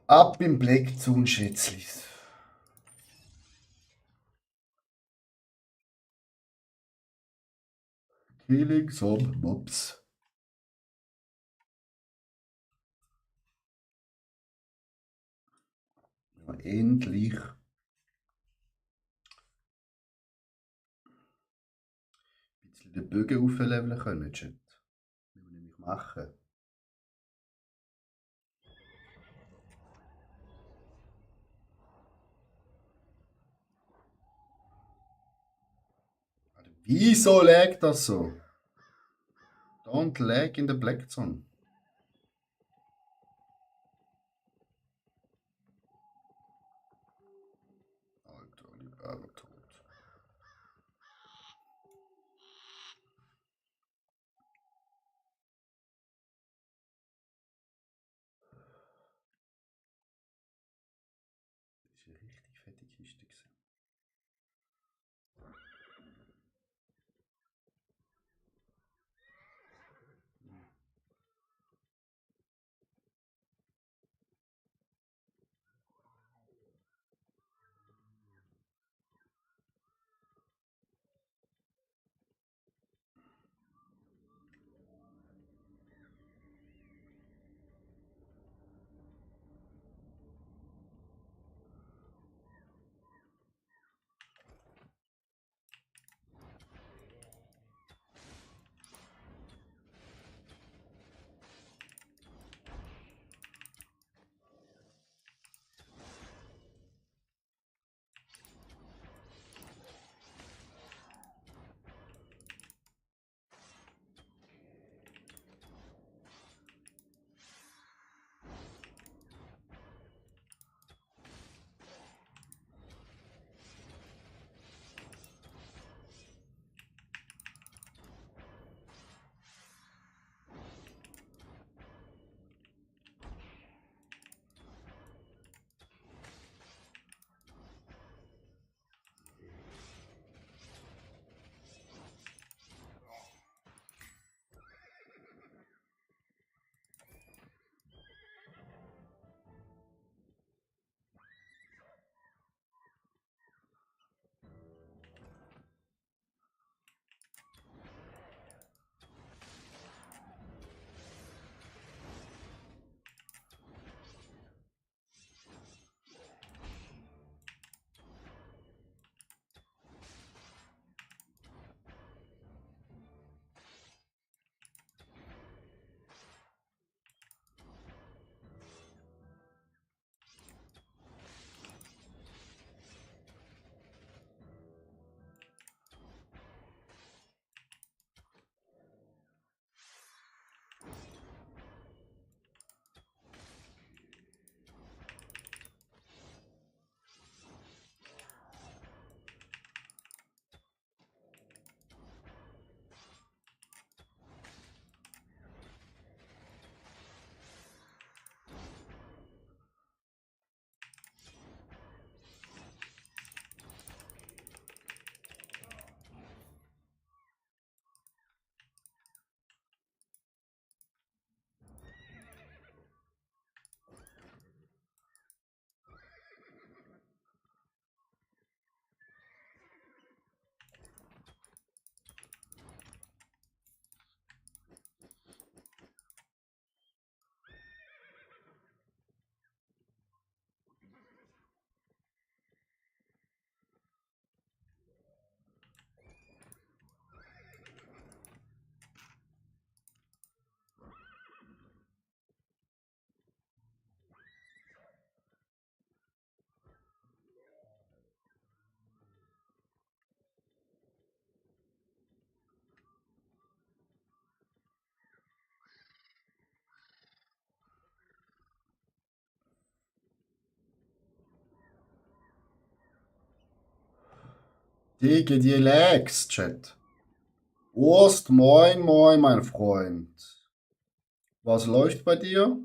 Ab im Blick zum Schätzlis. Killing some mobs. Ja, endlich. Ein bisschen den Bögen aufleveln können, Chat. Das müssen wir nämlich machen. Wieso lag das so? Don't lag in the black zone. Alter, ich bin tot. Das ist eine richtig fette Kiste gewesen. Dicke die Legs, Chat. Ost, moin, moin, mein Freund. Was läuft bei dir?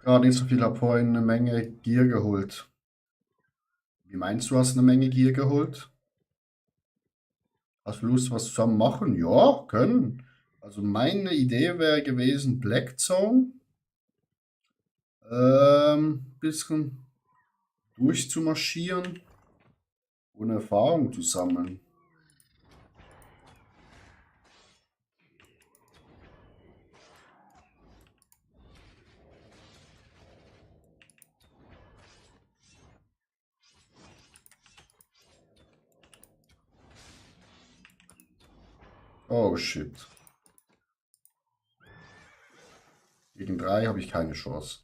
Gar nicht so viel, hab vorhin eine Menge Gier geholt. Wie meinst du, hast eine Menge Gier geholt? Hast du Lust, was zusammen machen? Ja, können. Also meine Idee wäre gewesen, Black Zone. Bisschen durchzumarschieren und Erfahrung zu sammeln. Oh shit. Gegen 3 habe ich keine Chance.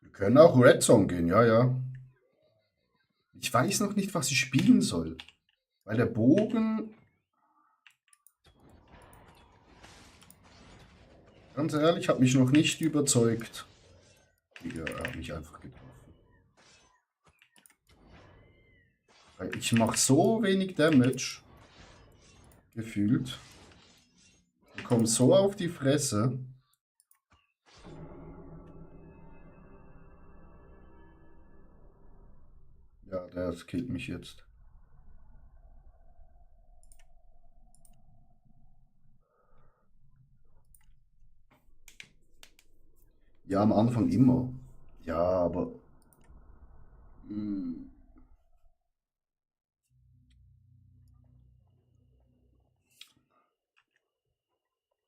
Wir können auch Red Zone gehen, ja, ja. Ich weiß noch nicht, was ich spielen soll. Weil der Bogen. Ganz ehrlich, hat mich noch nicht überzeugt. Ja, er hat mich einfach getroffen. Weil ich mache so wenig Damage. Gefühlt. Ich komme so auf die Fresse. Ja, der killt mich jetzt. Ja, am Anfang immer. Ja, aber. hm,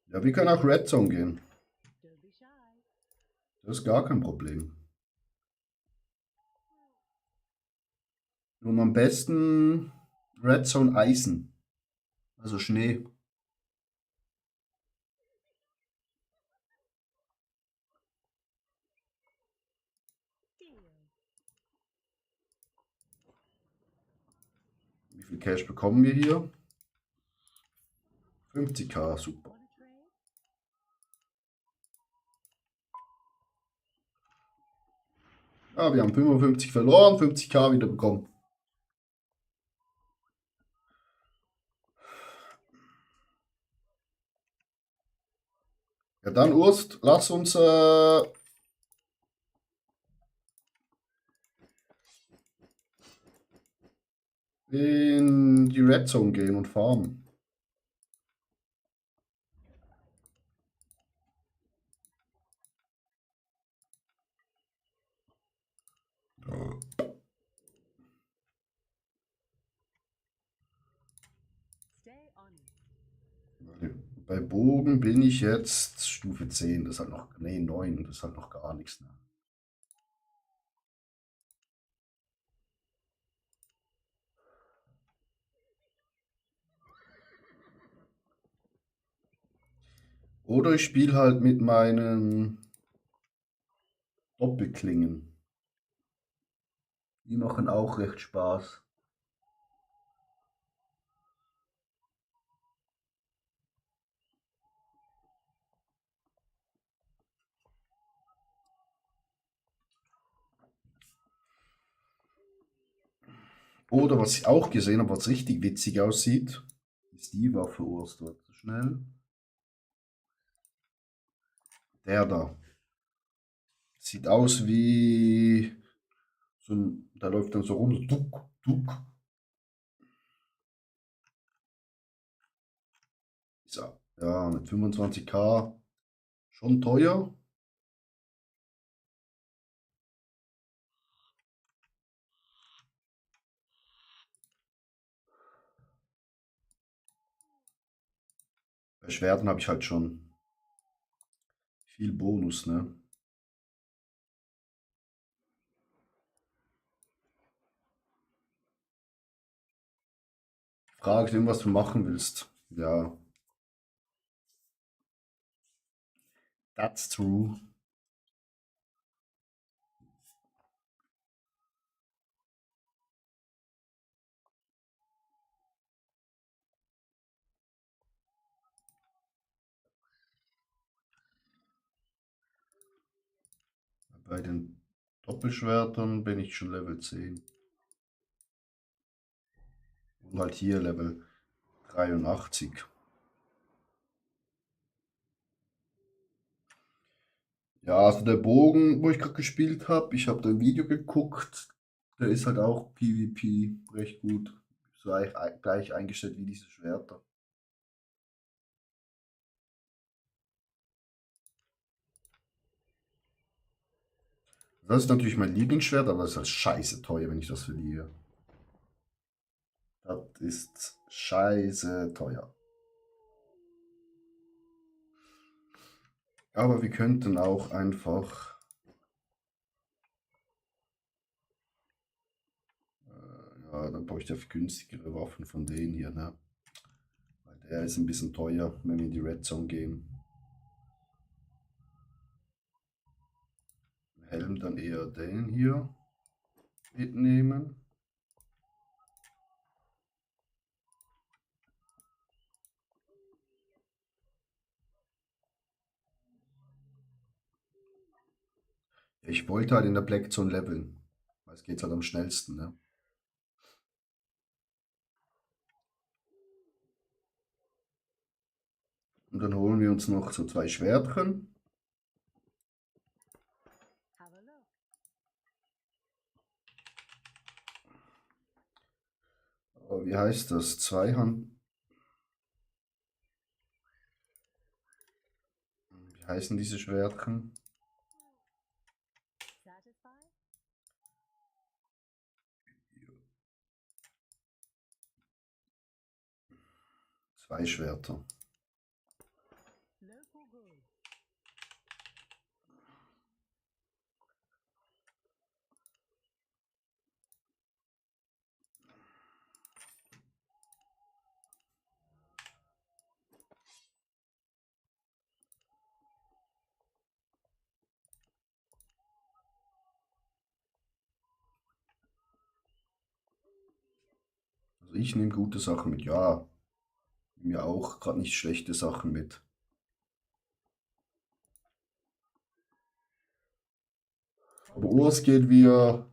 Ja, wir können auch Red Zone gehen. Das ist gar kein Problem. Und am besten Red Zone Eisen. Also Schnee. Wie viel Cash bekommen wir hier? 50k, super. Ja, wir haben 55 verloren, 50k wieder bekommen. Ja, dann Urst, lass uns in die Red Zone gehen und farmen. Bei Bogen bin ich jetzt Stufe 10, das ist halt noch, nee, 9, das ist halt noch gar nichts. Ne? Oder ich spiele halt mit meinen Doppelklingen. Die machen auch recht Spaß. Oder was ich auch gesehen habe, was richtig witzig aussieht, ist die Waffe, Urs, warte schnell. Der da. Sieht aus wie so ein, da läuft dann so rum, so duck, duck. So, ja, mit 25k schon teuer. Bei Schwertern habe ich halt schon viel Bonus, ne? Frage ist immer, was du machen willst. Ja, that's true. Bei den Doppelschwertern bin ich schon Level 10. Und halt hier Level 83. Ja, also der Bogen, wo ich gerade gespielt habe, ich habe da ein Video geguckt, der ist halt auch PvP recht gut. So eigentlich gleich eingestellt wie diese Schwerter. Das ist natürlich mein Lieblingsschwert, aber das ist halt scheiße teuer, wenn ich das verliere. Das ist scheiße teuer. Aber wir könnten auch einfach, ja, dann brauche ich ja günstigere Waffen von denen hier, ne? Weil der ist ein bisschen teuer, wenn wir in die Red Zone gehen. Helm dann eher den hier mitnehmen. Ich wollte halt in der Black Zone leveln. Weil es geht halt am schnellsten, ne? Und dann holen wir uns noch so 2 Schwertchen. Wie heißt das? Zweihand. Wie heißen diese Schwertchen? Zwei Schwerter. Also ich nehme gute Sachen mit. Ja, mir auch gerade nicht schlechte Sachen mit. Aber Urs geht wir.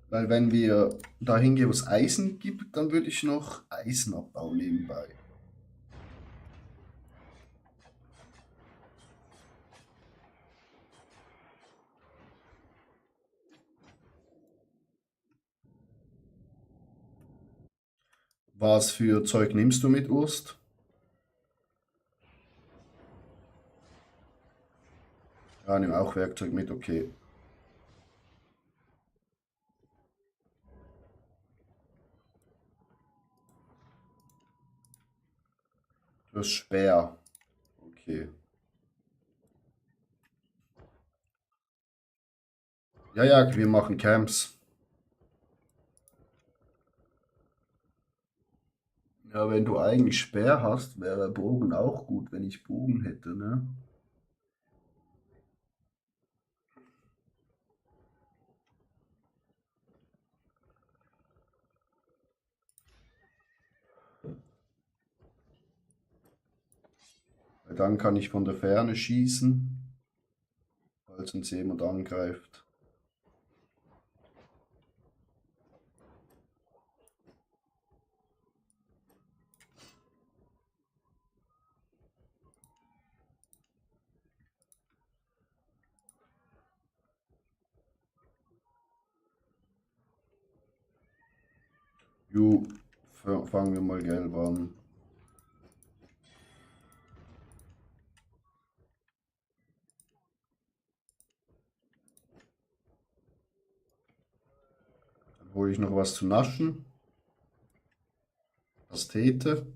Weil wenn wir dahin gehen, wo es Eisen gibt, dann würde ich noch Eisen abbauen nebenbei. Was für Zeug nimmst du mit, Urs? Ja, nimm auch Werkzeug mit, okay. Du hast Speer. Okay. Ja, ja, wir machen Camps. Ja, wenn du eigentlich Speer hast, wäre Bogen auch gut, wenn ich Bogen hätte, ne? Weil dann kann ich von der Ferne schießen, falls uns jemand angreift. Jo, fangen wir mal gelb an. Dann hole ich noch was zu naschen. Pastete.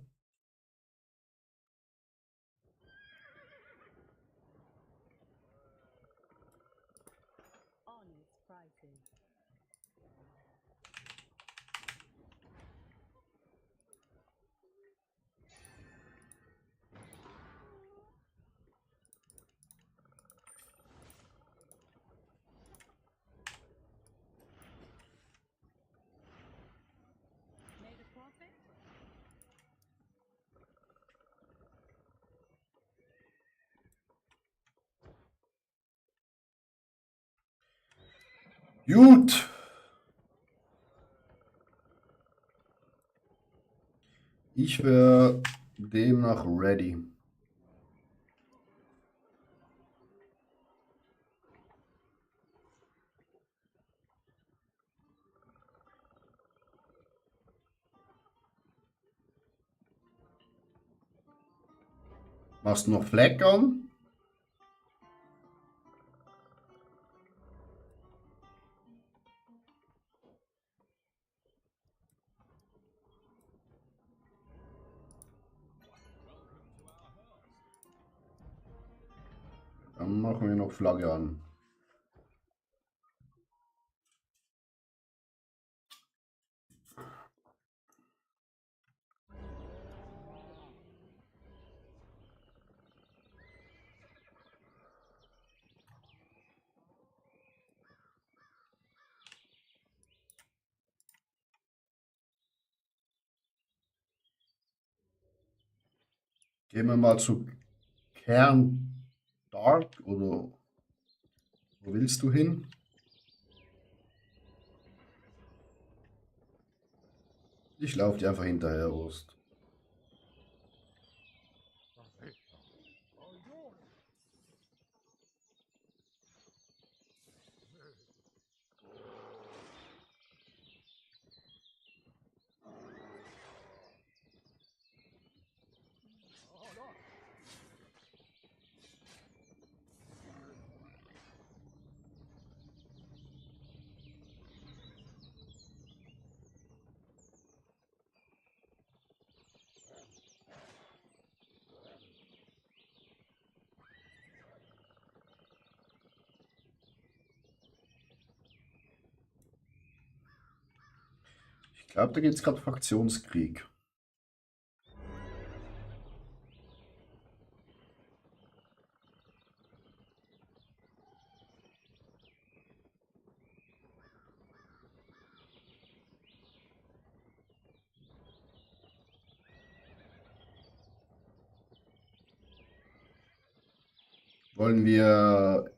Gut. Ich wäre demnach ready. Machst du noch Fleck an? Dann machen wir noch Flagge an. Gehen wir mal zu Kern Dark oder wo willst du hin? Ich laufe dir einfach hinterher, Ost. Ich glaube, da gibt es gerade Fraktionskrieg. Wollen wir...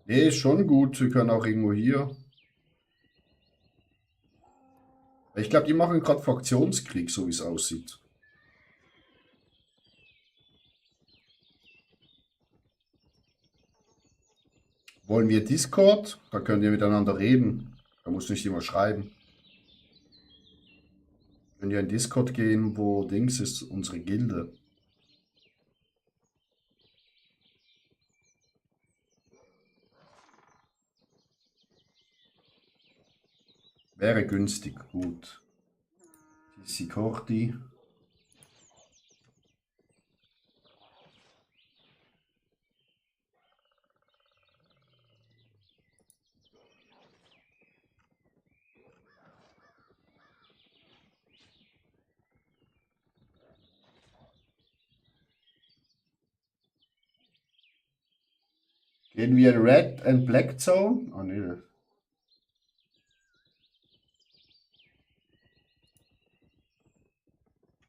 Nee, ist schon gut. Wir können auch irgendwo hier. Ich glaube, die machen gerade Fraktionskrieg, so wie es aussieht. Wollen wir Discord? Da könnt ihr miteinander reden. Da musst du nicht immer schreiben. Könnt ihr in Discord gehen, wo Dings ist, unsere Gilde. Wäre günstig, gut. TC Corti. Gehen wir Red and Black Zone? Oh nee.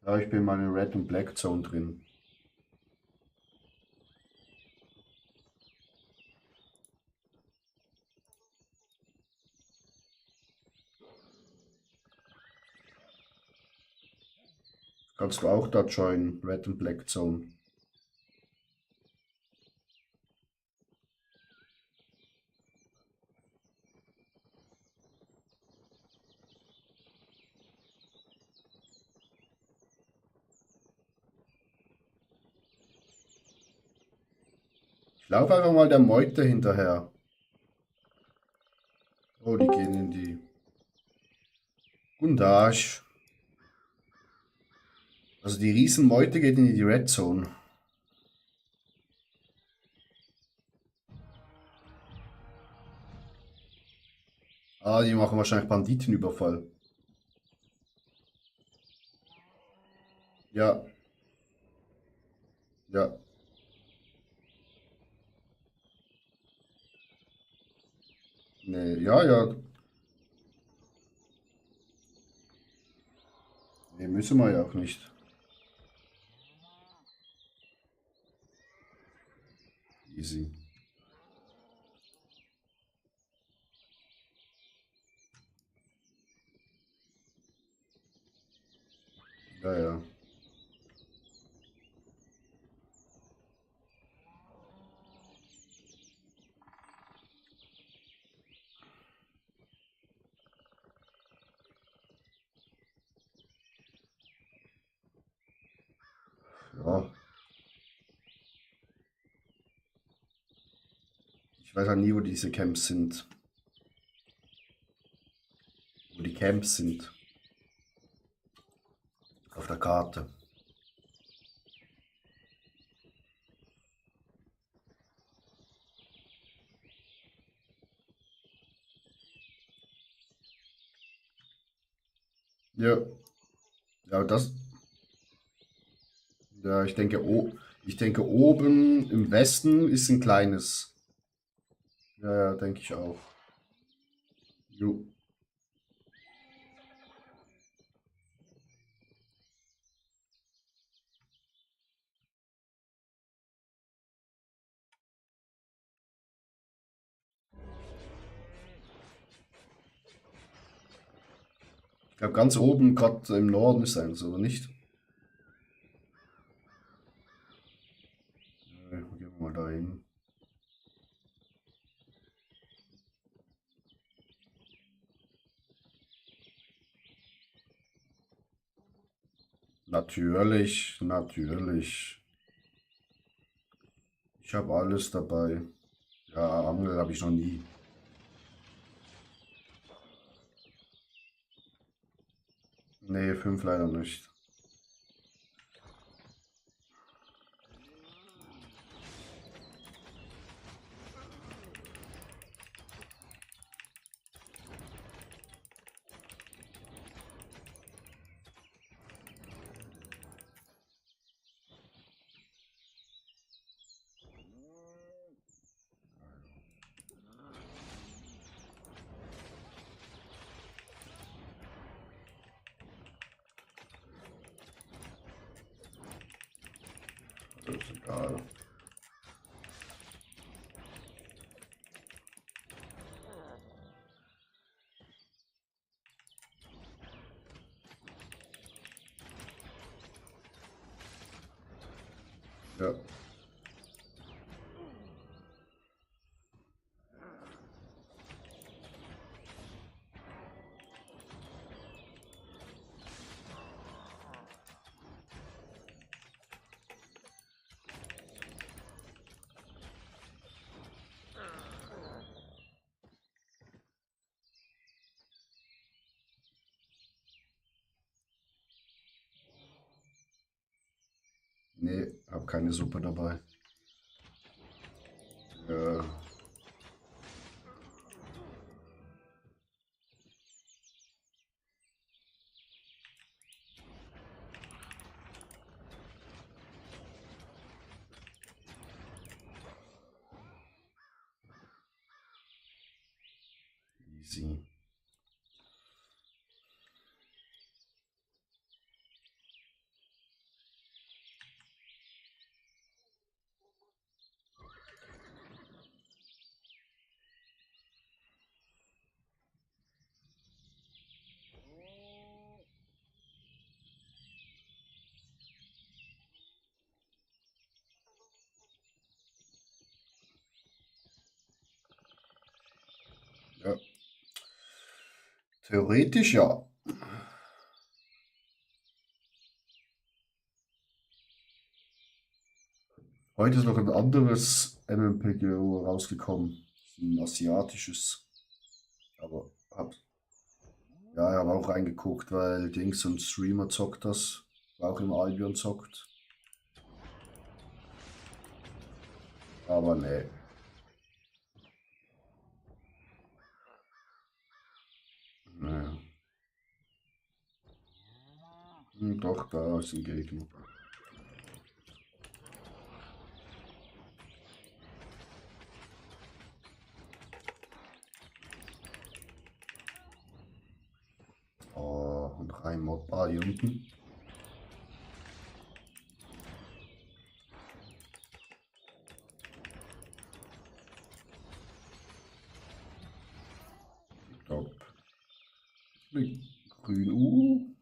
Ja, ich bin mal in Red und Black Zone drin. Kannst du auch da joinen, Red und Black Zone. Ich laufe einfach mal der Meute hinterher. Oh, die gehen in die... Guten Tag. Also die Riesenmeute geht in die Red Zone. Ah, die machen wahrscheinlich Banditenüberfall. Ja, ja. Nee, ja, ja. Nee, müssen wir ja auch nicht. Easy. Ja, ja. Ja. Ich weiß ja nie, wo diese Camps sind. Wo die Camps sind. Auf der Karte. Ja. Ja, das. Ja, ich denke, oben im Westen ist ein kleines. Ja, ja, denke ich auch. Jo. Ich glaube, ganz oben, gerade im Norden ist eins, oder nicht? Gehen wir mal dahin. Natürlich, natürlich. Ich habe alles dabei. Ja, Angel habe ich noch nie. Nee, 5 leider nicht. Das ist egal. Ja. Nee, habe keine Suppe dabei. Ja. Easy. Ja. Theoretisch ja. Heute ist noch ein anderes MMORPG rausgekommen. Ein asiatisches. Aber ja, ich habe auch reingeguckt, weil Dings, so ein Streamer zockt das. Auch im Albion zockt. Aber nee. Nee. Doch, da ist ein Gegner. Oh, und noch ein Mob. Ah, hier unten. Top. Grün.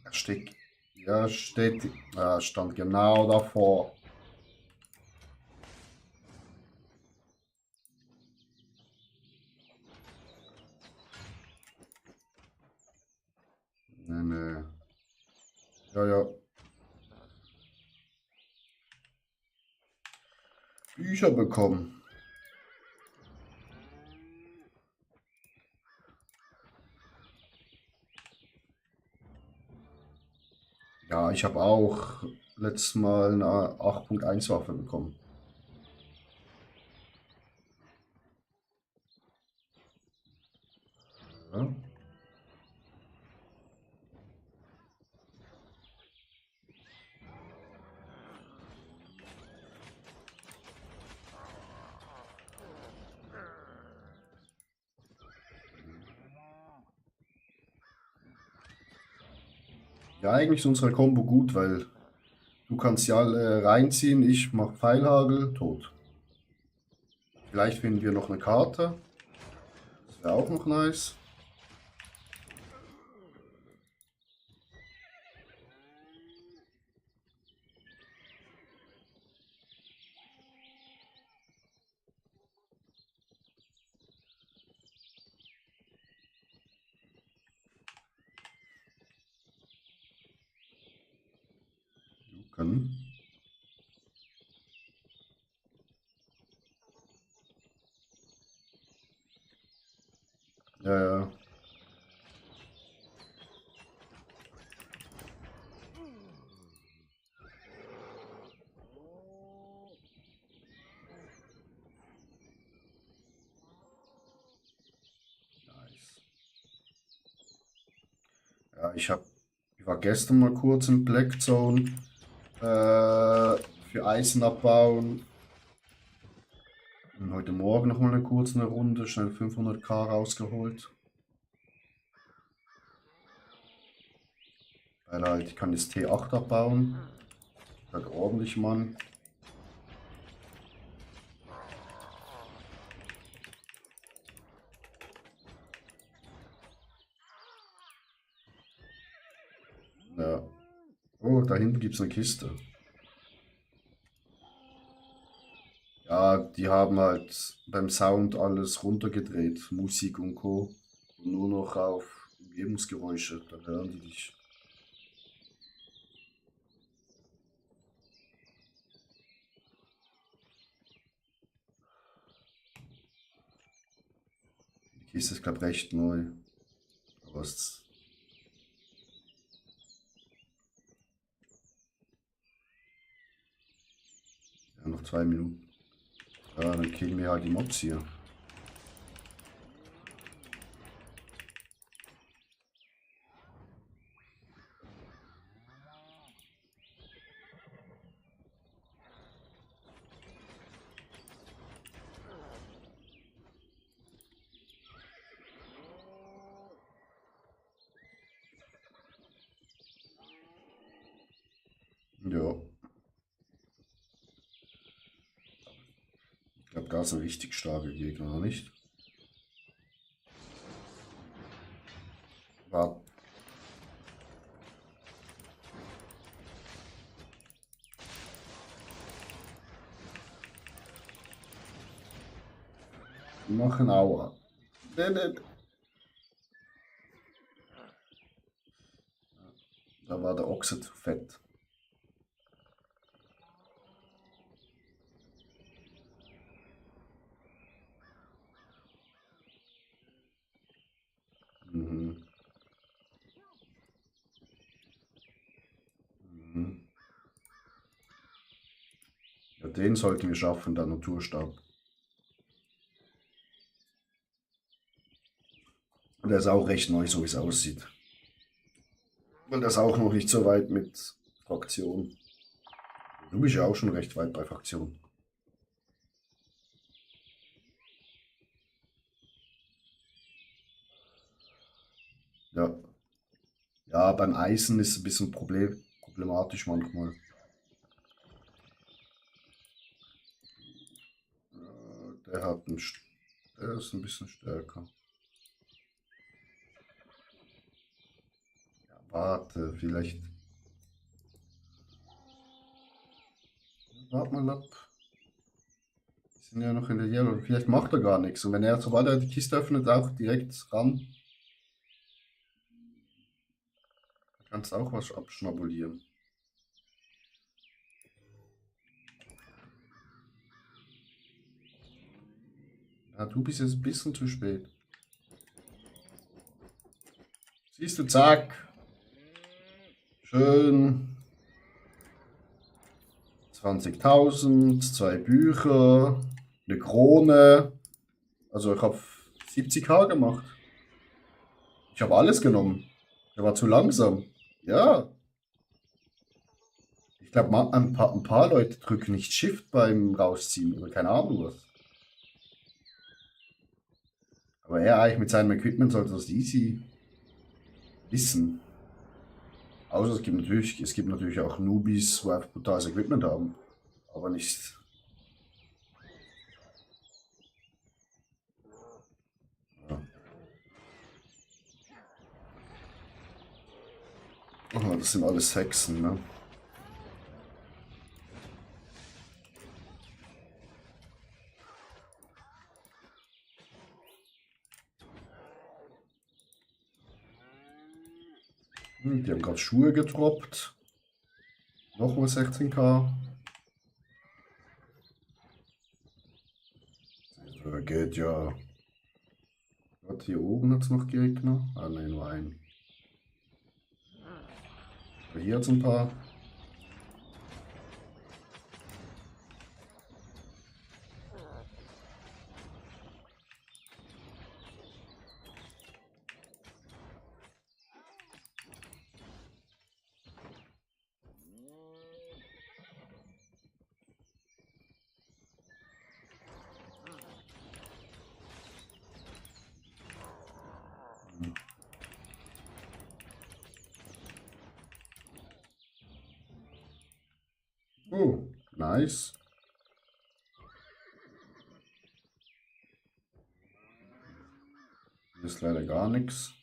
Er steht. Ja, steht. Er stand genau davor. Nee, nee. Ja, ja. Bücher bekommen. Ja, ich habe auch letztes Mal eine 8.1 Waffe bekommen. Ja. Ja, eigentlich ist unsere Combo gut, weil du kannst sie alle reinziehen, ich mach Pfeilhagel, tot. Vielleicht finden wir noch eine Karte. Das wäre auch noch nice. Können. Ja, ja. Nice. Ja, ich war gestern mal kurz im Black Zone für Eisen abbauen. Und heute Morgen noch mal eine kurze Runde, schnell 500k rausgeholt. Weil halt, ich kann das T8 abbauen. Halt ordentlich, Mann. Ja. Oh, da hinten gibt es eine Kiste. Ja, die haben halt beim Sound alles runtergedreht, Musik und Co. Und nur noch auf Umgebungsgeräusche, dann hören die dich. Die Kiste ist, glaube ich, recht neu. Aber es ja, noch 2 Minuten. Ja, dann killen wir halt die Mobs hier. Ja, ich glaube, da ist ein richtig starker Gegner, oder nicht? Warte, machen Aua. Nee, nee, nee. Da war der Ochse zu fett. Mhm. Mhm. Ja, den sollten wir schaffen, der Naturstab. Und der ist auch recht neu, so wie es aussieht. Weil der ist auch noch nicht so weit mit Fraktion. Du bist ja auch schon recht weit bei Fraktion. Ja. Ja, beim Eisen ist es ein bisschen problematisch manchmal. Der hat der ist ein bisschen stärker. Ja, warte, vielleicht. Warte mal ab. Wir sind ja noch in der Yellow. Vielleicht macht er gar nichts. Und wenn er, sobald er die Kiste öffnet, auch direkt ran, kannst du auch was abschnabulieren. Ja, du bist jetzt ein bisschen zu spät. Siehst du, zack. Schön. 20.000, 2 Bücher, eine Krone. Also ich habe 70.000 gemacht. Ich habe alles genommen. Der war zu langsam. Ja. Ich glaube, ein paar Leute drücken nicht Shift beim Rausziehen oder keine Ahnung was. Aber er eigentlich mit seinem Equipment sollte das easy wissen. Außer es gibt natürlich auch Newbies, wo einfach brutales Equipment haben. Aber nicht. Ja. Oh, das sind alles Hexen, ne? Die haben gerade Schuhe gedroppt. Nochmal 16.000. Geht ja. Warte, hier oben hat es noch Gegner. Ah, ne, nur einen. Aber hier hat es ein paar. Oh, nice. Hier ist leider gar nichts.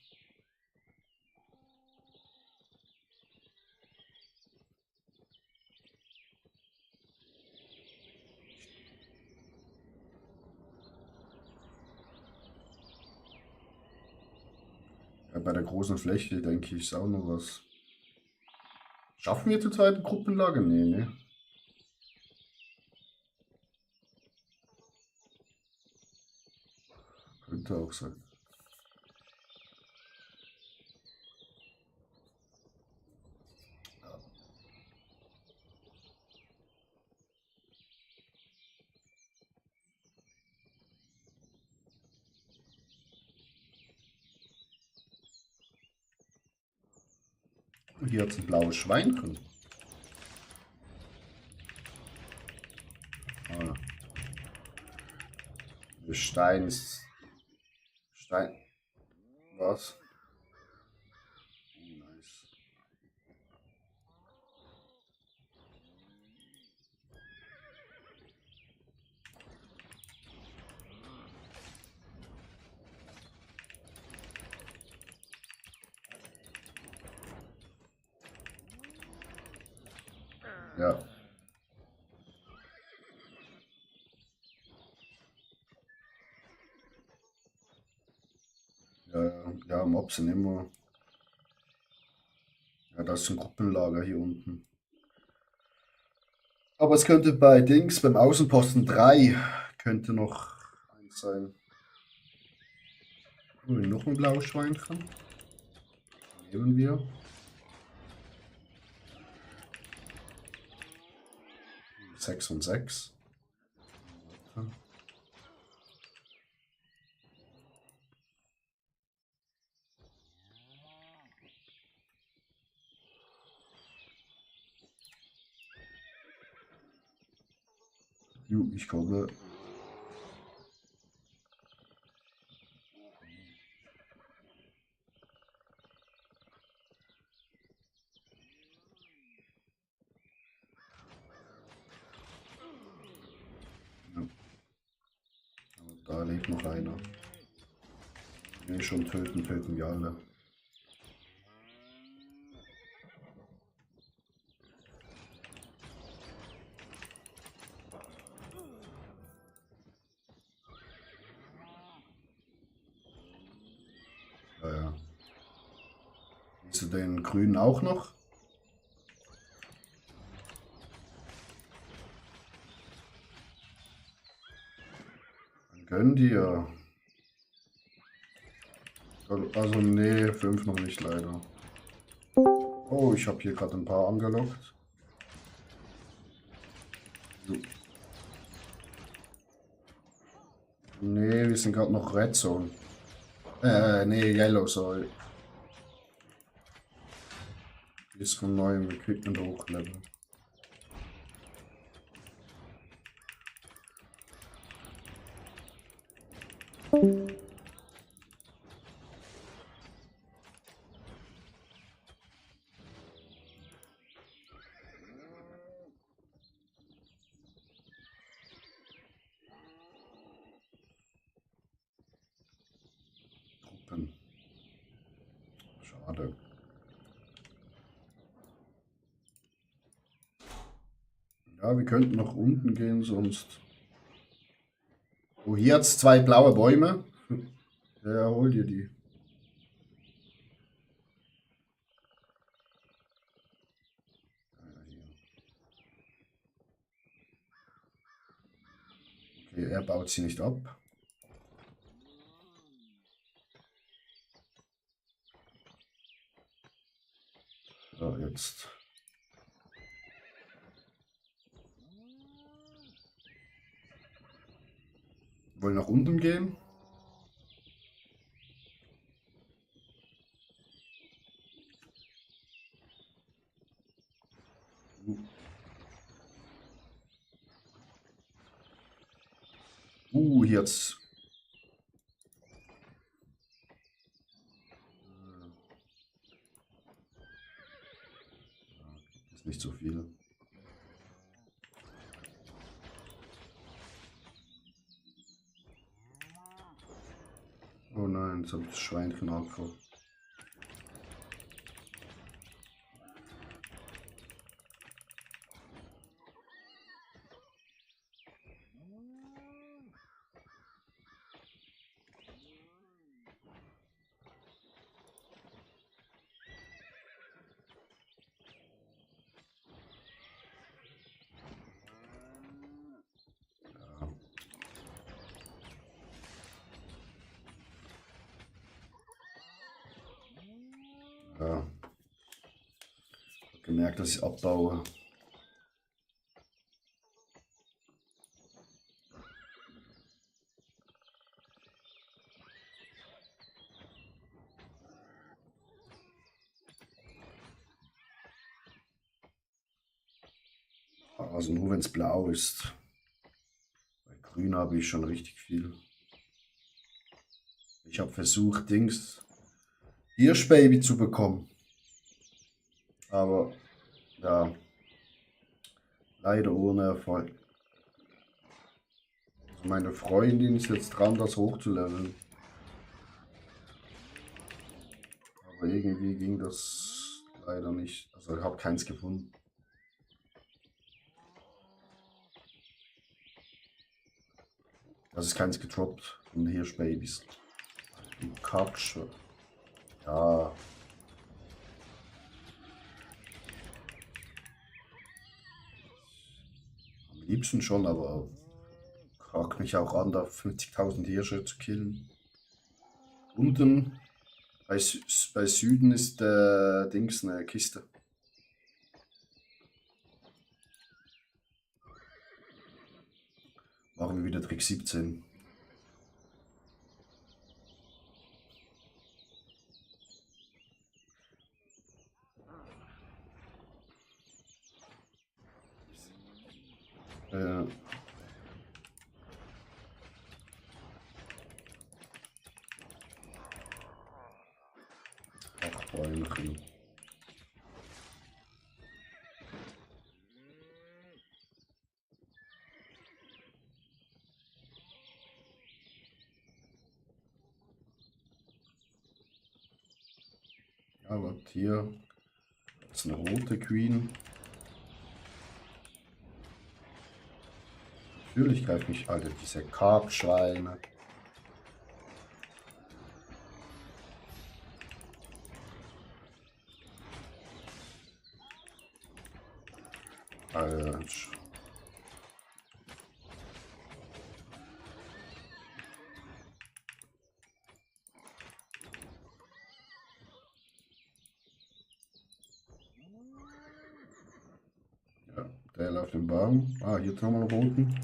Ja, bei der großen Fläche, denke ich, ist auch noch was. Schaffen wir zurzeit eine Gruppenlage? Nee, ne? Könnte auch sein. Hier hat es ein blaues Schweinchen. Ah, Stein ist. Stein. Was? Oh, nice. Ja. Ja, Mobs sind immer. Ja, das ist ein Gruppenlager hier unten. Aber es könnte bei Dings, beim Außenposten 3 könnte noch eins sein. Oh, noch ein blaues Schweinchen. Nehmen wir. 6 und 6. Ich komme. Ja. Aber da lebt noch einer. Wenn wir schon töten wir alle. Ja. Siehst du den grünen auch noch? Dann gönn dir. Also nee, 5 noch nicht leider. Oh, ich habe hier gerade ein paar angelockt. So. Nee, wir sind gerade noch Red Zone. Nee, Yellow, sorry. Bis von neuem Equipment hochleveln. Truppen. Schade. Ja, wir könnten nach unten gehen, sonst. Oh, hier hat's 2 blaue Bäume. Ja, hol dir die. Okay, er baut sie nicht ab. So, jetzt. Wollen nach unten gehen? Jetzt. Ist nicht so viel. Oh nein, jetzt habe ich das Schweinchen abgehauen. Ja. Ich habe gemerkt, dass ich abbaue. Also nur wenn es blau ist. Bei grün habe ich schon richtig viel. Ich habe versucht, Hirschbaby zu bekommen. Aber ja, leider ohne Erfolg. Also meine Freundin ist jetzt dran, das hochzuleveln. Aber irgendwie ging das leider nicht. Also ich habe keins gefunden. Das ist keins gedroppt von Hirschbabys. Die Katsche. Ja. Am liebsten schon, aber fragt mich auch an, da 50.000 Hirsche zu killen. Unten bei Süden ist Dings eine Kiste. Machen wir wieder Trick 17. Äh, Bäumchen. Ja, was hier? Das ist eine rote Queen. Natürlich greift mich, Alter, diese Karpschweine. Alter. Ja, der läuft im Baum. Ah, hier haben wir noch unten.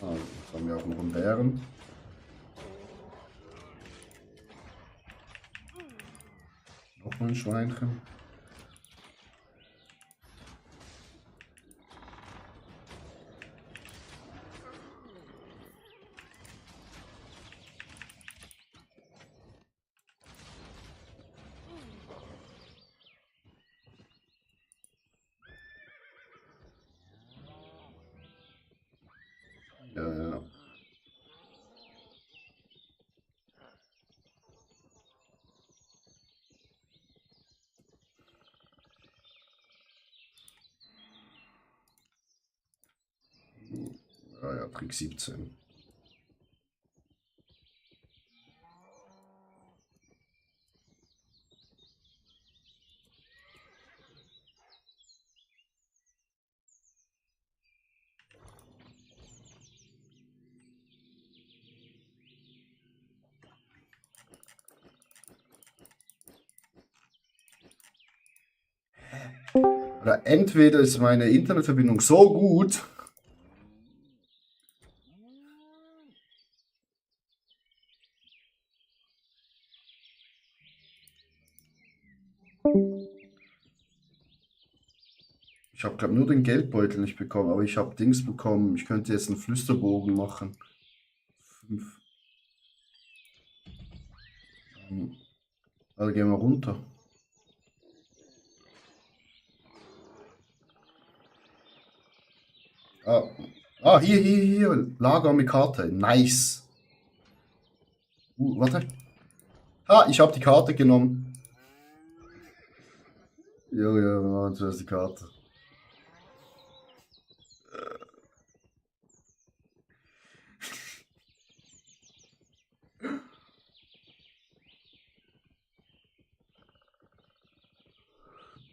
Ah, jetzt haben wir auch noch einen Bären. Noch mal ein Schweinchen. Ja, ja. Ja, ja, Trick 17. Oder entweder ist meine Internetverbindung so gut. Ich habe glaube nur den Geldbeutel nicht bekommen, aber ich habe Dings bekommen. Ich könnte jetzt einen Flüsterbogen machen. 5. Also gehen wir runter. Hier. Lager mit Karte. Nice. Warte. Ich habe die Karte genommen. Jo, wir machen zuerst die Karte.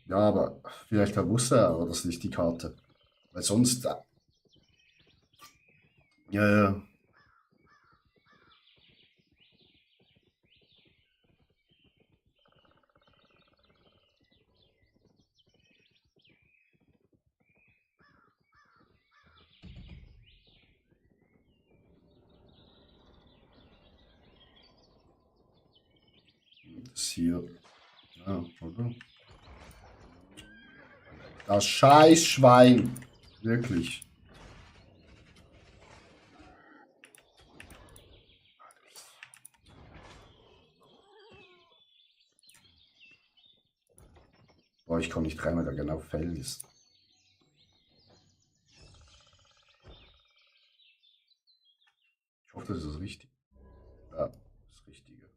Ja, aber vielleicht wusste er aber das nicht, die Karte. Weil sonst. Ja. Das hier. Ja, oder? Das Scheißschwein. Wirklich. Boah, ich komme nicht rein, weil da genau Feld ist. Ich hoffe, das ist richtig. Ja, das Richtige.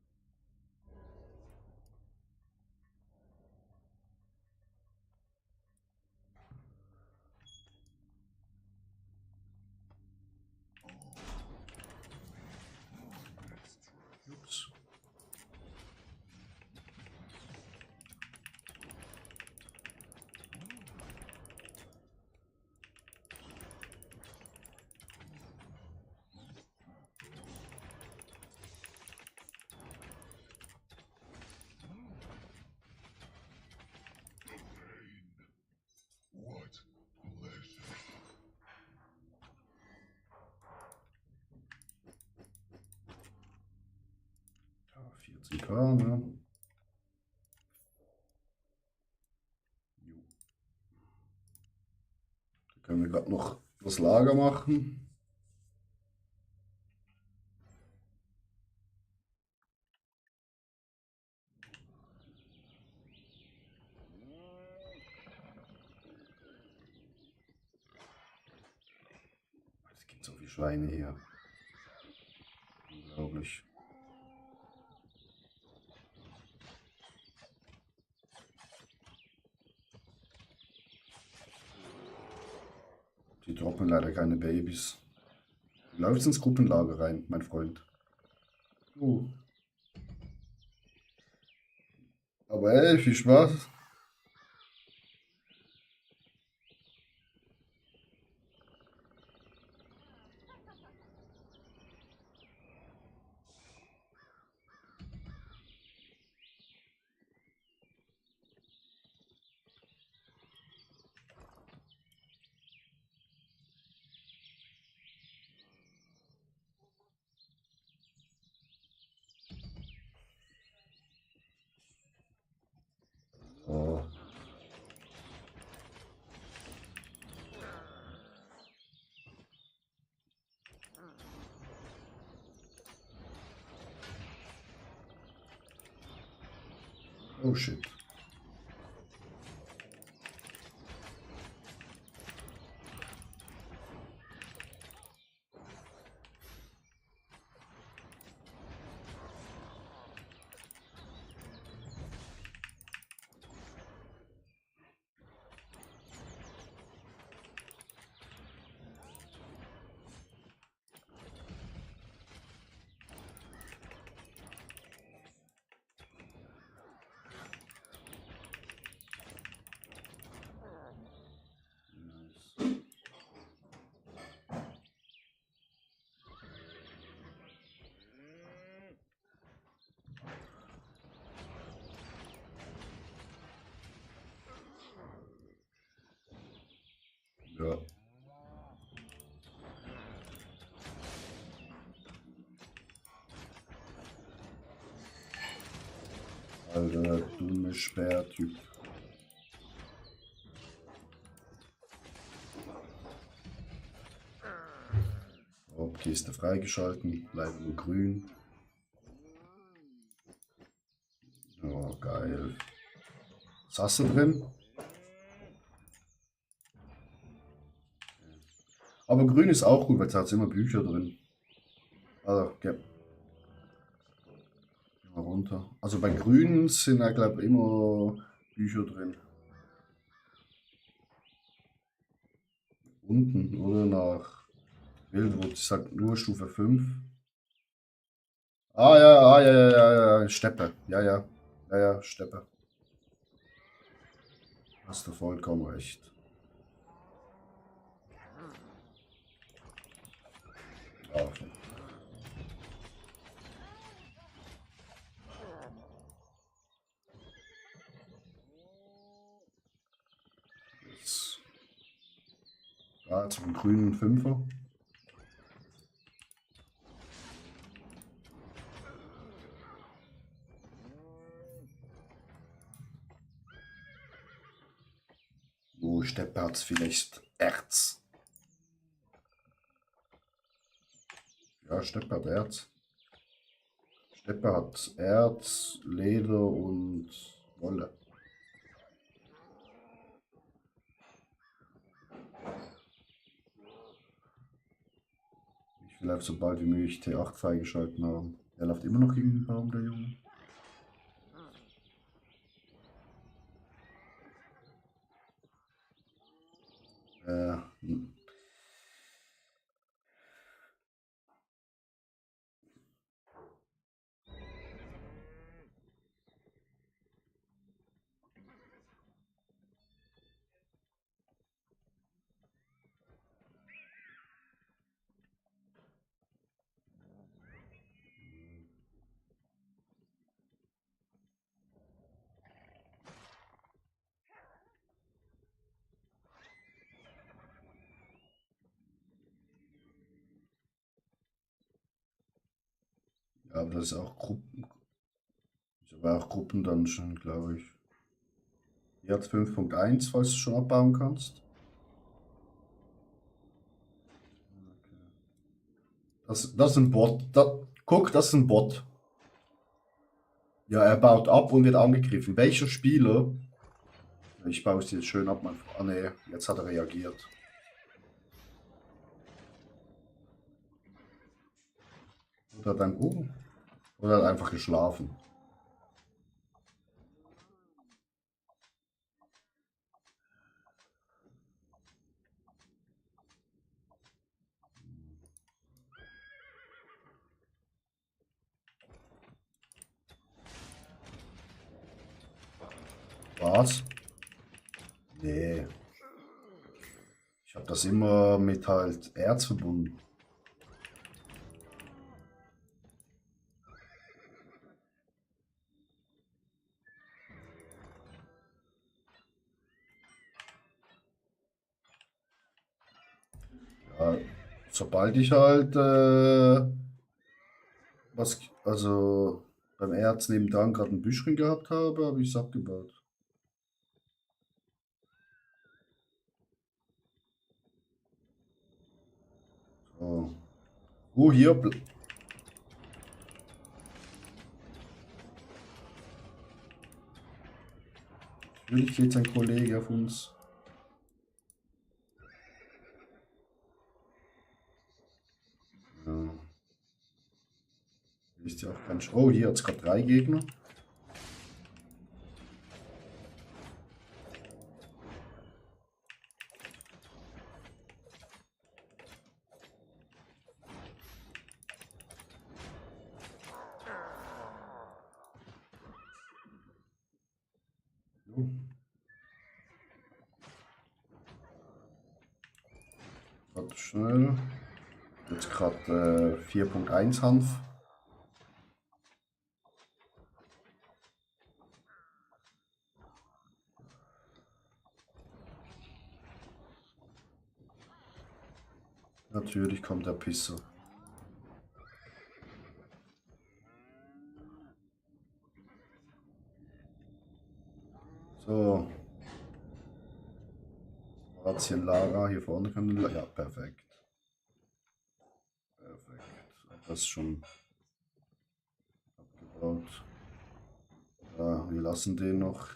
14K, ne? Da können wir gerade noch das Lager machen. Es gibt so viele Schweine hier. Unglaublich. Die droppen leider keine Babys. Du läufst ins Gruppenlager rein, mein Freund. Aber ey, viel Spaß. Oh, oh shit. Ja. Alter, dumme Sperrtyp. Oh, Kiste freigeschalten, bleiben nur grün. Oh, geil. Was hast du drin? Aber grün ist auch gut, weil da hat immer Bücher drin. Also, geh mal runter. Also bei grün sind ja, glaube ich, immer Bücher drin. Unten, oder nach Wildwuchs, ich sag nur Stufe 5. Ja, Steppe. Ja, Steppe. Hast du vollkommen recht. Ja, jetzt, ja, zum grünen Fünfer. Oh, Steppe hat vielleicht Erz. Ja, Steppe hat Erz. Steppe hat Erz, Leder und Wolle. Ich will einfach so bald wie möglich T8 freigeschalten haben. Er läuft immer noch gegen den Baum, der Junge. Hm. Ja, aber das ist auch Das war auch Gruppendungeon, glaube ich. Hier hat 5.1, falls du schon abbauen kannst. Das ist ein Bot. Guck, das ist ein Bot. Ja, er baut ab und wird angegriffen. Welcher Spieler? Ich baue es jetzt schön ab, mein Freund. Ah, nee, jetzt hat er reagiert. Oder hat oder hat einfach geschlafen. Was? Nee. Ich habe das immer mit halt Erz verbunden. Ja, sobald ich halt also beim Erz nebendran gerade ein Büschchen gehabt habe ich es abgebaut. So. Hier. Natürlich geht sein Kollege auf uns. Ja. Ist ja auch kein Oh, hier hat es gerade 3 Gegner. Jo. Warte schnell. Jetzt gerade 4.1 Hanf. Natürlich kommt der Pisser. So. Ratien Lara hier vorne kann. Ja, perfekt. Perfekt. Das ist schon abgebaut. Ja, wir lassen den noch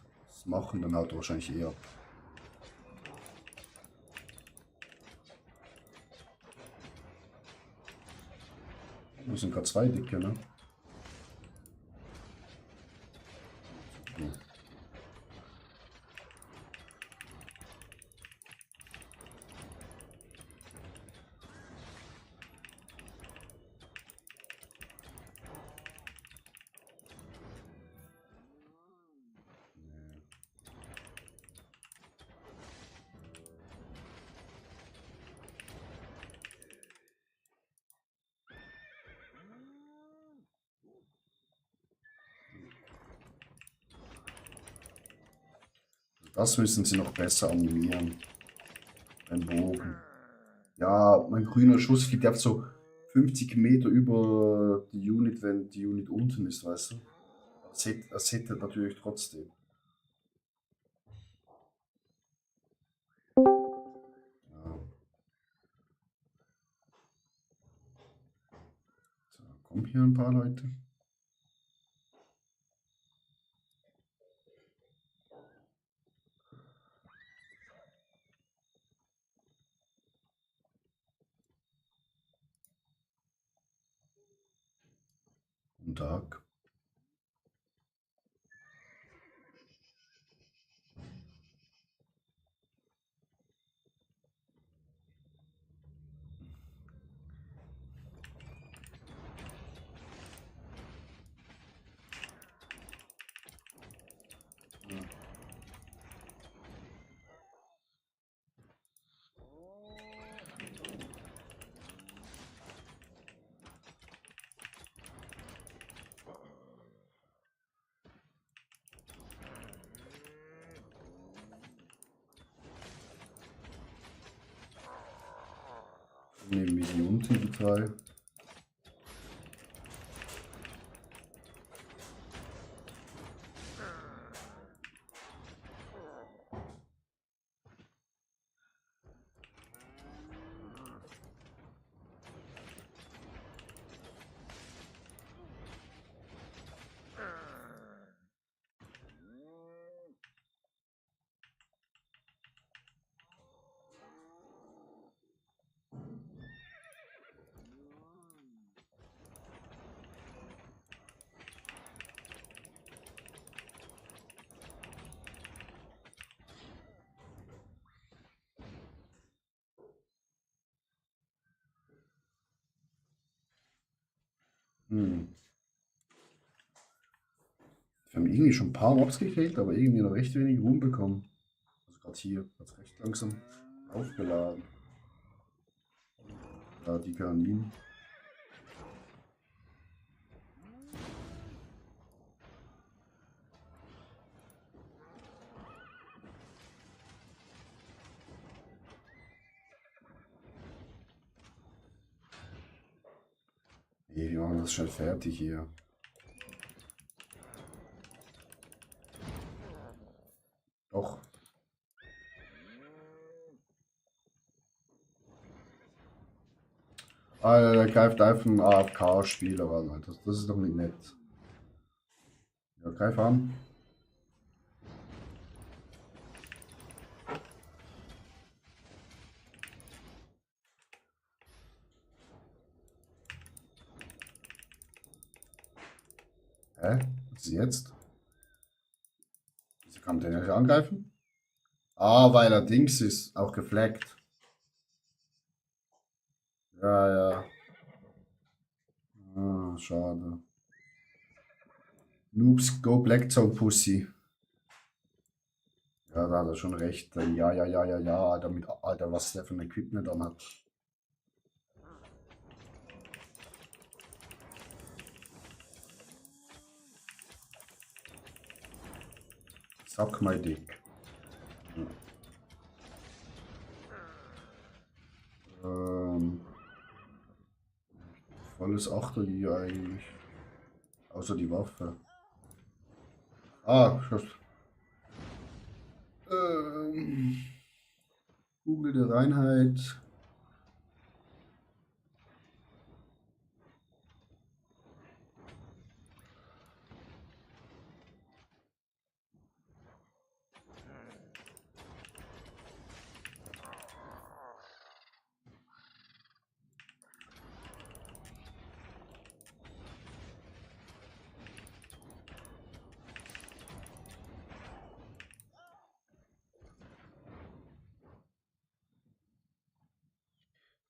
machen, dann haut er wahrscheinlich eh ab. Das sind gerade 2 Dicke, ne? So. Das müssen sie noch besser animieren. Ein Bogen. Ja, mein grüner Schuss fliegt einfach so 50 Meter über die Unit, wenn die Unit unten ist, weißt du? Das hittet natürlich trotzdem. Ja. So, kommen hier ein paar Leute. Guten Tag. Nehmen wir die unten, die 3. Hm. Wir haben irgendwie schon ein paar Mobs gekillt, aber irgendwie noch recht wenig Ruhm bekommen. Also gerade hier hat es recht langsam aufgeladen. Ja, die Kaninen. Nee, wir machen das schnell fertig hier. Doch. Alter, der greift einfach einen AFK-Spieler an, Alter. Das ist doch nicht nett. Ja, greif an. Hä? Was ist jetzt? Wieso kann der nicht angreifen? Ah, weil er Dings ist. Auch gefleckt. Ja, ja. Ah, schade. Noobs go Black Zone Pussy. Ja, da hat er schon recht. Ja, ja, ja, ja, ja. Alter, Alter, was der für ein Equipment dann hat. Suck my dick. Ja. Volles Achter hier eigentlich. Außer die Waffe. Ah, Schuss. Kugel der Reinheit.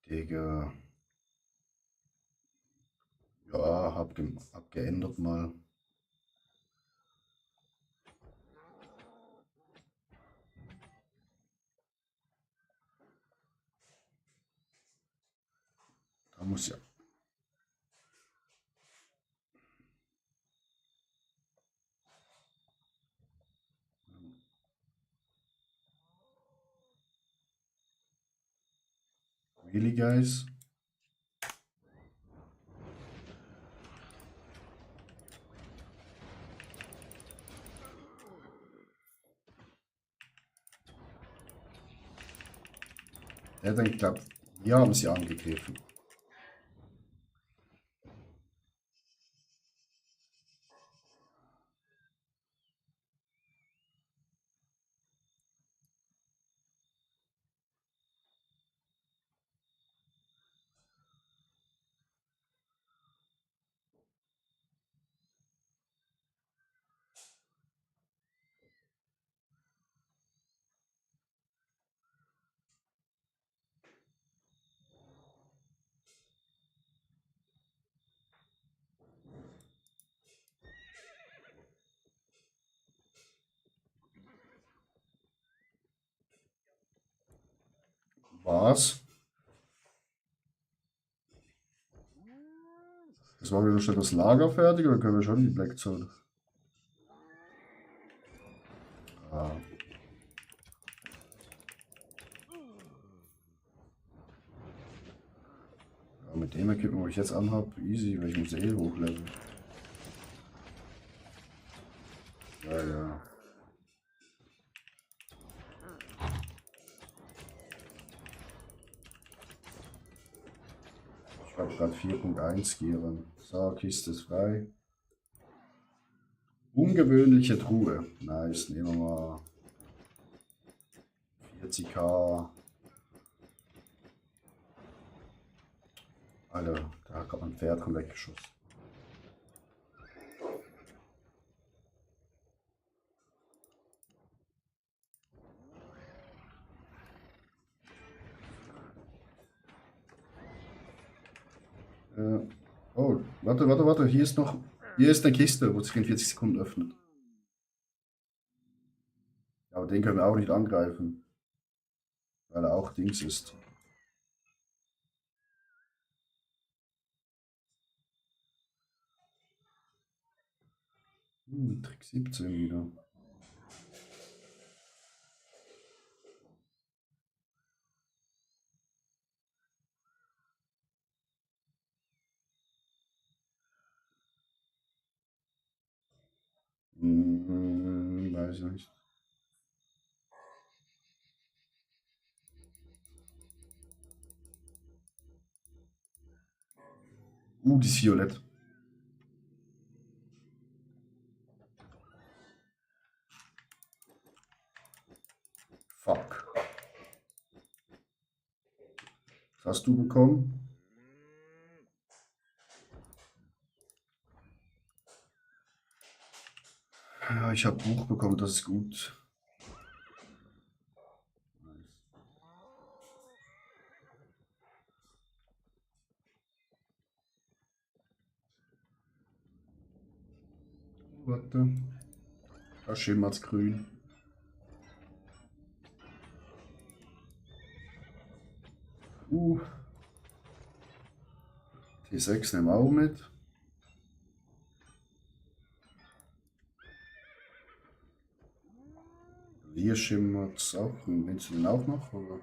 Digga. Ja, hab geändert mal. Da muss ja. Really, guys? Der denkt, glaubt, wir haben sie angegriffen. Was? Jetzt machen wir schon das Lager fertig oder können wir schon in die Black Zone? Ah. Ja, mit dem Equipment, wo ich jetzt anhabe, easy, weil ich muss eh hochleveln. Ja, ja. Ich habe gerade 4.1 Gieren. So, Kiste ist frei. Ungewöhnliche Truhe. Nice, nehmen wir mal 40k. Alter, da hat gerade ein Pferd kommt weggeschossen. Ja. Oh, warte, warte, warte. Hier ist noch. Hier ist eine Kiste, wo sich in 40 Sekunden öffnet. Aber den können wir auch nicht angreifen, weil er auch Dings ist. Trick 17 wieder. Weiß ich nicht. Die ist violett. Fuck. Was hast du bekommen? Ja, ich habe Buch bekommen, das ist gut. Warte. Da schimmert's grün. T6 nehmen wir auch mit. Hier schimmert's auch. Willst du den auch noch? Oder?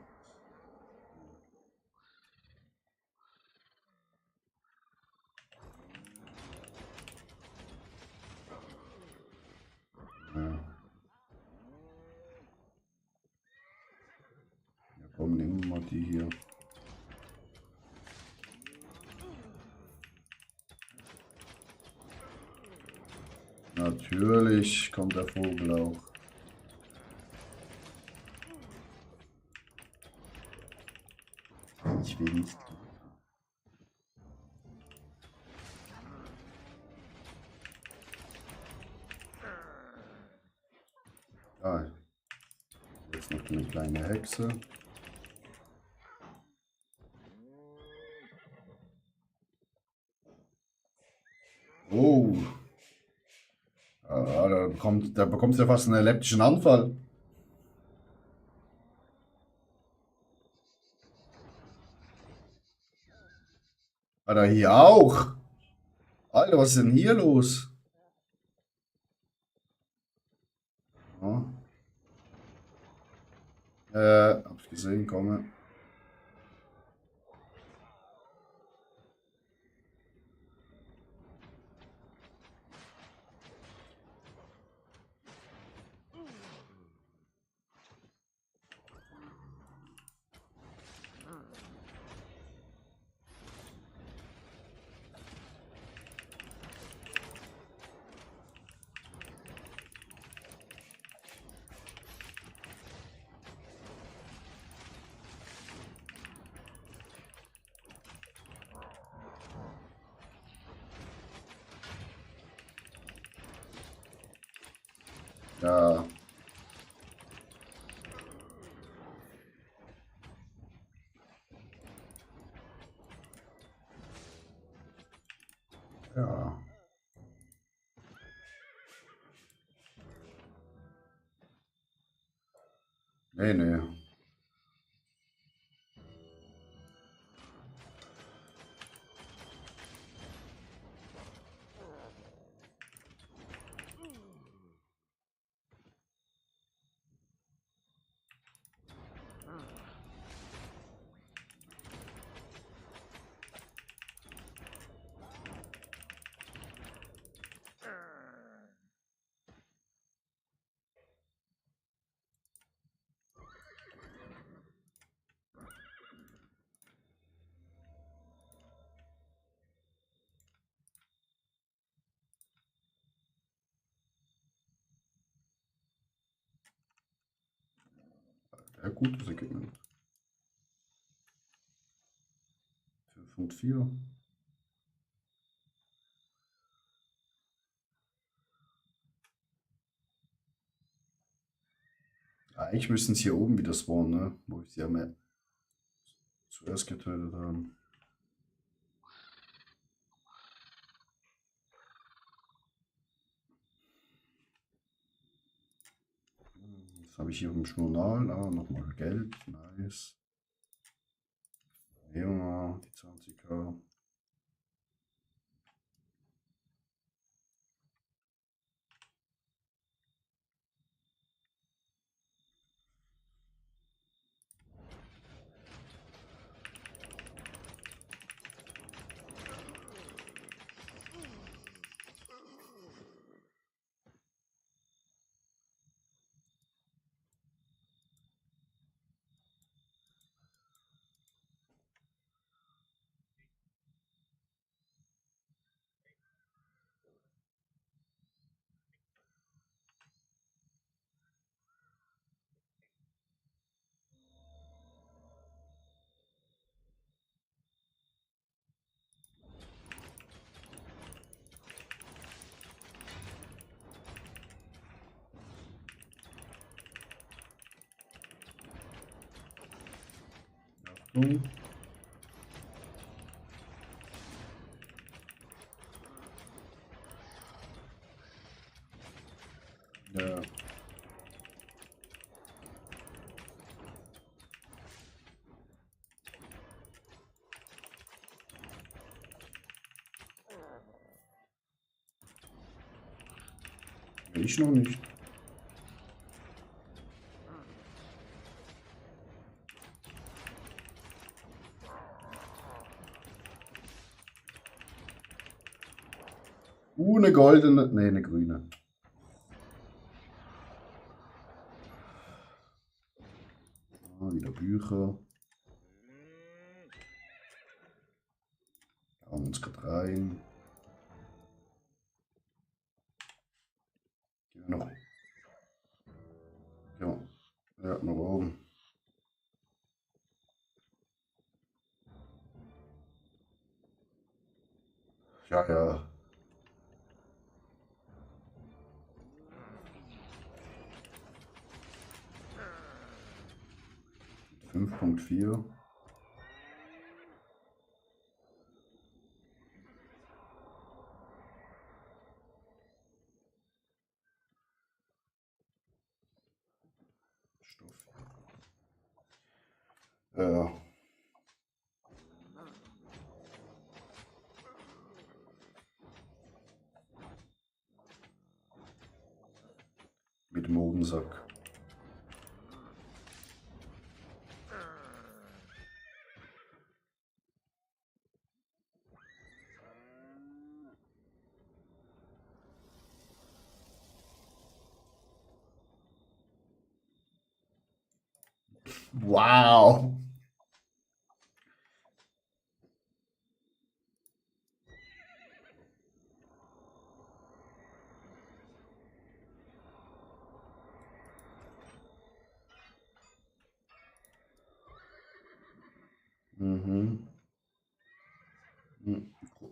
Ja. Ja, komm, nehmen wir mal die hier. Natürlich kommt der Vogel auch. Ich will nicht. Ah, jetzt noch eine kleine Hexe. Oh. Ah, da bekommt ja fast einen epileptischen Anfall. Alter, hier auch. Alter, was ist denn hier los? Ja. Hab ich gesehen, komme. Ja. Ja. Nee, nee. Ja, gutes Equipment. 5 und 4. Eigentlich müssten sie hier oben wieder spawnen, ne? Wo ich sie ja zuerst getötet habe. Was habe ich hier im Journal? Ah, nochmal Geld. Nice. Ja, die 20k. Achtung. Ja. Ich noch nicht. Eine goldene, nee, eine grüne. Ah, wieder Bücher. Hauen uns gerade rein. Gehen wir noch. Ja, ja, nach oben. Ja, ja. 5.4. Stoff. Mit dem Modensack. Wow. Mhm.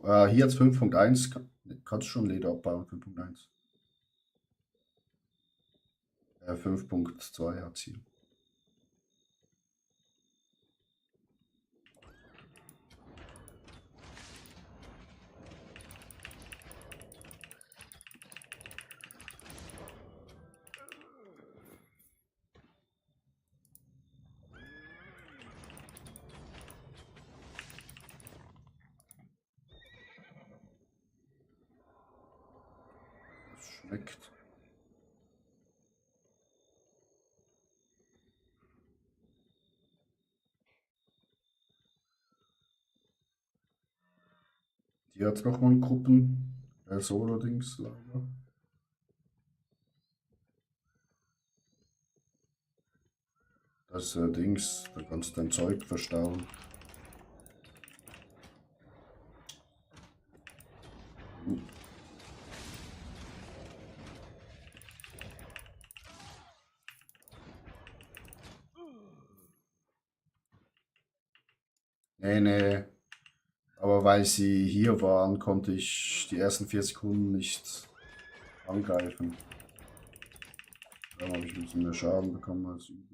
Hier jetzt 5.1. Kannst du schon Leder abbauen, 5.1. 5.2 hat sie. Das schmeckt. Die hat nochmal ein Gruppen. Solo-Dings leider. Das Dings, da kannst du dein Zeug verstauen. Nee, nee. Aber weil sie hier waren, konnte ich die ersten 4 Sekunden nicht angreifen. Dann habe ich ein bisschen mehr Schaden bekommen als üblich.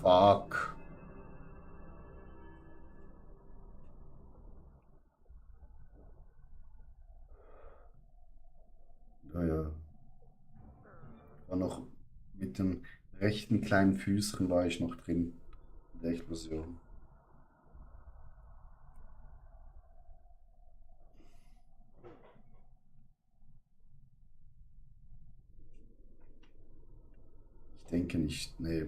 Fuck. Ja, ja. War noch mit den rechten kleinen Füßchen war ich noch drin in der Explosion. Ich denke nicht, nee.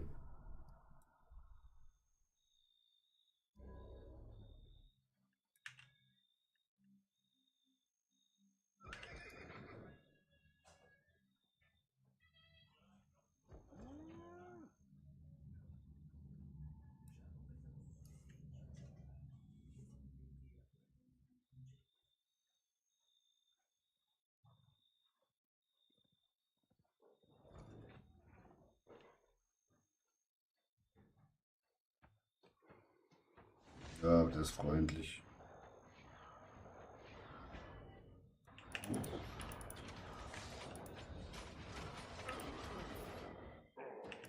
Ja, der ist freundlich.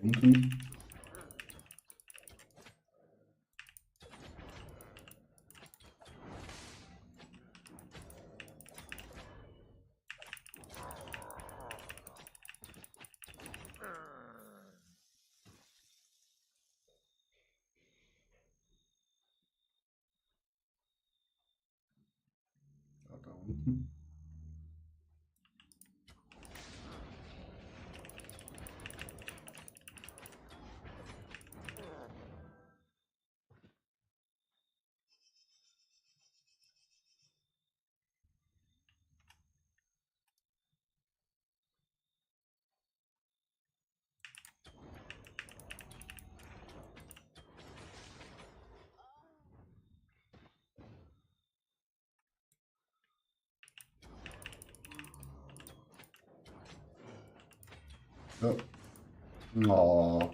Unten. Ja, da unten. Ja. Oh.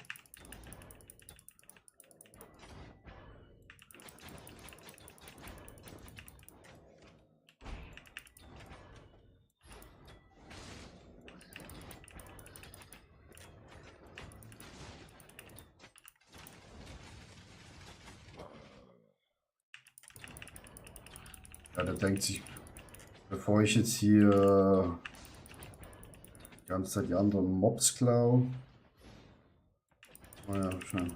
Ja, der denkt sich, bevor ich jetzt hier die ganze Zeit die anderen Mobs klau. Oh ja, schön.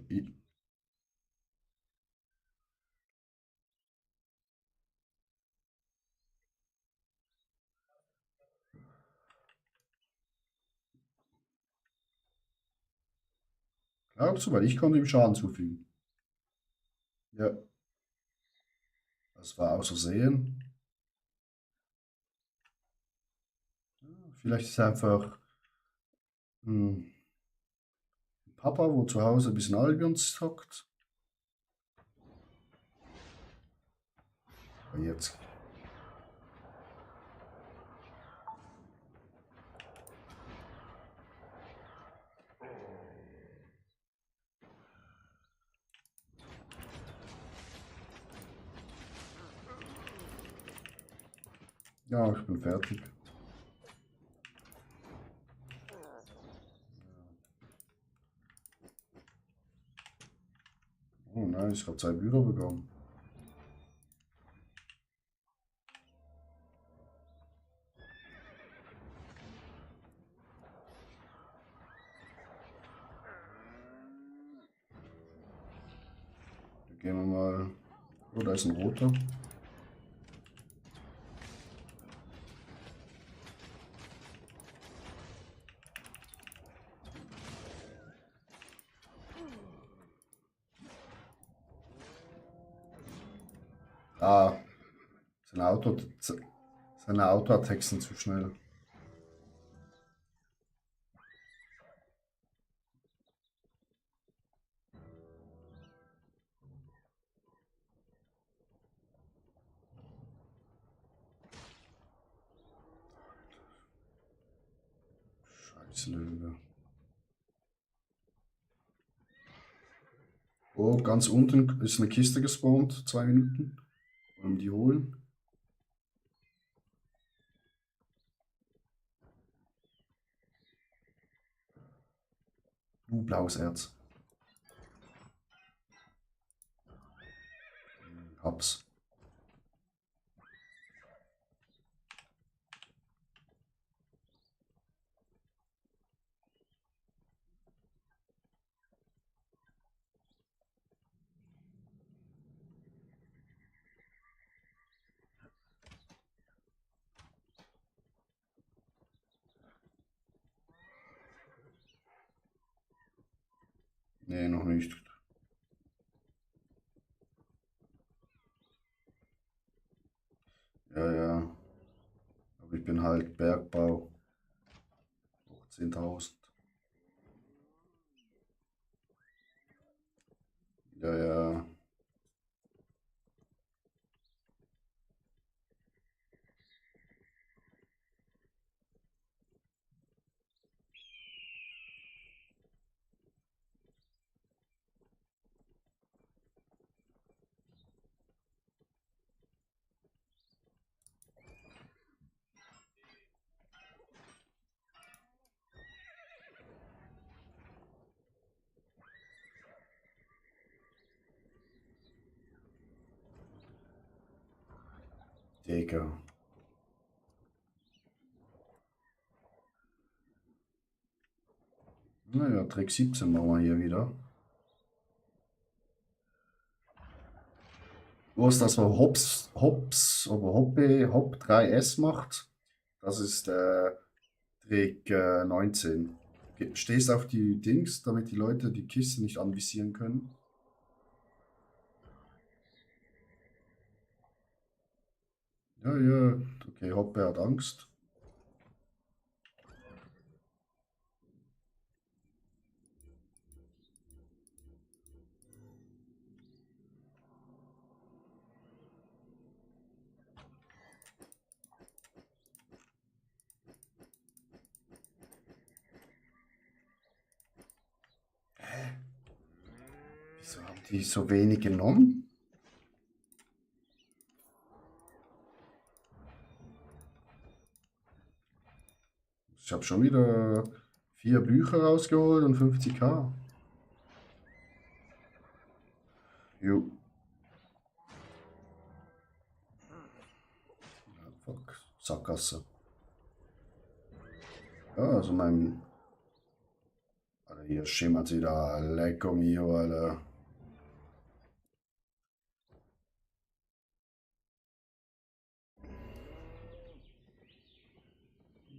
Ich glaubst du, weil ich konnte ihm Schaden zufügen. Ja, das war aus Versehen. Vielleicht ist er einfach ein Papa, wo zu Hause ein bisschen Albions zockt. Aber jetzt. Ja, ich bin fertig. Oh nein, ich habe 2 Bücher bekommen. Da gehen wir mal. Oh, da ist ein roter. Ah, sein Auto, seine Autoattacks sind zu schnell. Scheiß Löwe. Oh, ganz unten ist eine Kiste gespawnt. 2 Minuten. Die holen. Blaues Erz. Hab's. Nee, noch nicht. Ja, ja. Aber ich bin halt Bergbau. Hoch 10.000. Ja, ja. Digga. Naja, Trick 17 machen wir hier wieder. Wo ist das, wo Hops, oder Hop 3S macht? Das ist Trick 19. Stehst auf die Dings, damit die Leute die Kiste nicht anvisieren können. Ja, ja, okay, Hoppe hat Angst. Wieso haben die so wenig genommen? Ich habe schon wieder 4 Bücher rausgeholt und 50k. Jo. Ja, fuck. Sackgasse. Ja, also mein. Alter, hier schimmert wieder. Lecco mio, Alter.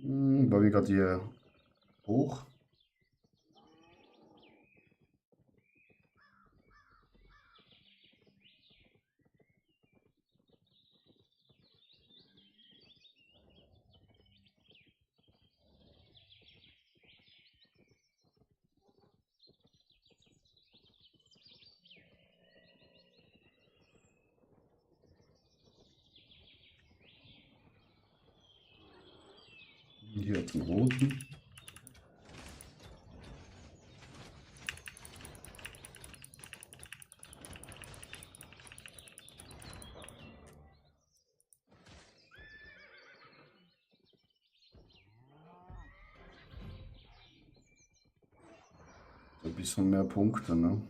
Wollen wir gerade hier hoch? Hier zum roten. Ein bisschen mehr Punkte, ne?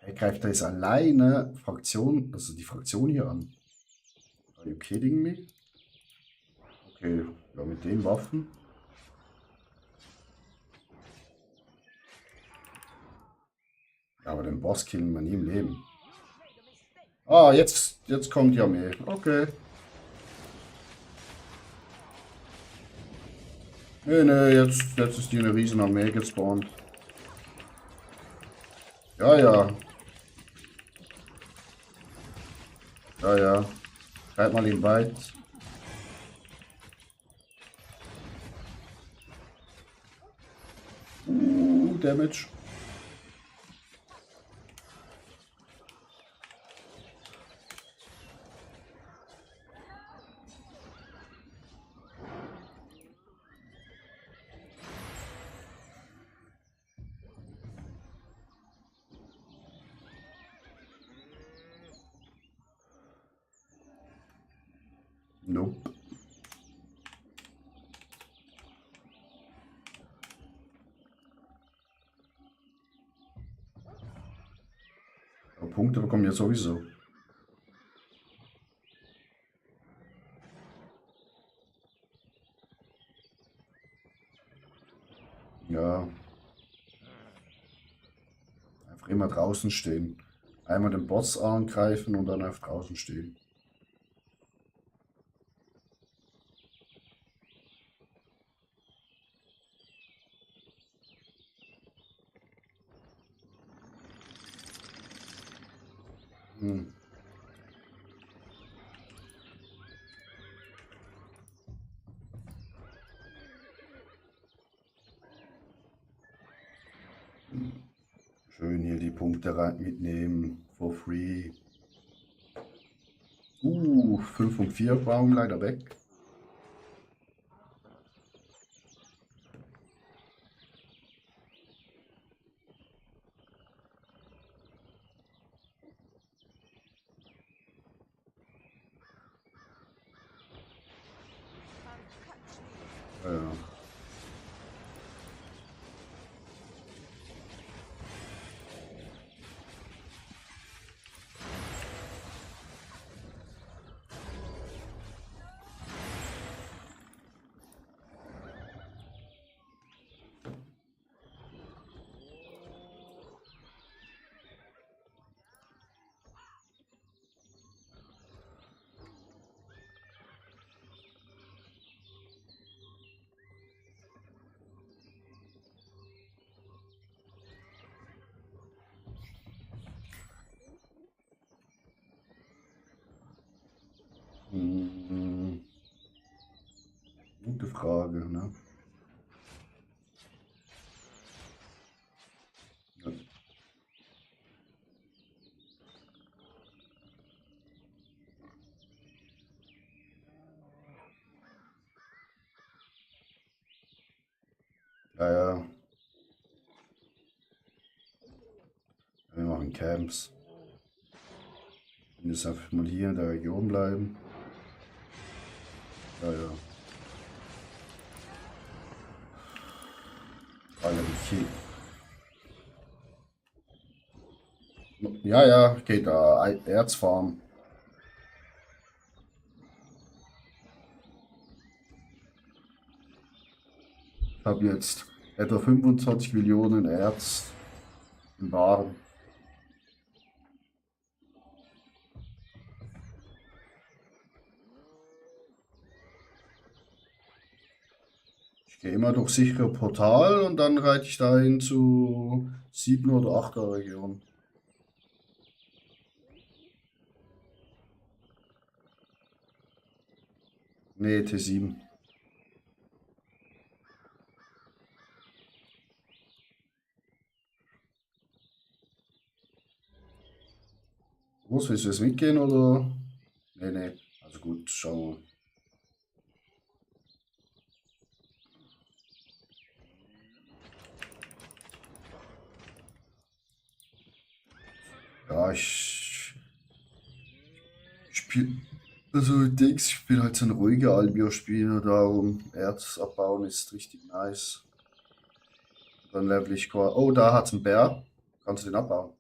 Er greift da jetzt alleine Fraktion, also die Fraktion hier an. Are you kidding me? Okay, ja, mit den Waffen. Ja, aber den Boss killen wir nie im Leben. Ah, jetzt kommt die Armee. Okay. Nee, nee, jetzt ist die eine riesen Armee gespawnt. Ja, ja. Ja, ja. Schreib mal ihn weit. Damage. Nope. Aber Punkte bekommen wir sowieso. Ja. Einfach immer draußen stehen. Einmal den Boss angreifen und dann einfach draußen stehen. Hm. Schön hier die Punkte rein mitnehmen. For free. 5 und 4 waren leider weg. Ja. Hm. Gute Frage, ne? Ja, ja. Wir machen Camps. Und jetzt einfach mal hier in der Region bleiben. Ja, ja. Alle hier. Ja, ja, geht da. Erzfarm. Ich habe jetzt etwa 25 Millionen Erz im Waren. Ich gehe immer durch sichere Portal und dann reite ich dahin zu 7 oder 8er Region. Nee, T7. Wo willst du jetzt mitgehen oder? Nee, nee. Also gut, schauen wir. Ja, ich spiele. Also, ich bin halt so ein ruhiger Albion-Spieler, darum Erz abbauen ist richtig nice. Dann level ich quasi. Oh, da hat's einen Bär. Kannst du den abbauen?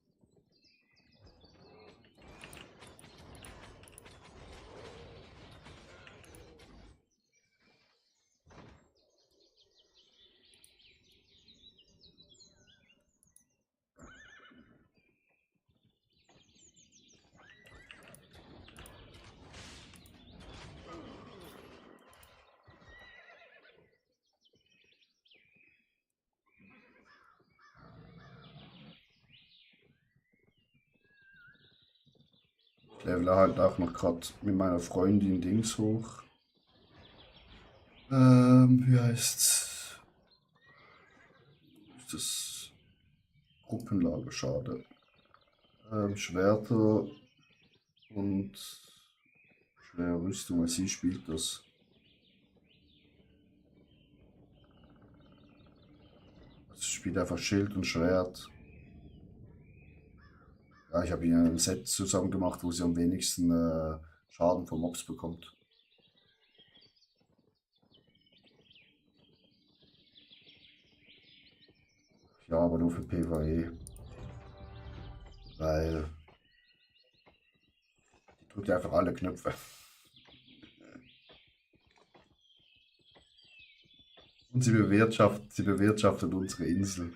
Ich level halt auch noch gerade mit meiner Freundin Dings hoch. Wie heißt's? Ist das Gruppenlager? Schade. Schwerter und schwere Rüstung, weil sie spielt das. Sie spielt einfach Schild und Schwert. Ja, ich habe ihr ein Set zusammen gemacht, wo sie am wenigsten Schaden von Mobs bekommt. Ja, aber nur für PvE. Weil die drückt einfach alle Knöpfe. Und sie bewirtschaftet unsere Insel.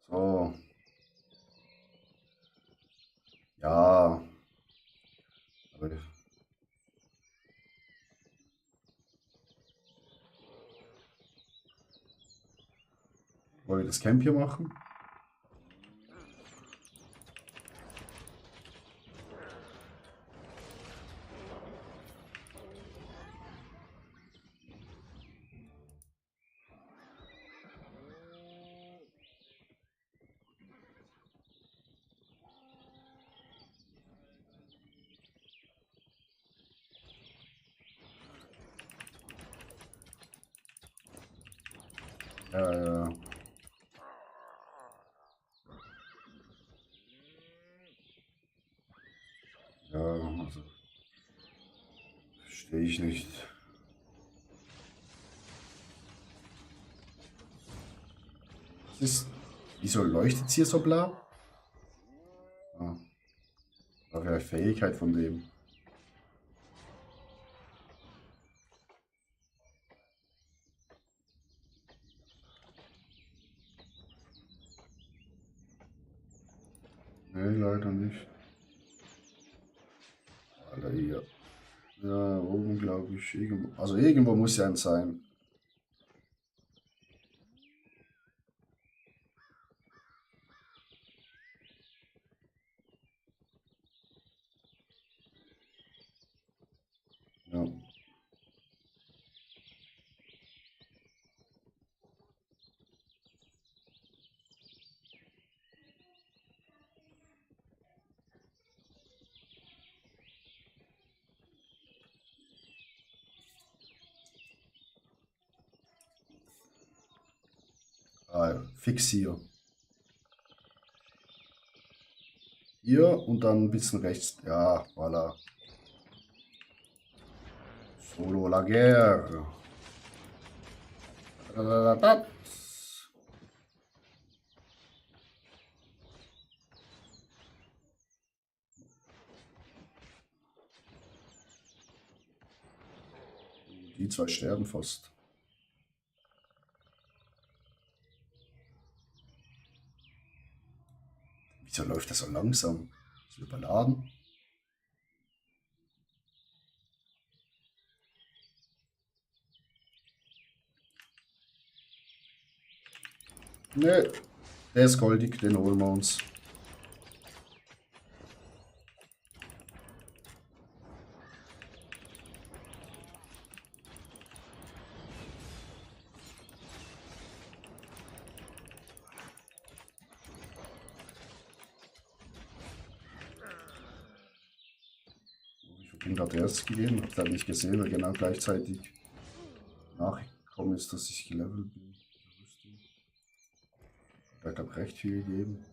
So. Ja. Aber wollen wir das Camp hier machen? Ja, ja. Ja, also. Verstehe ich nicht. Was ist. Wieso leuchtet es hier so blau? Ah, war vielleicht Fähigkeit von dem. Nee, leider nicht. Alter, hier. Ja, oben glaube ich. Irgendwo. Also irgendwo muss ja ein sein. Ja. Ah, ja. Fix hier. Hier und dann ein bisschen rechts. Ja, voilà. Solo la guerre. Die zwei sterben fast. Wieso läuft das so langsam? Ist überladen? Ne, der ist goldig, den holen wir uns. Wie viel Punkt hat er erst gegeben? Habt ihr nicht gesehen, weil genau gleichzeitig nachgekommen ist, dass ich gelevelt bin. Er hat, glaube recht viel gegeben.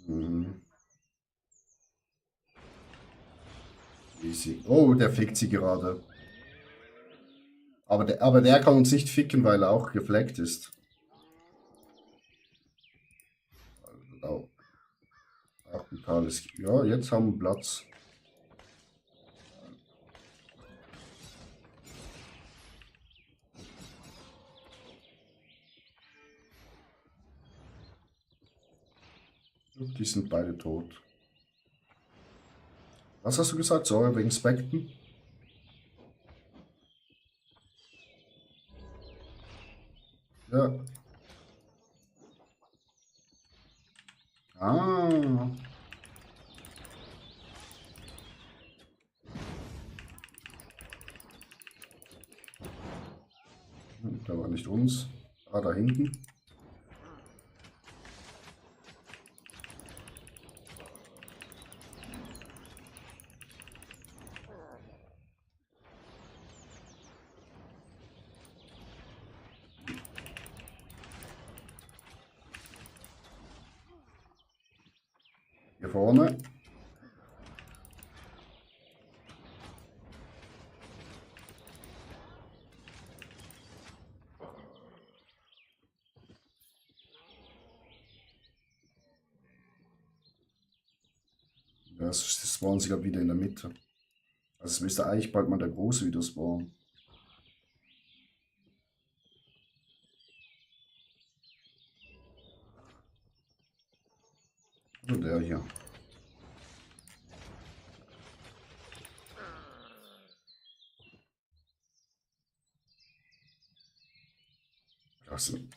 Mhm. Easy. Oh, der fickt sie gerade. Aber der kann uns nicht ficken, weil er auch gefleckt ist. Auch, auch brutales. Ja, jetzt haben wir Platz. Die sind beide tot. Was hast du gesagt? Sorry, wegen Spekten? Ja. Ah. Da war nicht uns. Ah, da hinten. Hier vorne. Das spawnen sie gerade wieder in der Mitte. Also es müsste eigentlich bald mal der Große wieder spawnen. Oder der hier. Klasse.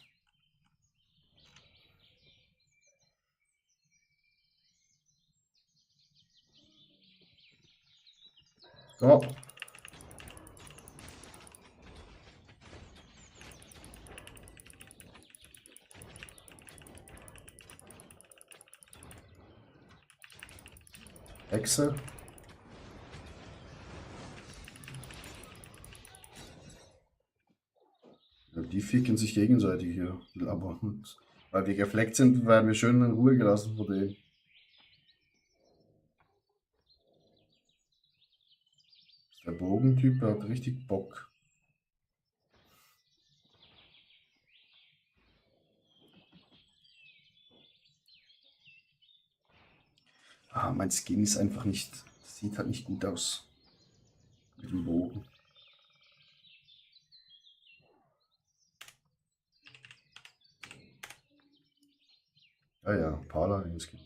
So. Hexe. Ja, die ficken sich gegenseitig hier. Aber weil wir gefleckt sind, werden wir schön in Ruhe gelassen von denen. Der Bogentyp hat richtig Bock. Ah, mein Skin ist einfach nicht. Sieht halt nicht gut aus. Mit dem Bogen. Ah ja, Paladin-Skin.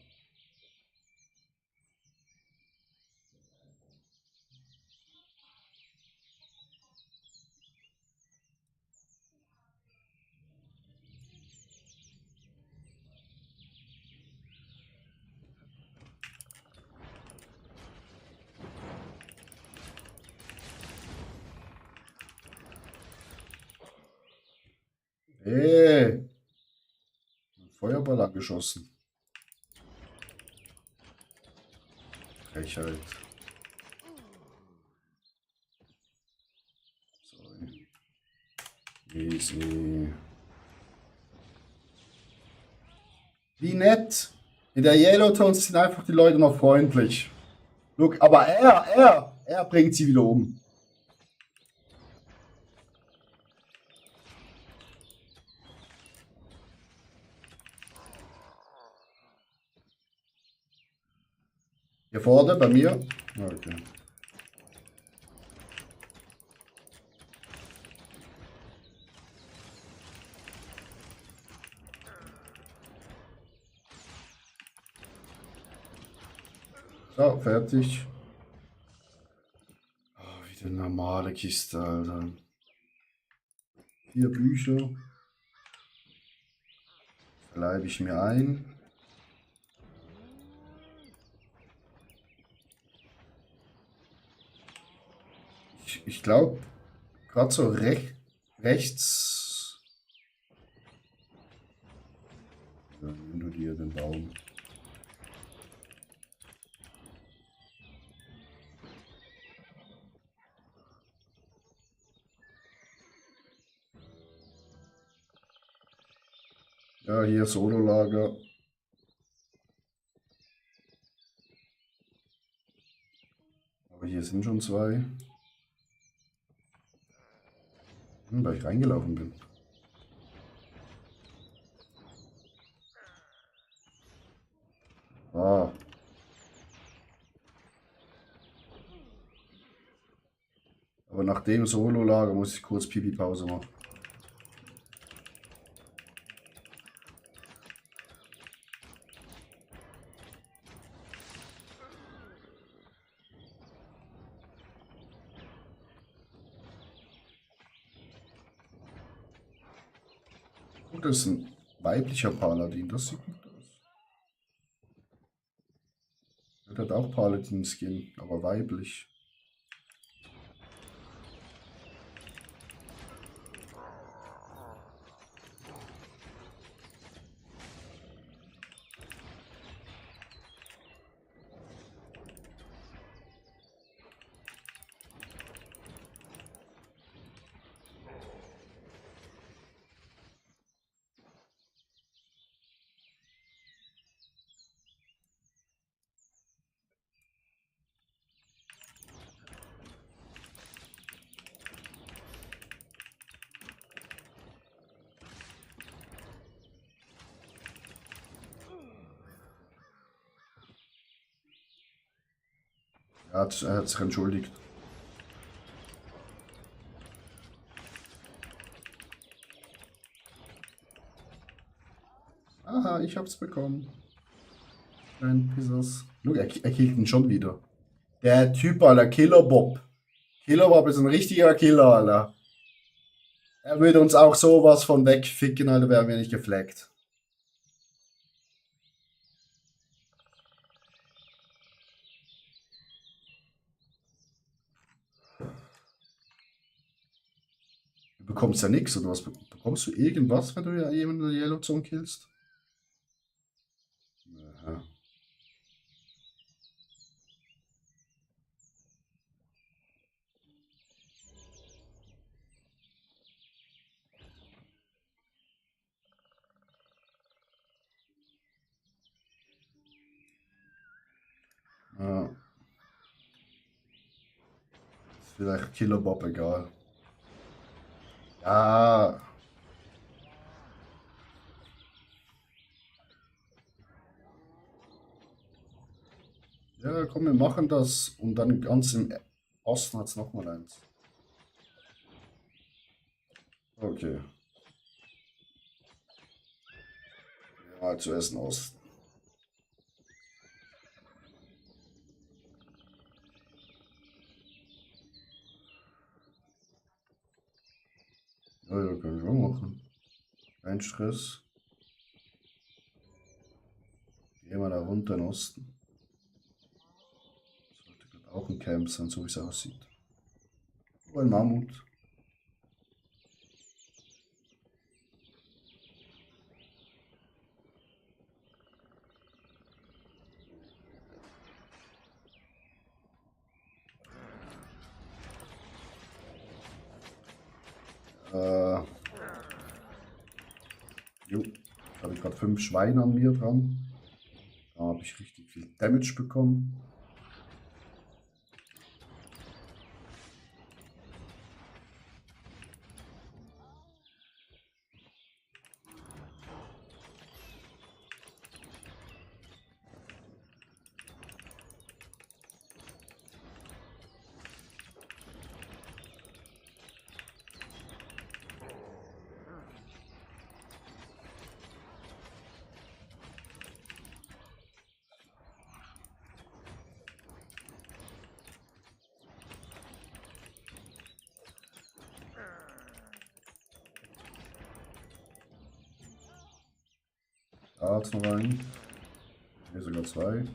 Hey! Feuerball angeschossen. Frechheit. Sorry. Easy. Wie nett! In der Yellowtones sind einfach die Leute noch freundlich. Look, aber er bringt sie wieder um. Hier vorne bei mir. Okay. So, fertig. Oh, wieder eine normale Kiste, Alter. 4 Bücher. Verleibe ich mir ein. Ich glaube, gerade so rechts. Ja, nimm du dir den Baum. Ja, hier Sololager. Aber hier sind schon 2. Weil ich reingelaufen bin. Ah. Aber nach dem Sololager muss ich kurz Pipi-Pause machen. Und das ist ein weiblicher Paladin, das sieht gut aus. Der hat auch Paladin-Skin, aber weiblich. Er hat sich entschuldigt. Aha, ich hab's bekommen. Ein Pissers. Look, er killt ihn schon wieder. Der Typ, Alter, Killer Bob. Killer Bob ist ein richtiger Killer, Alter. Er würde uns auch sowas von wegficken, Alter, wären wir nicht gefleckt. Du bekommst ja nichts, oder was? Bekommst du irgendwas, wenn du ja jemanden in der Yellow Zone killst? Aha. Ja. Ist vielleicht Killer Bob egal. Ja. Ja, komm, wir machen das. Und dann ganz im Osten hat es nochmal eins. Okay. Ja, zuerst im Osten. Ja, ja, können wir auch machen. Kein Stress. Gehen wir da runter in den Osten. Sollte gerade auch ein Camp sein, so wie es aussieht. Oh, ein Mammut. Äh, jo, habe ich gerade 5 Schweine an mir dran. Da habe ich richtig viel Damage bekommen. Da hat's noch einen. Hier sogar 2.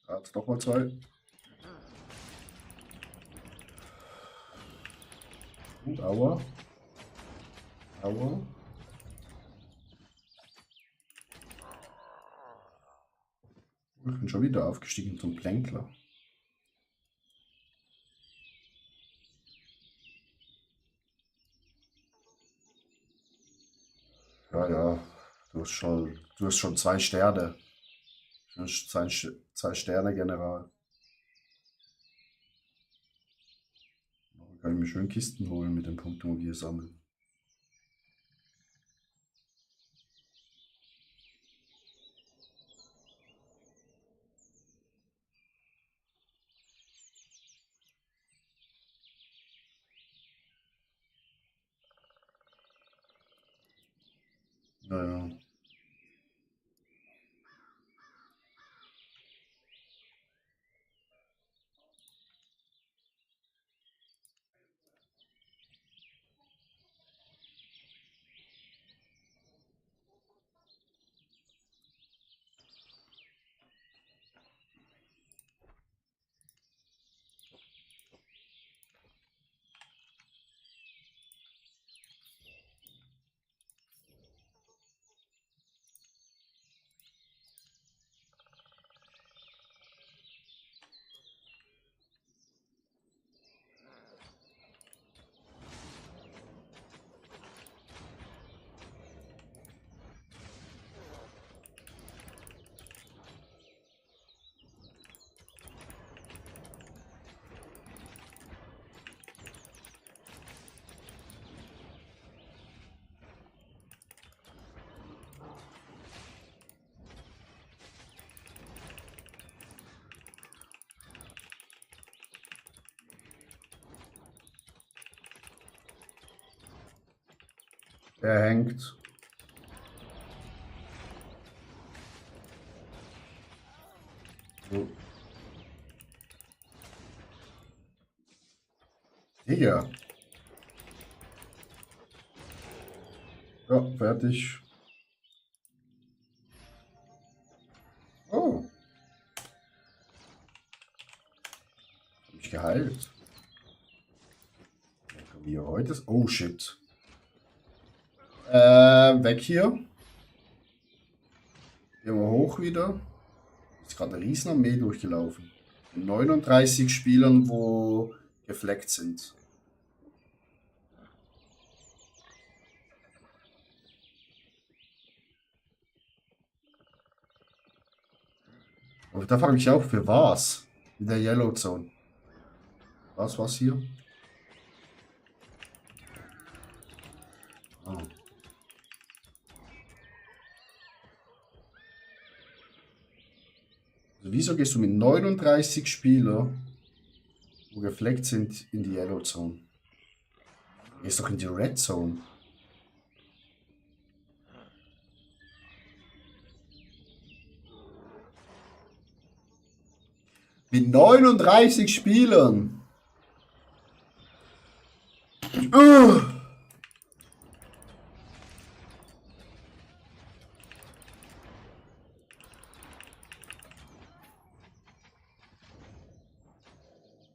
Da hat's nochmal 2. Aua. Aua. Ich bin schon wieder aufgestiegen zum Plänkler. Ja, ja. Du hast schon 2 Sterne. Du hast 2 Sterne, General. Dann kann ich mir schön Kisten holen mit den Punkten, die wir sammeln. Naja. Der hängt. So. Digga. Ja, fertig. Oh. Hab mich geheilt. Ja, komm hier heute. Oh shit. Weg hier. Gehen wir hoch wieder. Ist gerade eine Riesenarmee durchgelaufen. 39 Spielern, wo gefleckt sind. Aber da frage ich auch, für was? In der Yellow Zone. Was hier? Ah. Also wieso gehst du mit 39 Spielern, wo gefleckt sind, in die Yellow Zone? Gehst doch in die Red Zone. Mit 39 Spielern.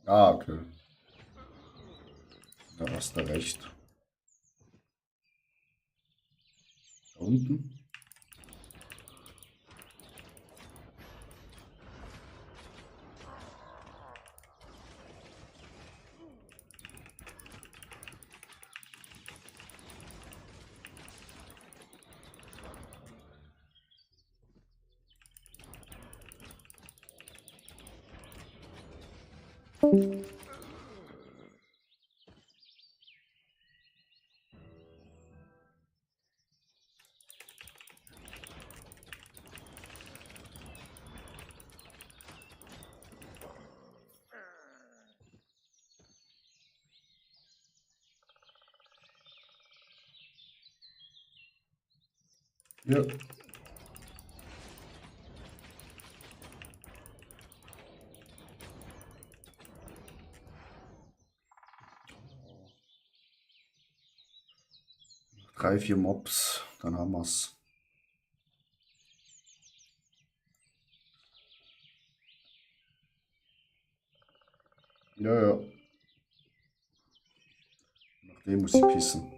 Ah, okay. Da hast du recht. Da unten. Ja. Drei, vier Mobs, dann haben wir's. Ja, ja. Nach dem muss ich pissen.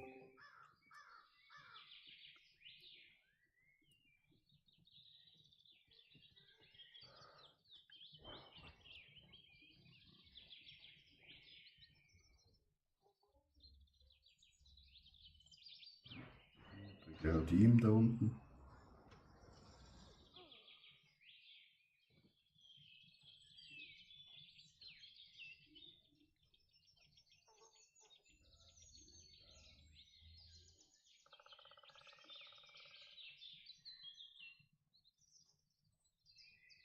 Der Team da unten.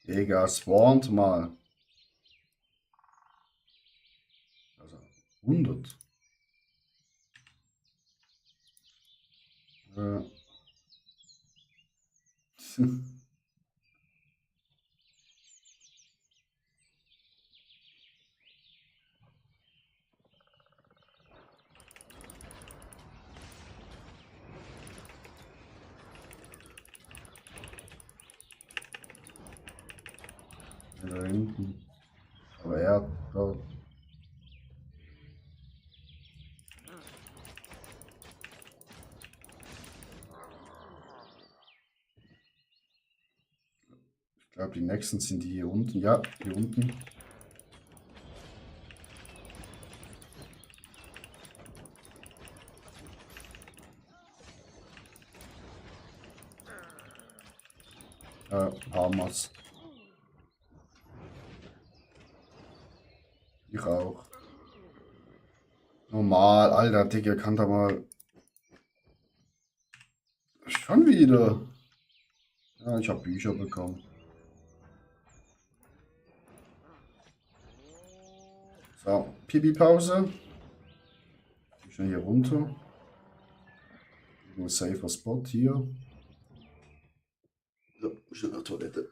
Digga, spawnt mal. Also 100. Ja. Da hinten. Aber er da. Ich glaube, die nächsten sind die hier unten. Ja, hier unten. Hamas. Ich auch. Normal, Alter, Digga, kann da mal. Schon wieder. Ja, ich habe Bücher bekommen. So, Pipi-Pause. Schnell hier runter. Ein safer Spot hier. So, schnell nach Toilette.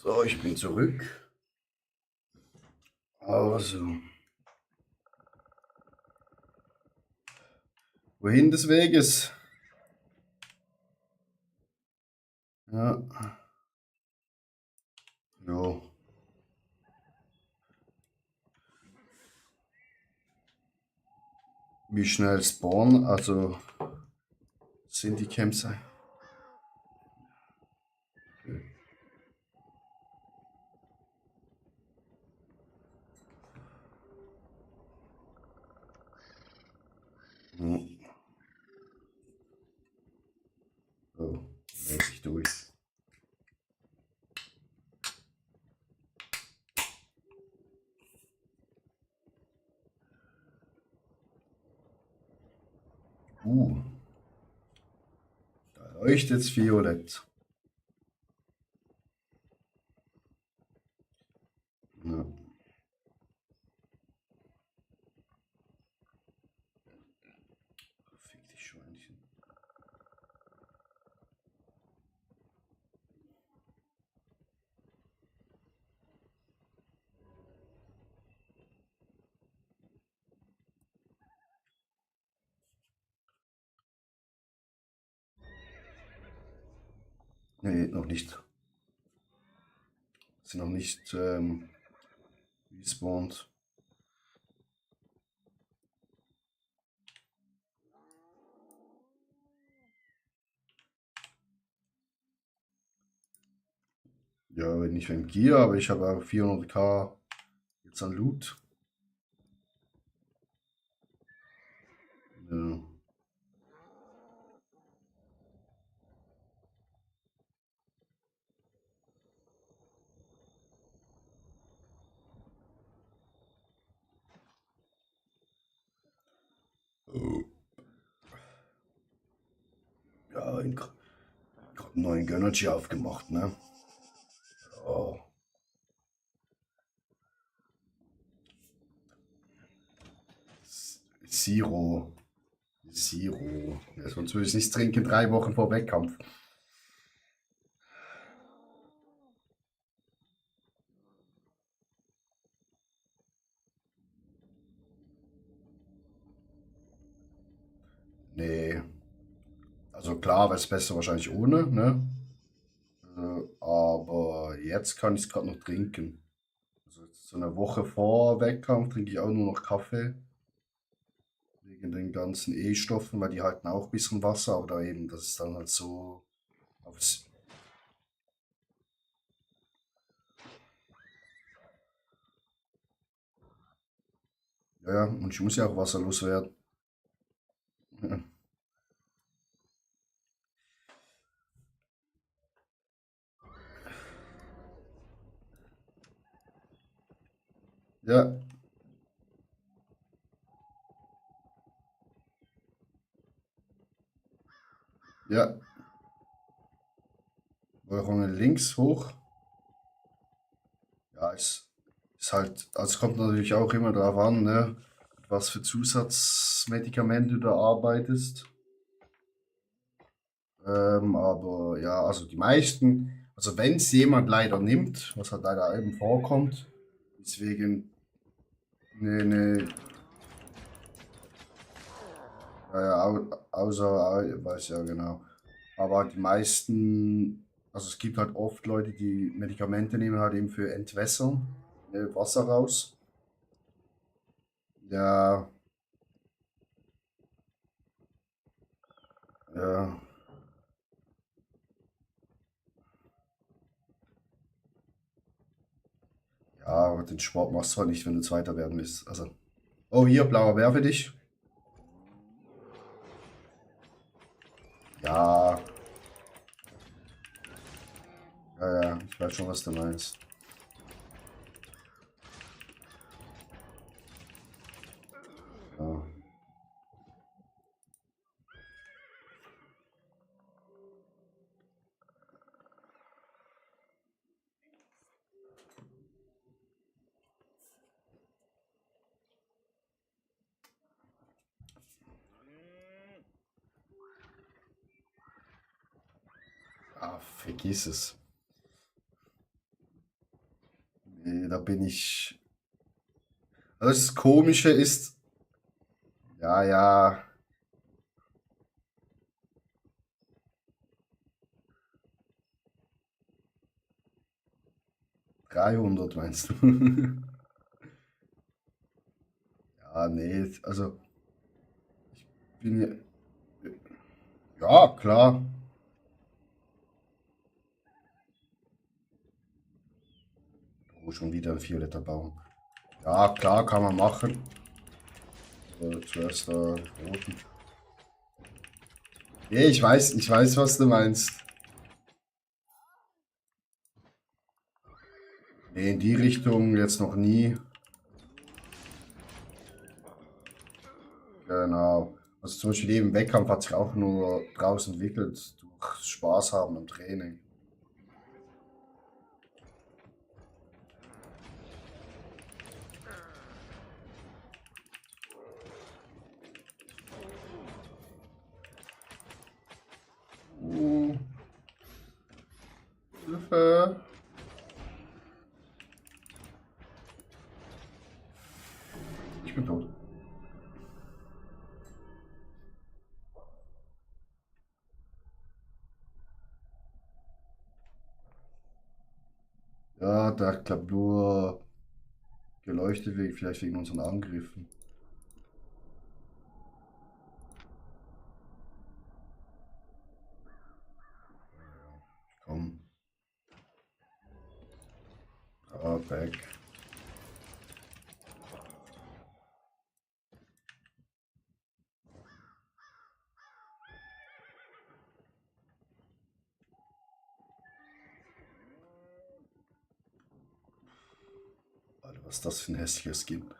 So, ich bin zurück. Also, wohin des Weges? Ja, jo. Wie schnell spawnen? Also, sind die Camps. Hm. So, lese ich durch. Da leuchtet's violett. Ja. Fick dich, Schweinchen. Nee, noch nicht. Sind noch nicht respawned. Ja, wenn nicht wegen Gear, aber ich habe auch 400k jetzt an Loot. Ja. Oh. Ja, gerade einen neuen Gönnergy aufgemacht, ne? Oh. Zero. Zero. Ja, sonst würde ich nichts trinken, 3 Wochen vor Wettkampf. Nee. Also klar, wäre es besser wahrscheinlich ohne, ne? Aber jetzt kann ich es gerade noch trinken. Also so eine Woche vor Wettkampf trinke ich auch nur noch Kaffee. Wegen den ganzen E-Stoffen, weil die halten auch ein bisschen Wasser, aber da eben, das ist dann halt so aufs. Ja, ja, und ich muss ja auch wasserlos werden. Ja, ja. Eure links hoch. Ja, ist halt, also es kommt natürlich auch immer darauf an, ne, mit was für Zusatzmedikamente du da arbeitest. Aber ja, also die meisten, also wenn es jemand leider nimmt, was halt leider eben vorkommt, deswegen eine, außer, weiß ja genau, aber halt die meisten, also es gibt halt oft Leute, die Medikamente nehmen halt eben für Entwässern, ne, Wasser raus. Ja, ja, ja, aber den Sport machst du halt nicht, wenn du Zweiter werden willst. Also, oh, hier, blauer Bär für dich. Ja, ja, ja, ich weiß schon, was du meinst. Ja. Ah, vergiss es. da bin ich. Also das Komische ist, ja, ja, 300 meinst du? Ja, nee, also bin ja, ja, klar. Oh, schon wieder ein violetter Baum. Ja, klar, kann man machen. Zuerst roten. Nee, ich weiß, was du meinst. Nee, in die Richtung jetzt noch nie. Genau. Also zum Beispiel eben Wettkampf hat sich auch nur daraus entwickelt, durch Spaß haben am Training. Hilfe. Ich bin tot. Ja, der klappt nur geleuchtet wegen, vielleicht wegen unseren Angriffen. Komm. Ah, back. Alter, was ist das für ein hässlicher Skin?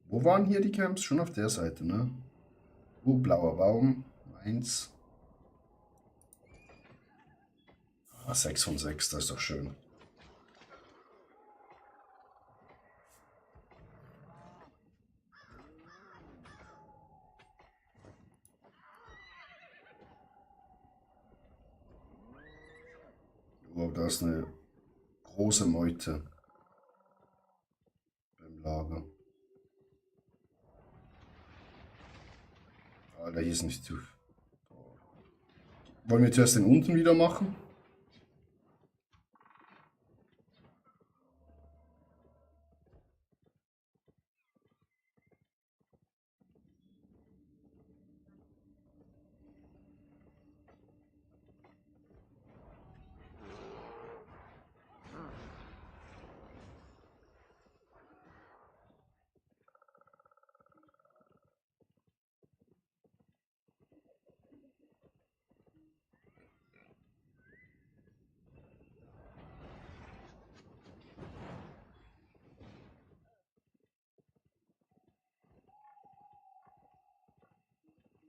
Wo waren hier die Camps? Schon auf der Seite, ne? Blauer Baum. Eins. Ah, 6 von 6, das ist doch schön. Oh, da ist eine große Meute beim Lager. Alter, hier ist nicht zu. Wollen wir zuerst den unten wieder machen?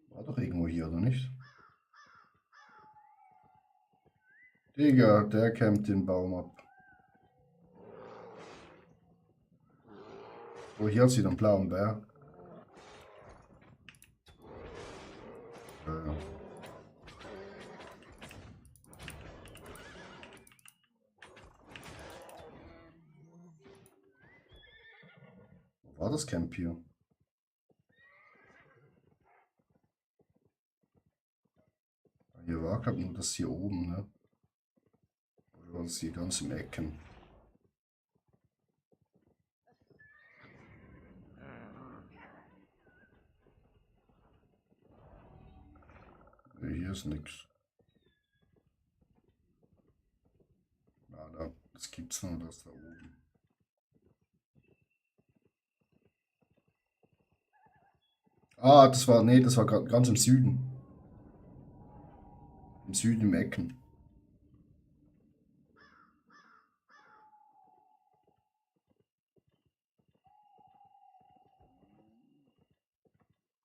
War doch irgendwo hier, oder nicht? Digga, der campt den Baum ab. Oh, hier hat sie den blauen Bär. Ja. Wo war das Camp hier? Hier war, glaube ich, nur das hier oben, ne? Oder war das hier ganz im Ecken? Ne, hier ist nix. Na, da, das gibt's nur, das da oben. Ah, das war, nee, das war ganz im Süden. Im Süden, im Ecken.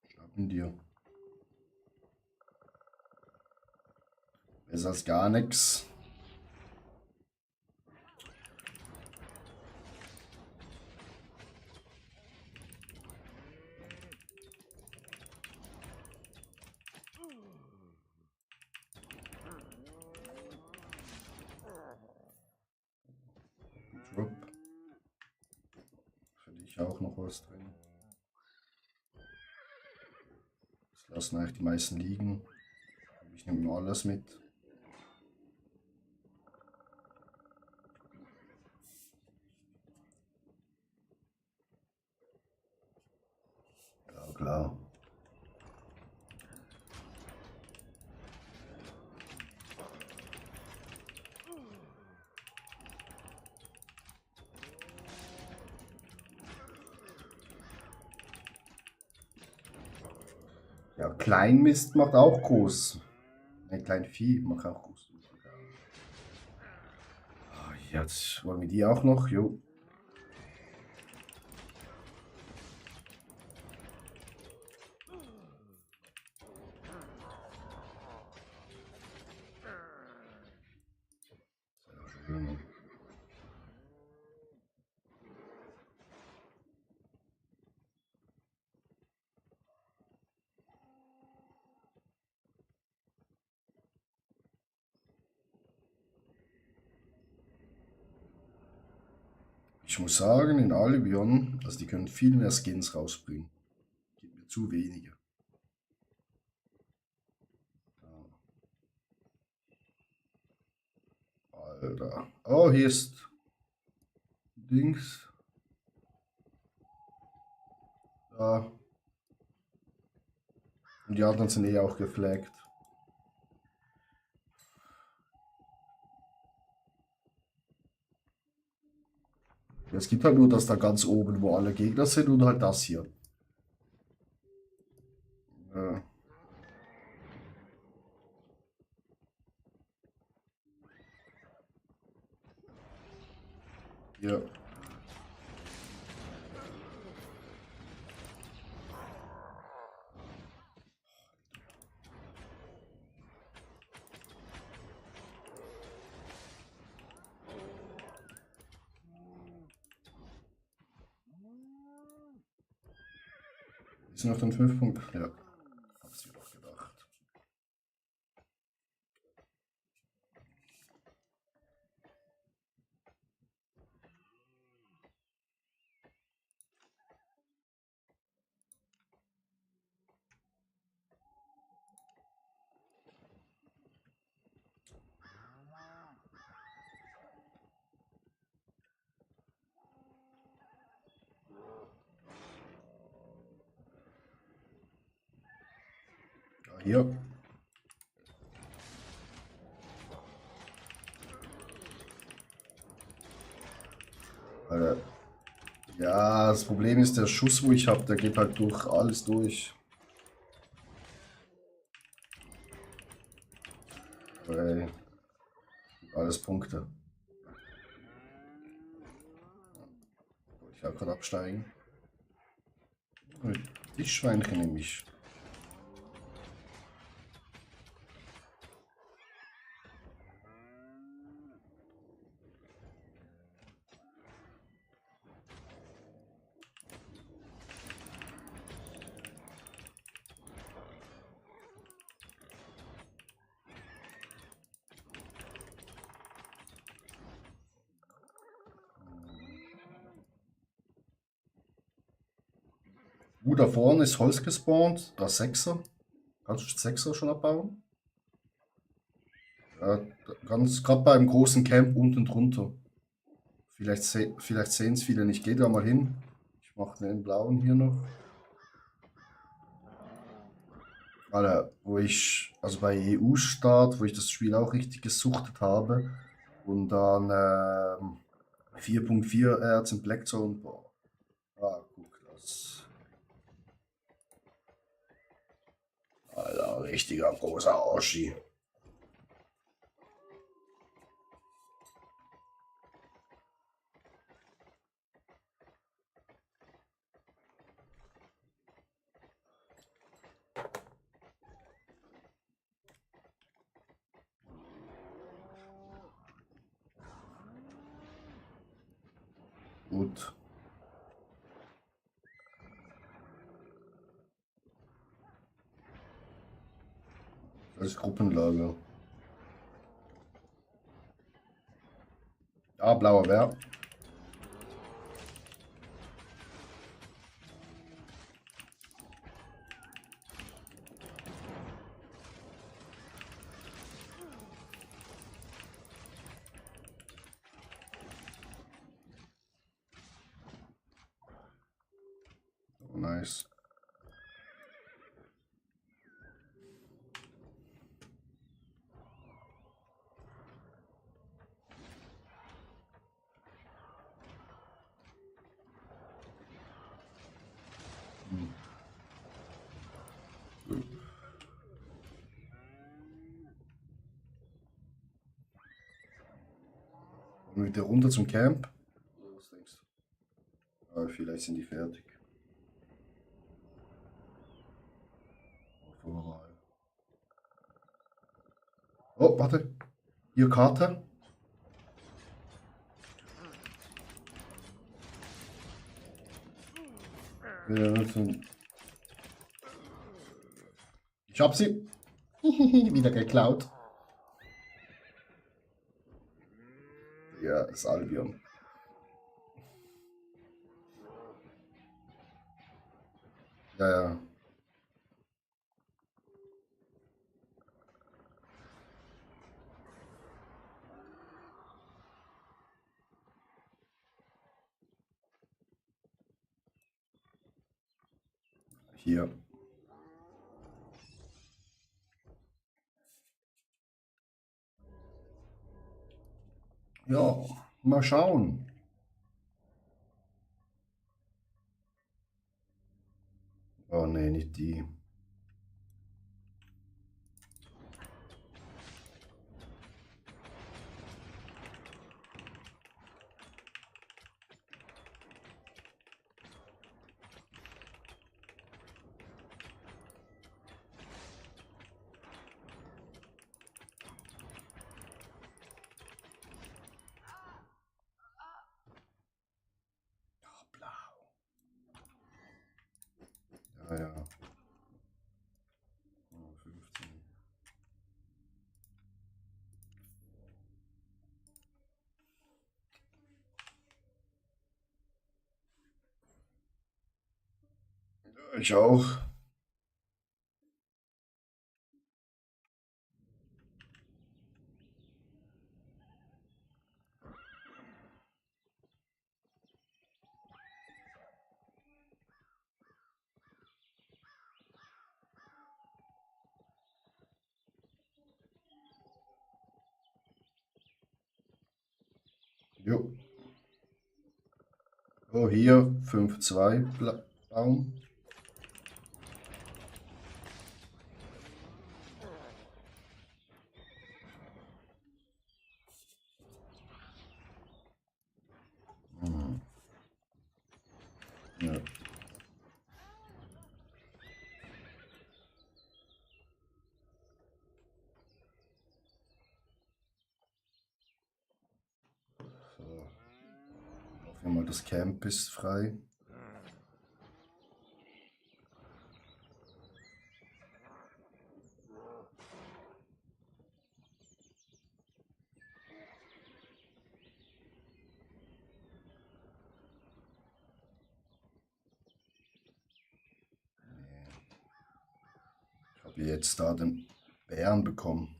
Schnappen dir. Besser als gar nichts. Ich auch noch was drin. Das lassen eigentlich die meisten liegen. Ich nehme nur alles mit. Ja, klar. Ja, Kleinmist macht auch groß. Ein Kleinvieh macht auch groß. Ah, jetzt wollen wir die auch noch. Jo. Sehr schön. Ich muss sagen, in Albion, also die können viel mehr Skins rausbringen. Gibt mir zu wenige. Alter. Oh, hier ist Dings. Da. Und die anderen sind eh auch geflaggt. Es gibt halt nur das da ganz oben, wo alle Gegner sind und halt das hier. Ja. Ja. Ist noch den 5 Punkt? Ja. Hab's mir doch gedacht. Ja, hier. Alter. Ja, das Problem ist, der Schuss, wo ich habe, der geht halt durch alles durch. Ey, alles Punkte. Wollte ich auch gerade absteigen. Die Schweinchen nämlich. Da vorne ist Holz gespawnt. Da Sechser. Kannst du Sechser schon abbauen? Ja, ganz gerade beim großen Camp unten drunter. Vielleicht sehen es viele nicht. Geht da mal hin. Ich mache den blauen hier noch. Alter, also bei EU-Start, wo ich das Spiel auch richtig gesuchtet habe. Und dann 4.4 Erz in Blackzone. Boah. Ah, guck, das. Alter, richtiger großer Oschi. Gut. Das ist Gruppenlager. Ja, blauer Bär. Oh, nice. Und wieder runter zum Camp. Was denkst du? Ah, vielleicht sind die fertig. Oh, warte. Hier Karte. Ich hab sie. Wieder geklaut. Ja, das Albion. Ja, ja. Hier. Ja, mal schauen. Oh nee, nicht die. Oh, blau. Ja, ja. Oh, 15. Ich auch. Jo. Oh, hier 5-2 Baum. Hm. Ja. So. Hoffen wir mal, das Camp ist frei. Ich habe jetzt da den Bären bekommen.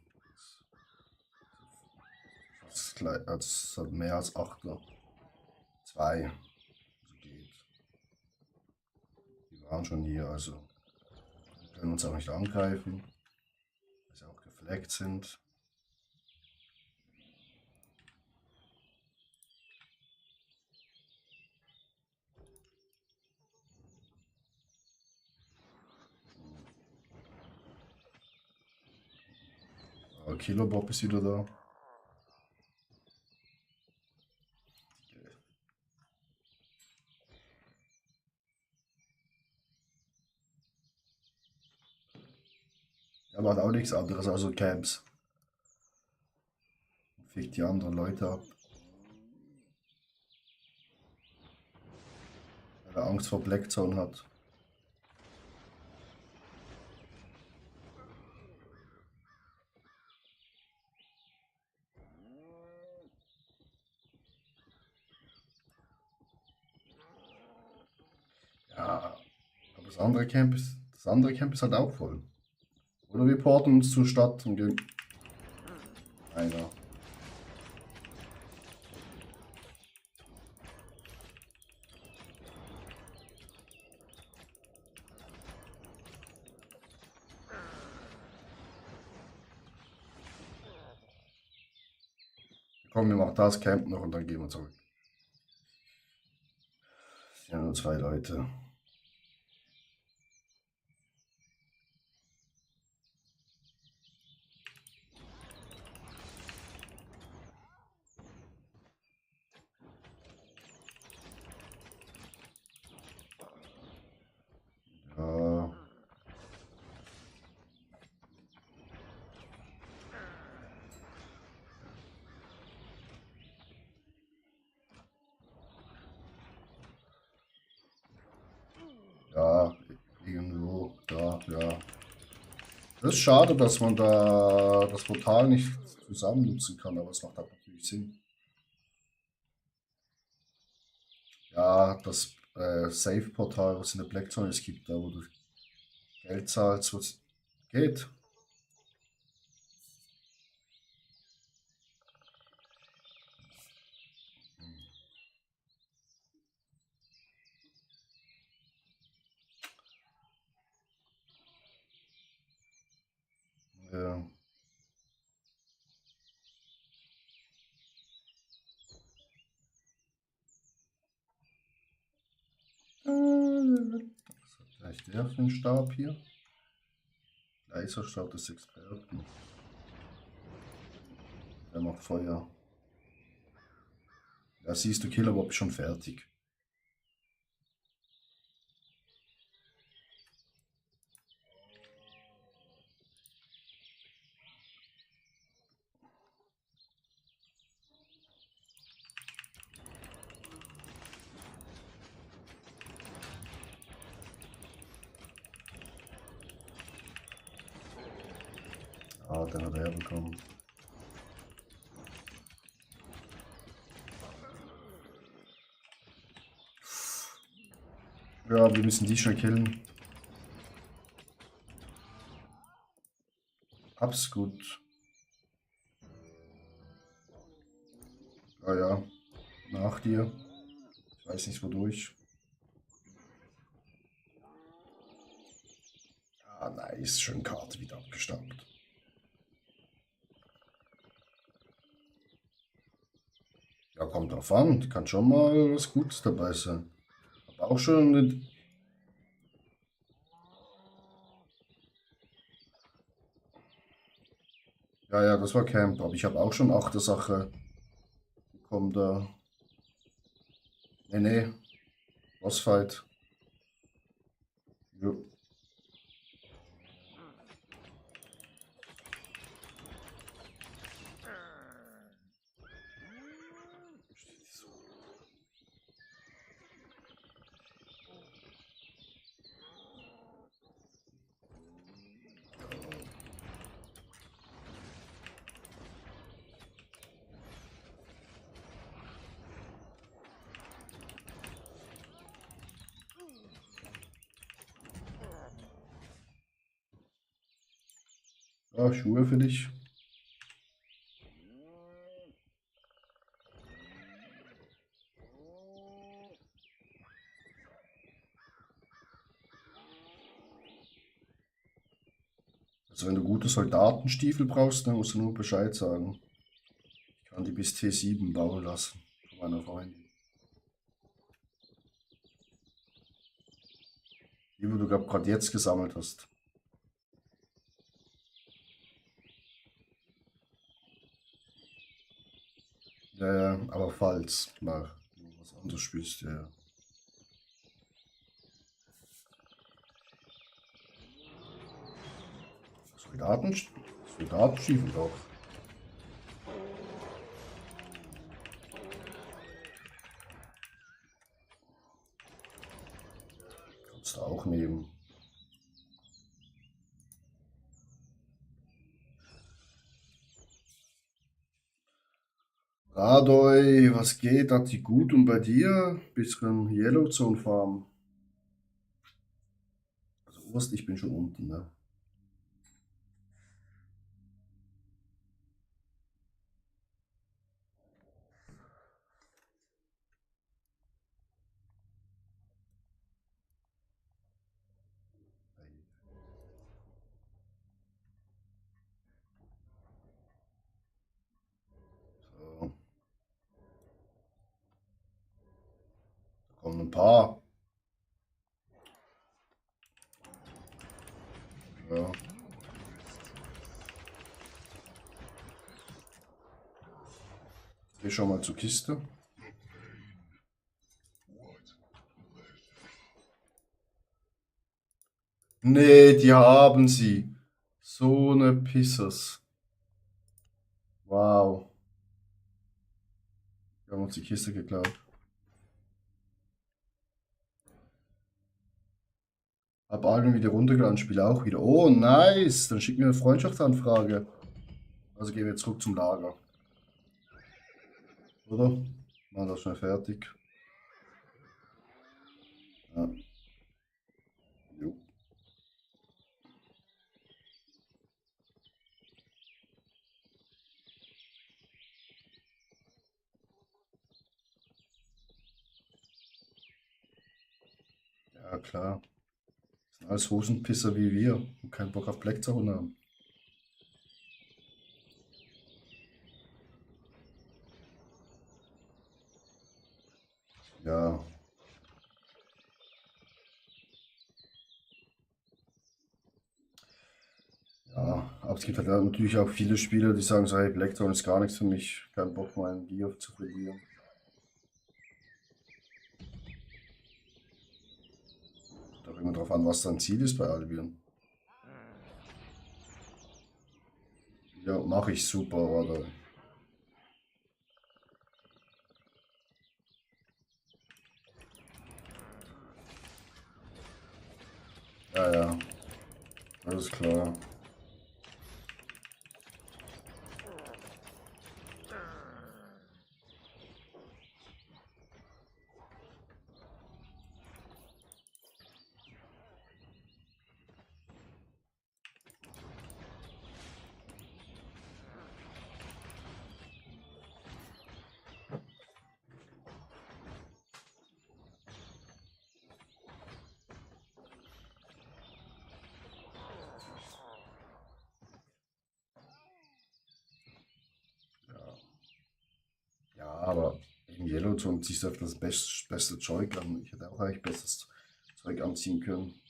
Das hat mehr als 8. 2. Also geht. Die waren schon hier, also können uns auch nicht angreifen, weil sie auch gefleckt sind. Aber Kilobob ist wieder da. Er macht auch nichts anderes außer Camps. Fickt die anderen Leute ab. Weil er Angst vor Blackzone hat. Ja, aber das andere Camp ist halt auch voll. Oder wir porten uns zur Stadt und gehen. Einer. Komm, wir machen das Camp noch und dann gehen wir zurück. Es sind ja nur 2 Leute. Ja. Ja, irgendwo, da, ja. Das ist schade, dass man da das Portal nicht zusammen nutzen kann, aber es macht halt natürlich Sinn. Ja, das Save-Portal, was in der Blackzone es gibt, da wo du Geld zahlst, was geht. Ja. Was hat gleich der für einen Stab hier? Laserstab des Experten. Der macht Feuer. Ja, siehst du, Killerbob ist schon fertig. Ah, den hat er bekommen. Ja, wir müssen die schnell killen. Hab's gut. Ah ja, nach dir. Ich weiß nicht wodurch. Ah, nice. Schön Karte wieder abgestaubt. Ja, kommt drauf an. Kann schon mal was Gutes dabei sein. Hab auch schon eine... Ja, ja, das war Camp. Aber ich habe auch schon 8er Sache bekommen da. Nee, nee. Bossfight. Jo. Ja, Schuhe für dich. Also wenn du gute Soldatenstiefel brauchst, dann musst du nur Bescheid sagen. Ich kann die bis T7 bauen lassen von meiner Freundin. Die, wo du gerade jetzt gesammelt hast. Ja, ja, aber falls mal was anderes spielst, ja. Ja. Soldaten, Soldatenstiefel doch. Kannst du auch nehmen. Radoi, was geht? Hat die gut und bei dir? Bisschen Yellowzone Farm. Also Urst, ich bin schon unten, ne? So. paar. Ja. Geh schon mal zur Kiste. Nee, die haben sie. So eine Pissers. Wow. Wir haben uns die Kiste geklaut. Hab Alben wieder runtergeladen, spiele auch wieder. Oh, nice. Dann schick mir eine Freundschaftsanfrage. Also gehen wir zurück zum Lager. Oder? Machen das schnell fertig. Ja. Jo. Ja, klar. Das sind alles Hosenpisser wie wir und keinen Bock auf Black zu haben. Ja. Ja, aber es gibt halt natürlich auch viele Spieler, die sagen so, hey, Blackthorn ist gar nichts für mich. Kein Bock, meinen Gear zu verlieren. Kommt auch immer drauf an, was dein Ziel ist bei Albion. Ja, mache ich super, oder? Ja, ja, alles klar. Ja, aber im Yellowton ziehst du einfach das beste Zeug an. Ich hätte auch eigentlich besseres Zeug anziehen können.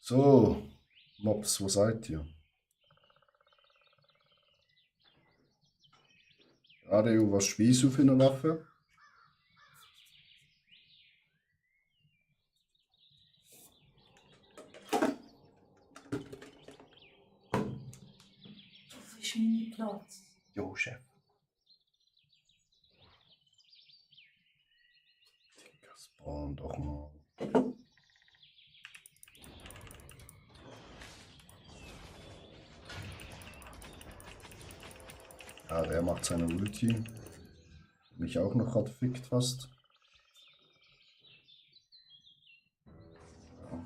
So, Mobs, wo seid ihr? Radio, was spielst du für eine Waffe? Frisch Mini-Platz. Jo, Chef. Digga, spawn doch mal. Ja, der macht seine Ulti. Mich auch noch gerade fickt fast. Ja,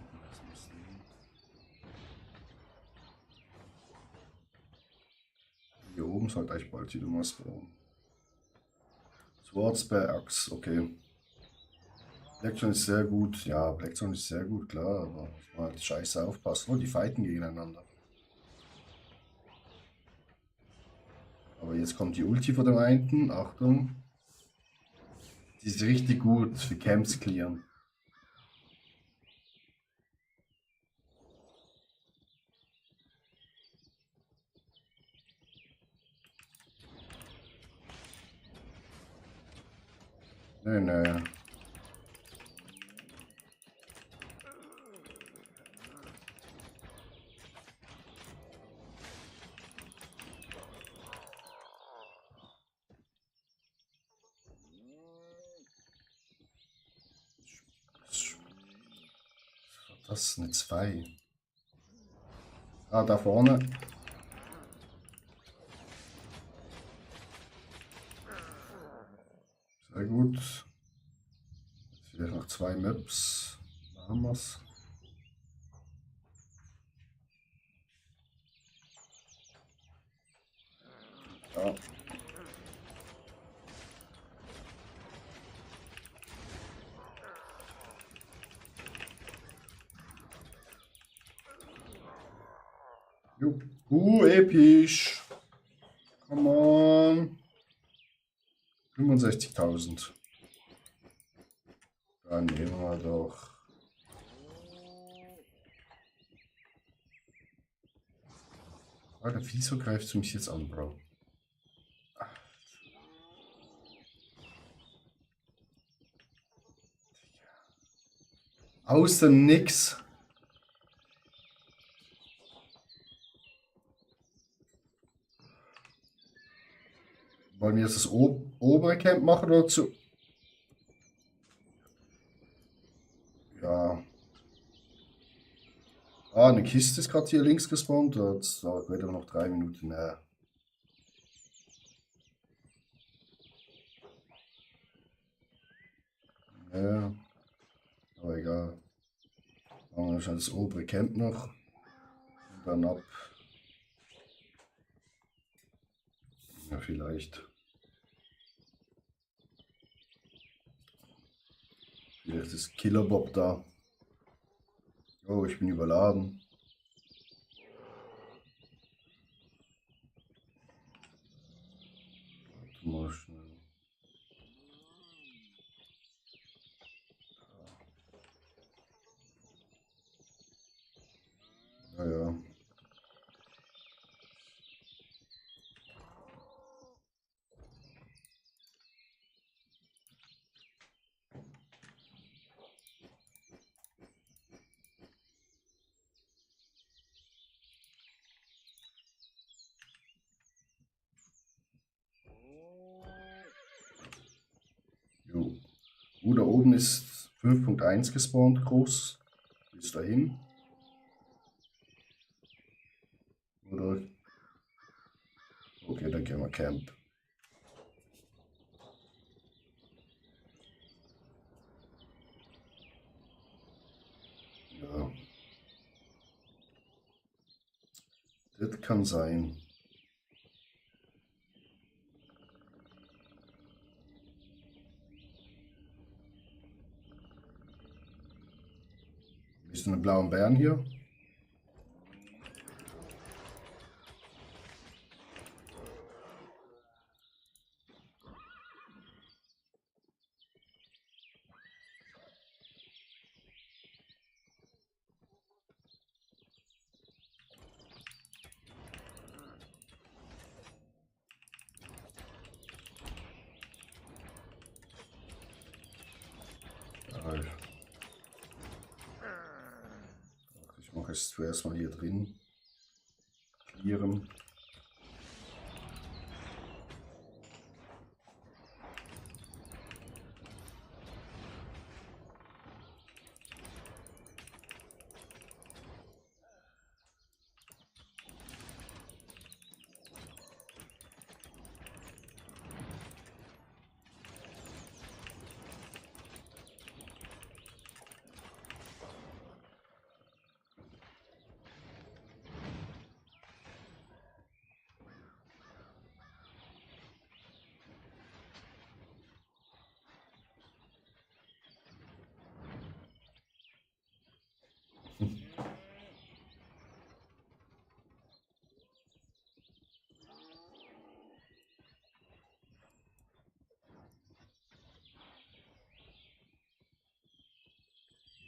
hier oben sollte eigentlich bald wieder mal spawnen. Swordsbergs, okay. Blackthorn ist sehr gut. Ja, Blackthorn ist sehr gut, klar, aber muss man halt scheiße aufpassen. Oh, die fighten gegeneinander. Aber jetzt kommt die Ulti von dem einen. Achtung. Die ist richtig gut für Camps clearen. Nee, nee. Das ist eine 2. Ah, da vorne. Sehr gut. Jetzt vielleicht noch 2 Maps. Da haben wir's. Ja. Jo. Episch. 65.000. Dann nehmen wir doch. Alter, wieso greifst du mich jetzt an, Bro? Aus dem Nix. Wollen wir jetzt das obere Camp machen oder zu? Ja. Ah, eine Kiste ist gerade hier links gespawnt. Das dauert wieder noch 3 Minuten. Ja. Ja. Aber egal. Machen wir wahrscheinlich das obere Camp noch. Und dann ab. Ja, vielleicht. Vielleicht ist Killer-Bob da. Oh, ich bin überladen. Warte mal schnell. Ja, ja. Jo. Da oben ist 5.1 gespawnt, groß. Bis dahin. Oder? Okay, dann gehen wir Camp. Ja. Das kann sein. Ist eine blauen Bären hier? Ja, ich mache es zuerst mal hier drin. Clearen.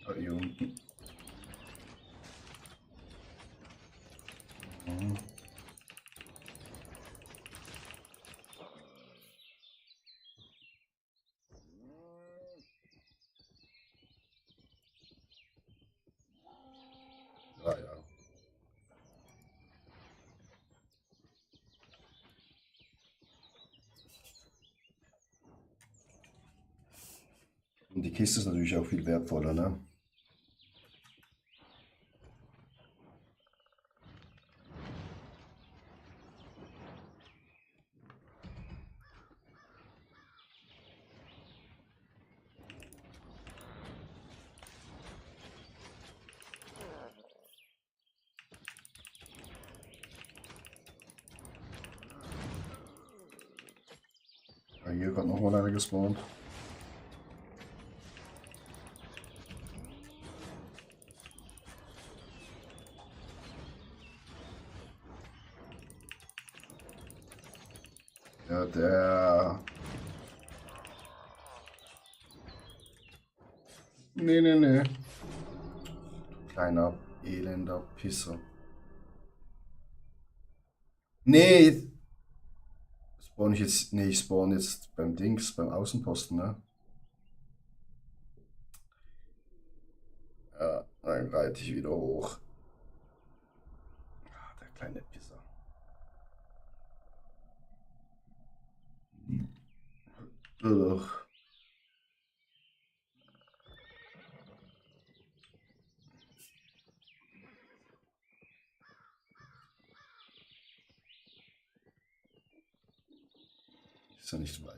Ah, hier unten. Mhm. Ah, ja. Und die Kiste ist natürlich auch viel wertvoller, ne? Ah, hier gerade nochmal einer gespawnt. Ja, der Nee, nee, nee. Kleiner elender Pisser. Nee, spawn ich jetzt. Nee, ich spawn jetzt beim Dings, beim Außenposten, ne? Ja, dann reite ich wieder hoch. Ah, der kleine Pisser. Ugh. Ist ja nicht weit.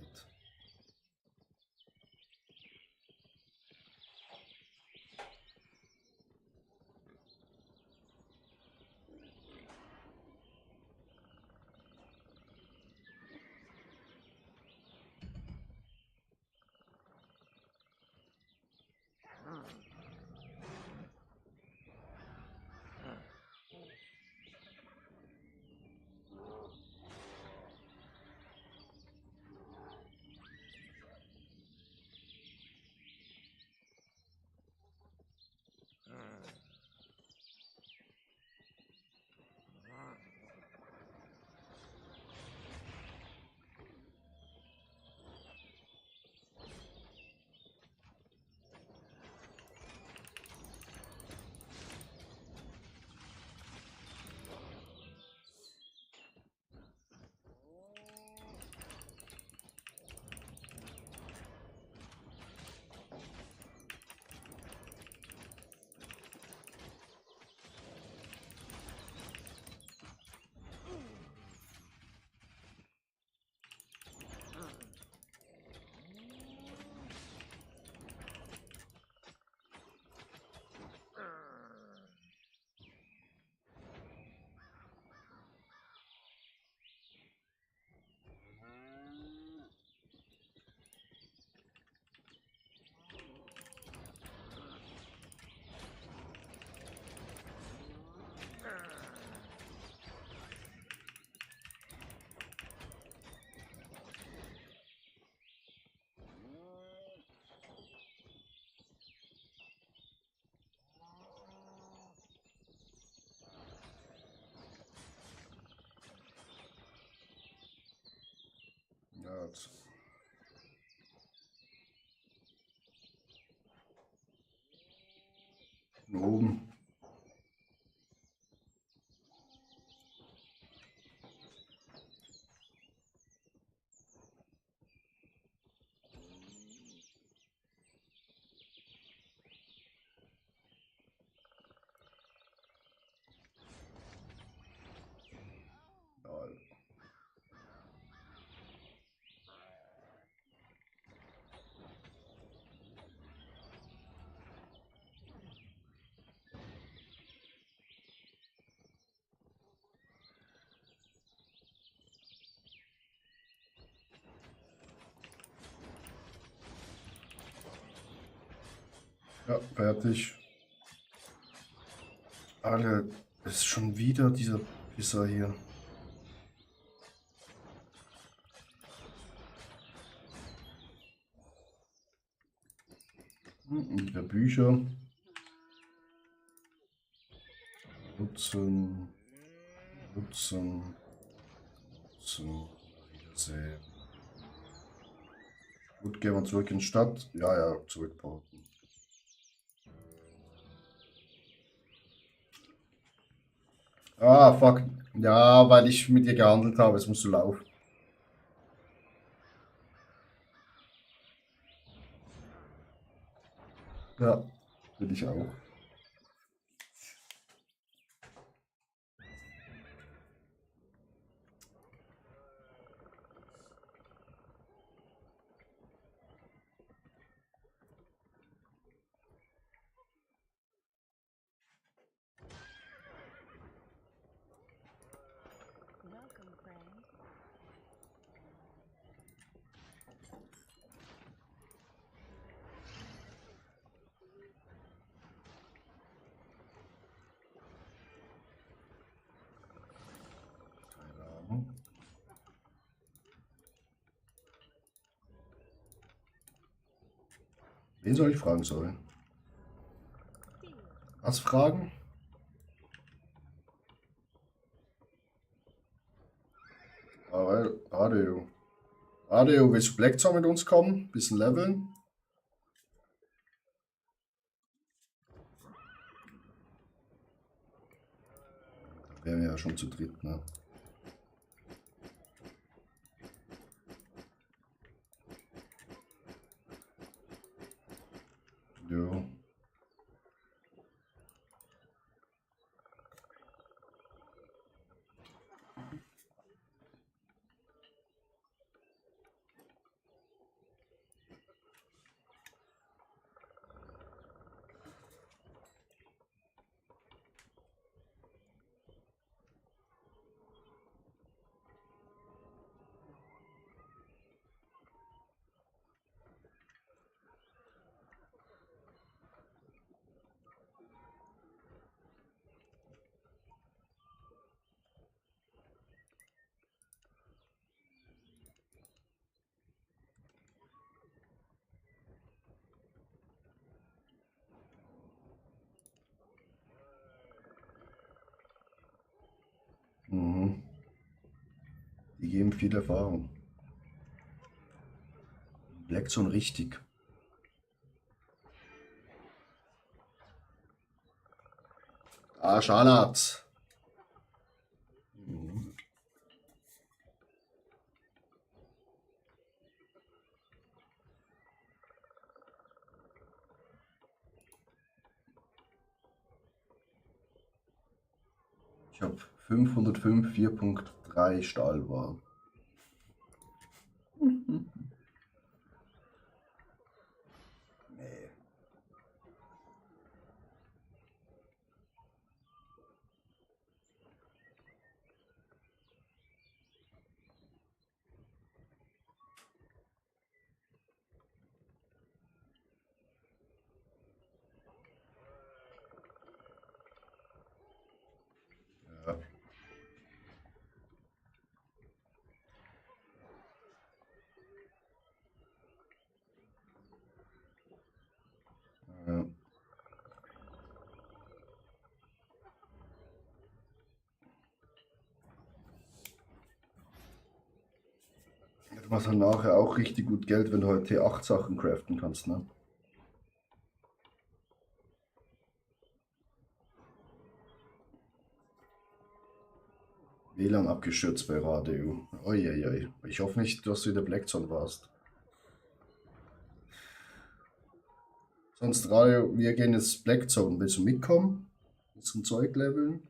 Ja, jetzt. Oben. Ja, fertig. Alter, es ist schon wieder dieser Pisser hier. Wieder Bücher. Nutzen. Nutzen. Nutzen. Wiedersehen. Gut, gehen wir zurück in die Stadt. Ja, ja, zurückporten. Ah, fuck. Ja, weil ich mit dir gehandelt habe. Es musst du laufen. Ja, will ich auch. Welcome, friend. Keine Ahnung. Wen soll ich fragen sollen? Was fragen? Radio. Radio, willst du Blackjaw mit uns kommen? Bisschen leveln? Da wären wir ja schon zu dritt, ne? Jo. Mhm. Die geben viel Erfahrung. Blackzone richtig. Ah, Scharlat. Mhm. Ich habe 505 4.3 Stahlwaren. Nee. Ja. Ja. Du machst dann nachher auch richtig gut Geld, wenn du halt T8 Sachen craften kannst, ne? WLAN abgestürzt bei Radio. Uiuiui. Ich hoffe nicht, dass du in der Blackzone warst. Sonst Radio, wir gehen jetzt Blackzone. Willst du mitkommen? Bisschen Zeug leveln?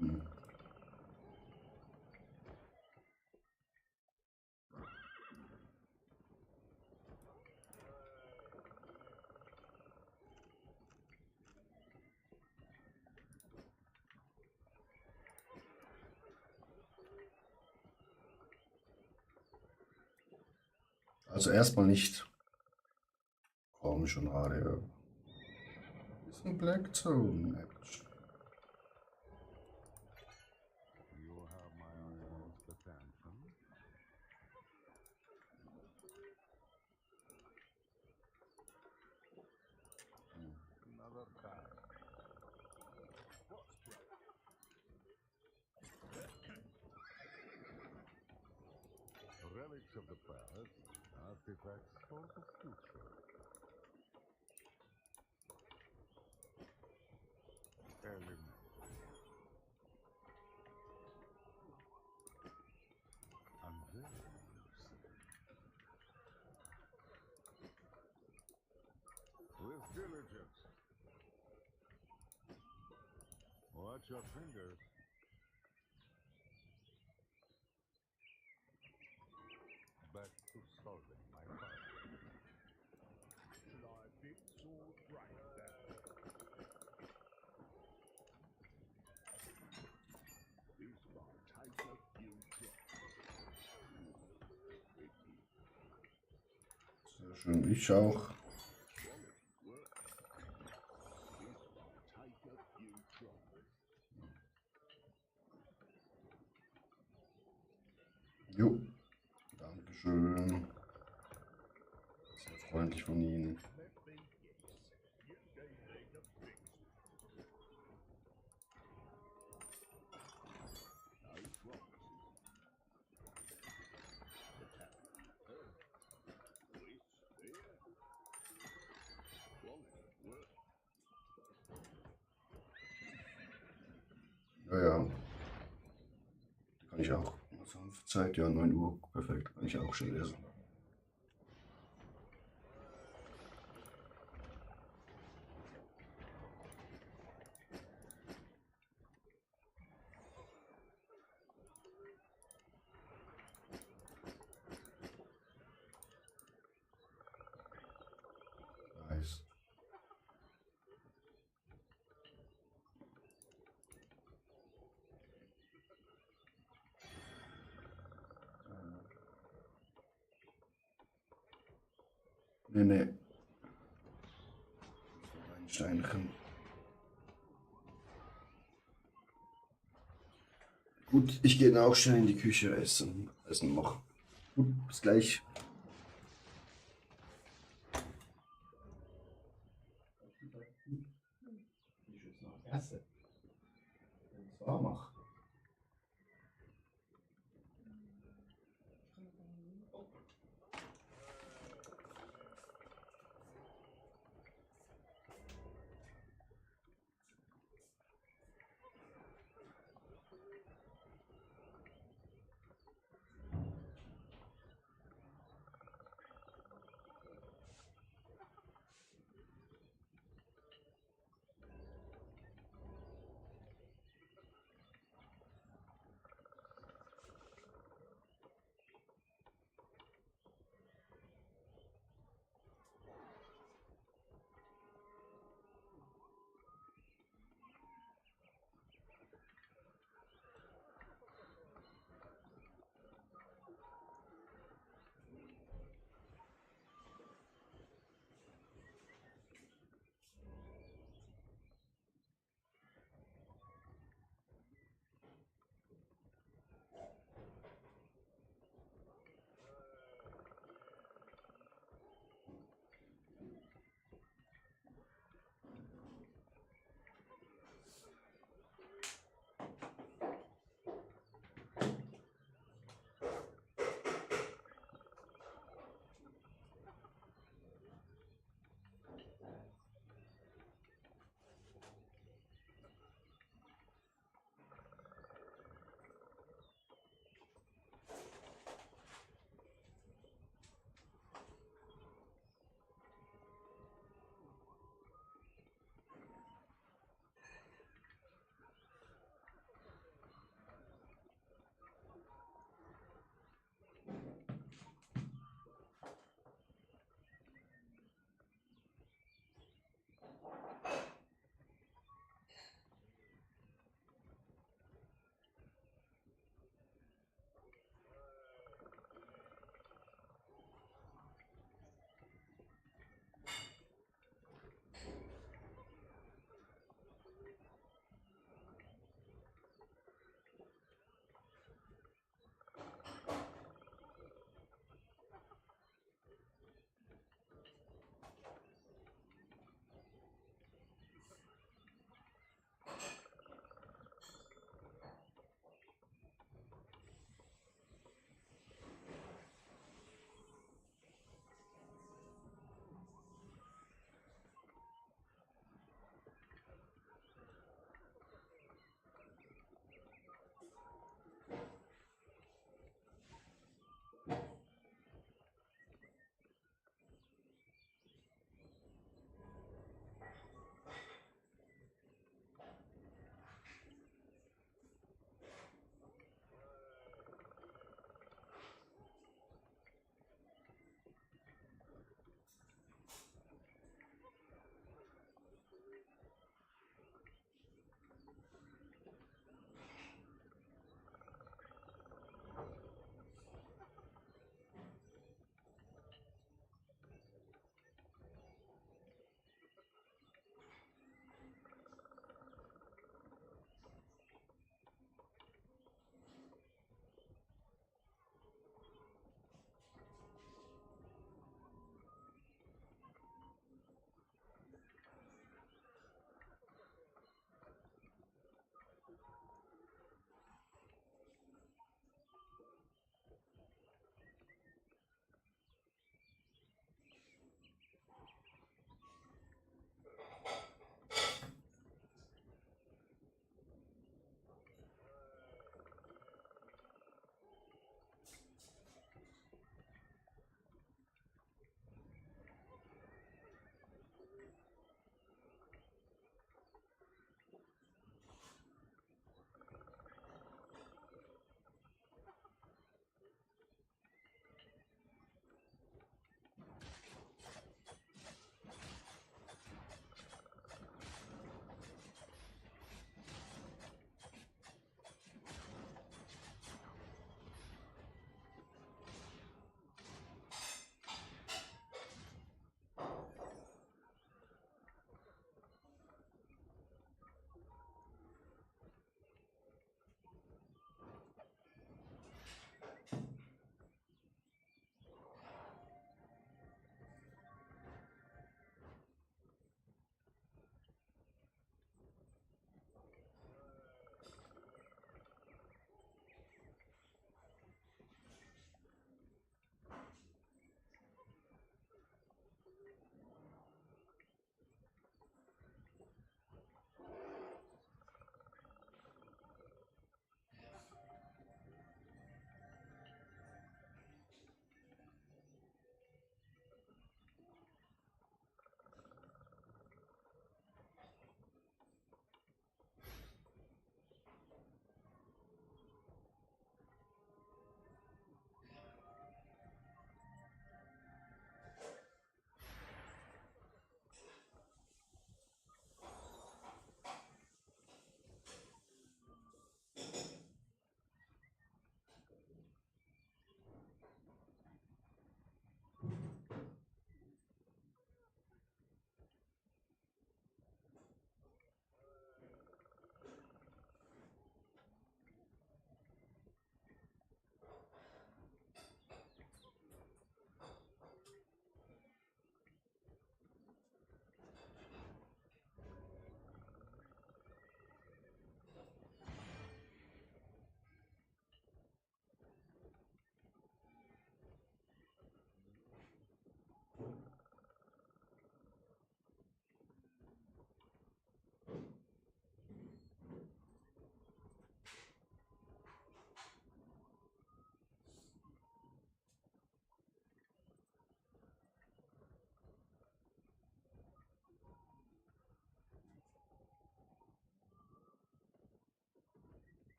Hm. Also erstmal nicht. Komm schon, Radio. Bisschen Blackzone. Action. You have my utmost attention. Another time. Relics of the past, artifacts for the future. Elements. Unveils. With diligence. Watch your fingers. Back to solving my problem. Should I big sword right there? This one take a few drops. Sehr schön, ich auch. Sehr freundlich von Ihnen. Ja, ja. Kann ich auch. Also Zeit, ja, 9 Uhr, perfekt. Kann ich auch schon lesen. Nice. Nee, nee. Ein Steinchen. Gut, ich gehe dann auch schnell in die Küche Essen machen. Gut, bis gleich. Ich jetzt noch essen. Wenn es warm macht.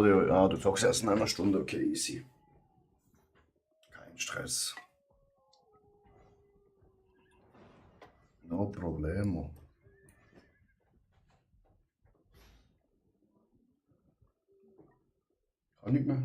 du sagst erst in einer Stunde, okay, easy. Kein Stress. No problemo. Kann nicht mehr.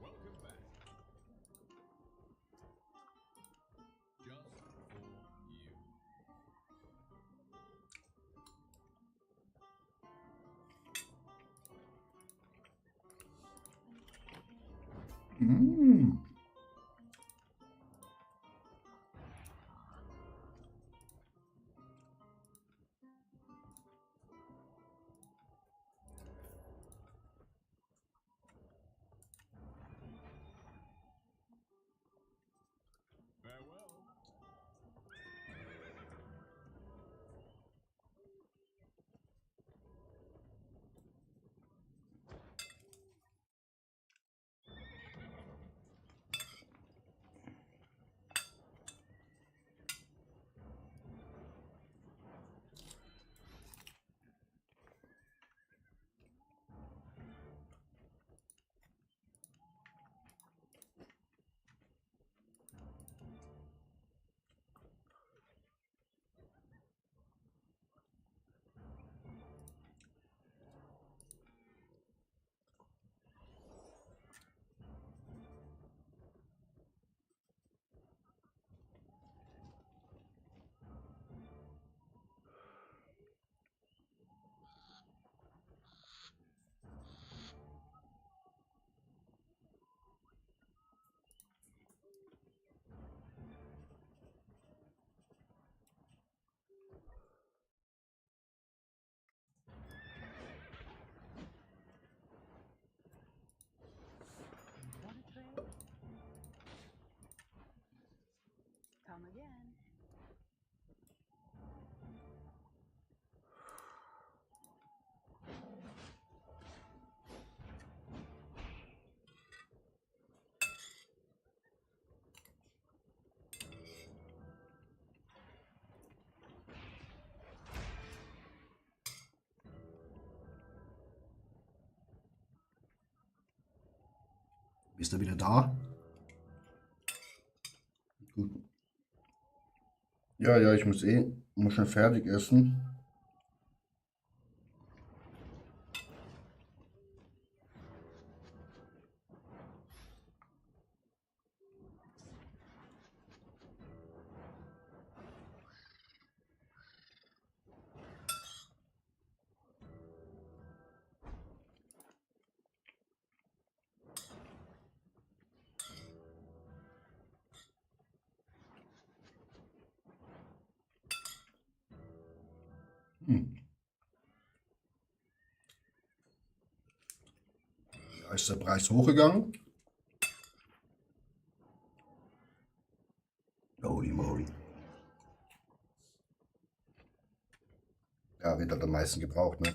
Welcome back. Just for you. Mm. Farewell. Want a trade? Come again. Ist er wieder da? Gut. Ja, ja, ich muss schon fertig essen. Hm. Da ist der Preis hochgegangen. Holy moly. Ja, wird halt am meisten gebraucht, ne?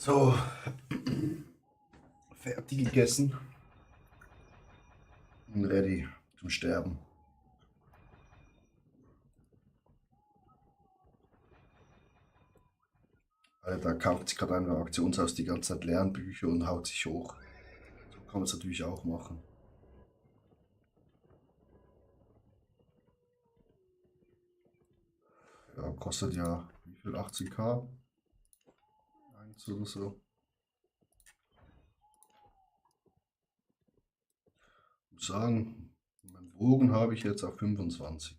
So, fertig gegessen und ready zum Sterben. Da kauft sich gerade ein Auktionshaus die ganze Zeit Lernbücher und haut sich hoch. So kann man es natürlich auch machen. Ja, kostet ja wie viel? 18k? Eins oder so. Ich muss sagen, meinen Bogen habe ich jetzt auf 25.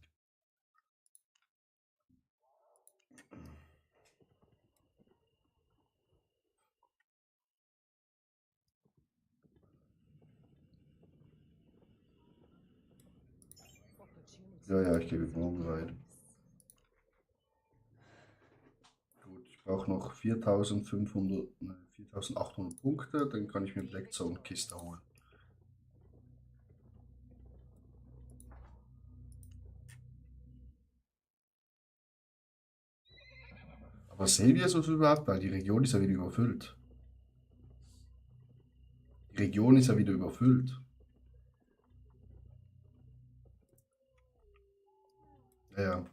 Ja, ja, ich gebe Bogen rein. Gut, ich brauche noch 4500, ne, 4800 Punkte, dann kann ich mir Blackzone Kiste holen. Aber sehen wir es überhaupt? Weil die Region ist ja wieder überfüllt. Die Region ist ja wieder überfüllt. Ja, ja.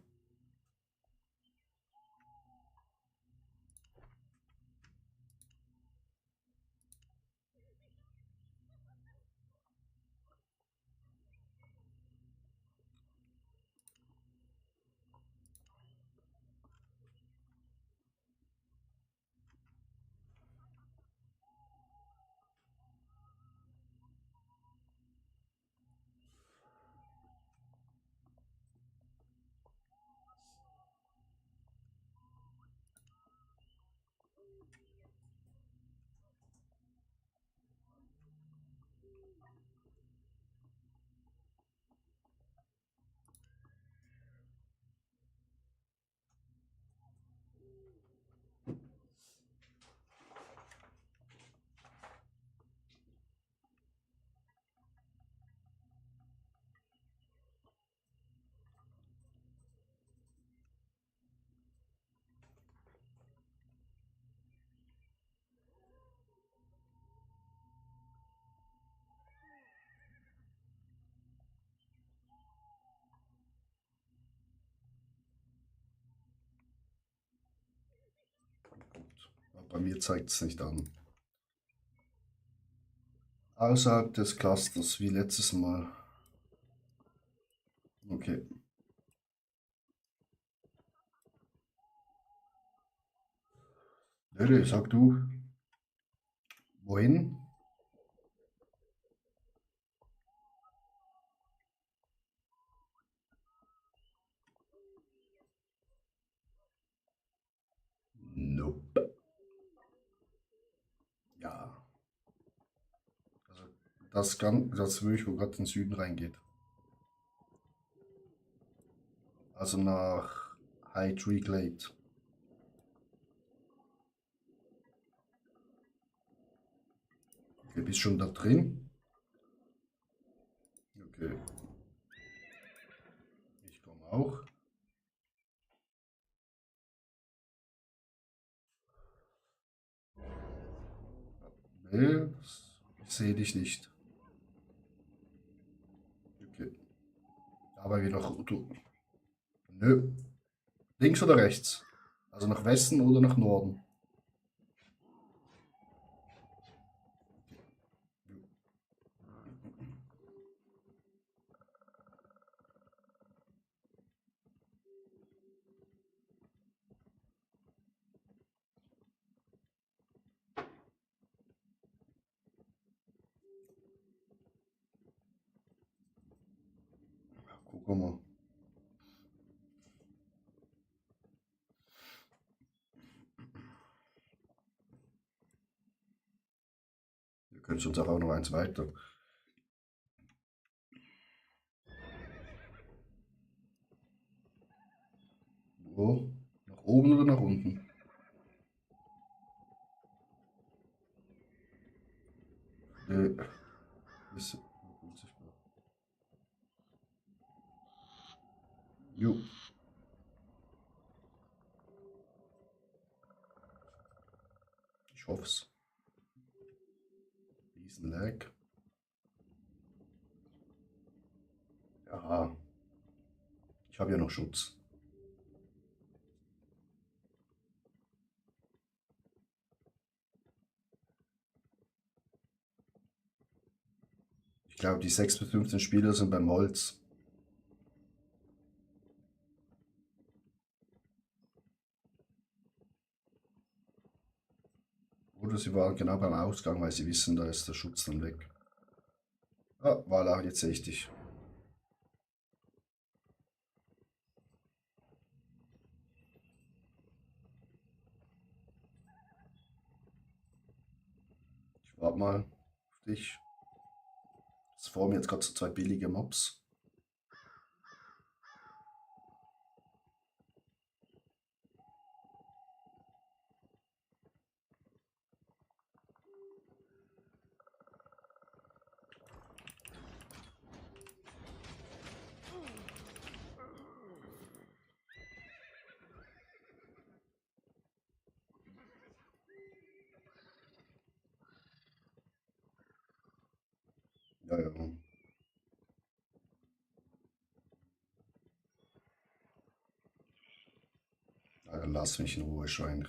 Gut. Aber bei mir zeigt es nicht an. Außerhalb des Clusters, wie letztes Mal. Okay. Nö, sag du. Wohin? Nope. Ja. Also das wirklich, wo gerade in den Süden reingeht. Also nach High Tree Glade. Okay, bist schon da drin? Okay. Ich komme auch. Nee, ich sehe dich nicht. Okay. Aber wir noch. Du. Nö. Links oder rechts? Also nach Westen oder nach Norden? Gucken wir mal. Wir können uns auch noch eins weiter. Wo? Nach oben oder nach unten? Nö. Ist unsichtbar. Jo. Ich hoff's. Riesenlag. Ja. Ich habe ja noch Schutz. Ich glaube, die 6 bis 15 Spieler sind beim Holz. sie waren genau beim Ausgang, weil sie wissen, da ist der Schutz dann weg. Ah, voilà, jetzt sehe ich dich. Ich warte mal auf dich. Es vor mir jetzt gerade so zwei billige Mobs. Ja, ja. Ja, dann lass mich in Ruhe, Schwein.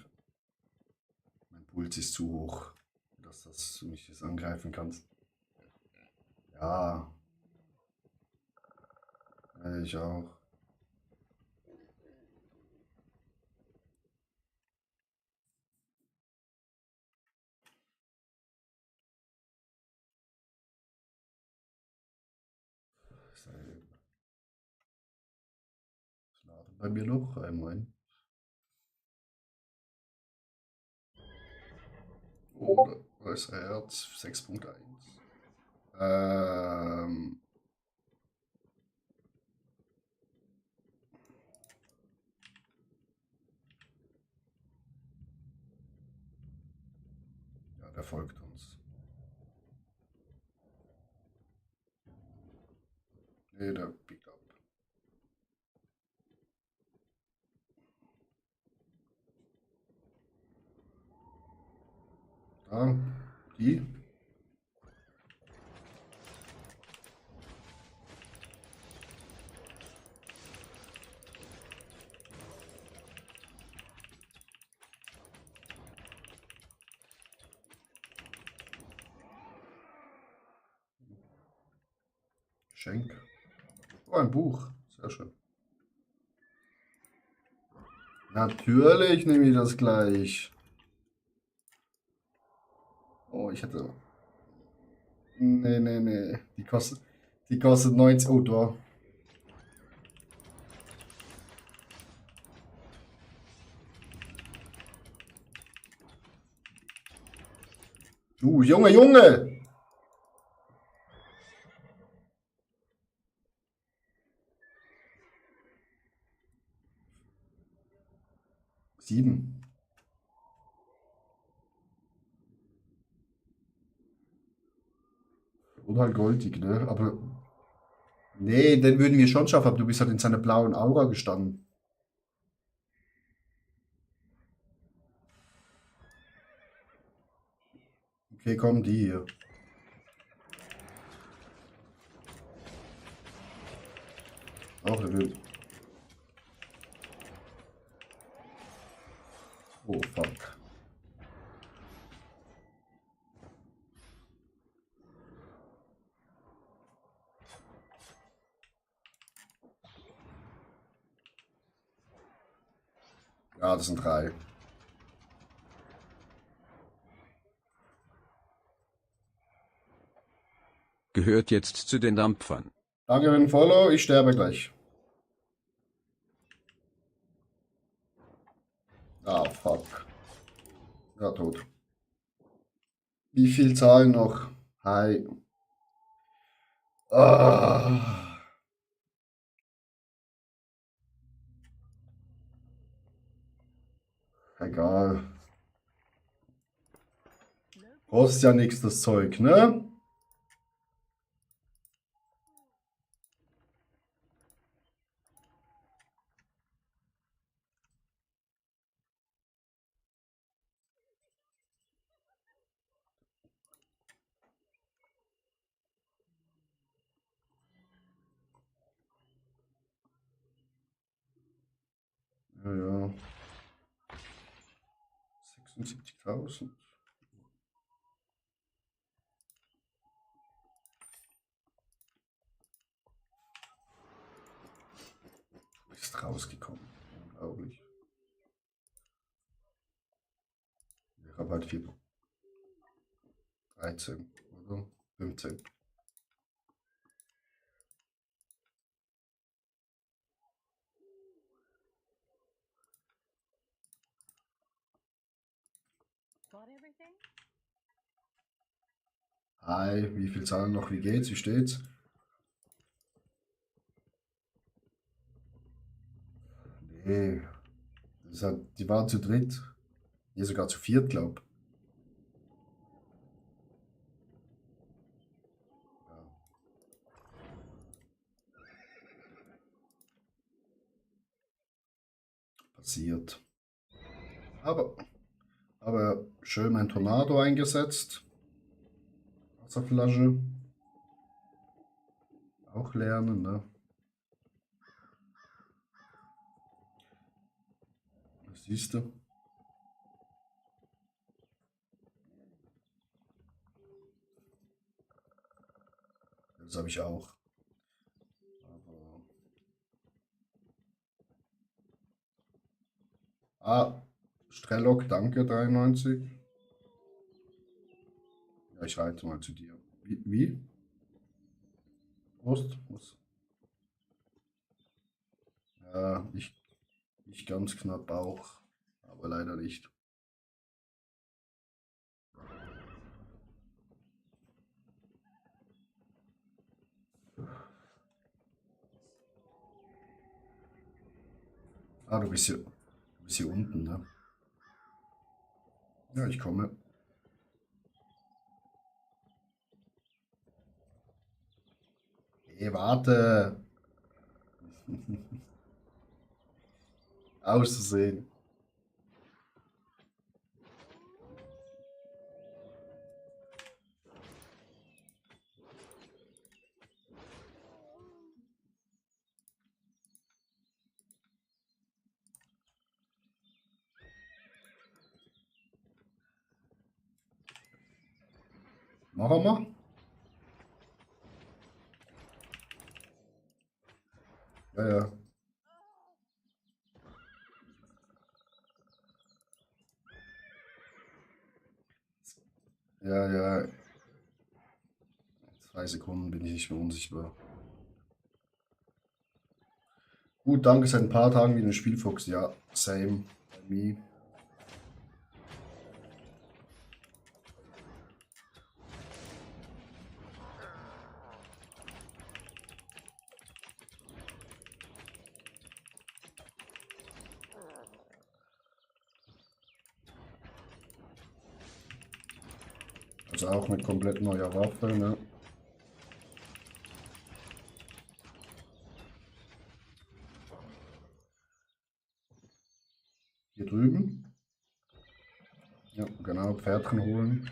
Mein Puls ist zu hoch, dass du mich jetzt angreifen kannst. Ja, ich auch. Das laden bei mir noch einmal. Oh, da ist Herz 6.1. Ähm, ja, der folgt uns. Nee, der biegt ab. Da, die. Geschenk. Oh, ein Buch. Sehr schön. Natürlich nehme ich das gleich. Oh, ich hätte. Nee, nee, nee. Die kostet 90. Oh, da. Du, Junge, Junge! 7. Oder halt goldig, ne? Aber. Nee, den würden wir schon schaffen, aber du bist halt in seiner blauen Aura gestanden. Okay, komm, die hier. Auch der will. Oh, fuck. Ja, das sind 3. Gehört jetzt zu den Dampfern. Danke für den Follow, ich sterbe gleich. Ah, fuck. Ja, tot. Wie viel zahlen noch? Hi. Ah, egal. Kostet ja nichts das Zeug, ne? Ja, ja. 76.000. Ist rausgekommen. Unglaublich. Ich habe halt 4. 13, oder? 15. Got everything? Hi, wie viel Zahlen noch? Wie geht's? Wie steht's? Nee, die waren zu dritt. Hier sogar zu viert, glaub. Ja. Passiert. Aber schön mein Tornado eingesetzt. Wasserflasche. Auch lernen, ne? Das siehst du. Das habe ich auch. Aber Strelok, danke, 93. Ja, ich reite mal zu dir. Wie? Prost. Ja, ich ganz knapp auch, aber leider nicht. Du bist hier unten, ne? Ja, ich komme. Hey, warte! Auszusehen. Machen wir? Ja, ja. Ja, ja. 2 Sekunden bin ich nicht mehr unsichtbar. Gut, danke, seit ein paar Tagen wieder ein Spielfuchs. Ja, same. Bei mir. Also auch eine komplett neue Waffe, ne? Hier drüben. Ja, genau, Pferdchen holen.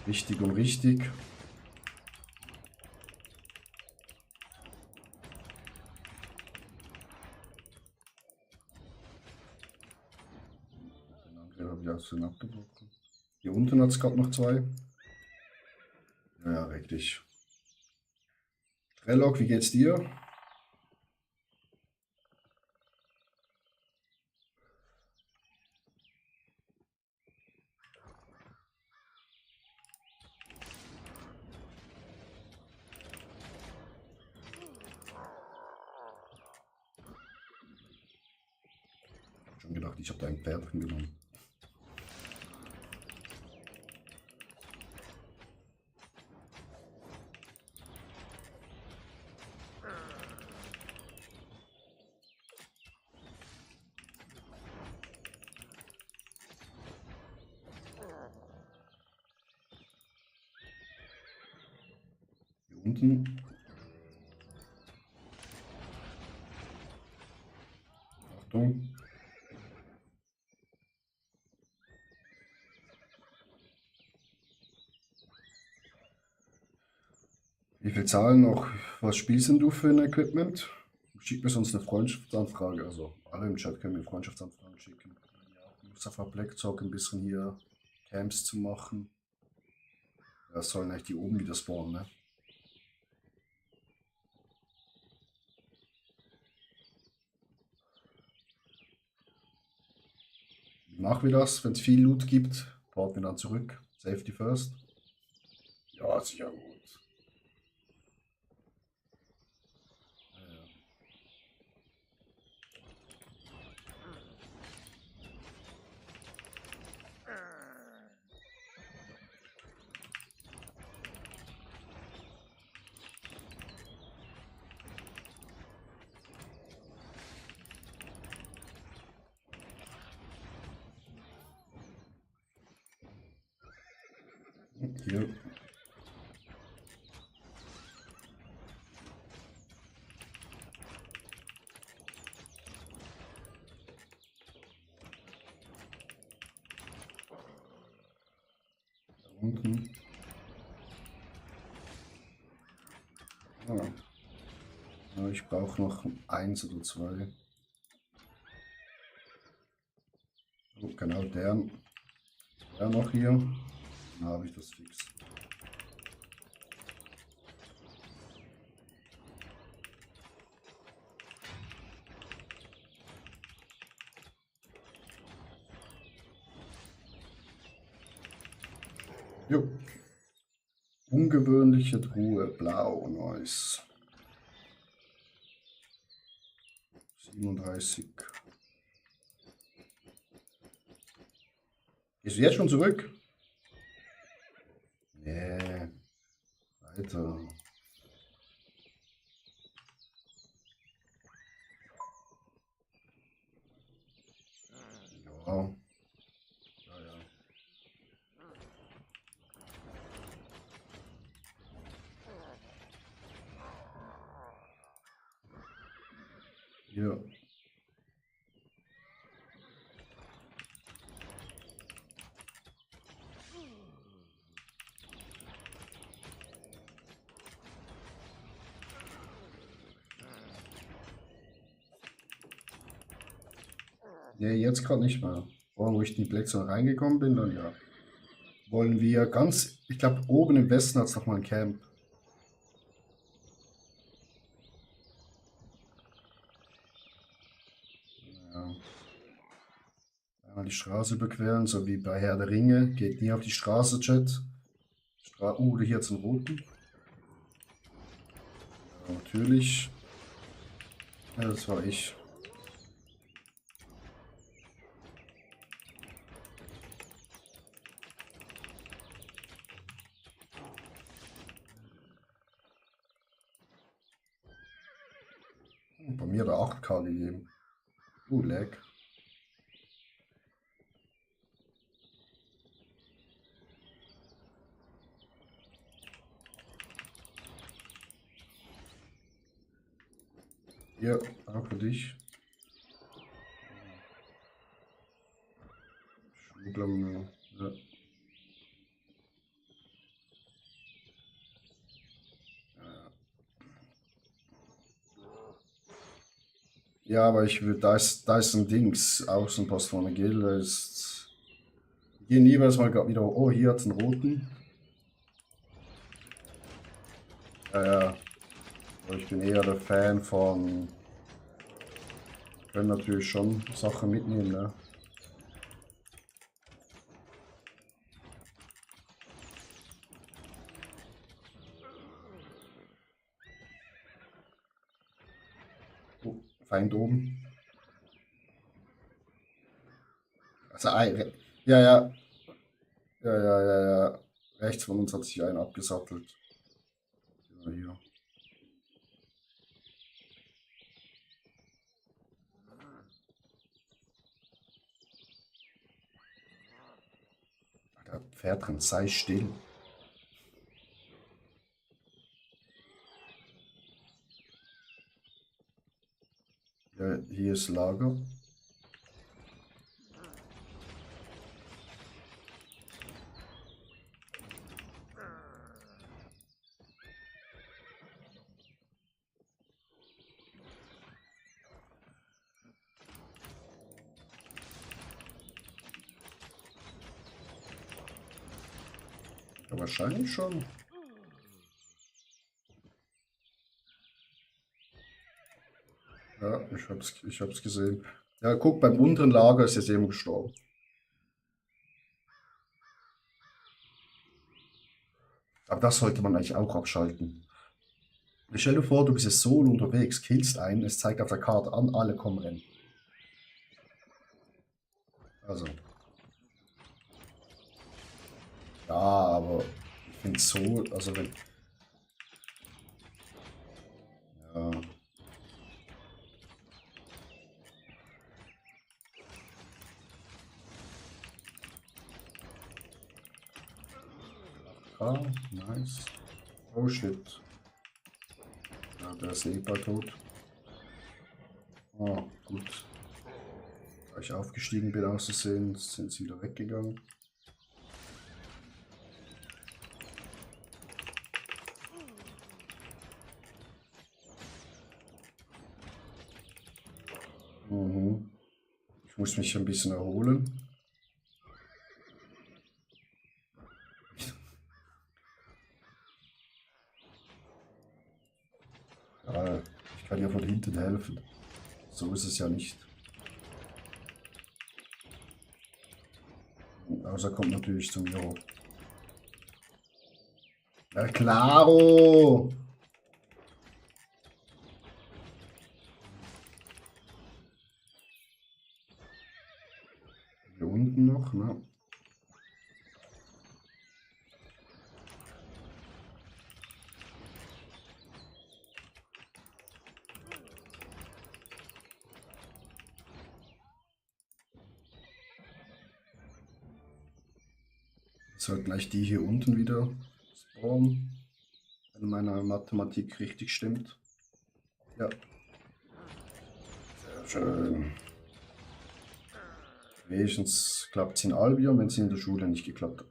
Wichtig und richtig. Den Angriff habe ich aus den abgebrochen. Hier unten hat es gerade noch 2. Ja, ja, richtig. Strelok, wie geht's dir? Ich hab schon gedacht, ich habe dein Pferdchen genommen. Hier unten. Achtung. Wie viel Zahlen noch? Was spielst denn du für ein Equipment? Schick mir sonst eine Freundschaftsanfrage. Also alle im Chat können mir Freundschaftsanfragen schicken. Ja, auch Lust auf Black Talk ein bisschen hier Camps zu machen. Ja, das sollen eigentlich die oben wieder spawnen, ne? Wie machen wir das? Wenn es viel Loot gibt, baut wir dann zurück. Safety first. Ja, sicher gut. Ja, ja. Hier. Da unten. Ah. Ja, ich brauche noch eins oder zwei. Oh, genau, der noch hier. Dann habe ich das fix. Jo. Ungewöhnliche Truhe, blau, nice. 37. Ist jetzt schon zurück? Nee. Weiter. Ja. Ja, ja. Hier. Nee, jetzt gerade nicht mehr. Vorhin, wo ich in die Blackzone reingekommen bin, dann ja. Wollen wir ganz, ich glaube, oben im Westen hat es nochmal ein Camp. Ja. Einmal die Straße überqueren, so wie bei Herr der Ringe. Geht nie auf die Straße, Chat. Hier hat es einen roten. Ja, natürlich. Ja, das war ich. Bei mir hat er 8K gegeben. Lag. Hier, auch für dich. Schmuggler, ja. Ja, aber ich will, da ist ein Dings, Außenpost von der Gilde ist. Wir gehen jeweils mal wieder. Oh, hier hat es einen roten. Ja, ja. Aber ich bin eher der Fan von. Können natürlich schon Sachen mitnehmen, ne? Oh, Feind oben. Also, ja, ja. Ja, ja, ja, ja. Rechts von uns hat sich einer abgesattelt. Ja, hier. Der Pferd drin, sei still. Ja, hier ist Lager. Ja, wahrscheinlich schon. Ja, ich hab's gesehen. Ja, guck, beim unteren Lager ist jetzt jemand gestorben. Aber das sollte man eigentlich auch abschalten. Stell dir vor, du bist jetzt solo unterwegs, killst einen, es zeigt auf der Karte an, alle kommen rennen. Also. Ja, aber ich finde so, also wenn. Ja. Ah, nice. Oh shit. Ja, der ist eh bald tot. Oh, gut. Da ich aufgestiegen bin, auszusehen, sind sie wieder weggegangen. Mhm. Ich muss mich ein bisschen erholen. Ja, ich kann ja von hinten helfen. So ist es ja nicht. Außer kommt natürlich zu mir hoch. Ja, klaro! Hier unten noch, ne? Soll gleich die hier unten wieder spawnen, wenn meine Mathematik richtig stimmt. Ja. Sehr schön. Wenigstens klappt es in Albion, wenn es in der Schule nicht geklappt hat.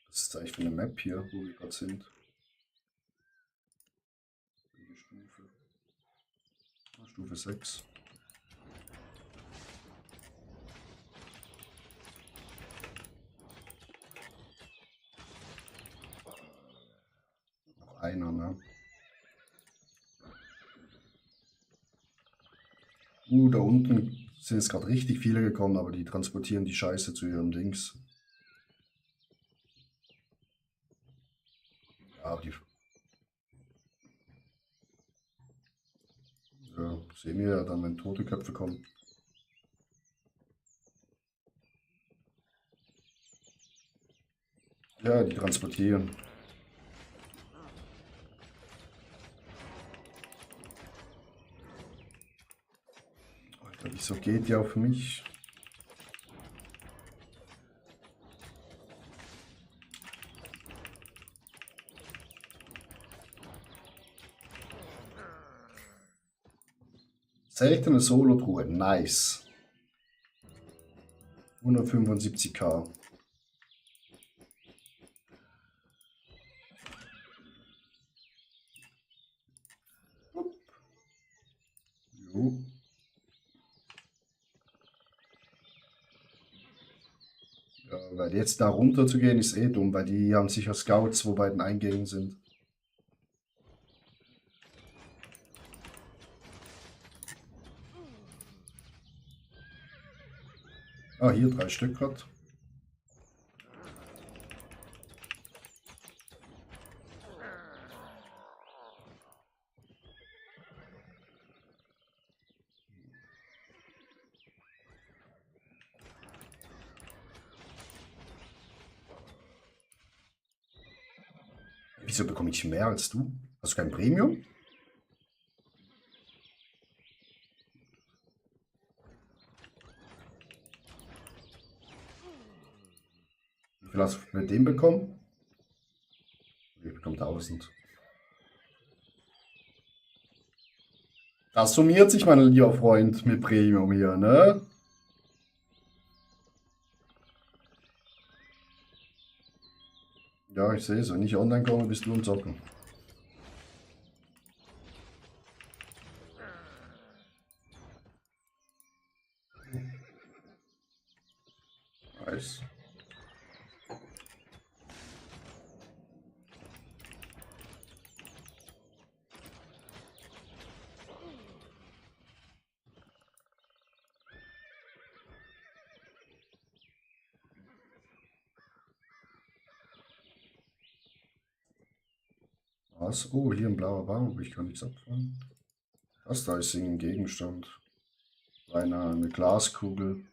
Was ist eigentlich für eine Map hier, wo wir gerade sind? Welche Stufe? Ah, Stufe 6. Noch einer, ne? Da unten sind jetzt gerade richtig viele gekommen, aber die transportieren die Scheiße zu ihrem Dings. Ja, aber die. Ja, sehen wir ja dann, wenn tote Köpfe kommen. Ja, die transportieren. Alter, wieso geht die auf mich? Seltene Solo-Truhe, nice. 175k. Jo. Ja, weil jetzt da runter zu gehen ist eh dumm, weil die haben sicher Scouts, wo bei den Eingängen sind. Ah, hier 3 Stück grad. Wieso bekomme ich mehr als du? Hast du kein Premium? Wie viel hast du mit dem bekommen? Ich bekomme 1000. Das summiert sich, mein lieber Freund, mit Premium hier, ne? Ja, ich sehe es. Wenn ich online komme, bist du am Zocken. Nice. Was? Oh, hier ein blauer Baum, aber ich kann nichts abfangen. Das da ist ein Gegenstand. Beinahe eine Glaskugel.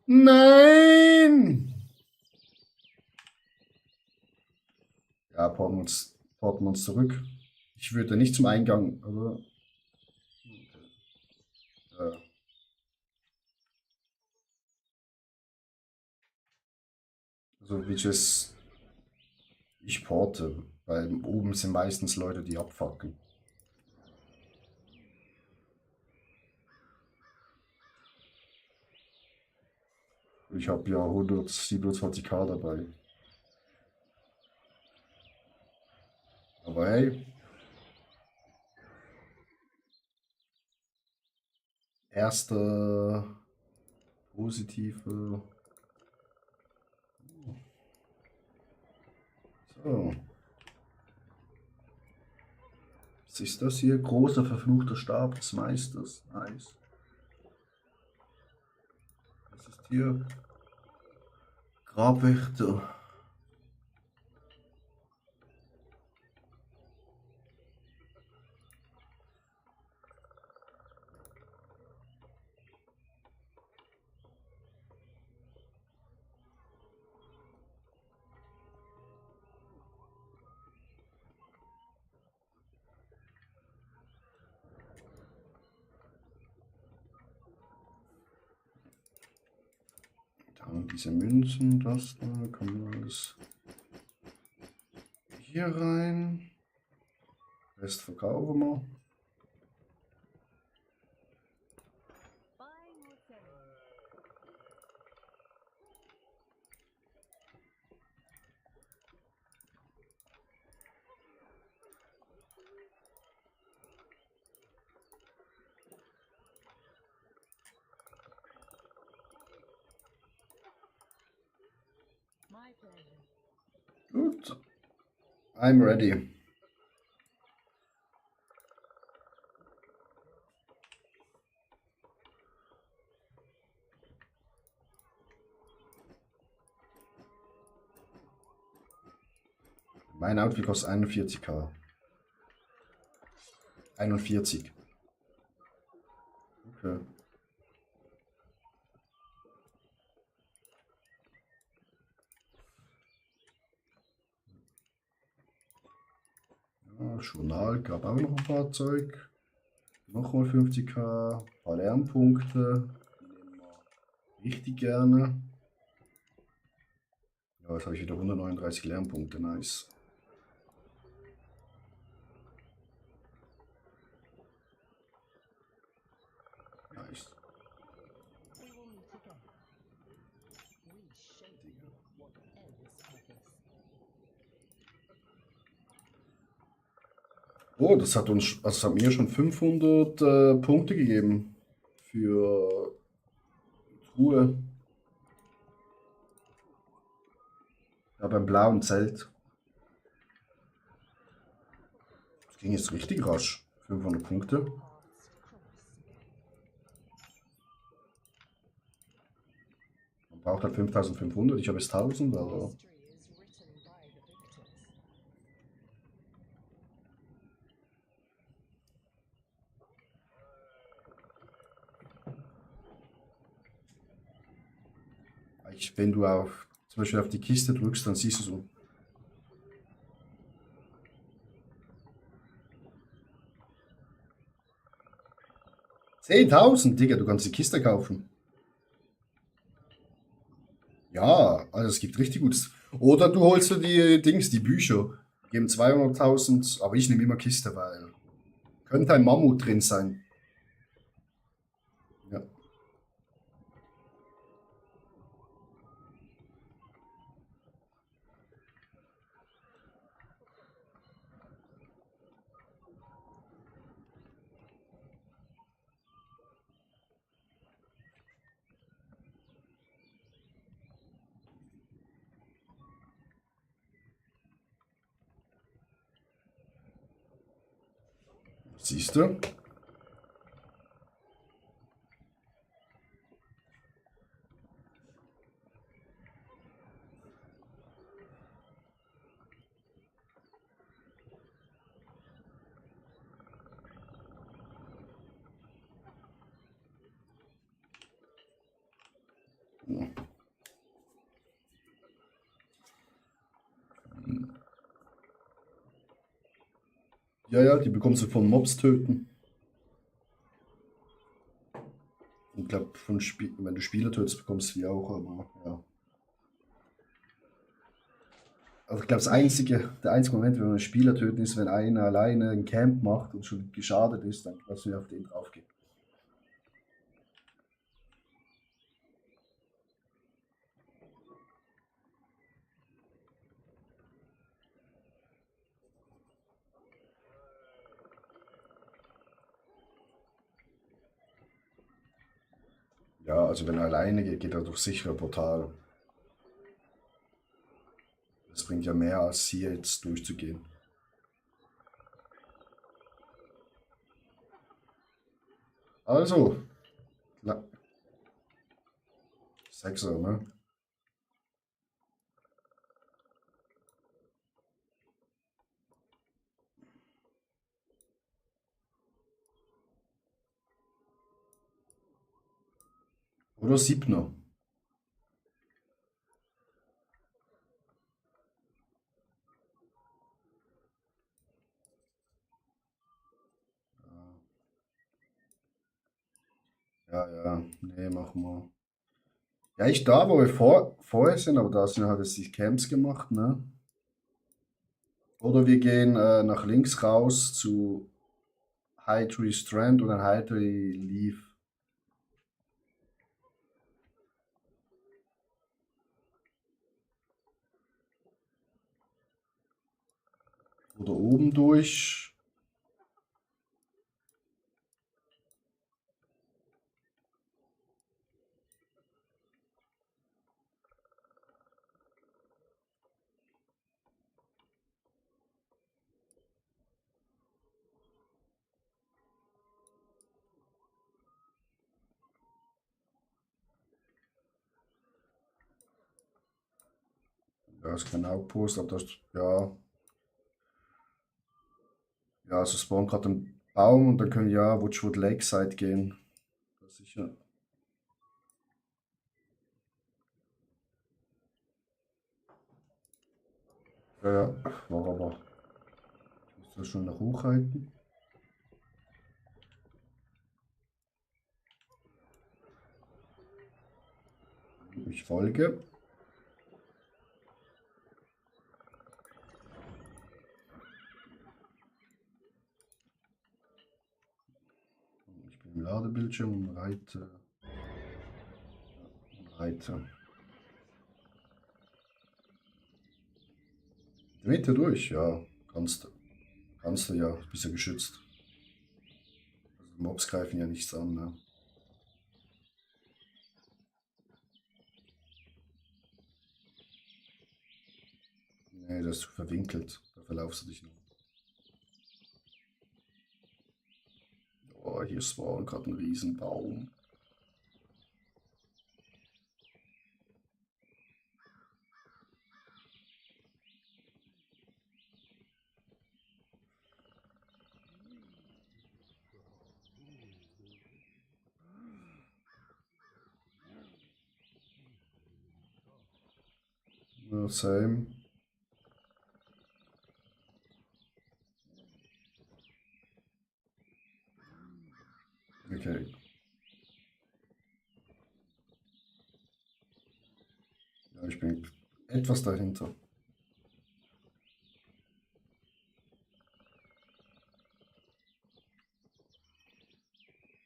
Nein! Ja, porten uns zurück. Ich würde nicht zum Eingang, oder? Ja. Also, ich porte, weil oben sind meistens Leute, die abfacken. Ich habe ja 127k dabei. Aber hey, erste positive. So. Was ist das hier? Großer verfluchter Stab des Meisters. Nice. Was ist hier? Grabwächter. Dann diese Münzen, das da, kommt alles hier rein. Rest verkaufen wir. Buying or selling? My pleasure. Gut. I'm ready. Mein Outfit kostet 41k. 41. Okay. Ja, Journal gab auch noch ein Fahrzeug. Nochmal 50k. Ein paar Lernpunkte. Die nehmen wir richtig gerne. Ja, jetzt habe ich wieder 139 Lernpunkte. Nice. Nice. We will meet again. Reshape whatever's purpose. Oh, das hat mir schon 500 Punkte gegeben für Truhe. Ja, beim blauen Zelt. Das ging jetzt richtig rasch. 500 Punkte. Paths cross. Man braucht halt 5500. Ich habe jetzt 1000, aber History is written by the victors. wenn du zum Beispiel auf die Kiste drückst, dann siehst du so. $10.000, Digga, du kannst die Kiste kaufen. Ja, also es gibt richtig gutes. Oder du holst dir die Bücher. Die geben 200.000, aber ich nehme immer Kiste, weil könnte ein Mammut drin sein. Ja. Siehst du? Ja, ja, die bekommst du von Mobs töten. Und ich glaube, wenn du Spieler tötest, bekommst du die auch, aber ja. Also ich glaube, der einzige Moment, wenn wir Spieler töten, ist, wenn einer alleine ein Camp macht und schon geschadet ist, dann kannst du ja auf den draufgehen. Ja, also wenn er alleine geht, geht er durch sichere Portale. Das bringt ja mehr, als hier jetzt durchzugehen. Also, na, Sechser, ne? Oder Siebner. Ja, ja, nee, mach mal. Ja, ich da, wo wir vorher sind, aber da sind halt jetzt die Camps gemacht, ne? Oder wir gehen nach links raus zu High Tree Strand und dann High Tree Leaf. Oder oben durch. Ja, ist kein Outpost, aber das, ja. Ja, also spawnt gerade ein Baum und dann können wir ja Witchwood Lakeside gehen. Das ist sicher. Ja, ja, war aber. Ich muss das schon noch hochhalten. Ich folge. Ich bin im Ladebildschirm und reite. In der Mitte durch, ja, kannst du. Kannst du ja, bist ja geschützt. Also die Mobs greifen ja nichts an, ne? Nee, das ist zu verwinkelt. Da verlaufst du dich nur. Oh, hier spawnt gerade ein Riesenbaum. Ja, same. Okay. Ja, ich bin etwas dahinter.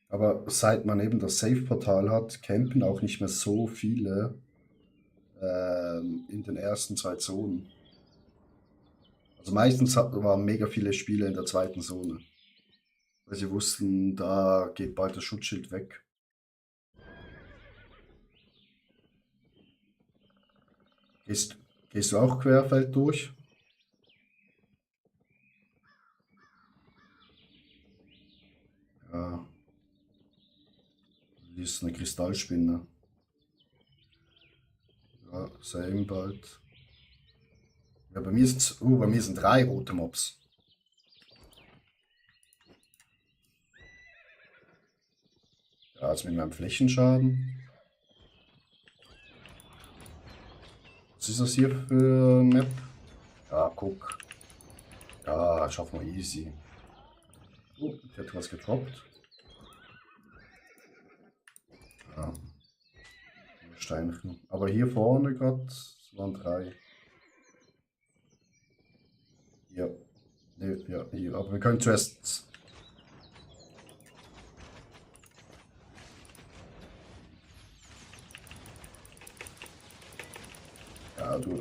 Aber seit man eben das Safe-Portal hat, campen auch nicht mehr so viele in den ersten zwei Zonen. Also meistens waren mega viele Spieler in der zweiten Zone. Weil sie wussten, da geht bald das Schutzschild weg. Gehst du auch querfeld durch? Ja, die ist eine Kristallspinne. Ja, same bald. Ja, bei mir sind drei rote Mobs. Ja, jetzt mit meinem Flächenschaden. Was ist das hier für Map? Ja, guck. Ja, schaffen wir easy. Oh, ich hätte was gedroppt. Ja. Steinchen. Aber hier vorne gerade waren 3. Hier. Ne, ja, hier. Aber wir können zuerst. Ja, du.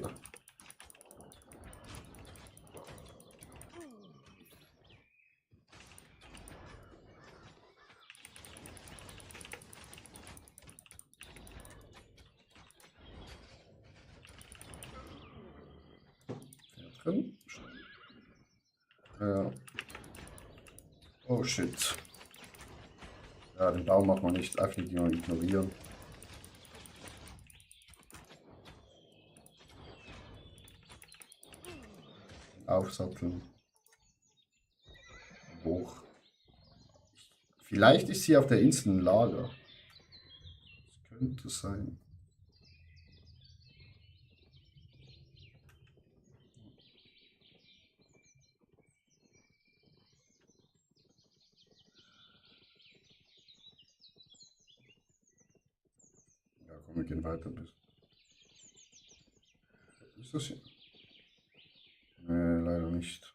Drin. Ja. Oh shit. Ja, den Baum macht man nicht einfach ignorieren. Aufsatteln. Hoch. Vielleicht ist sie auf der Insel ein Lager. Das könnte sein. Ja, komm, wir gehen weiter. Ist das hier? Nee, leider nicht.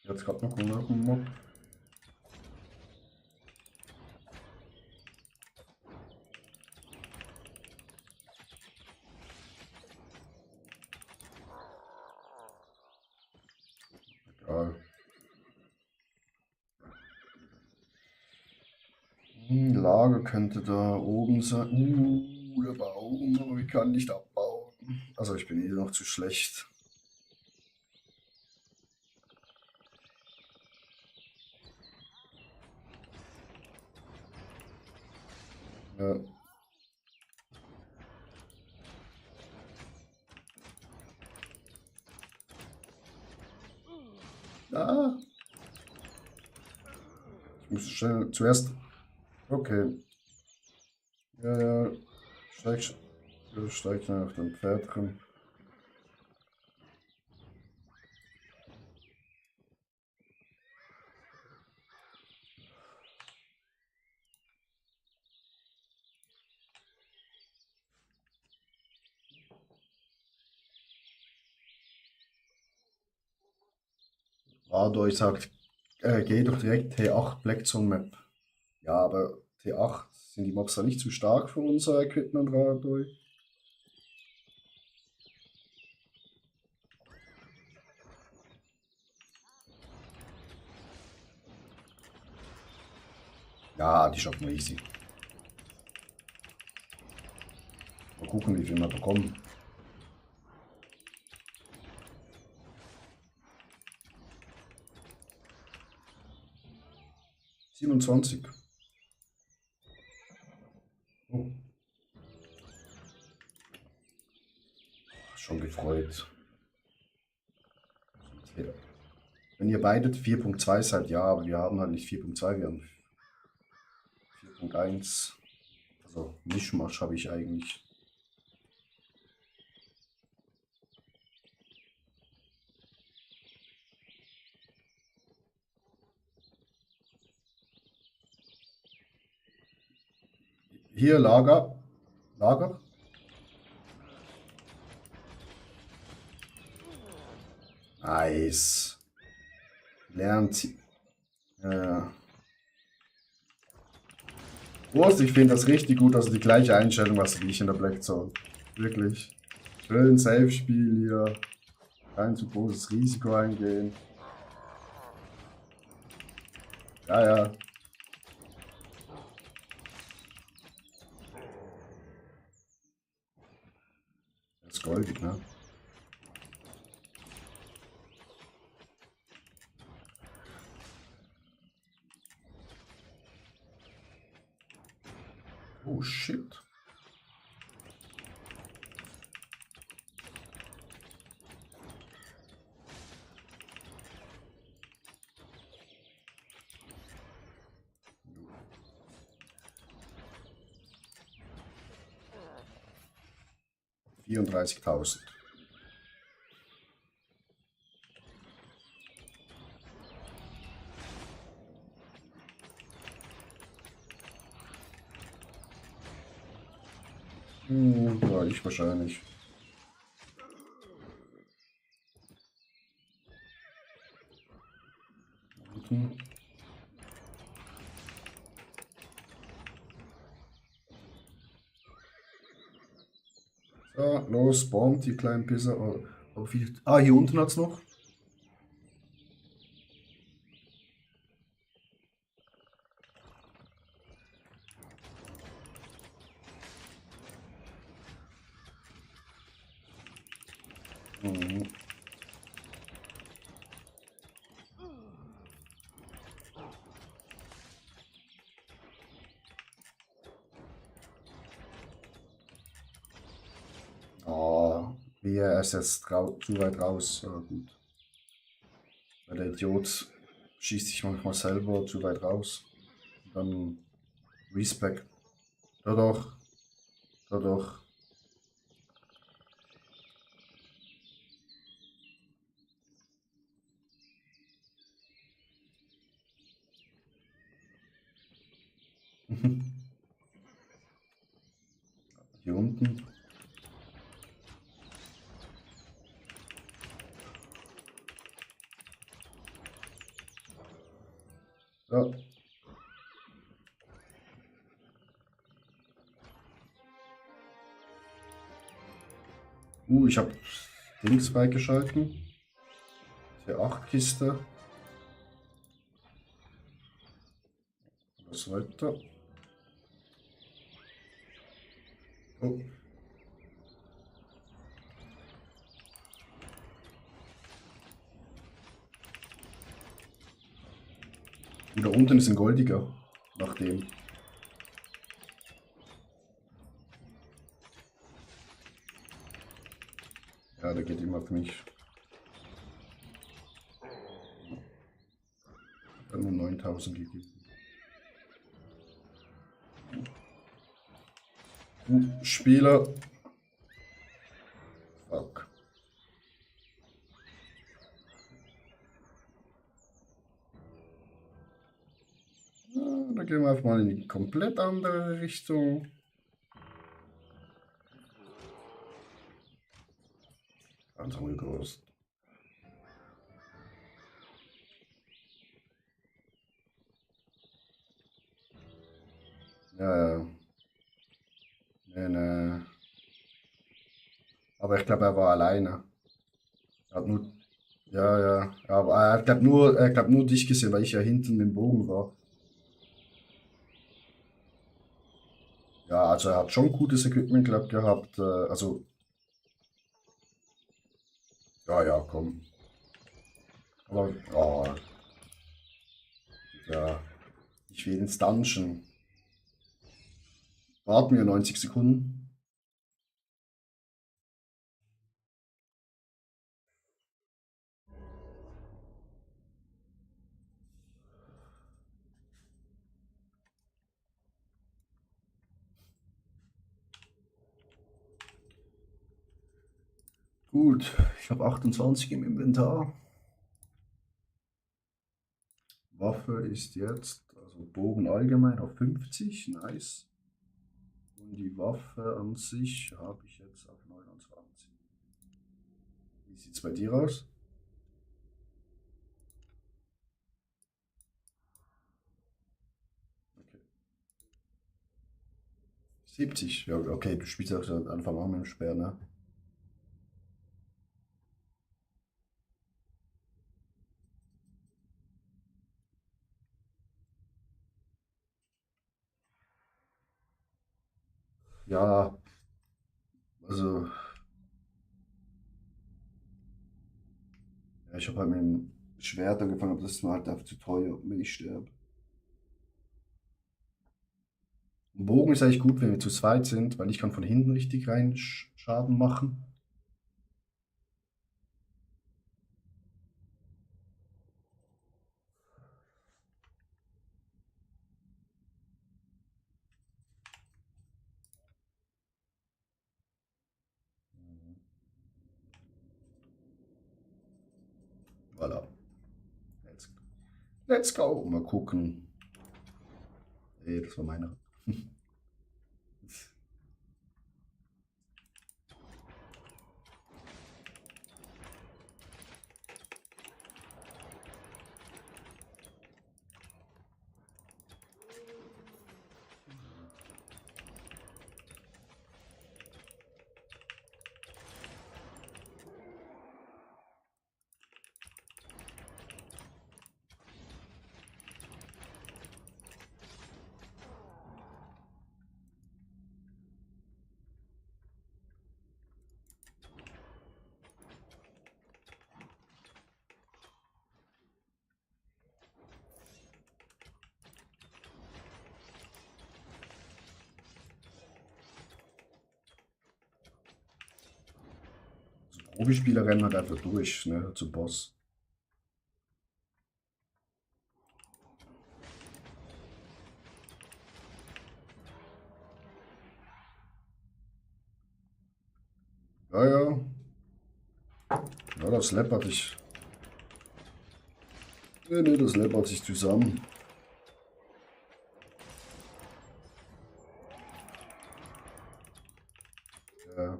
Jetzt gerade noch einen Mob. Egal. Lager könnte da oben sein. Der Baum, aber ich kann nicht abbauen. Also ich bin hier noch zu schlecht. Ja. Ah. Ich muss schnell zuerst. Okay. Ja, ja. Steig schnell auf den Pferdchen. Radoi sagt, geh doch direkt T8 Blackzone Map. Ja, aber T8 sind die Mobs da nicht zu stark für unser Equipment, Radoi? Ja, die schaffen wir easy. Mal gucken, wie viel wir bekommen. $27. Oh. Schon gefreut. Wenn ihr beide 4.2 seid, ja, aber wir haben halt nicht 4.2, wir haben 4.1. Also Mischmasch habe ich eigentlich. Hier Lager. Lager. Nice. Lernt sie. Wurst, ich finde das richtig gut, also die gleiche Einstellung, was wie ich in der Black Zone. Wirklich. Schön Safe-Spiel hier. Kein zu großes Risiko eingehen. Ja, ja. Das ist goldig, ne? Oh shit. $34.000. Ja, ich wahrscheinlich. Unten. So, los, spawnt die kleinen Pisser. Oh, viel. Ah, hier unten hat's noch. Mhm. Oh, er ist jetzt zu weit raus. Aber gut. Weil der Idiot schießt sich manchmal selber zu weit raus. Und dann Respect. Da doch. Da doch. Hier unten. Ja. Ich habe Dings freigeschalten. Die 8 Kiste. Was weiter? Oh. Und da unten ist ein goldiger. Nach dem. Ja, der geht immer auf mich. Hat nur 9000 gegeben. Spieler. Fuck. Da gehen wir einfach mal in die komplett andere Richtung. Ganz groß. Ja, ja. Nee, nee. Aber ich glaube, er war alleine. Er hat nur. Ja, ja. Ja, aber er glaub nur dich gesehen, weil ich ja hinten mit dem Bogen war. Ja, also er hat schon gutes Equipment, glaub gehabt. Also, ja, ja, komm. Aber, oh, ja. Ich will ins Dungeon. Warten wir 90 Sekunden. Gut, ich habe 28 im Inventar. Waffe ist jetzt, also Bogen allgemein auf 50, nice. Und die Waffe an sich habe ich jetzt auf 29. Wie sieht es bei dir aus? Okay. 70, ja, okay, du spielst auch seit Anfang an mit dem Speer, ne? Ja, also, ja, ich habe halt mit dem Schwert angefangen, aber das ist mir halt einfach zu teuer, wenn ich sterbe. Ein Bogen ist eigentlich gut, wenn wir zu zweit sind, weil ich kann von hinten richtig rein Schaden machen. Voilà. Let's, let's go. Mal gucken. Nee, das war meiner. Hobbyspieler rennen halt einfach durch, ne, zum Boss. Ja, ja. Ja, das läppert sich. Nee, nee, das läppert sich zusammen. Ja.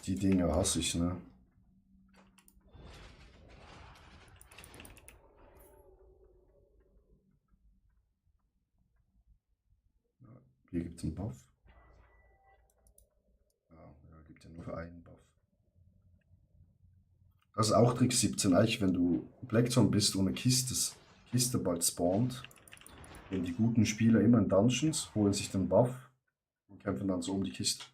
Die Dinge hasse ich, ne? Hier gibt es einen Buff. Ja, gibt ja nur für einen Buff. Das ist auch Trick 17. Eigentlich, wenn du Blackzone bist und eine Kiste bald spawnt, gehen die guten Spieler immer in Dungeons, holen sich den Buff und kämpfen dann so um die Kiste.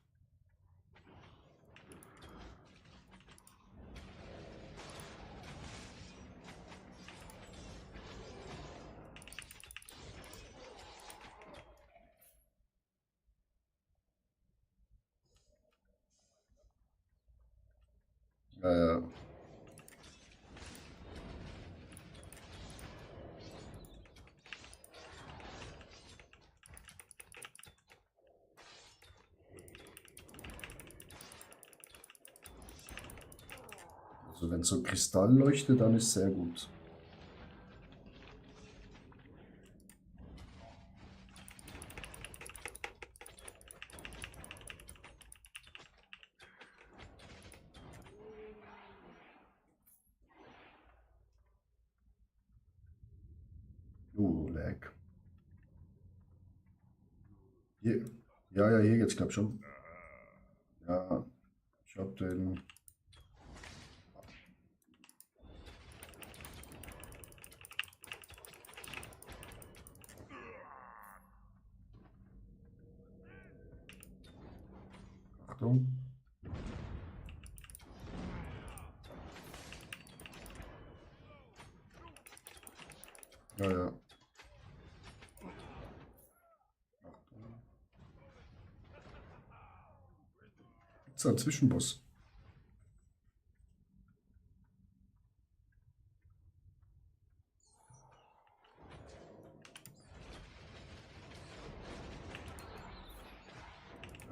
Ja, ja. Also wenn so Kristall leuchtet, dann ist sehr gut. Lag. Hier. Ja, ja, hier geht's, glaub schon. Ja, ich hab den. Achtung. Ja, ja. Achtung. Gibt's da einen Zwischenboss?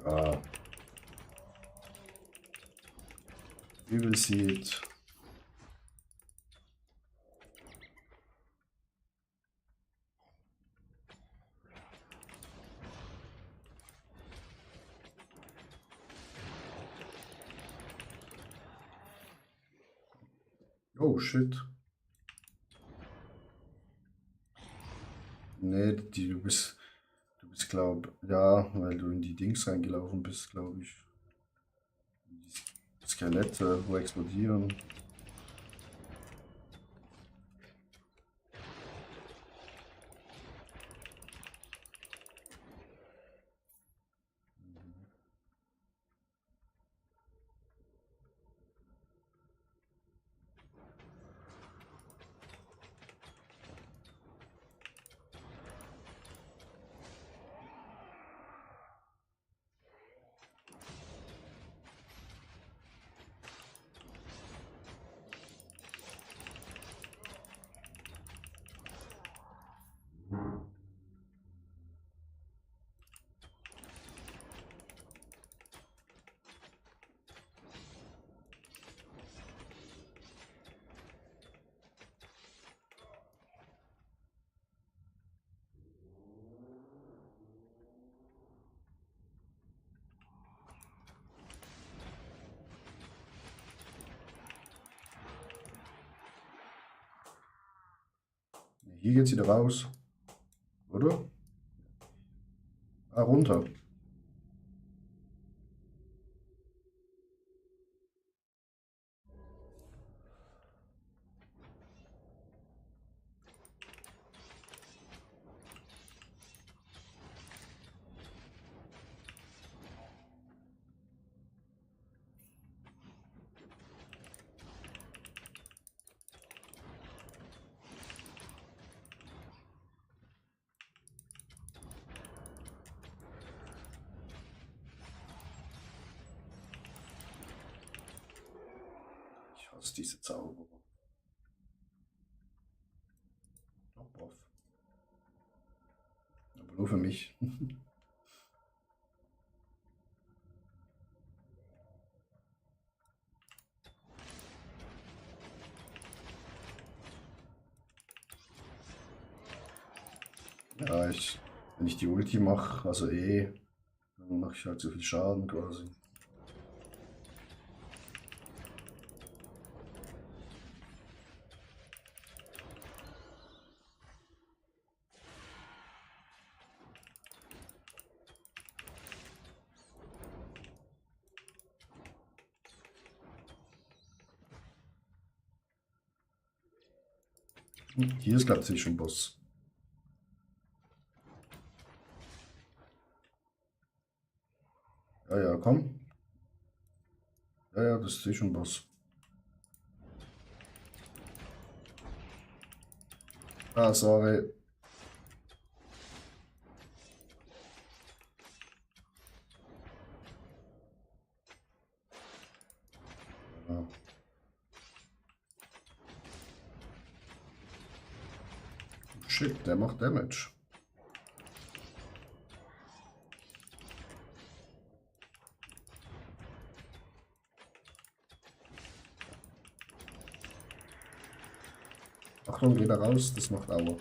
Ja. We will see it. Oh shit. Nee, du bist glaub, ja, weil du in die Dings reingelaufen bist, glaube ich. Die Skelette, wo explodieren. Hier geht's wieder raus. Oder? Ah, runter. aus, diese Zauberer. Top off. Aber nur für mich. Ja, wenn ich die Ulti mache, also dann mache ich halt so viel Schaden quasi. Hier ist, glaube ich, schon Boss. Ja, ja, komm. Ja, ja, das ist schon Boss. Ah, sorry. Ja. Shit, der macht Damage. Achtung, geht er raus, das macht Aua.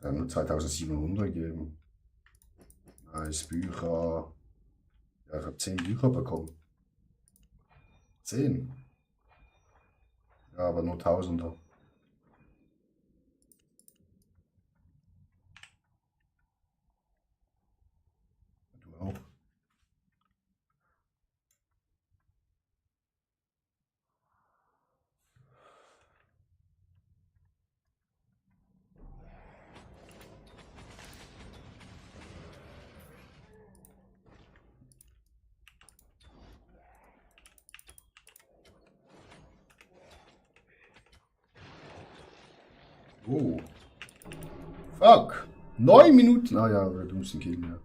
Er hat nur 2700 gegeben. Nice, Bücher. Ja, ich habe 10 Bücher bekommen. 10. Ja, aber nur Tausender. Du auch. Oh. Fuck. 9 Minuten. Ah ja, wir müssen killen, ja.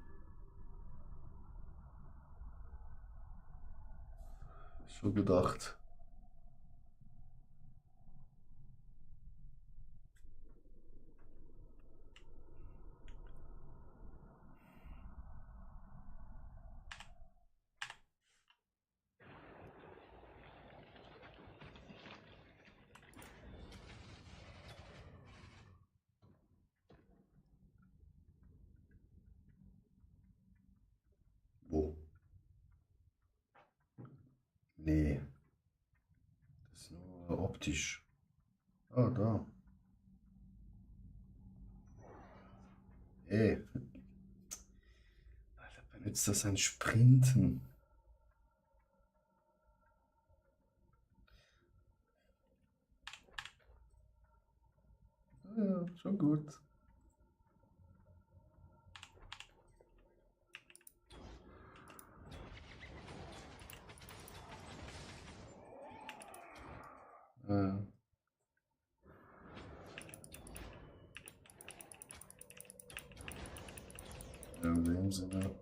Schon gedacht. Wo? Nee. Das ist nur optisch. Ah, da. Ey. Alter, benutzt das ein Sprinten? Ja, schon gut. Ja. Ja, in dem Sinne.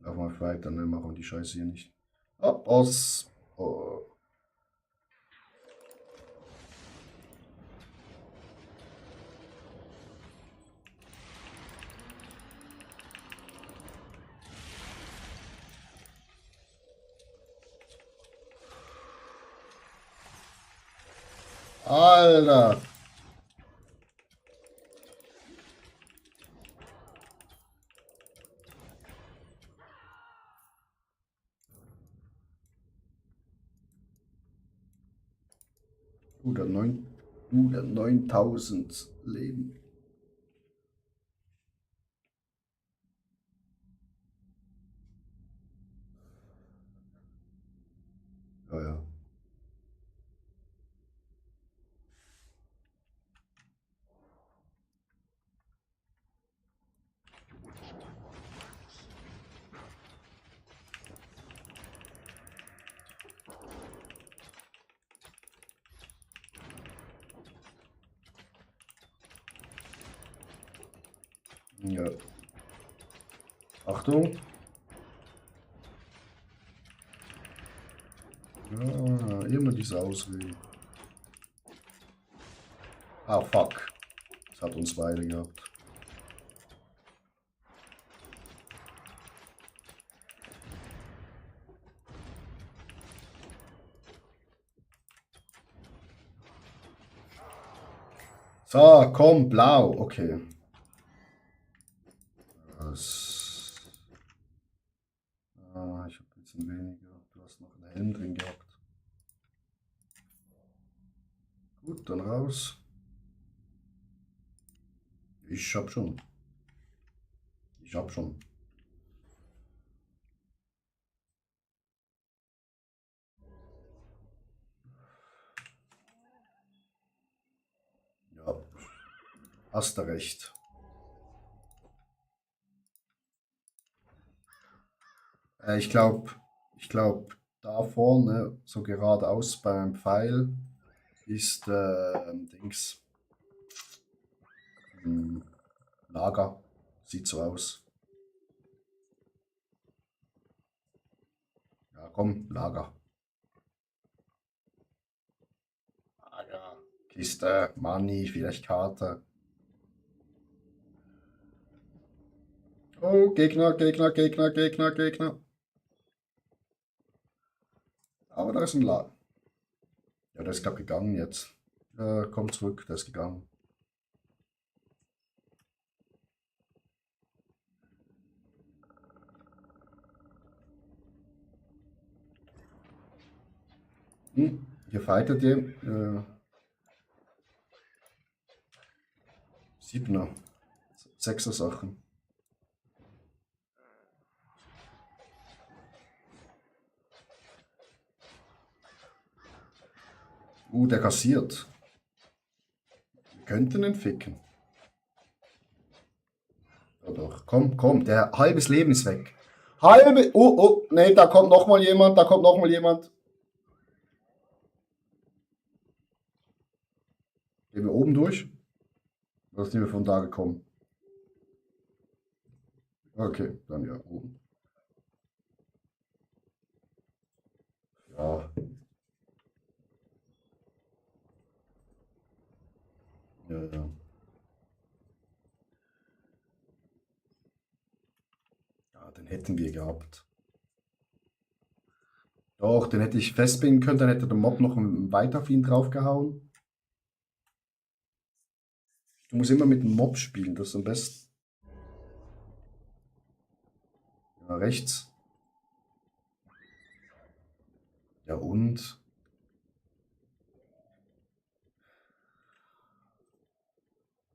Lauf mal weiter, ne? Machen wir die Scheiße hier nicht. Ab aus. Oh. Alter! Der 9000 Leben. Ja, ja. Ja. Achtung. Ja, immer diese Ausreden. Ah, fuck. Das hat uns beide gehabt. So, komm, blau. Okay. Das, ich habe jetzt ein weniger. Du hast noch einen Helm drin gehabt. Gut, dann raus. Ich hab schon. Ich hab schon. Ja, hast du recht. Ich glaube, da vorne, so geradeaus beim Pfeil, ist Dings. Lager. Sieht so aus. Ja, komm, Lager. Lager. Kiste, Money, vielleicht Karte. Oh, Gegner, Gegner, Gegner, Gegner, Gegner. Aber da ist ein Lager. Ja, der ist gerade gegangen jetzt. Komm zurück, der ist gegangen. Hier fightet ihr. Siebner. Sechser Sachen. Der kassiert. Wir könnten ihn ficken. Ja doch. Komm, komm. Der halbes Leben ist weg. Halbe. Oh, oh. Nee, da kommt noch mal jemand. Da kommt noch mal jemand. Gehen wir oben durch? Oder sind wir von da gekommen? Okay, dann ja, oben. Ja. Ja, ja. Ja, den hätten wir gehabt. Doch, den hätte ich festbinden können, dann hätte der Mob noch weiter auf ihn draufgehauen. Du musst immer mit dem Mob spielen, das ist am besten. Ja, rechts. Ja, und?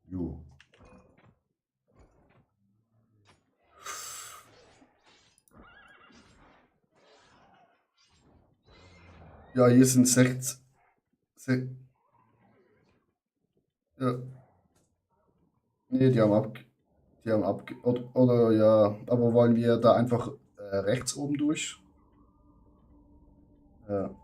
Jo. Ja, hier sind 16. Ja. Nee, die haben ab, oder ja, aber wollen wir da einfach rechts oben durch? Ja.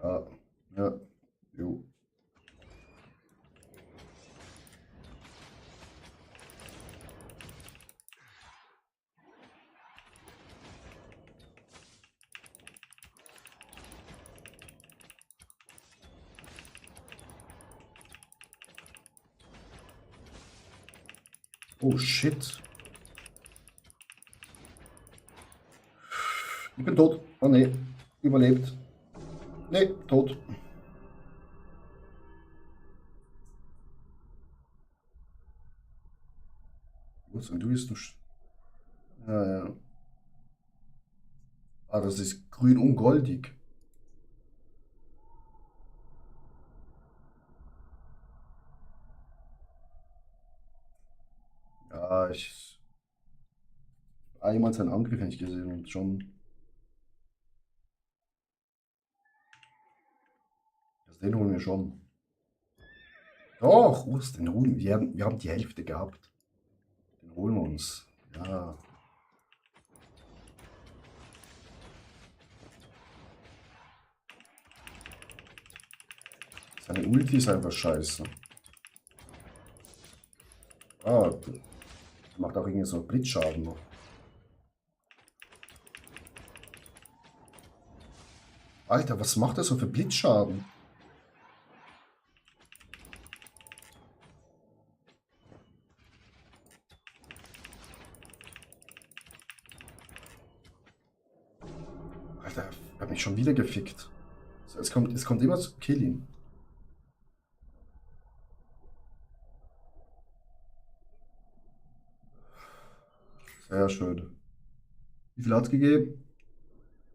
Ja, ja, jo. Oh shit. Ich bin tot. Oh nee, überlebt. Nee, tot. Was, und du bist du. Ja, ja. Ah, das ist grün und goldig. Ja, einmal seinen Angriff nicht gesehen und schon. Den holen wir schon. Doch, Urs, den holen wir. Wir haben die Hälfte gehabt. Den holen wir uns. Ja. Seine Ulti ist einfach scheiße. Ah, der macht auch irgendwie so Blitzschaden noch. Alter, was macht er so für Blitzschaden? Alter, er hat mich schon wieder gefickt. So, es kommt immer zu Killing. Sehr schön. Wie viel hat's gegeben?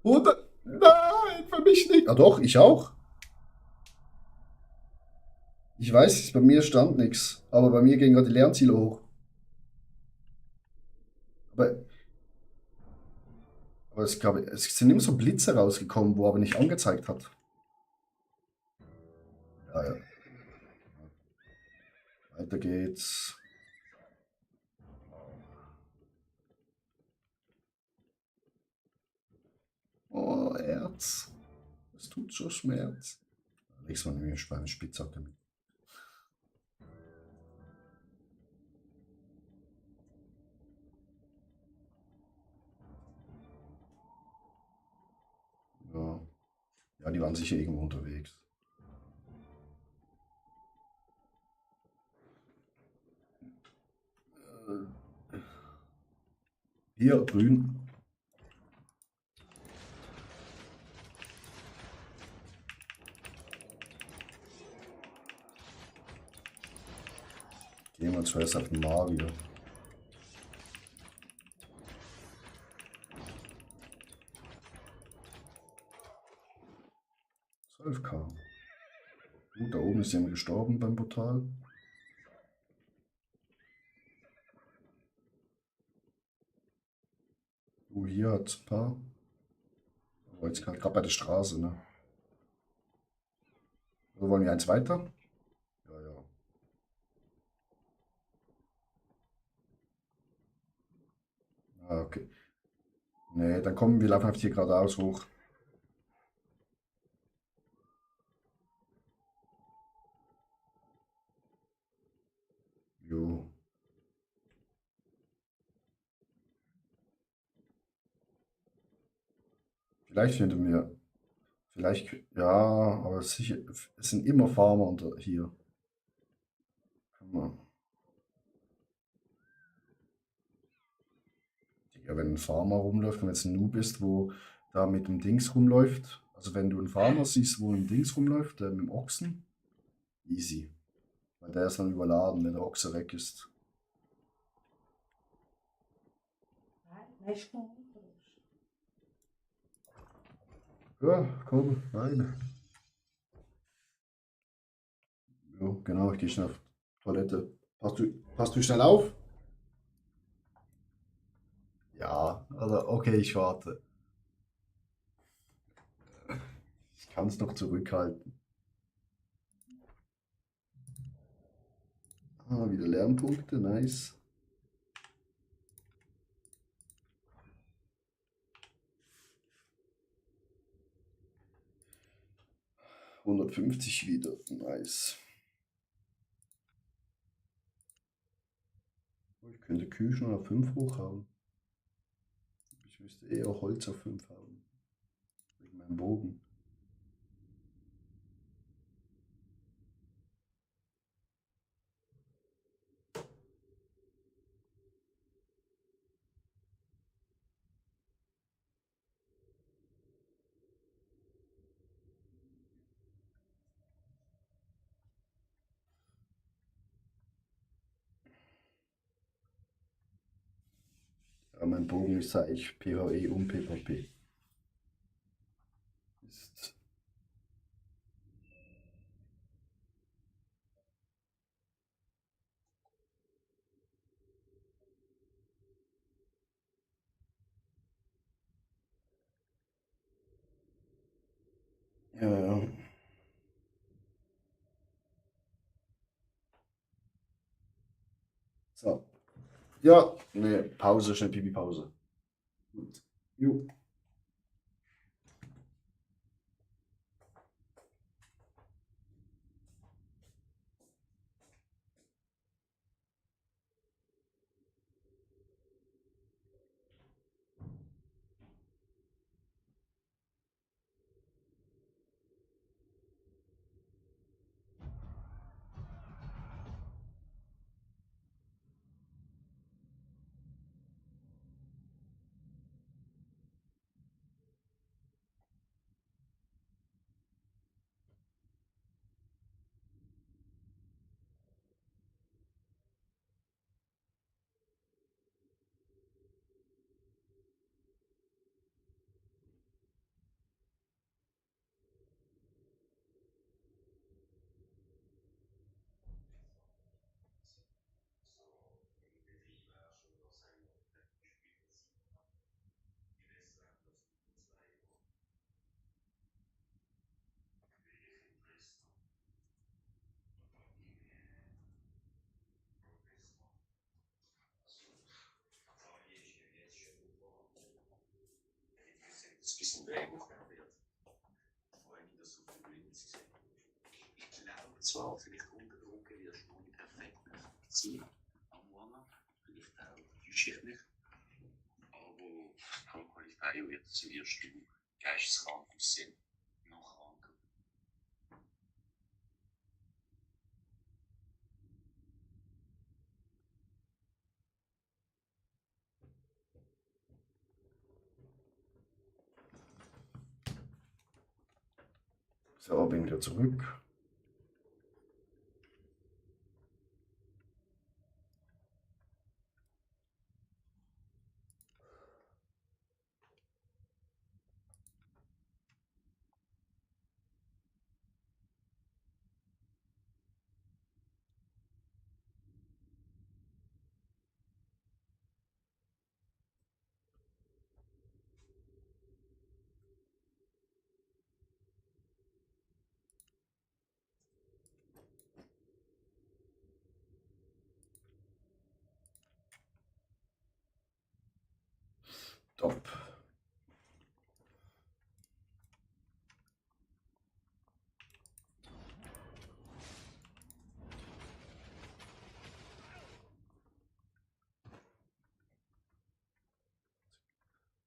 100? Nein, für mich nicht. Ah doch, ich auch. Ich weiß, bei mir stand nichts. Aber bei mir gehen gerade die Lernziele hoch. Aber, aber es sind immer so Blitze rausgekommen, wo aber nicht angezeigt hat. Ja, ja. Weiter geht's. Oh, Erz. Es tut so Schmerz. Nächstes Mal nehme ich eine Spitzhacke mit. Ja. Ja, die waren sicher irgendwo unterwegs. Hier, grün. Gehen wir zuerst auf den Magier. K. Gut, da oben ist jemand gestorben beim Portal. Hier hat es ein paar. Aber jetzt gerade bei der Straße, ne? Oder wollen wir eins weiter? Ja, ja. Ah, okay. Nee, dann kommen wir laufen einfach hier geradeaus hoch. Jo. Vielleicht finden wir. Vielleicht. Ja, aber sicher. Es sind immer Farmer unter hier. Kann man. Ja, wenn ein Farmer rumläuft, wenn jetzt ein Noob ist, wo da mit dem Dings rumläuft. Also wenn du einen Farmer siehst, wo ein Dings rumläuft, mit dem Ochsen, easy. Weil der ist dann überladen, wenn der Ochse weg ist. Mexe com outros. Ja, komm, rein. Jo, genau, ich gehe schnell auf Toilette. Passt du schnell auf? Ja, also okay, ich warte. Ich kann es noch zurückhalten. Ah, wieder Lernpunkte, nice. $150 wieder, nice. Ich könnte Kühe schon auf 5 hochhauen. Ich müsste eher Holz auf 5 haben. Wegen meinem Bogen. Ja, mein Bogen ist eigentlich PvE und PvP. Ist ja, ja. So. Ja, ne, Pause, schnell Pipi-Pause. Gut. Jo. ist ein bisschen dämlich wird. Vorhin wieder so viel Greens gesehen. Ich glaube zwar, vielleicht unter Druck wirst du nicht perfekt sein am Warm-up, vielleicht auch geschichtlich, aber Pro Qualifier wirst du geisteskrank aussehen. Noch kranker. So, bin wieder zurück. Top.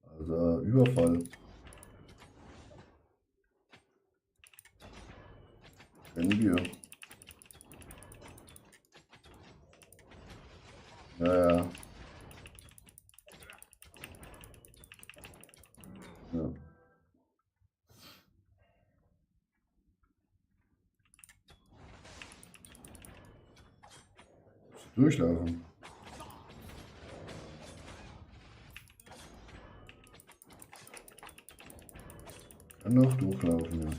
Also Überfall. Kennen wir. Ja, ja. Ja. Durchlaufen. Kann noch durchlaufen, ja.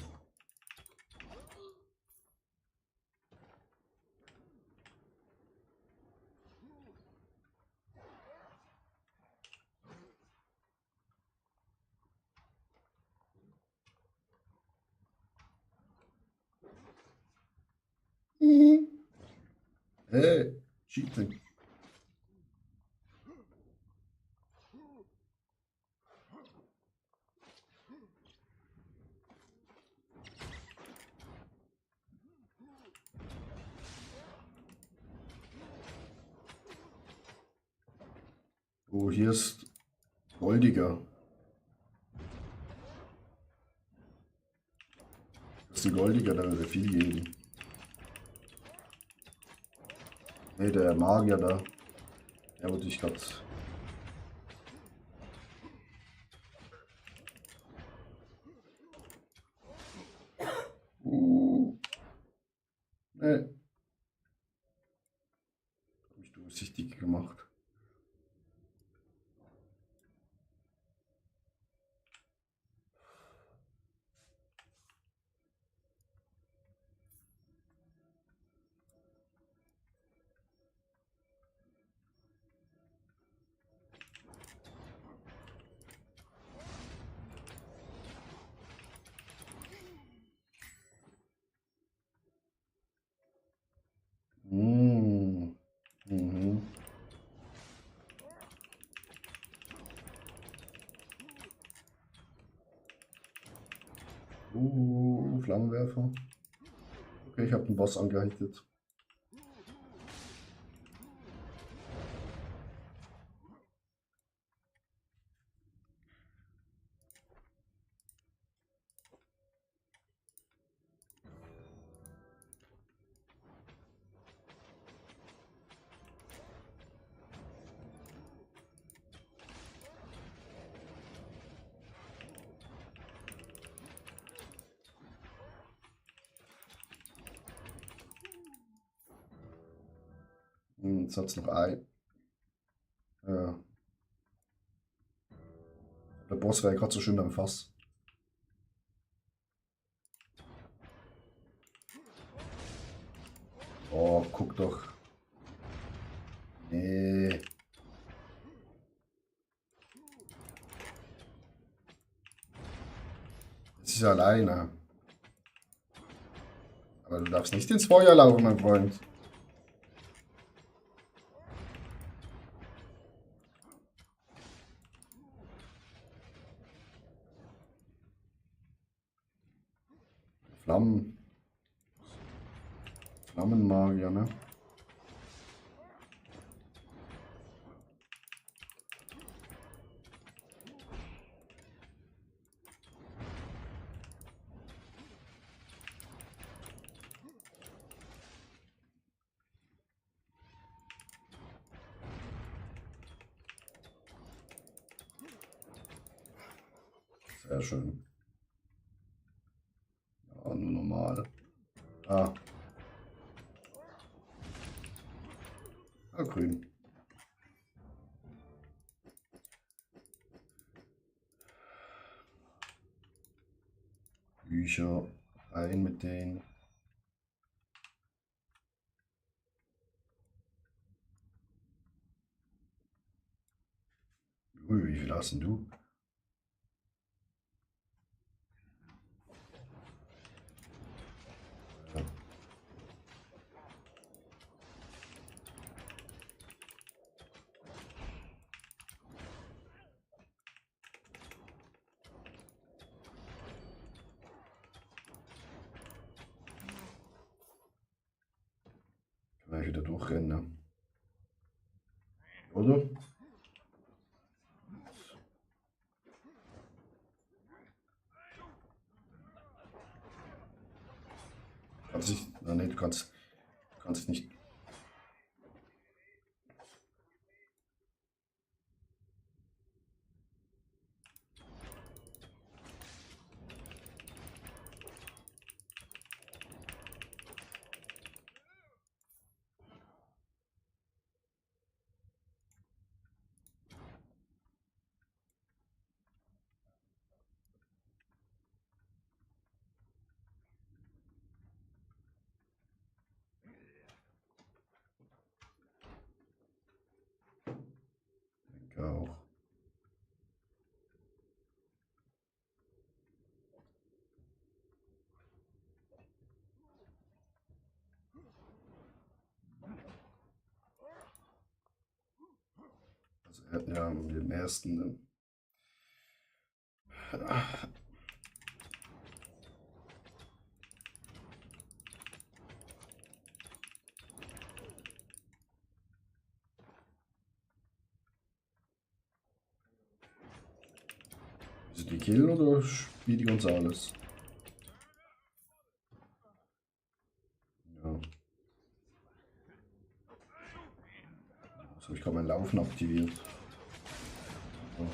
Hey, cheating. Oh, hier ist goldiger. Das ist ein goldiger, da würde viel geben. Ne, der Magier da. Der wurde ich gerade. Ne. Hab ich durchsichtig gemacht. Mhm. Mhm. Flammenwerfer. Okay, ich habe den Boss angehittet. Jetzt hat es noch ein. Ja. Der Boss war ja gerade so schön am Fass. Oh, guck doch. Nee. Jetzt ist er alleine. Aber du darfst nicht ins Feuer laufen, mein Freund. Flammenmagier, ne? Sehr schön. Ja, nur normal. Ah. Ah, grün. Bücher. Rein mit denen. Ui, wie viel hast denn du? Ja. Kann ich wieder durchrennen, ne? Oder? Kannst nicht. Na, nee, du kannst es nicht. Denke auch. Also, ja, mit dem ersten. Ne? Ist die Kill oder spielt die Gonzales? Ja. Jetzt habe ich gerade mein Laufen aktiviert. So.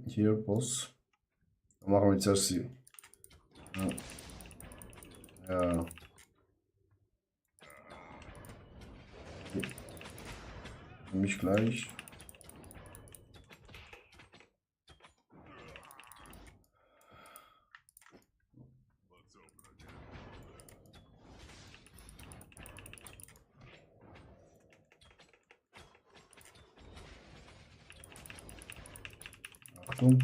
Hier, Boss. Dann machen wir jetzt erst die. Ja. Ja. Für mich gleich. Achtung.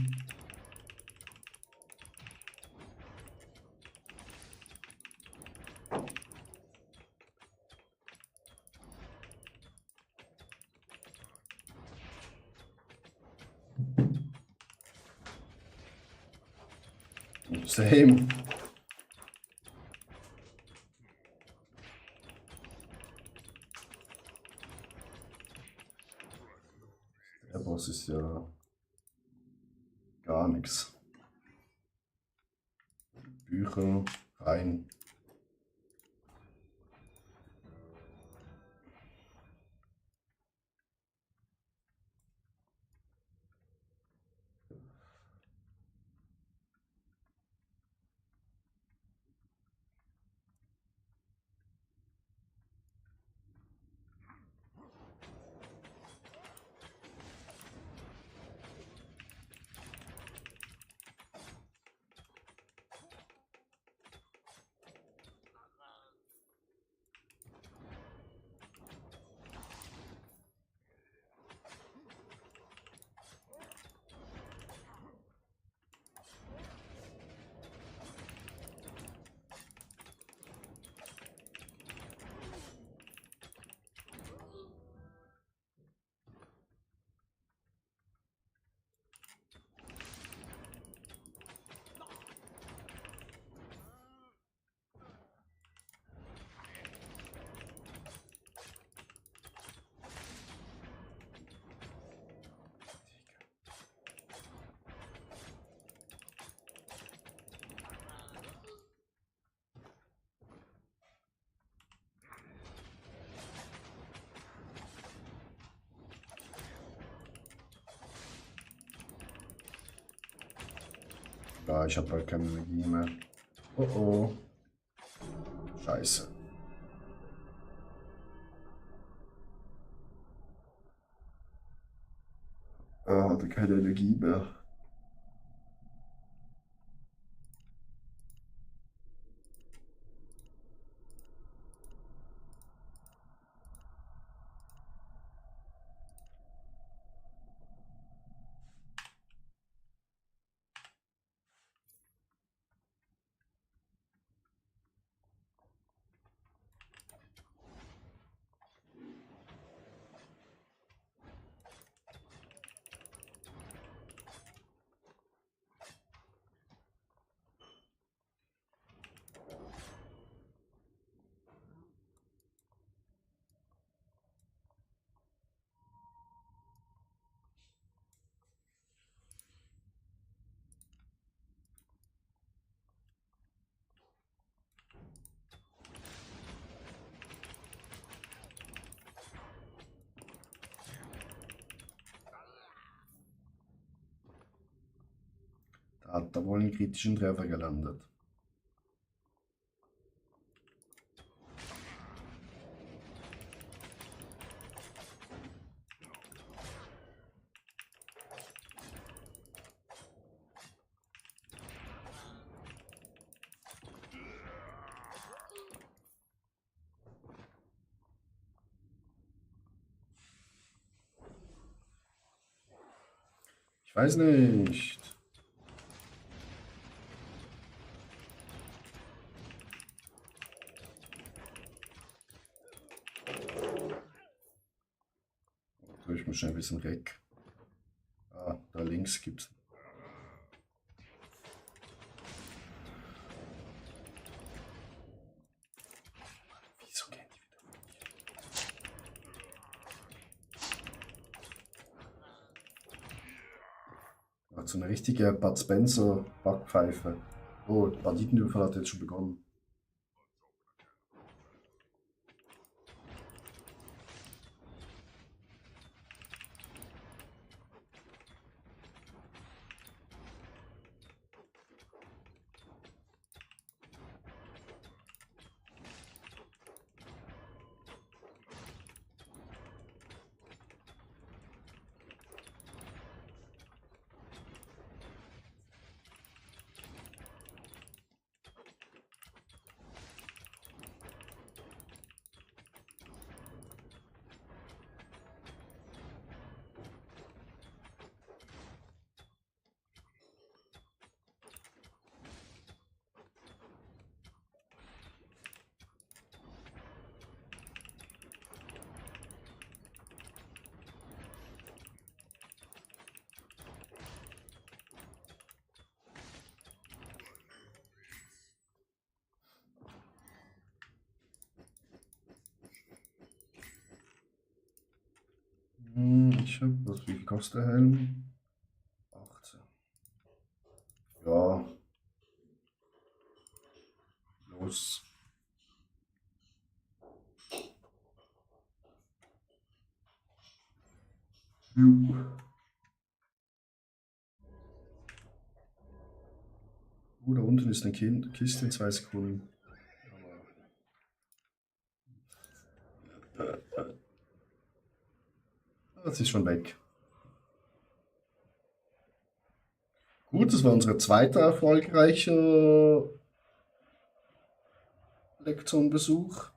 Same. Der Boss ist ja gar nichts. Bücher rein. Ja, ich habe halt keine Energie mehr. Oh oh. Scheiße. Hatte keine Energie mehr. Da hat er wohl einen kritischen Treffer gelandet. Ich weiß nicht. Ich muss schnell ein bisschen weg. Ah, da links gibt's. Wieso gehen die wieder? Ach, so eine richtige Bud Spencer Backpfeife. Oh, Banditenüberfall hat jetzt schon begonnen. ich habe. Wie viel kostet der Helm? 18. Ja, los. Ju. Da unten ist eine Kiste in 2 Sekunden. Das ist schon weg. Gut, das war unser zweiter erfolgreicher Lektionenbesuch.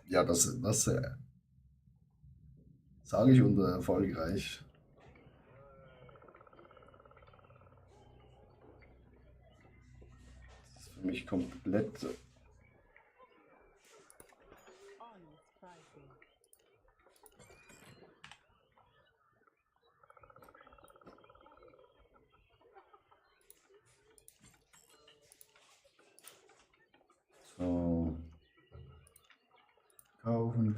Ja, das sage ich unter erfolgreich. Das ist für mich komplett. Unsurprising. So. Kaufen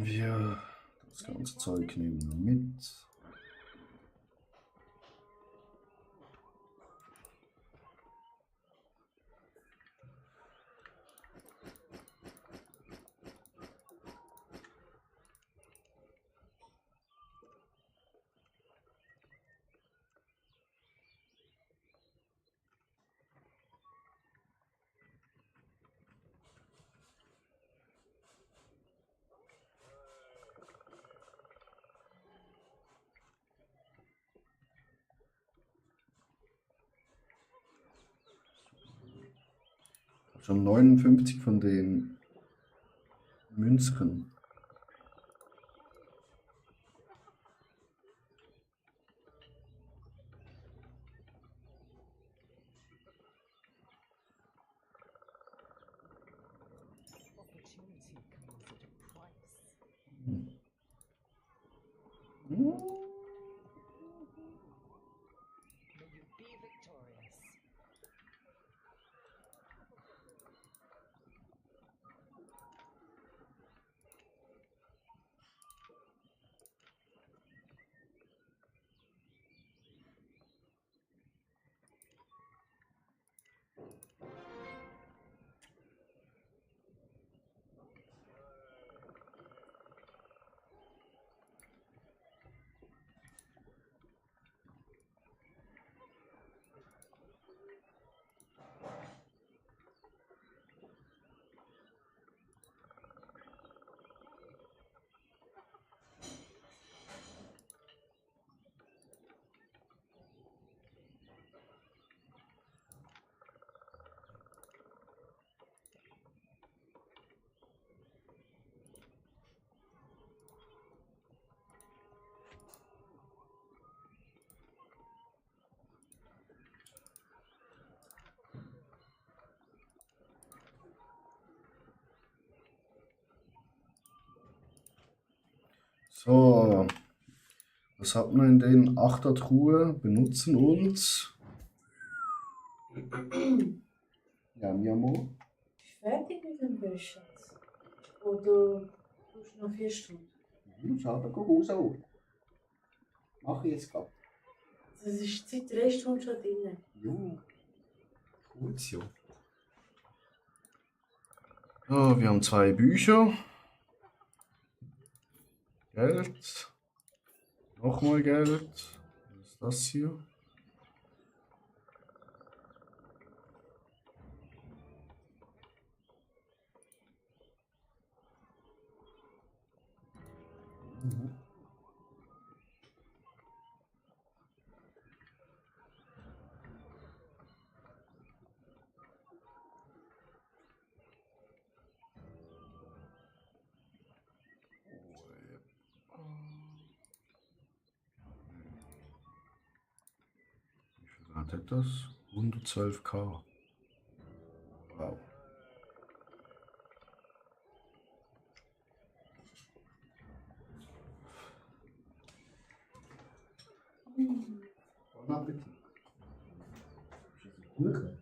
wir. Das ganze Zeug nehmen wir mit. Schon 59 von den Münzen. Opportunity comes at a price. Hm. May you be victorious. So, was hat man in den 8er Truhe? Benutzen und. Ja, Miamo. Bist du fertig mit dem Wäschschatz? Oder tust du noch 4 Stunden? Schau, da guck raus. Mach ich jetzt gerade. Das ist seit 3 Stunden schon drin. Jo. Gut, so. So, wir haben 2 Bücher. Geld. Nochmal Geld. Was ist das hier? Wie viel Grad hat das? 112k. Wow. Bon Appetit. Ist das ein Kuchen?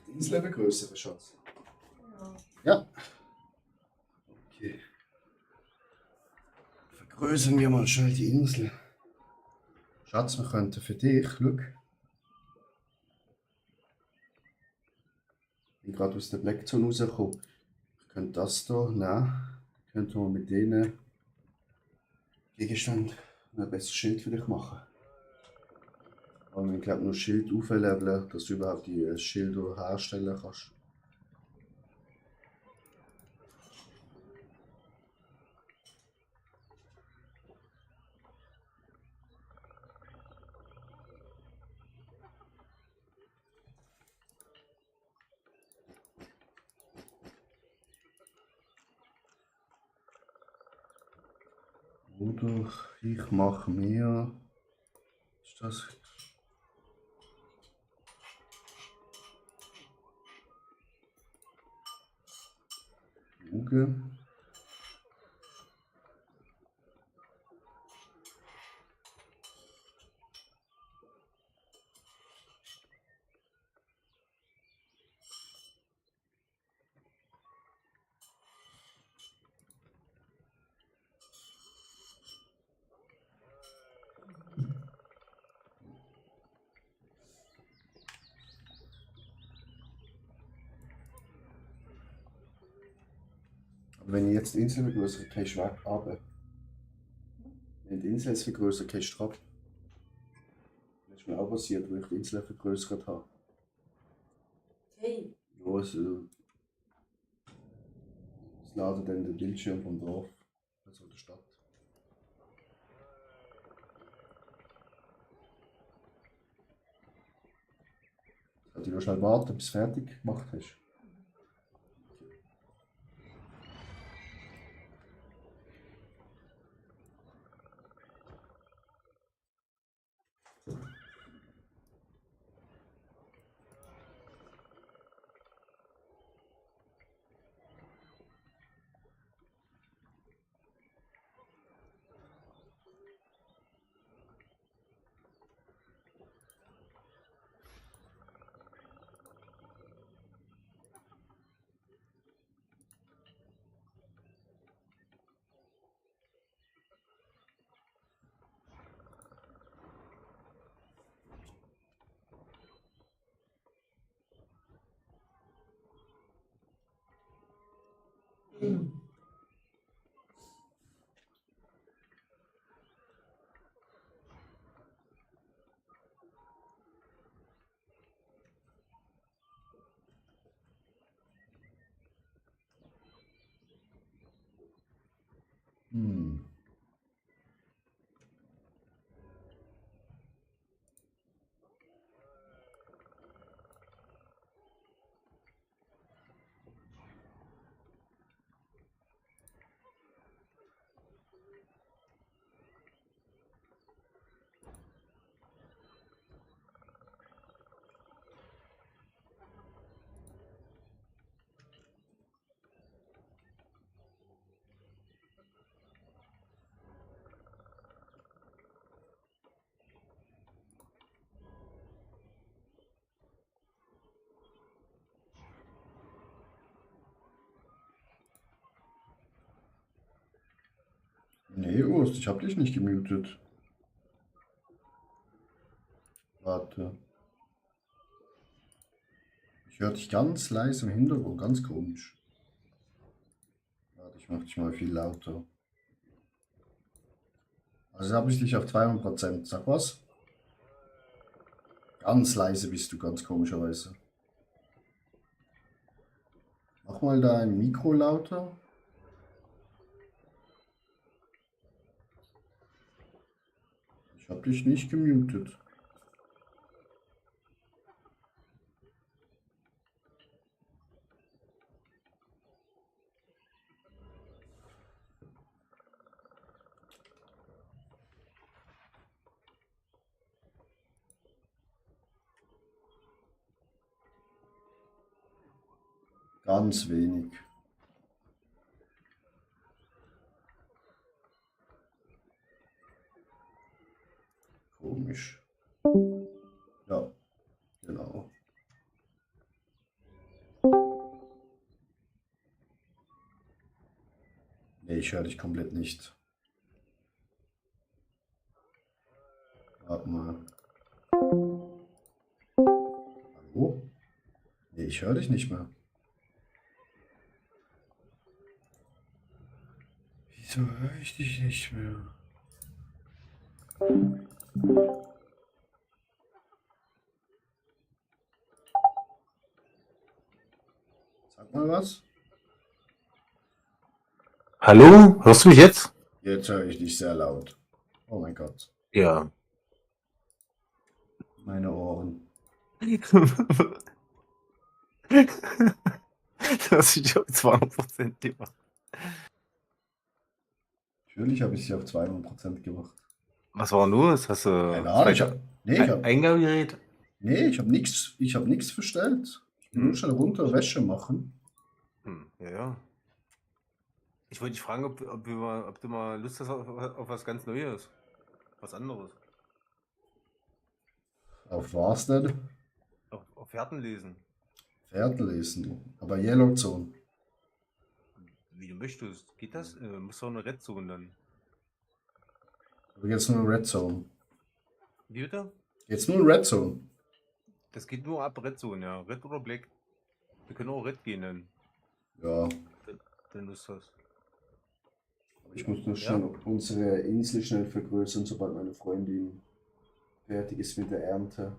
Die Insel vergrößern, Schatz. Ja. Ja. Okay. Vergrößern wir mal schnell die Insel. Schatz, wir könnten für dich, schau. Ich bin gerade aus der Black Zone rausgekommen. Ich könnte das hier nehmen. Könnte man mit diesen Gegenständen ein besseres Schild für dich machen. Aber ich glaube, nur das Schild aufleveln, dass du überhaupt die Schilder herstellen kannst. Oder ich mache mir. Was ist das? Auge. Aber wenn ich jetzt die Insel vergrößere, gehst du weg runter. Wenn die Insel jetzt vergrößert, gehst du runter. Das ist mir auch passiert, wo ich die Insel vergrößert habe. Okay. Ja, also, es ladet dann den Bildschirm vom Dorf, also der Stadt. Sollte ich noch schnell warten, bis du fertig gemacht hast? Hm. Nee, Urs, ich hab dich nicht gemutet. Warte. Ich höre dich ganz leise im Hintergrund, ganz komisch. Warte, ich mach dich mal viel lauter. Also habe ich dich auf 200%. Sag was? Ganz leise bist du, ganz komischerweise. Mach mal dein Mikro lauter. Ich habe dich nicht gemutet. Ganz wenig. Komisch. Ja, genau. ich höre dich komplett nicht. Warte mal. Hallo? Nee, ich höre dich nicht mehr. Wieso höre ich dich nicht mehr? Sag mal was. Hallo? Hörst du mich jetzt? Jetzt höre ich dich sehr laut. Oh mein Gott. Ja. Meine Ohren. Das ist schon 200% gemacht. Natürlich habe ich sie auf 200% gemacht. Was war denn los? Hast du Keine Ahnung. Ich hab, nee, ich habe Eingabegerät? nichts verstellt. Ich bin nur schnell runter Wäsche machen. Ja, ja. Ich wollte dich fragen, ob du mal Lust hast auf was ganz Neues. Was anderes. Auf was denn? Auf Fährten lesen. Pferde lesen. Aber Yellow Zone. Wie du möchtest. Geht das? Musst du auch eine Red Zone dann. Aber jetzt nur Red Zone. Wie bitte? Jetzt nur Red Zone. Das geht nur ab Red Zone, ja. Red oder Black. Wir können auch Red gehen dann. Ja. Wenn du Lust hast. Ich muss nur schnell unsere Insel schnell vergrößern, sobald meine Freundin fertig ist mit der Ernte.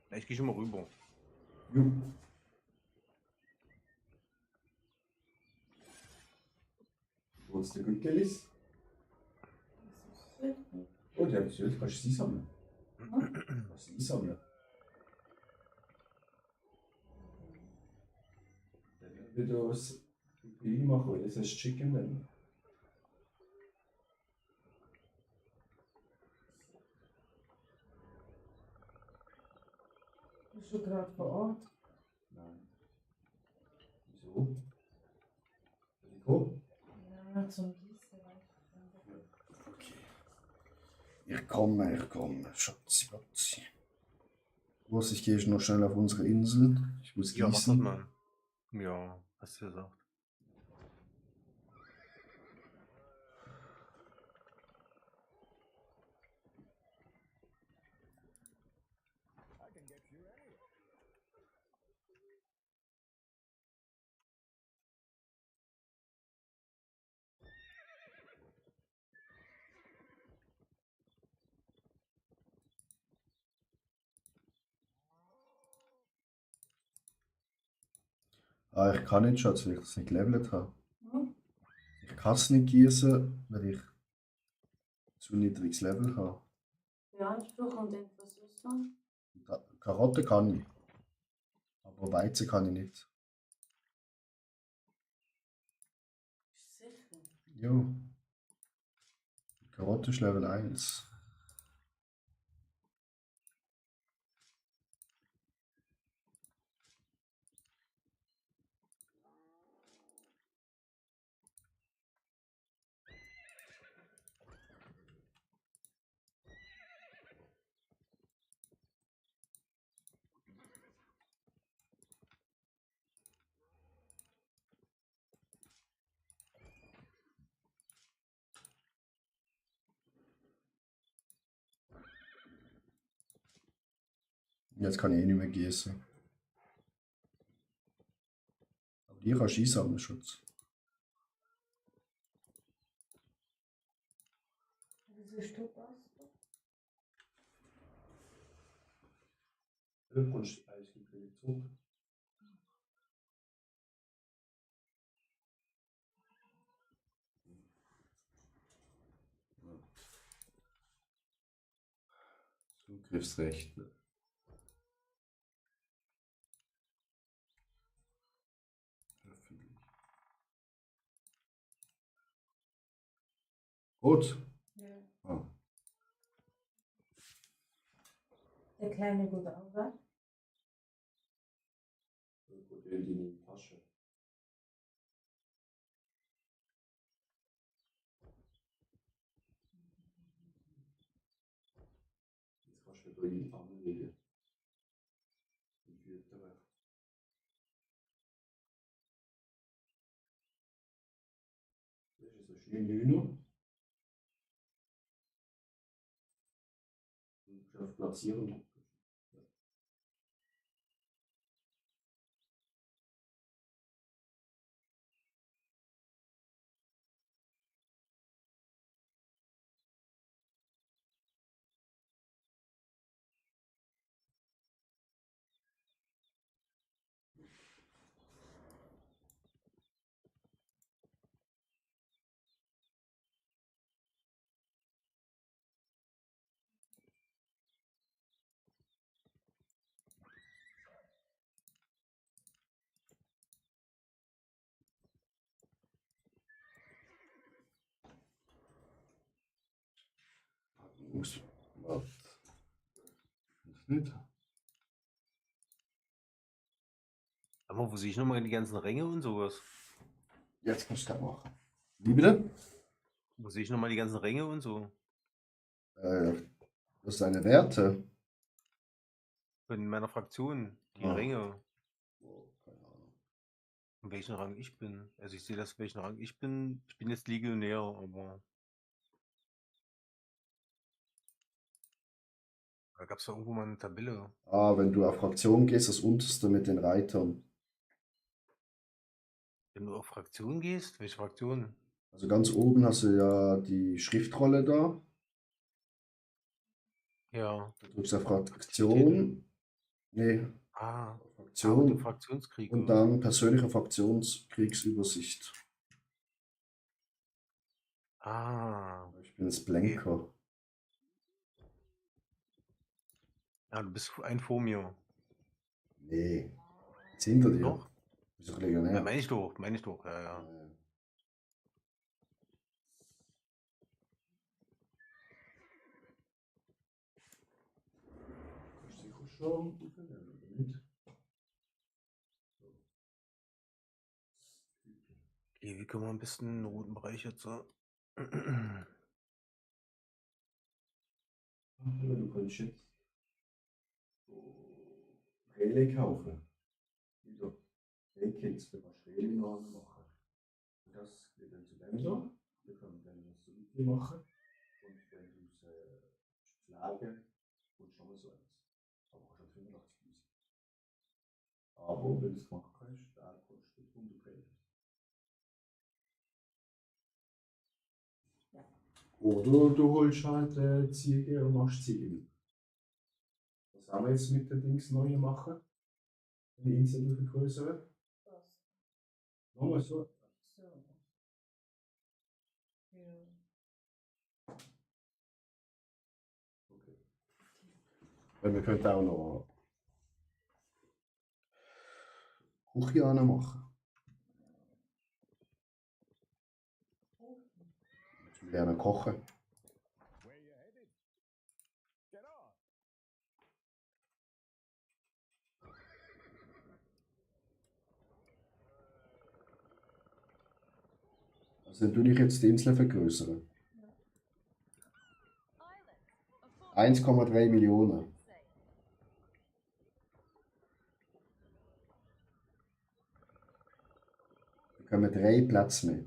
Ja, ich gehe schon mal rüber. Jo. Wo ist der Gülkelis? Oh, der ist jetzt kannst du sie sammeln. Kannst du sie sammeln? Dann wird er was Gülkelis machen, weil das heißt Chicken dann. Bist du gerade vor Ort? Nein. Wieso? Rico? Ja, zum Gießen. Okay. Ich komme. Schatzi. Was, ich gehe noch schnell auf unsere Insel. Ich muss Ja, mach das gießen. mal. Ja, hast du gesagt. Ah, ich kann nicht, Schatz, weil ich das nicht gelevelt habe. Hm? Ich kann es nicht gießen, weil ich zu niedriges Level habe. Beanspruch und etwas Russland? Karotte kann ich. Aber Weizen kann ich nicht. Sicher. Jo. Karotte ist Level 1. Jetzt kann ich eh nicht mehr gießen. Aber die kannst du einsammeln, Schatz. Wieso Stück aus? Du kannst eigentlich zurück. Zugriffsrechte. Öffentlich. Gut. Ja. Ah. Der kleine gute Auge. Gut, in die Tasche. Jetzt kannst du da ihn anlegen. Im vierten. Das ist ein schöner Hühner. Und auf Platzierung. Warte. Das nicht. Aber wo sehe ich nochmal die ganzen Ränge und sowas? Jetzt kannst du das machen. Wie bitte? Wo sehe ich nochmal die ganzen Ränge und so? Das ist seine Werte. Von meiner Fraktion, die Ah. Ränge, Oh, keine Ahnung. in welchem Rang ich bin. Also ich sehe das, welchen Rang ich bin. Ich bin jetzt Legionär, aber da gab es ja irgendwo mal eine Tabelle. Ah, wenn du auf Fraktion gehst, das unterste mit den Reitern. Wenn du auf Fraktion gehst, welche Fraktion? Also ganz oben hast du ja die Schriftrolle da. Ja. Du drückst auf Fraktion. Nee, Ah, mit dem Fraktion. Fraktionskrieg. Und oder? dann persönliche Fraktionskriegsübersicht. Ah, Ich bin jetzt Blenker. ja, du bist ein vor mir. Nee. Jetzt hinter dir. Doch? Bist doch Legionär. Ja, meine ich doch, ja, ja. Kannst du sicher schon aufnehmen, oder nicht? Okay, wie können wir am besten den roten Bereich jetzt so? Du kannst jetzt so Relais kaufen. Wieder Relay-Kits, du kannst Relay machen. Und das geht dann zu dem da. Da kann man dann das so machen. Und wenn du es pflegen, kommst du nochmal so eins. Aber kostet 85.000. Aber wenn du es gemacht hast, der kostet 100 Relais. Oder du holst halt Ziege und machst Ziege mit. Was haben wir jetzt mit den Dings neu machen? Die Insel vergrößern? Was? Nochmal so. So. Ja. Okay. Weil wir könnten auch noch Küche machen. Wir lernen kochen. Where you headed? Get on! Also dann tue ich jetzt die Insel vergrößern. 1,3 Millionen. Da können wir 3 Plätze mehr.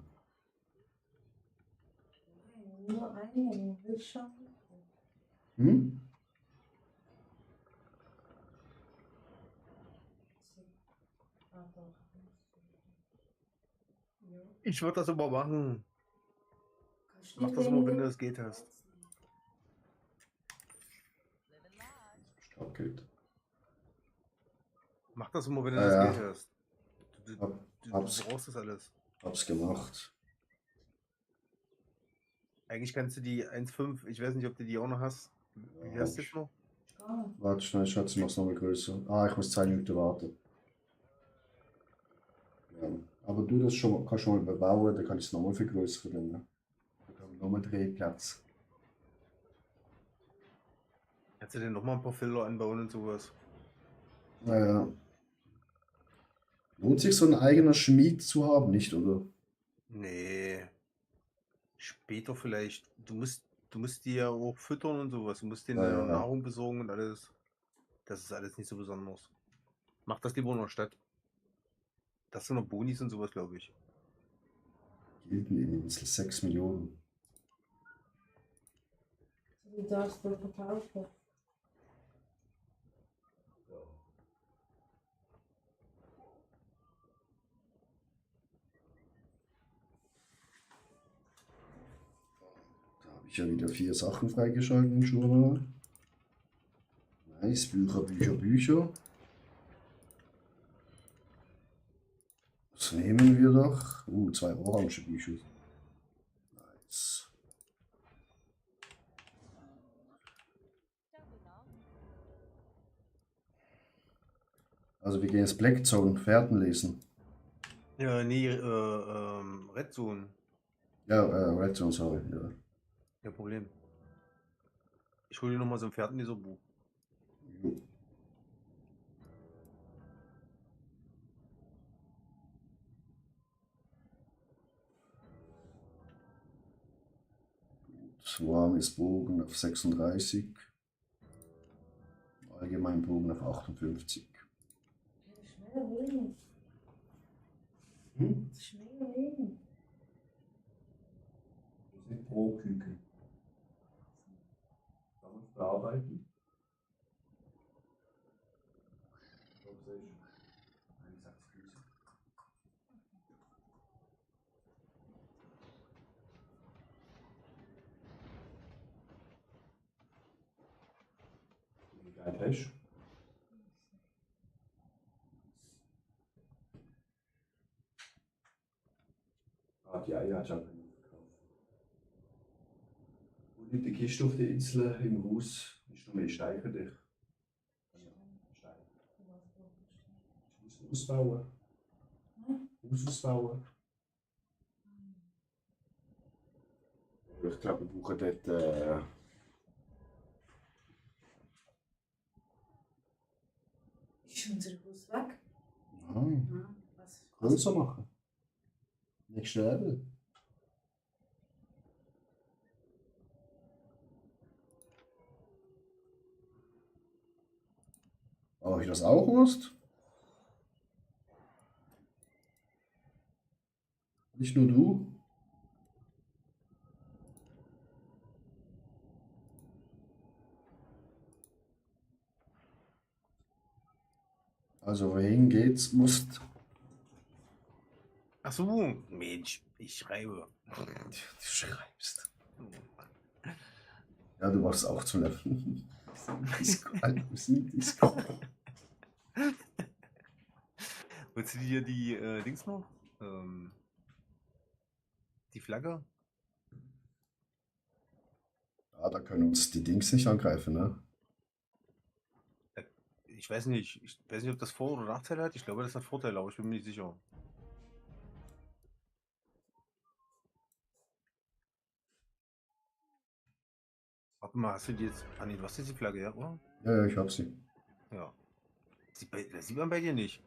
Nein, nur eine will schon. Hm? Ah, doch. Ja. Ich würde das aber machen. Kannst Mach nicht das immer, wenn weniger du das geht hast. Startgeld. Mach das immer, wenn du Ja, das ja. Geld hast. Du Hab's. brauchst das alles. Hab's gemacht. Eigentlich kannst du die 1,5, ich weiß nicht, ob du die auch noch hast. Wie Ja, hast du hab jetzt noch? gar nicht. Warte schnell, Schatz, ich mach's nochmal größer. Ah, ich muss 2 Minuten warten. Ja. Aber du das schon, kannst schon mal bebauen, dann kann ich es nochmal vergrößern. Dann haben wir nochmal 3 Plätze. Kannst du denn nochmal ein paar Filter anbauen und sowas? Naja. Lohnt sich so ein eigener Schmied zu haben, nicht, oder? Nee. Später vielleicht. Du musst du musst die ja auch füttern und sowas. Du musst denen Ja, ja ja. Nahrung besorgen und alles. Das ist alles nicht so besonders. Mach das lieber in der Stadt. Das sind noch Bonis und sowas, glaube ich. Gildeninsel, 6 Millionen. So, du darfst wohl verkaufen. Da habe ich ja wieder 4 Sachen freigeschaltet im Journal. Nice, Bücher, Bücher, Bücher. Das nehmen wir doch. 2 orange Bücher. Nice. Also wir gehen jetzt Black Zone, Fährten lesen. Ja, nee, Red Zone. Ja, Red Zone, sorry. Ja. Kein Problem. Ich hole dir nochmal so ein Pferdenleserbuch. Jo. Swarm ist Bogen auf 36. Allgemein Bogen auf 58. Schneller reden. Hm? Schneller reden. Das sind Pro-Küken. Kann man bearbeiten? Geil hast. Die Eier hast du auch verkauft. Und nicht die Kiste auf der Insel im Haus ist noch mehr Stein für dich. Stein. Haus ausbauen. Haus ausbauen. Ich glaube, wir brauchen dort. Ist unser Haus weg? Nein, Ja, was? größer machen. Nächste Level. Brauche ich das auch, Wurst? Nicht nur du? Also wohin geht's? Musst. Ach so, Mensch, ich schreibe. Du schreibst. Ja, du machst auch zu Level. Alter, wir sind Disco. Willst du dir die Dings noch? Die Flagge? Ja, da können uns die Dings nicht angreifen, ne? Ich weiß nicht. Ich weiß nicht, ob das Vor- oder Nachteile hat. Ich glaube, das hat Vorteile, aber ich bin mir nicht sicher. Warte mal, hast du die jetzt. Ah, nee, du hast jetzt die Flagge, ja, oder? Ja, ja, ich hab sie. Ja. Das sieht man bei dir nicht.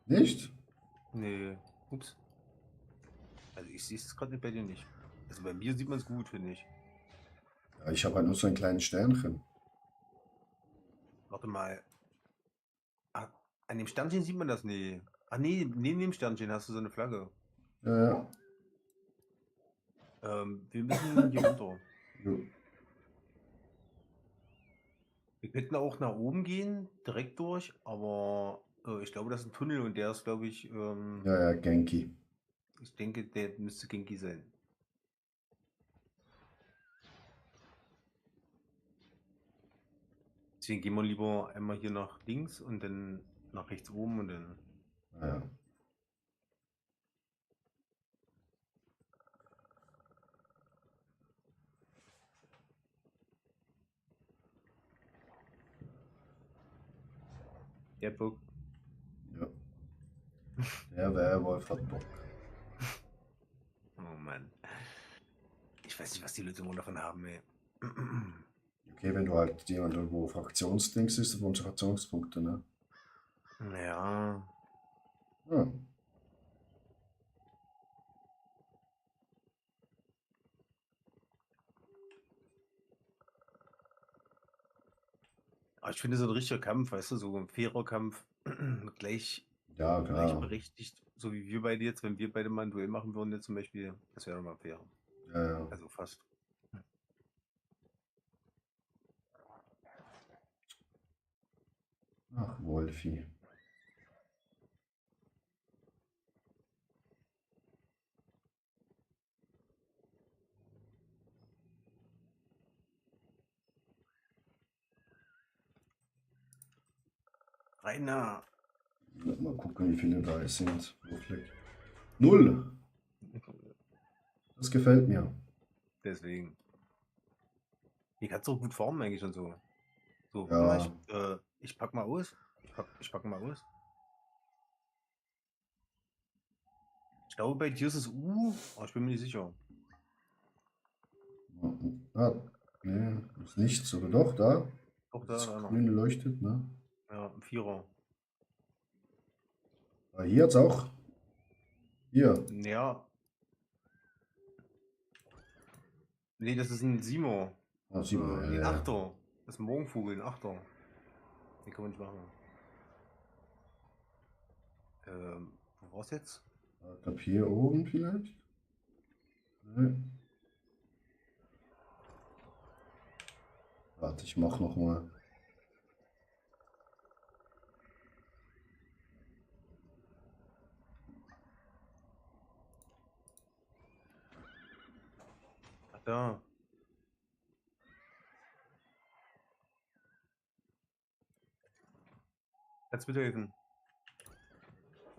Nicht? Nee. Ups. Also ich sehe es gerade nicht bei dir nicht. Also bei mir sieht man es gut, finde ich. Ja, ich habe halt nur so ein kleines Sternchen. Warte mal. Ah, an dem Sternchen sieht man das nicht. Ah nee, neben dem Sternchen hast du so eine Flagge. Ja, Wir müssen hier runter. jo. Wir könnten auch nach oben gehen, direkt durch, aber ich glaube, das ist ein Tunnel und der ist, glaube ich, Ja, Genki. ich denke, der müsste Genki sein. Deswegen gehen wir lieber einmal hier nach links und dann nach rechts oben und dann. Ja. Der Bock. Ja. Der Werwolf hat Bock. Oh Mann. Ich weiß nicht, was die Leute immer davon haben, ey. Okay, wenn du halt jemand irgendwo Fraktionsdings ist, dann Fraktionspunkte, ne? Ja. Ja. ich finde so ein richtiger Kampf, weißt du, so ein fairer Kampf, Ja, klar. gleichberechtigt, so wie wir beide jetzt, wenn wir beide mal ein Duell machen würden, jetzt zum Beispiel, das wäre doch mal fair. Ja, ja. Also fast. Ach, Wolfi. Rainer! Mal gucken, wie viele da es sind. Wurfleck. 0. Das gefällt mir. Deswegen. Hier kannst du auch gut formen eigentlich und so. So, Ja. warte mal, ich pack mal aus. Ich pack mal aus. Ich glaube, bei dir ist es U, aber ich bin mir nicht sicher. Ah, nee, ist nichts, oder doch, da? Doch, da, Das da noch. grün leuchtet, ne? Ja, ein Vierer. Ah, hier jetzt auch. Hier. Ja. Nee, das ist ein Simo. Ah, sieht man, Ein ja. Achter. Das ist ein Morgenvogel, ein Achter. Den kann man nicht machen. Wo war's jetzt? Ich glaube hier oben vielleicht. Nee. Warte, ich mach noch mal. Ach, da. Kannst du bitte helfen?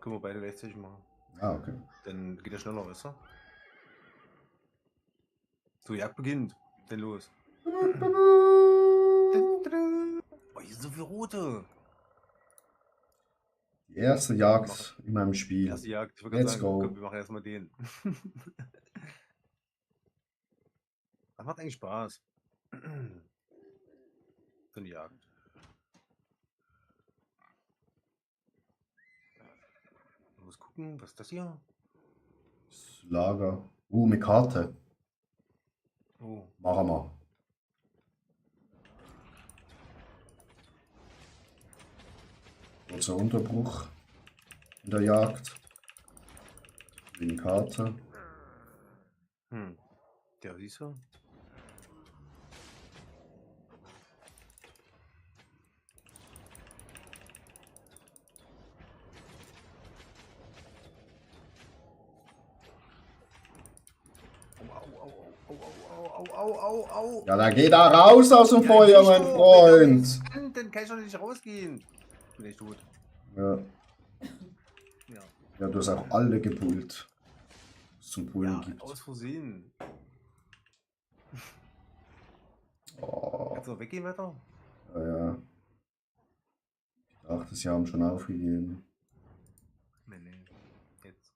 Können wir beide gleichzeitig machen. Ah, okay. Dann geht er schneller, weißt du? So, Jagd beginnt. Dann los. Oh, hier sind so viele rote. Die erste Jagd in meinem Spiel. Erste Jagd. Ich wollte gerade Let's sagen, go. komm, wir machen erstmal den. Das macht eigentlich Spaß. So eine Jagd. Ich muss gucken, was ist das hier? Das Lager. Eine Karte. Oh, Machen wir. Kurzer Unterbruch in der Jagd. Eine Karte. ja, siehst du? Au. Ja, dann geh da raus aus dem Feuer, mein Freund. Dann kann ich doch nicht rausgehen. Bin ich tot. Ja. Ja. Ja, du hast auch alle gepult. Was es zum Pullen Ja, gibt. aus Versehen. Oh, Kannst du noch weggehen weiter? ja. Ich dachte, sie haben schon aufgegeben. Nee. Jetzt.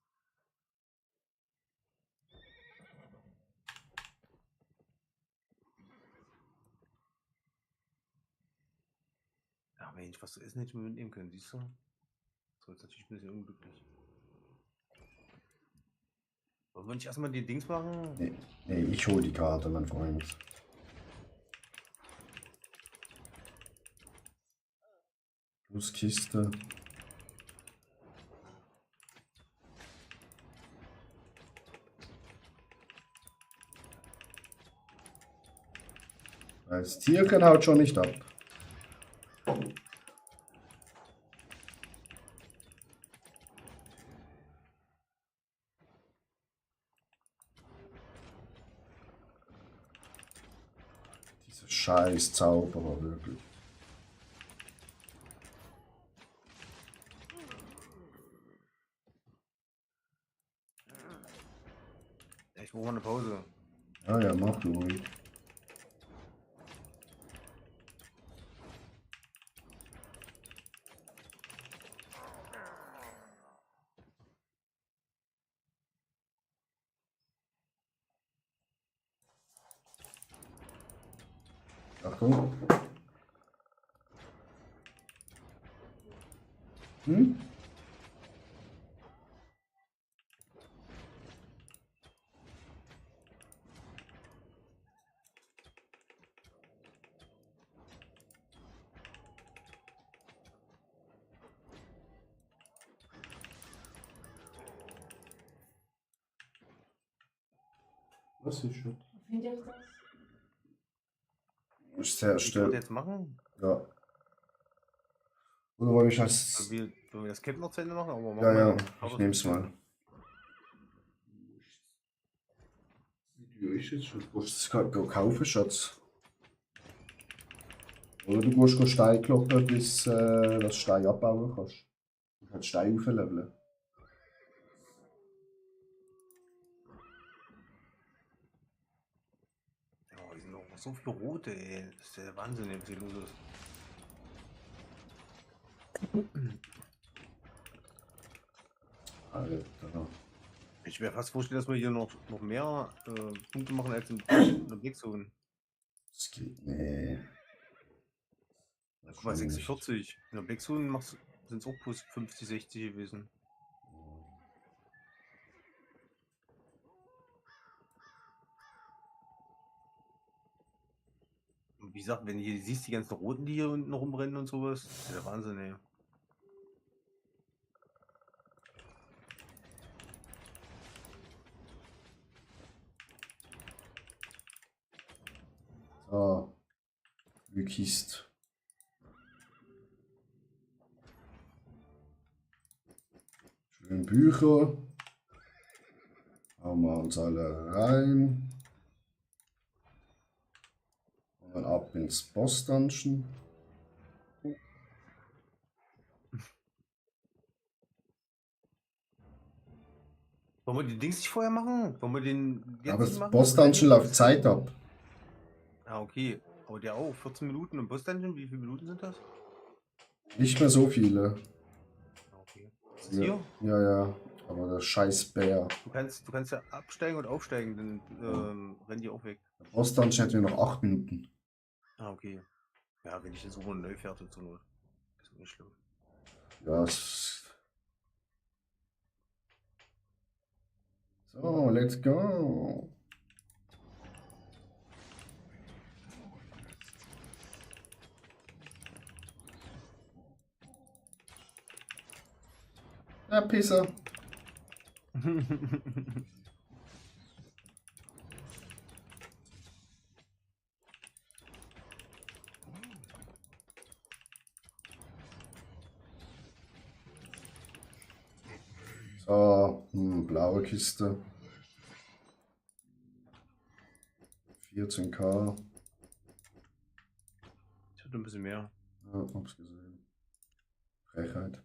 Ja, Mensch, was zu essen hätte ich mir mitnehmen können, siehst du? So, jetzt natürlich ein bisschen unglücklich. Wollen wir nicht erstmal die Dings machen? Nee, ich hol die Karte, mein Freund. Plus Kiste. Das Tierchen haut schon nicht ab. Diese scheiß Zauberer, wirklich. Ich brauche mal eine Pause. Ja, mach du ruhig. Achtung. Das ist schon. Finde ich das? Ist sehr Was still. jetzt machen? Ja. Oder wollen wir Sollen als. wir das Camp noch zu Ende machen? Aber Ja, ja, machen ich nehm's mal. Wie teuer ist es schon? Du musst es gerade kaufen, Schatz. Oder du musst Stein kloppen, bis das Stein abbauen kannst. Du kannst Stein aufleveln. Ja, hier sind noch so viele rote, ey. Das ist der Wahnsinn, was hier los ist. Alter. Ich wäre fast vorstellen, dass wir hier noch mehr Punkte machen als in der Black Zone. Das geht. Nee. Das Guck mal, schon nicht. 46. In der Black Zone sind es auch plus 50, 60 gewesen. Und wie gesagt, wenn du hier siehst, die ganzen Roten, die hier unten rumrennen und sowas, das ist der Wahnsinn, ey. So. Wie Kiste. Schön Bücher. Hauen wir uns alle rein. Und dann ab ins Boss Dungeon. Wollen wir die Dings nicht vorher machen? Wollen wir den jetzt Aber nicht das machen? Boss Dungeon läuft Zeit ab. Ah, okay. Aber der auch. 14 Minuten im Boss Dungeon. Wie viele Minuten sind das? Nicht mehr so viele. Ah, okay. Ist das Ja, hier? ja, ja. Aber der scheiß Bär. Du kannst ja absteigen und aufsteigen, dann rennen die auch weg. Der Boss Dungeon hätte noch 8 Minuten. Ah, okay. Ja, wenn ich jetzt so neu fertig zur Not. Ist auch nicht schlimm. Ja, so, let's go. Ja, Pisser. So, blaue Kiste. 14k. Ich hatte ein bisschen mehr. Ja, hab's gesehen. Frechheit.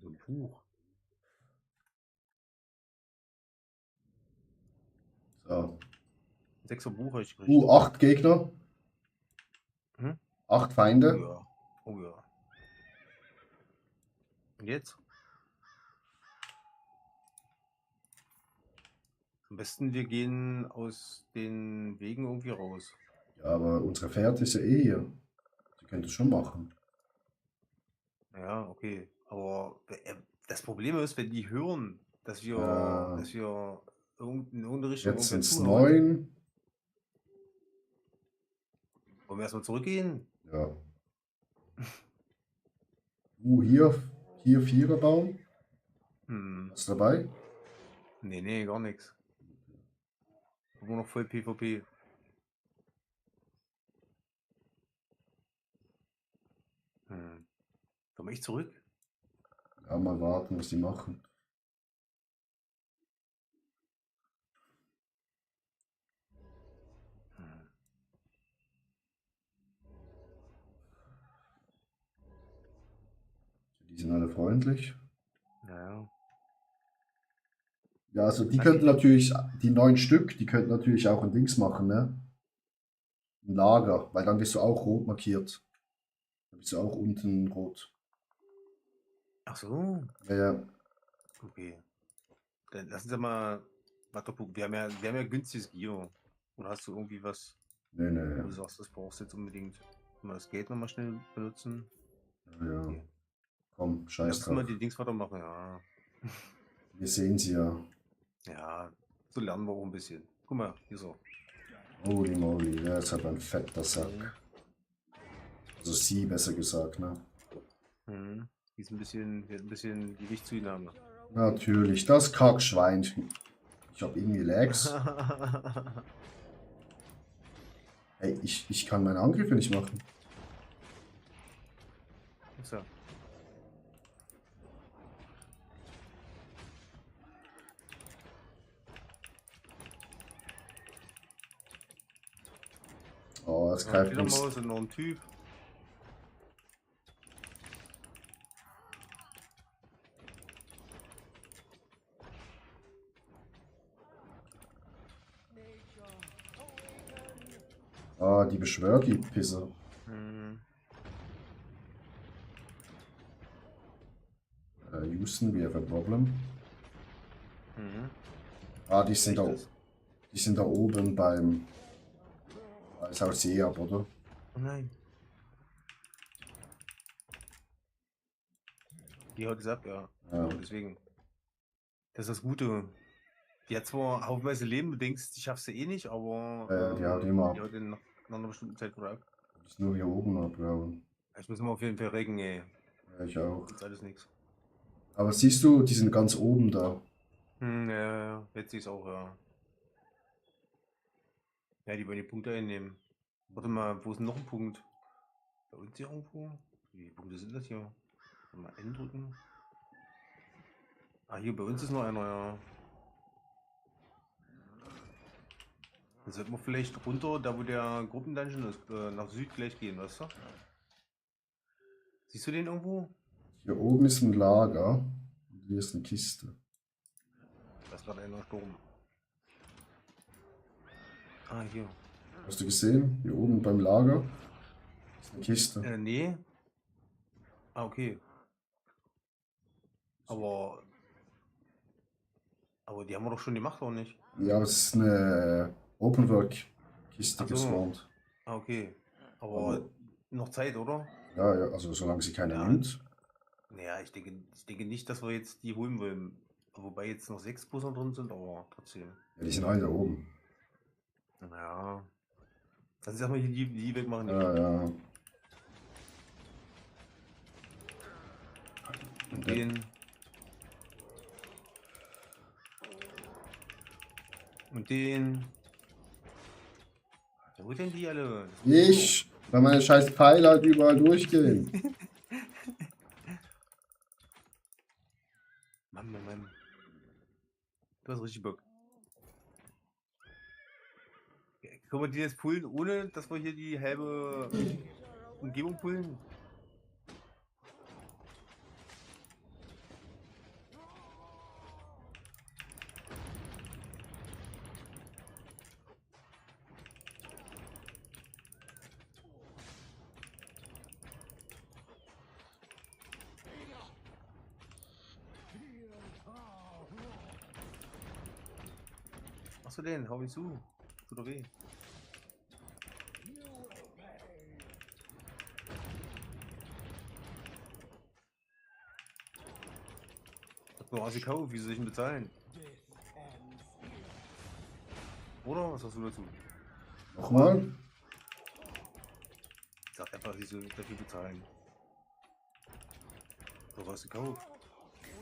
So ein Buch. So. 6er Buch habe ich gekriegt. 8 Gegner. Mhm. 8 Oh Feinde. ja. Oh ja. Und jetzt? Am besten wir gehen aus den Wegen irgendwie raus. Ja, aber unsere Fährte ist ja eh hier. Die könnte es schon machen. Ja, okay. Aber das Problem ist, wenn die hören, dass wir, Ja. dass wir in irgendeine Richtung Jetzt irgendwer sind es zuhauen. 9. Wollen wir erstmal zurückgehen? Ja. Hier Viererbaum. Hm. Was dabei? Nee, gar nichts. Nur noch voll PvP. Komme ich zurück? Ja, mal warten, was die machen. Die sind alle freundlich. Ja. Ja, also die könnten natürlich, die 9 Stück, die könnten natürlich auch ein Dings machen, ne? Ein Lager, weil dann bist du auch rot markiert. Dann bist du auch unten rot. Ach so. Ja, ja. Okay. Dann lassen Sie mal weiter gucken. Wir haben ja günstiges Gear. Oder hast du irgendwie was, Nee, wo nee. du sagst, das brauchst du jetzt unbedingt? Mal das Geld nochmal schnell benutzen. Ja, ja. Okay. Komm, scheiß Lass uns mal drauf. die Dings weitermachen, ja. Wir sehen sie ja. Ja, so lernen wir auch ein bisschen. Guck mal, hier so. Holy moly, ja, jetzt hat ein fetter Sack. Also sie, besser gesagt, ne? Mhm. Die ist ein bisschen Gewichtszunahme. Natürlich, das Kackschweinchen. Ich habe irgendwie Lags. Ey, ich kann meine Angriffe nicht machen. So. Oh, das Ja, greift uns. Fledermaus und noch ein Typ. Ah, die beschwört die Pisse. Hm. Houston, we have a problem. Mhm. Ah, die sind da, Echtes. die sind da oben beim. Als haut sie ab, oder? Oh nein. Die haut es ab, ja. Ja. Deswegen. Das ist das Gute. Die hat zwar haufenweise Leben, du denkst, die schaffst du eh nicht, aber Die haut immer die ab. haut nach einer bestimmten Zeit wieder ab. Die ist nur hier oben abgehauen. Ich muss mal auf jeden Fall regen, ey. Ja, ich auch. Das ist alles nichts. Aber siehst du, die sind ganz oben da. Ja, jetzt ist auch, ja. Ja, die wollen die Punkte einnehmen. Warte mal, wo ist denn noch ein Punkt? Da unten irgendwo? Wie viele Punkte sind das hier? Mal N drücken. Ah, hier bei uns ist noch einer, ja. Dann sollten wir vielleicht runter, da wo der Gruppendungeon ist, nach Süd gleich gehen, weißt du? Siehst du den irgendwo? Hier oben ist ein Lager. Und hier ist eine Kiste. Da ist gerade einer Sturm. Ah, hier. Hast du gesehen? Hier oben beim Lager ist eine Kiste. Nee. Ah, okay. Aber die haben wir doch schon gemacht, oder nicht? Ja, aber es ist eine Open Work Kiste Ach so. gespawnt. Ah, okay. Aber noch Zeit, oder? Ja, ja, also solange sie keiner Ja. nimmt. Naja, ich denke nicht, dass wir jetzt die holen wollen. Wobei jetzt noch 6 Busse drin sind, aber trotzdem. Ja, die sind alle da oben. Naja. Lass uns erstmal hier die wegmachen. Ja, ja. Und den. Und den. Ja, wo denn die alle? Das ist Ich, weil meine scheiß Pfeile halt überall durchgehen. Mann. Du hast richtig Bock. Ja, können wir die jetzt pullen, ohne dass wir hier die halbe Umgebung pullen? Machst du den? Hau mich zu. Tut doch weh. Hab nur Assi gekauft, wie soll ich ihn bezahlen? Oder? Was sagst du dazu? Nochmal? Sag einfach, wie soll ich dafür bezahlen? Du hast gekauft.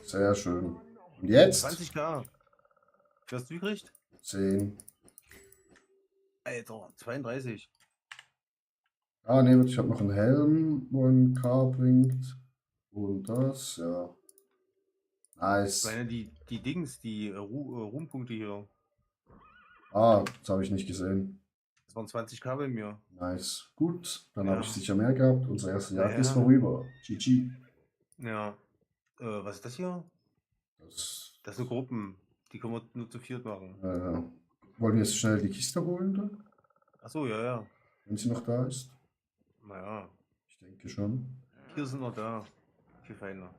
Sehr schön. Und jetzt? 20k. Wie hast du gekriegt? 10. Alter, 32. Ah, ne, ich habe noch einen Helm, wo ein K bringt. Und das, ja. Ich Nice. meine, die Dings, die Ruhmpunkte hier. Ah, das habe ich nicht gesehen. Das waren 20k bei mir. Nice. Gut, dann Ja. habe ich sicher mehr gehabt. Unsere erste Jagd Ja. ist vorüber. GG. Ja. Was ist das hier? Das, Das sind Gruppen. Die können wir nur zu viert machen. wollen wir jetzt schnell die Kiste holen, dann, Achso, ja. wenn sie noch da ist? Naja. Ich denke schon. Hier sind noch da. Viel feiner.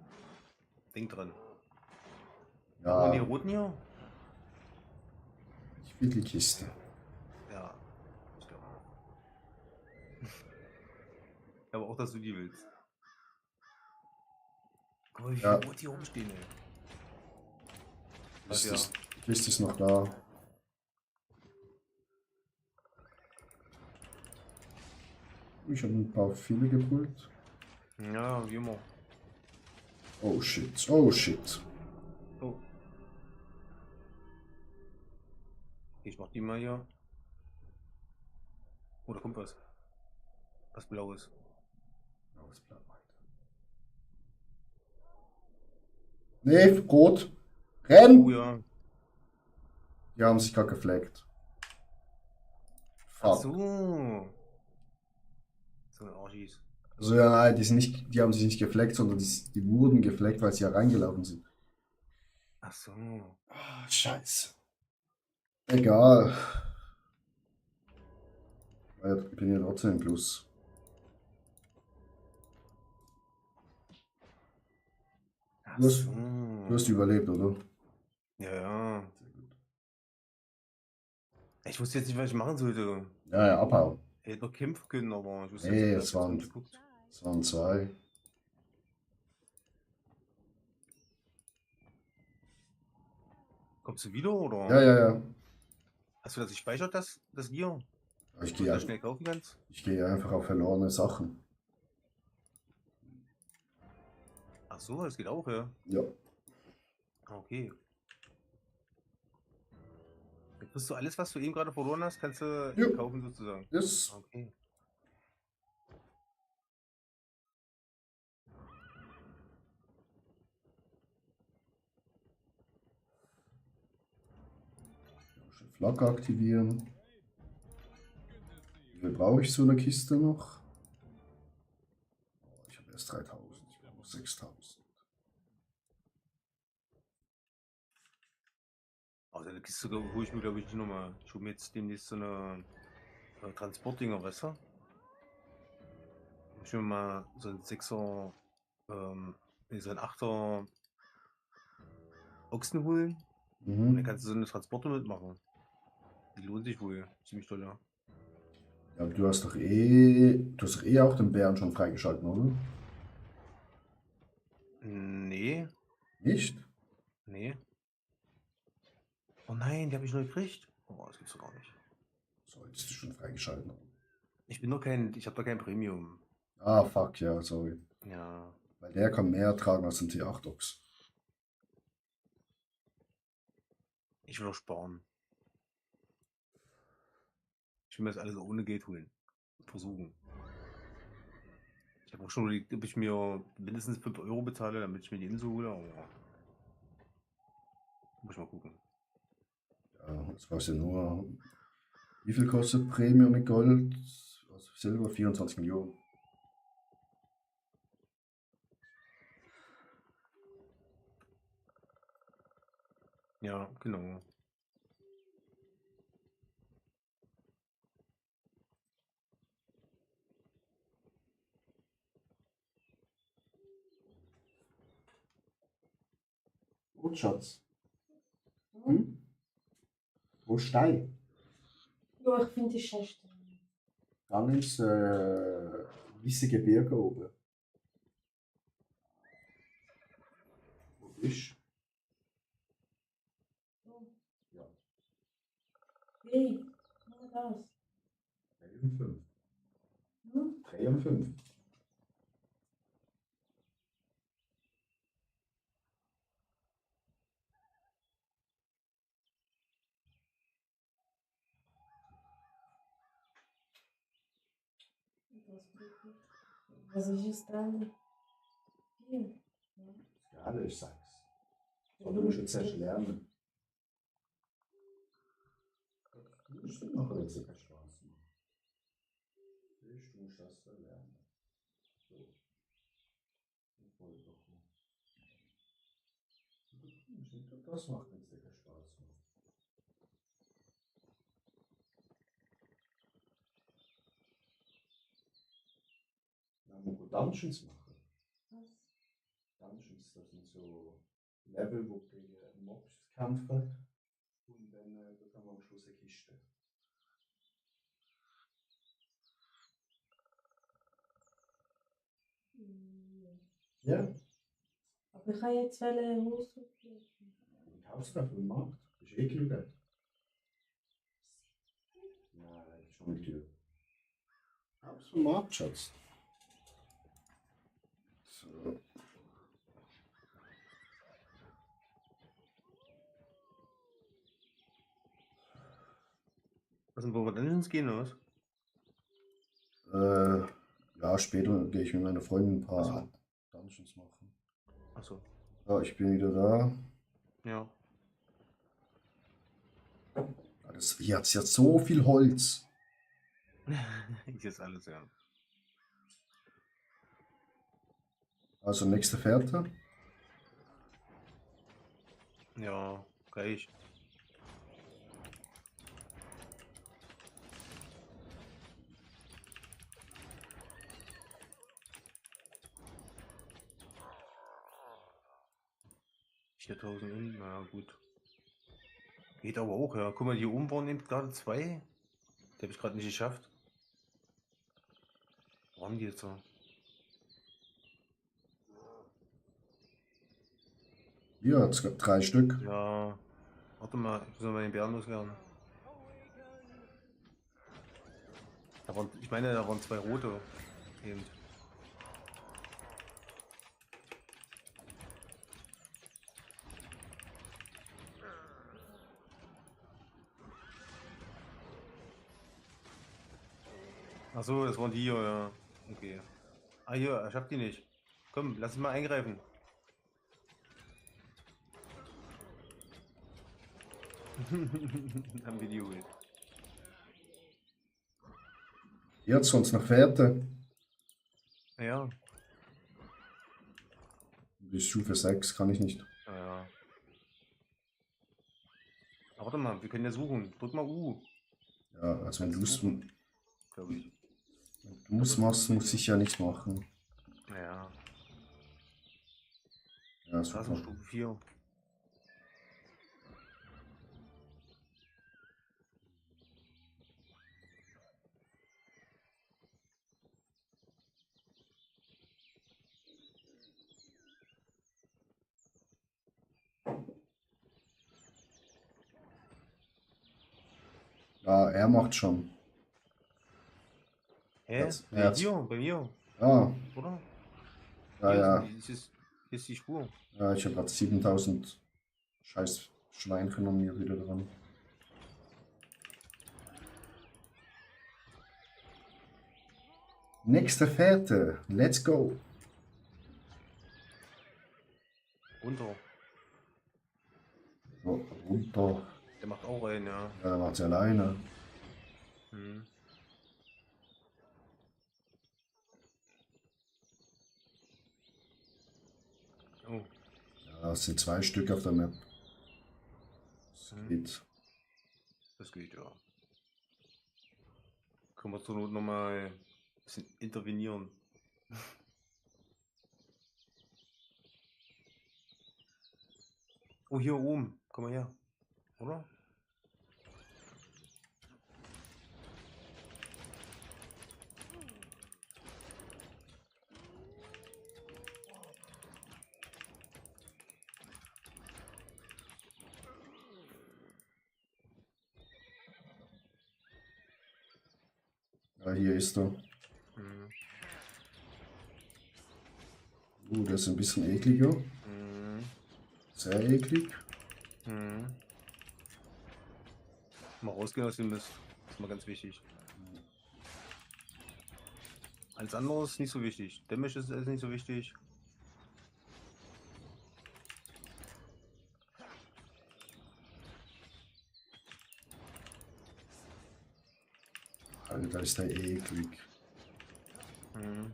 Denk dran. Ja, Und die roten hier? ich will die Kiste. Ja. Ich glaube. Aber auch, dass du die willst. Guck mal, wie viele Ja. Boote hier rumstehen, ey. Die Kiste ist noch da. Ich habe ein paar viele gepult. Ja, wie immer. Oh shit, oh shit. Oh. Ich mach die mal hier. Oh, da kommt was. Was Blaues. Oh, es bleibt weiter. Nee, rot. Renn! Oh ja. Die haben sich gerade gefleckt. Ach Fuck. so. So ein Arschis. Also ja, nein, die haben sich nicht gefleckt, sondern die wurden gefleckt, weil sie ja reingelaufen sind. Ach so. Ah, scheiße. Egal. Ich bin ja trotzdem im Plus. Ach Du hast, so. du hast überlebt, oder? Ja, ja. Sehr gut. Ich wusste jetzt nicht, was ich machen sollte. Ja, ja, abhauen. Ich hätte noch kämpfen können, aber ich wusste Nee, jetzt nicht, es hab jetzt waren, nicht geguckt. es waren zwei. Kommst du wieder, oder? Ja, ja, ja. Hast du das gespeichert, das Gear? Aber Ich Wo du gehe das schnell kaufen kannst? ich gehe einfach auf verlorene Sachen. Ach so, das geht auch, ja. Ja. Ah, okay. Dann kriegst du alles, was du eben gerade verloren hast, kannst du Ja. kaufen sozusagen. Das, Okay. Flagge aktivieren. Wie viel brauche ich so eine Kiste noch? Oh, ich habe erst 3000, ich brauche noch 6000. Also eine Kiste hole ich mir, glaube ich, nicht nochmal. Ich hole mir jetzt demnächst so eine Transportdinger, weißt du? Ich will mir mal so ein 6er, nee, so ein 8er Ochsen holen. Und dann Mhm. kannst du so eine Transporte mitmachen. Die lohnt sich wohl. Ziemlich toll, ja. Ja, aber du hast doch eh auch den Bären schon freigeschalten, oder? Nee, Nicht? nee. Oh nein, die habe ich nur gekriegt. Oh, das gibt's doch gar nicht. Solltest du schon freigeschalten haben. Ich habe doch kein Premium. Ah, fuck, ja, sorry. Ja. Weil der kann mehr tragen als ein T8-Ox. Ich will doch sparen. Ich will mir das alles ohne Geld holen. Versuchen. Ich habe auch schon überlegt, ob ich mir mindestens 5 Euro bezahle, damit ich mir die Insel hole. Aber muss ich mal gucken. Ja, das kostet ja nur. Wie viel kostet Premium mit Gold? Also Silber 24 Millionen. Ja, genau. Gut, Schatz. Hm? Wo steil? Ja, ich finde die schlecht. Dann ist Wisse Gebirge oben. Wo bist du? Ja, Hey, nur das. 3 und 5. Hm? 3 und 5. Was ist es dann? Hier. Ja. Ja, ich sag's. So, du musst jetzt erst lernen. Du musst noch ein bisschen Spaß machen. Du musst das lernen. So. Das macht jetzt sicher Spaß. Dann muss man Dungeons machen. Was? Dungeons, das sind so Level, wo du gegen Mobs kämpfen. Und dann das haben wir am Schluss eine Kiste. Ja, Aber ich habe jetzt Hose du kaufst das auf dem Markt. Das ist eh genug. Nein, das ist schon nicht teuer. Kaufst vom Markt, Schatz. So. Also, wo wir Dungeons gehen, oder was? Ja, später gehe ich mit meiner Freundin ein Ach so. paar Dungeons machen. Achso. Ja, ich bin wieder da. Ja. Ja, hier hat es ja so viel Holz. Hier ist alles, ja. Also nächste Fährte. Ja, gleich. $4.000 hin, na gut. Geht aber auch, ja. Guck mal, hier oben waren eben gerade 2. Die habe ich gerade nicht geschafft. Wo haben die jetzt so? Hier hat es 3 Stück. Ja. Warte mal, ich muss mal den Bären loswerden. Ich meine, da waren 2 rote. Eben. Achso, das waren die hier, ja. Okay. Ah, hier, ich hab die nicht. Komm, lass uns mal eingreifen. Haben wir die geholt. Hier hat es sonst noch Fährte. Ja, Bis Stufe 6 kann ich nicht. ja. Aber warte mal, wir können ja suchen. Drück mal U, Ja, also wenn du es glaube ich. machst, muss ich ja nichts machen. Naja, Ja, da ist super. eine Stufe 4. Ja, er macht schon. Hä? Herz, Nee, Herz. hier, bei mir, Ah, oder? ja, Hier, ja. hier ist die Spur. Ja, ich habe gerade 7000 scheiß Schweinchen an mir wieder dran. Nächste Fährte. Let's go. Runter. So, runter. Der macht auch einen, ja. Ja, der macht sie alleine. Hm. Oh. Ja, es sind 2 Stück auf der Map. Das geht. Das geht, ja. Können wir zur Not nochmal ein bisschen intervenieren. Oh, hier oben. Komm mal her. Oder? Ja, hier ist er. Hm. Der ist ein bisschen ekliger. Hm. Sehr eklig. Hm. Mal rausgehen aus dem Mist. Das ist mal ganz wichtig. Alles andere ist nicht so wichtig. Damage ist nicht so wichtig. Alter, ist der eklig. Hm.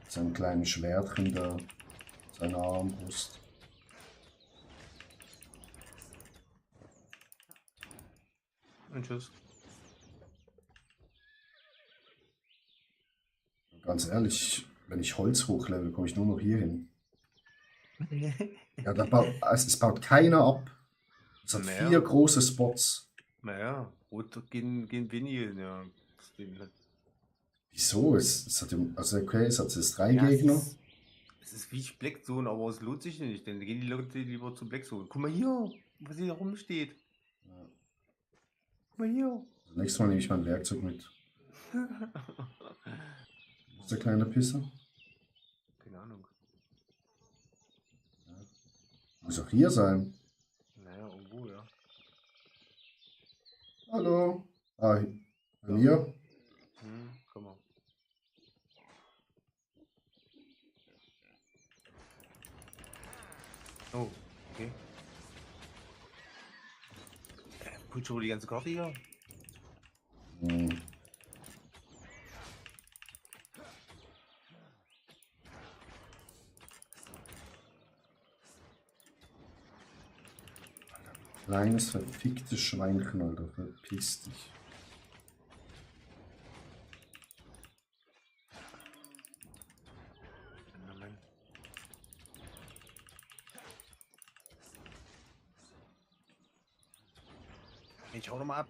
Sein kleines Schwertchen da. Seine Armbrust. Und tschüss. Ganz ehrlich, wenn ich Holz hochlevel, komme ich nur noch hier hin. Ja, es baut keiner ab. Es hat Naja. 4 große Spots. Naja, rot gehen wenige, ja. Deswegen halt. Wieso? Es hat, also okay, es hat jetzt 3 Ja, Gegner. es ist wie Blackzone, aber es lohnt sich nicht, denn gehen die Leute lieber zu Blackzone. Guck mal hier, was hier rumsteht. Ja. Guck mal hier. Nächstes Mal nehme ich mein Werkzeug mit. Wo ist der kleine Pisser? Keine Ahnung. Muss auch hier sein. Naja, irgendwo, ja. Hallo. Ah, bei mir? Komm mal. Oh, okay. Pult schon wohl die ganze Karte hier? Hm. Kleines verficktes Schweinchen, Alter. Verpiss dich. Moment. Ich hau noch mal ab.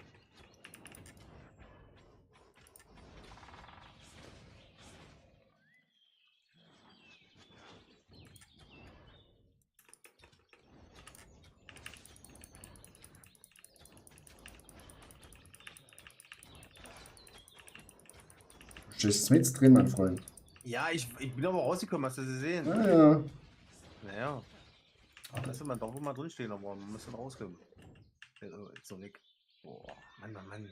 Du stehst mit drin, mein Freund. Ja, ich bin aber rausgekommen, hast du das gesehen? Ja, ja. Naja. Weißt du, man darf wohl mal drinstehen, aber man muss dann rauskommen. Jetzt so weg. Boah, Mann, Mann, Mann.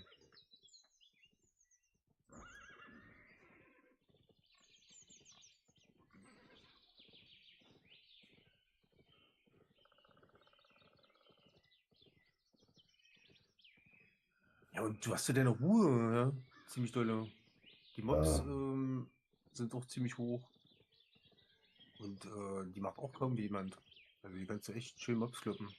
Ja, und du hast ja deine Ruhe, ja? Ziemlich dolle. Die Mobs Ja. sind auch ziemlich hoch. Und die macht auch kaum jemand. Also die kannst du echt schön Mobs kloppen.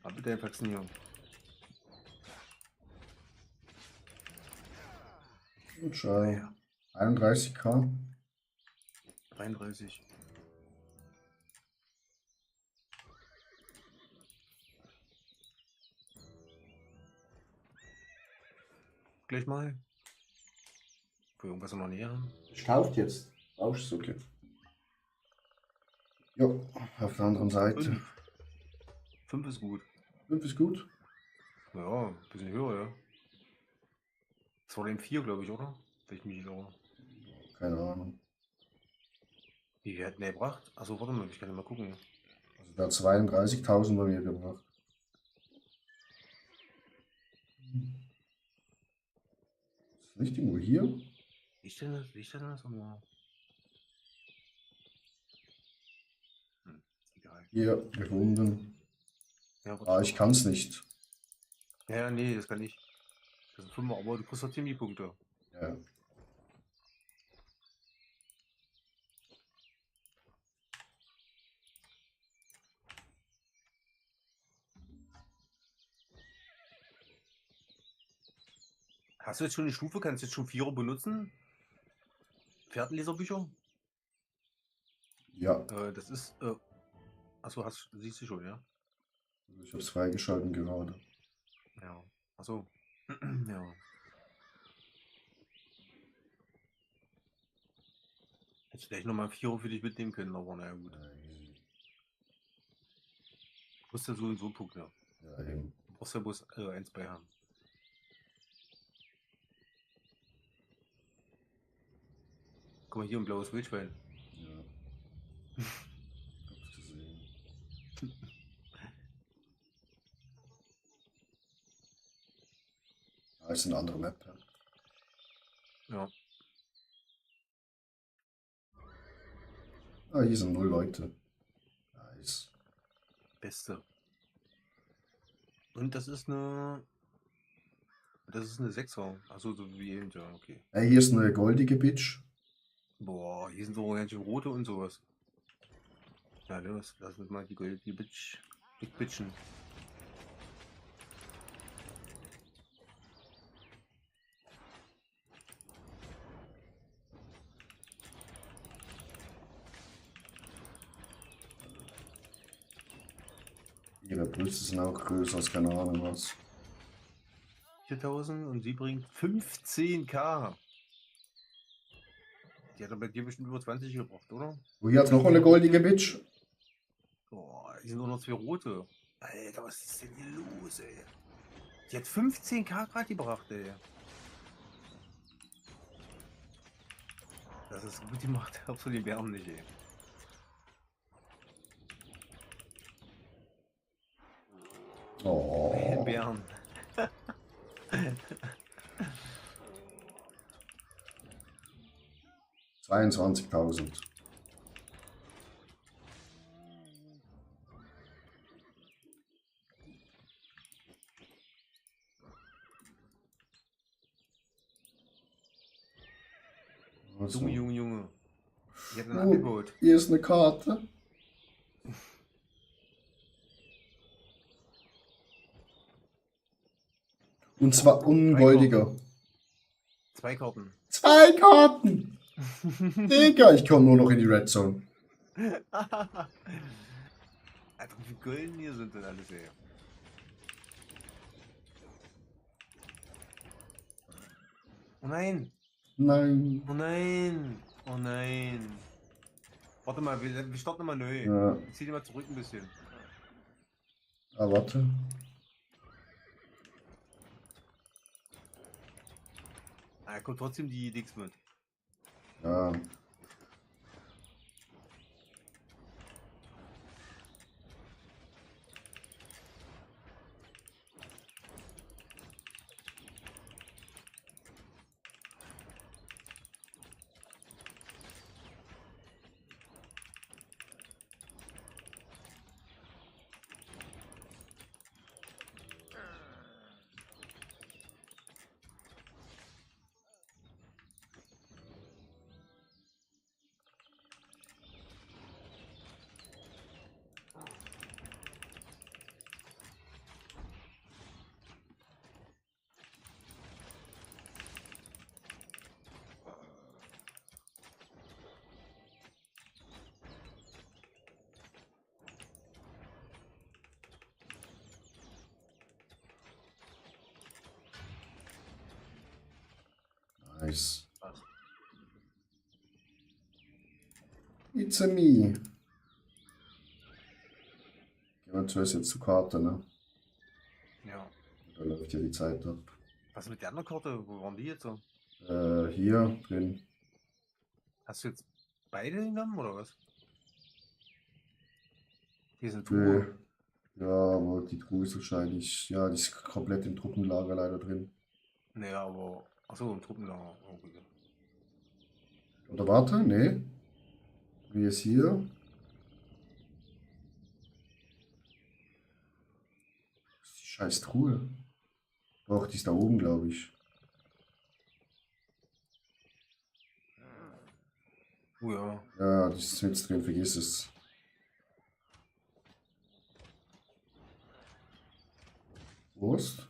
Aber bitte einfach nie. Und schau. Ja. 31k. 33. Gleich mal. Für irgendwas noch näher haben. Ich kauft jetzt. Brauchst du, okay. Jo, auf der anderen Seite. 5. 5 ist gut. 5 ist gut. Ja, ein bisschen höher, ja. Das war dem 4, glaube ich, oder? Wenn ich mich nicht irre. Keine Ahnung. Wie viel hat der gebracht? Achso, warte mal, ich kann ja mal gucken. Also der hat 32.000 bei mir gebracht. Ist nicht irgendwo hier? Liegt denn das? Liegt denn das? Aber... egal. Hier, gefunden. Ja, Ah, warte. ich kann es nicht. Ja, nee, das kann ich. Das sind 5, aber du kriegst trotzdem die Punkte. Ja. Hast du jetzt schon eine Stufe? Kannst du jetzt schon 4 benutzen? Pferdenleserbücher? Ja, Das ist. Achso, siehst du schon, ja? ich habe es freigeschalten gerade. Ja. Achso. Ja. Hätte ich gleich nochmal 4 für dich mitnehmen können, aber naja, gut. Du musst ja so und so Punkte. Ja, eben. Du brauchst ja bloß 1 bei haben. Guck mal, hier ein blaues Wildschwein. Ja. Hab's gesehen. Ah, ist eine andere Map. Ja. Ja. Ah, hier sind 0 Leute. Nice. Beste. Und das ist eine. Das ist eine 6er. Achso, so wie eben, ja, okay. Hey, hier ist eine goldige Bitch. Boah, hier sind so ganz schön rote und sowas. Ja, los, lass uns mal die Big Bitchen. Ihre Brüste sind auch größer als keine Ahnung was. 4000 und sie bringt 15k. Die hat aber bei dir bestimmt über 20 gebraucht, oder? Oh, hier hat noch eine goldige Bitch. Boah, hier sind nur noch 2 rote. Alter, was ist denn hier los, ey? Die hat 15k gerade gebracht, ey. Das ist gut gemacht, auch für die Bären nicht, ey. Oh. Bären. 22.000. Also. Junge. Die hat ein Oh, Angebot. hier ist eine Karte. Und zwar ungoldiger. 2 Karten. 2 Karten! Digga, ich komme nur noch in die Red Zone. Alter, wie viel Golden hier sind denn alles, ey? Oh nein! Nein. Oh nein! Oh nein! Warte mal, wir starten mal neu. Ja. Ich zieh die mal zurück ein bisschen. Ah, warte. Ah, kommt trotzdem die Dix mit. Ja. Nice. Was? It's a me. Gehen wir zuerst jetzt zur Karte, ne? Ja. Da läuft ja die Zeit ab. Was ist mit der anderen Karte? Wo waren die jetzt so? Hier drin. Hast du jetzt beide genommen oder was? Hier sind Nee. Truhe. Ja, aber die Truhe ist wahrscheinlich, ja, die ist komplett im Truppenlager leider drin. Naja, aber. Achso, im Truppenlager. Oh, okay. Oder warte, nee. Wie ist hier? Das ist die scheiß Truhe. Doch, die ist da oben, glaube ich. Oh ja. Ja, die ist mit drin, vergiss es. Prost.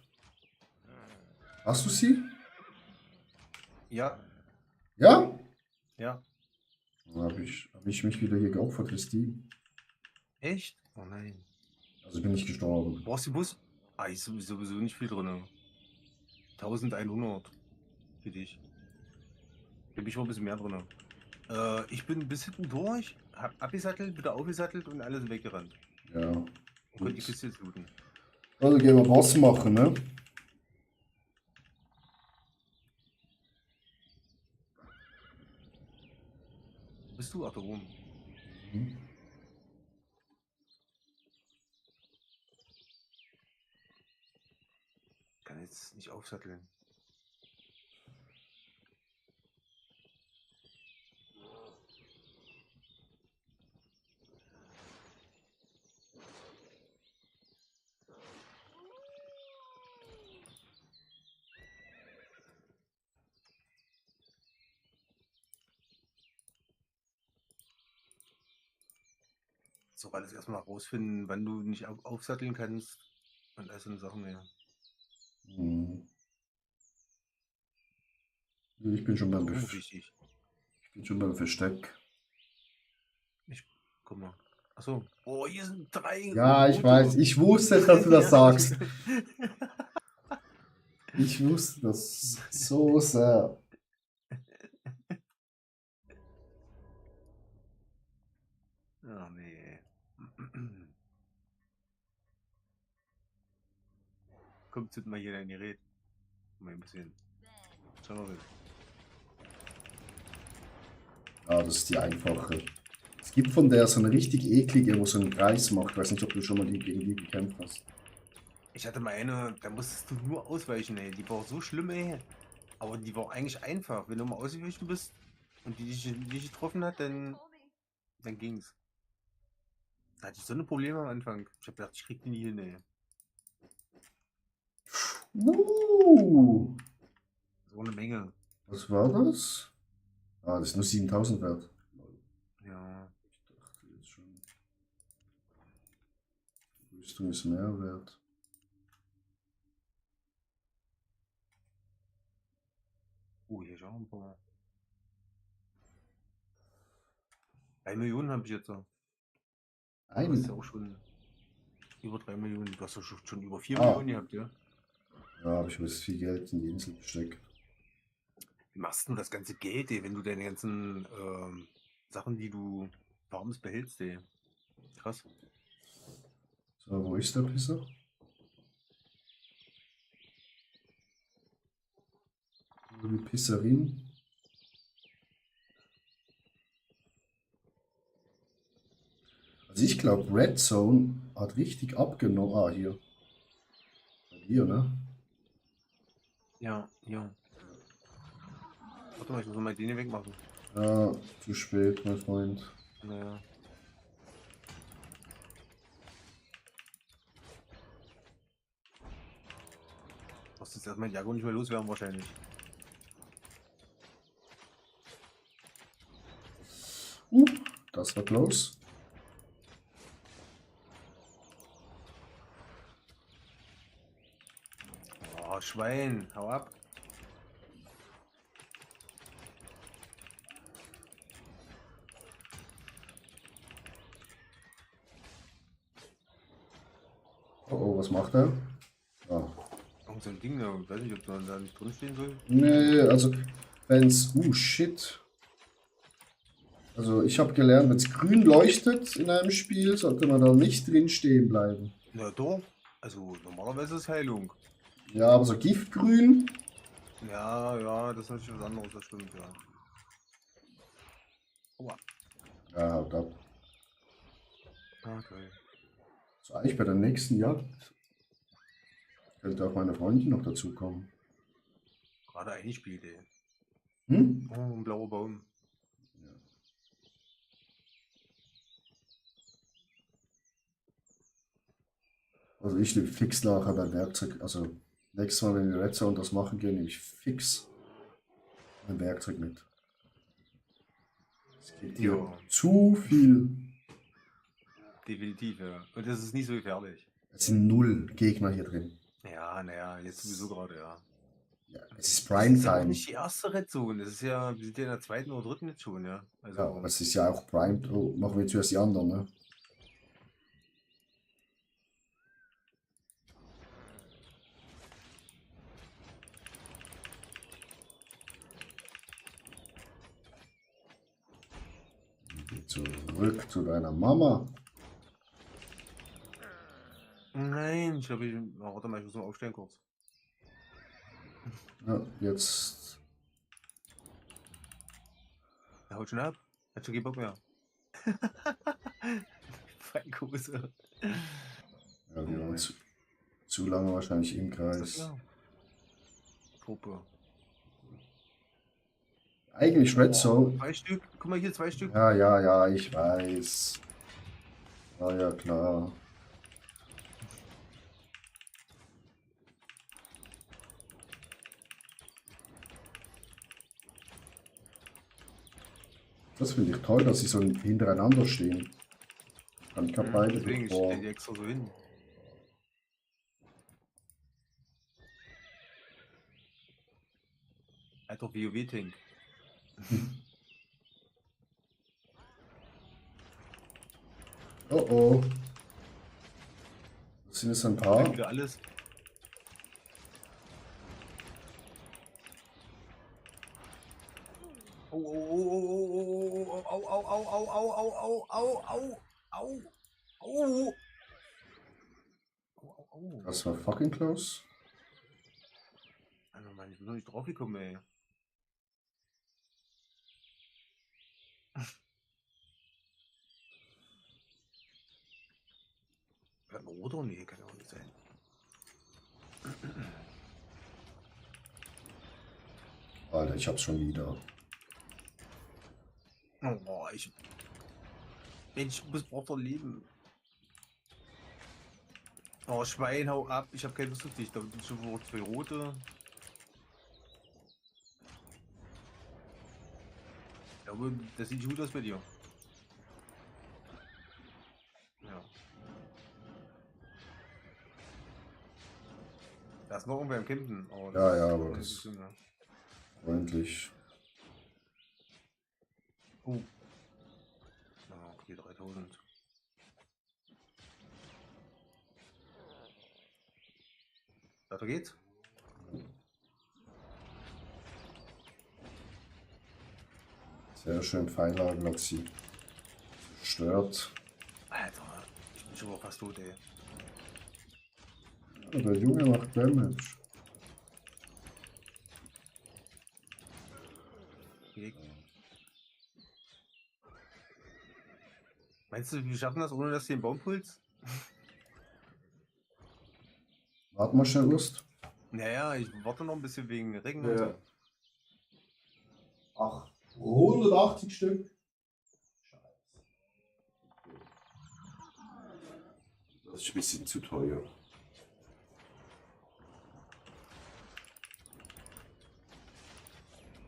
Hast du sie? Ja. Ja? Ja. Dann hab ich mich wieder hier geopfert, Christine. Echt? Oh nein. Also bin ich gestorben. Brauchst du Bus? Ah, ist sowieso nicht viel drin. 1100 für dich. Für mich war ein bisschen mehr drin. Ich bin bis hinten durch, hab abgesattelt, wieder aufgesattelt und alles weggerannt. Ja. Und konnte die Gut. Kiste jetzt looten. Also gehen wir Boss machen, ne? Wo bist du? Ach, da oben. Mhm. Kann jetzt nicht aufsatteln. So alles erstmal rausfinden, wann du nicht aufsatteln kannst. Und all so eine Sachen mehr. Mhm. Ich bin schon beim, Wichtig. ich bin schon beim Versteck. Guck mal. Achso. Oh, hier sind 3. Ja, ich rote. weiß. Ich wusste, dass du das Ja, sagst. Ich wusste das so sehr. Oh nee. zünd mal hier dein Gerät. Mal ein bisschen. Schau mal. Ja, das ist die einfache. Es gibt von der so eine richtig eklige, wo so einen Kreis macht. Ich weiß nicht, ob du schon mal gegen die gekämpft hast. Ich hatte mal eine, da musstest du nur ausweichen, ey. Die war so schlimm, ey. Aber die war eigentlich einfach. Wenn du mal ausgewichen bist und die dich getroffen hat, dann ging's. Da hatte ich so eine Probleme am Anfang. Ich hab gedacht, ich krieg die nie hin, ey. So eine Menge. Was war das? Ah, das ist nur 7000 wert. Ja. Ich dachte jetzt schon. Die Rüstung ist mehr wert. Oh, hier schauen wir mal. 3 Millionen habe ich jetzt. Du hast ja auch schon über 3 Millionen. Du hast ja schon über 4 Millionen gehabt, ja? Ja, aber ich habe jetzt viel Geld in die Insel gesteckt. Wie machst du das ganze Geld, ey, wenn du deine ganzen Sachen, die du farmst, behältst, ey? Krass. So, wo ist der Pisser? Die Pisserin. Also ich glaube, Red Zone hat richtig abgenommen. Ah, hier. Hier, ne? Ja, ja. Warte mal, ich muss mal den hier wegmachen. Ja, zu spät, mein Freund. Naja. Musst jetzt erstmal Jago nicht mehr loswerden, wahrscheinlich. Das war close. Oh, Schwein, hau ab. Oh, oh, was macht er? Ah. Irgend so ein Ding, da, ich weiß nicht, ob man da nicht drin stehen soll. Nee, also wenn's. Shit. Also ich habe gelernt, wenn es grün leuchtet in einem Spiel, sollte man da nicht drin stehen bleiben. Na doch. Also normalerweise ist Heilung. Ja, aber so Giftgrün. Ja, ja, das ist natürlich was anderes, das stimmt, ja. Aua. Ja, haut ab. Okay. So, eigentlich bei der nächsten Jagd könnte auch meine Freundin noch dazu kommen. Gerade eingespielt, ey. Hm? Oh, ein blauer Baum. Also ich nehme fix nachher beim Werkzeug. Also nächstes Mal, wenn wir Red Zone das machen gehen, nehme ich fix ein Werkzeug mit. Es gibt hier Ja. zu viel. Definitiv, ja. Und das ist nicht so gefährlich. Es sind 0 Gegner hier drin. Ja, naja, jetzt sowieso gerade, ja. Ja, es ist Das ist ja auch Primetime. nicht die erste Red Zone. Das ist ja, wir sind ja in der zweiten oder dritten jetzt schon, ja. Also, Ja, aber es ist ja auch Prime. Oh, machen wir zuerst die anderen, ne? Geh zurück zu deiner Mama. nein, ich glaube, warte mal, ich muss mal aufstehen kurz. Ja, jetzt. Er haut schon ab. Hat schon keinen Bock mehr. Feigose. Ja, wir waren zu lange wahrscheinlich im Ist das Kreis. klar? Gruppe. Eigentlich Red Zone. 2 Stück. Guck mal hier, 2 Stück. Ja, ja, ja, ich weiß. Ja, ja, klar. Das finde ich toll, dass sie so hintereinander stehen. Kann ich gerade beide Deswegen boah. stell die extra so hin. Halt doch WoW-Tank. Oh oh. Das sind jetzt ein paar. Wieder alles. Oh, oh, oh, oh, oh, oh, oh, oh, oh, oh, oh, oh, oh, au, au, au. Au, au, au. Das war fucking close. Mann, ich bin noch nicht drauf gekommen, ey. Hat ein roter? Nee, kann ja auch nicht sein. Alter, ich hab's schon wieder. Oh, Mensch, braucht doch Leben. Oh, Schwein, hau ab. Ich hab keine Lust auf dich. Da sind schon wohl 2 rote. Ja, aber das sieht gut aus bei dir. Ja. Da ist noch irgendwer im Campen. Oh, Ja, ja, aber das das- ist schlimm, ja. Freundlich. Oh. Ah, okay, 3000. Weiter geht's. Sehr schön Pfeillagen hat sie zerstört. Alter, ich bin schon fast tot, ey. Ja, der Junge macht Damage. Weg. Meinst du, wir schaffen das, ohne dass du den Baum pulst? Warte mal schnell, Lust. Naja, ich warte noch ein bisschen wegen Regen. Ja. und so. Ach, 180 Stück? Das ist ein bisschen zu teuer.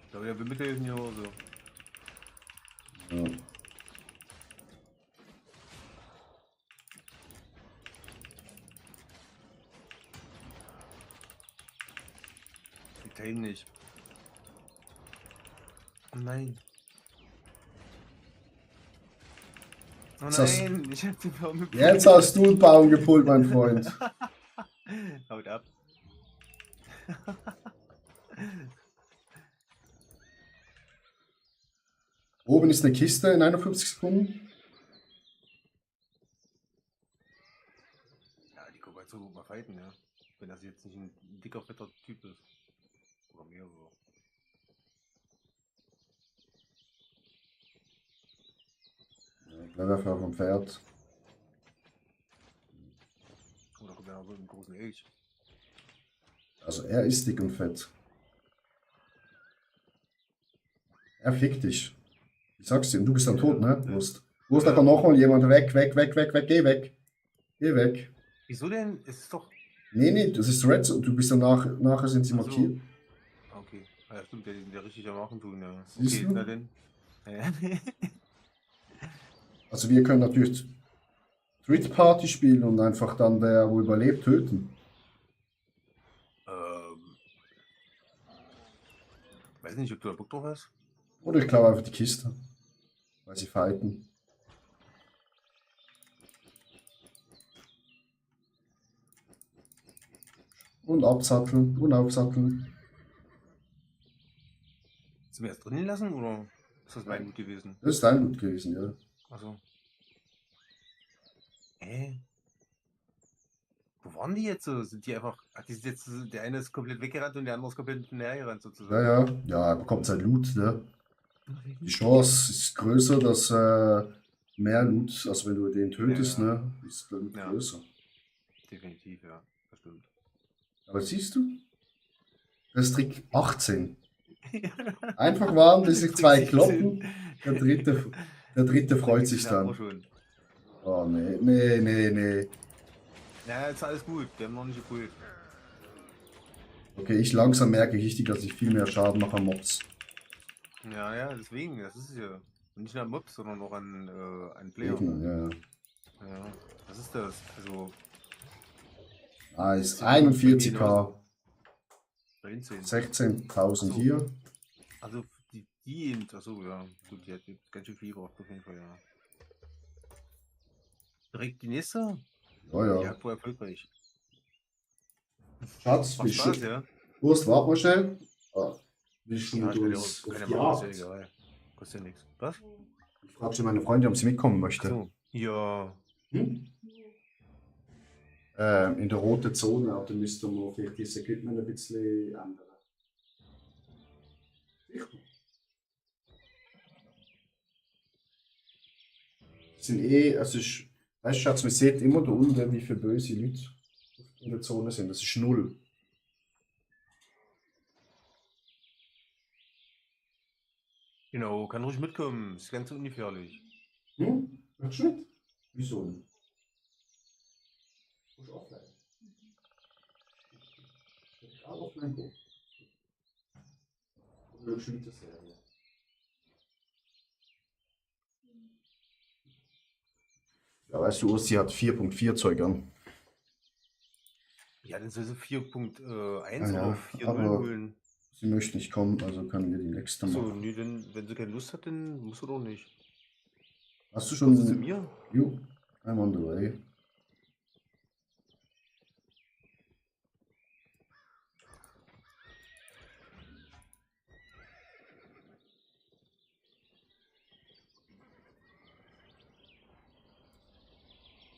Ich glaube, der Wimmel ist hier so. Ja. Die teilen nicht. Oh nein. Oh Ist das- nein, ich hab den Baum gepult. Jetzt hast du einen Baum gepult, mein Freund. Haut ab. Oben ist eine Kiste in 51 Sekunden. Ja, die können wir so gut mal fighten, ja. Wenn das jetzt nicht ein dicker, fetter Typ ist. Oder mehrere. Cleverfair vom Pferd. Oder kommt ja noch mit einem großen Elch. Also er ist dick und fett. Er fickt dich. Ich sag's dir, und du bist dann tot, ne? Wurst. Wurst, da kommt noch mal jemand. Weg, weg, weg, weg, weg, geh weg. Geh weg. Wieso denn? Es ist doch. Nee, das ist Red Zone. Du bist danach, nachher sind sie Ach so. markiert. Okay. Ja, stimmt, der richtig am Machen tun, ja. Siehst Okay, du? na denn. Ja. Also wir können natürlich Street Party spielen und einfach dann der, wo überlebt, töten. Weiß nicht, ob du da Bock drauf hast. Oder ich glaube einfach die Kiste. Weil sie fighten. Und absatteln und aufsatteln. Sind wir erst drinnen lassen oder ist das mein Gut gewesen? Das ist dein Gut gewesen, ja. Achso. Wo waren die jetzt so? Sind die einfach. Ach, die sind jetzt, der eine ist komplett weggerannt und der andere ist komplett hinterhergerannt Ja, sozusagen. ja. Ja, er bekommt sein Loot, ne? Die Chance ist größer, dass mehr Loot, also wenn du den tötest, Ja. ne, ist der Loot Ja. größer. Definitiv, ja. Das stimmt. Aber siehst du? Das ist Trick 18. Einfach warten, bis sich zwei kloppen. Der dritte freut sich Ja, auch dann. schon. Oh nee, nee, nee, nee. Ja, ist alles gut. Wir haben noch nicht gepult. Okay, ich langsam merke richtig, dass ich viel mehr Schaden mache an Mobs. Ja, ja, deswegen. Das ist es ja. Und nicht nur an Mobs, sondern auch an Player. Gegner, ja, ja. Ja, was ist das? Also Nice, 41k, 19. 16.000 hier. Also die eben, achso, ja. Gut, die hat jetzt ganz schön viel gebraucht auf jeden Fall, ja. Direkt die nächste? Ja, Ja, ja. voll erfolgreich. Schatz, Macht Spaß, ja. Wurst, warte mal schnell. Ah, willst du Ja, mit ich kann ja uns auch, auf kann ja die machen, ist ja Jagd? egal. Kostet ja nichts. Was? Ich frage schon meine Freunde, ob sie mitkommen möchte. Achso. Ja. Hm? In der roten Zone, aber da müsste man vielleicht das Equipment ein bisschen ändern. Sind also ich, weißt du, Schatz, man sieht immer da unten, wie viele böse Leute in der Zone sind. Das ist null. Genau, kann ruhig mitkommen. Ist ganz ungefährlich. Willst du nicht? Wieso nicht? Musst du offline. Ich auch offline gehen. Oder willst du nicht das Serie? Ja, weißt du, Ursi hat 4.4 Zeug an. Ja, dann soll sie 4.1 Ja, oder 4.0 aber holen. sie möchte nicht kommen, also können wir die nächste Achso, machen. nee, wenn sie keine Lust hat, dann muss sie doch nicht. Hast du Kommt sie zu schon. mir? Jo, I'm on the way.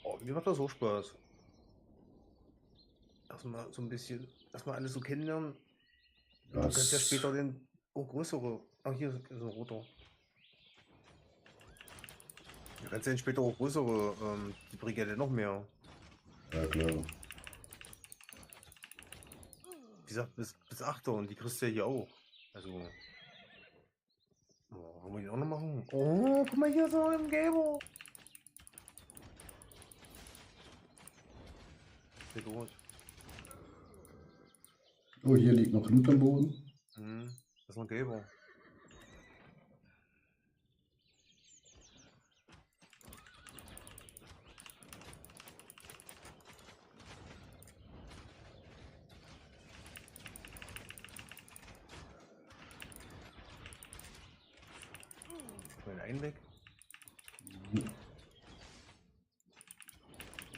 Oh, mir macht das auch Spaß. Erstmal so ein bisschen, erstmal alles so kennenlernen. Und du kannst ja Das, später den größere. Ach, hier ist ein roter. Du kannst ja dann später auch größere, die Brigade noch mehr. ja klar. Wie gesagt, bis 8er und die kriegst du ja hier auch. Also. Oh, wollen wir den auch noch machen? Oh, guck mal hier so im Gelber. Geht durch. Oh, hier liegt noch Loot am Boden. Das ist noch Gelber. Den einen weg.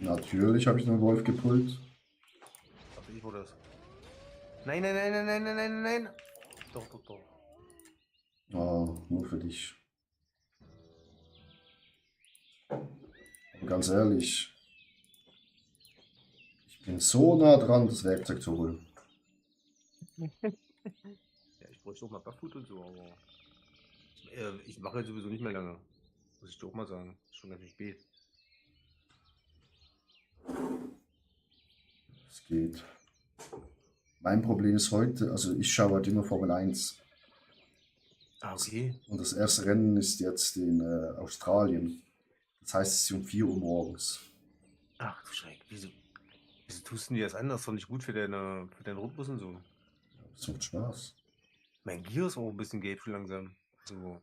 Natürlich habe ich den Wolf gepult. Warte, ich wurde das. Nein, nein, nein, nein, nein, nein, nein, nein. Doch, doch, doch. Oh, nur für dich. Aber ganz ehrlich, ich bin so nah dran, das Werkzeug zu holen. Ja, ich bräuchte auch mal Barfoot und so, aber ich mache jetzt sowieso nicht mehr lange. Muss ich dir auch mal sagen. Ist schon ganz schön spät. Es geht. Mein Problem ist heute, also ich schaue halt immer Formel 1. Ah, okay. Und das erste Rennen ist jetzt in Australien. Das heißt, es ist um 4 Uhr morgens. Ach du Schreck. Wieso tust du dir das an? Das ist doch nicht gut für deinen Rhythmus und so. Das macht Spaß. Mein Gear ist auch ein bisschen gelb schon langsam. So.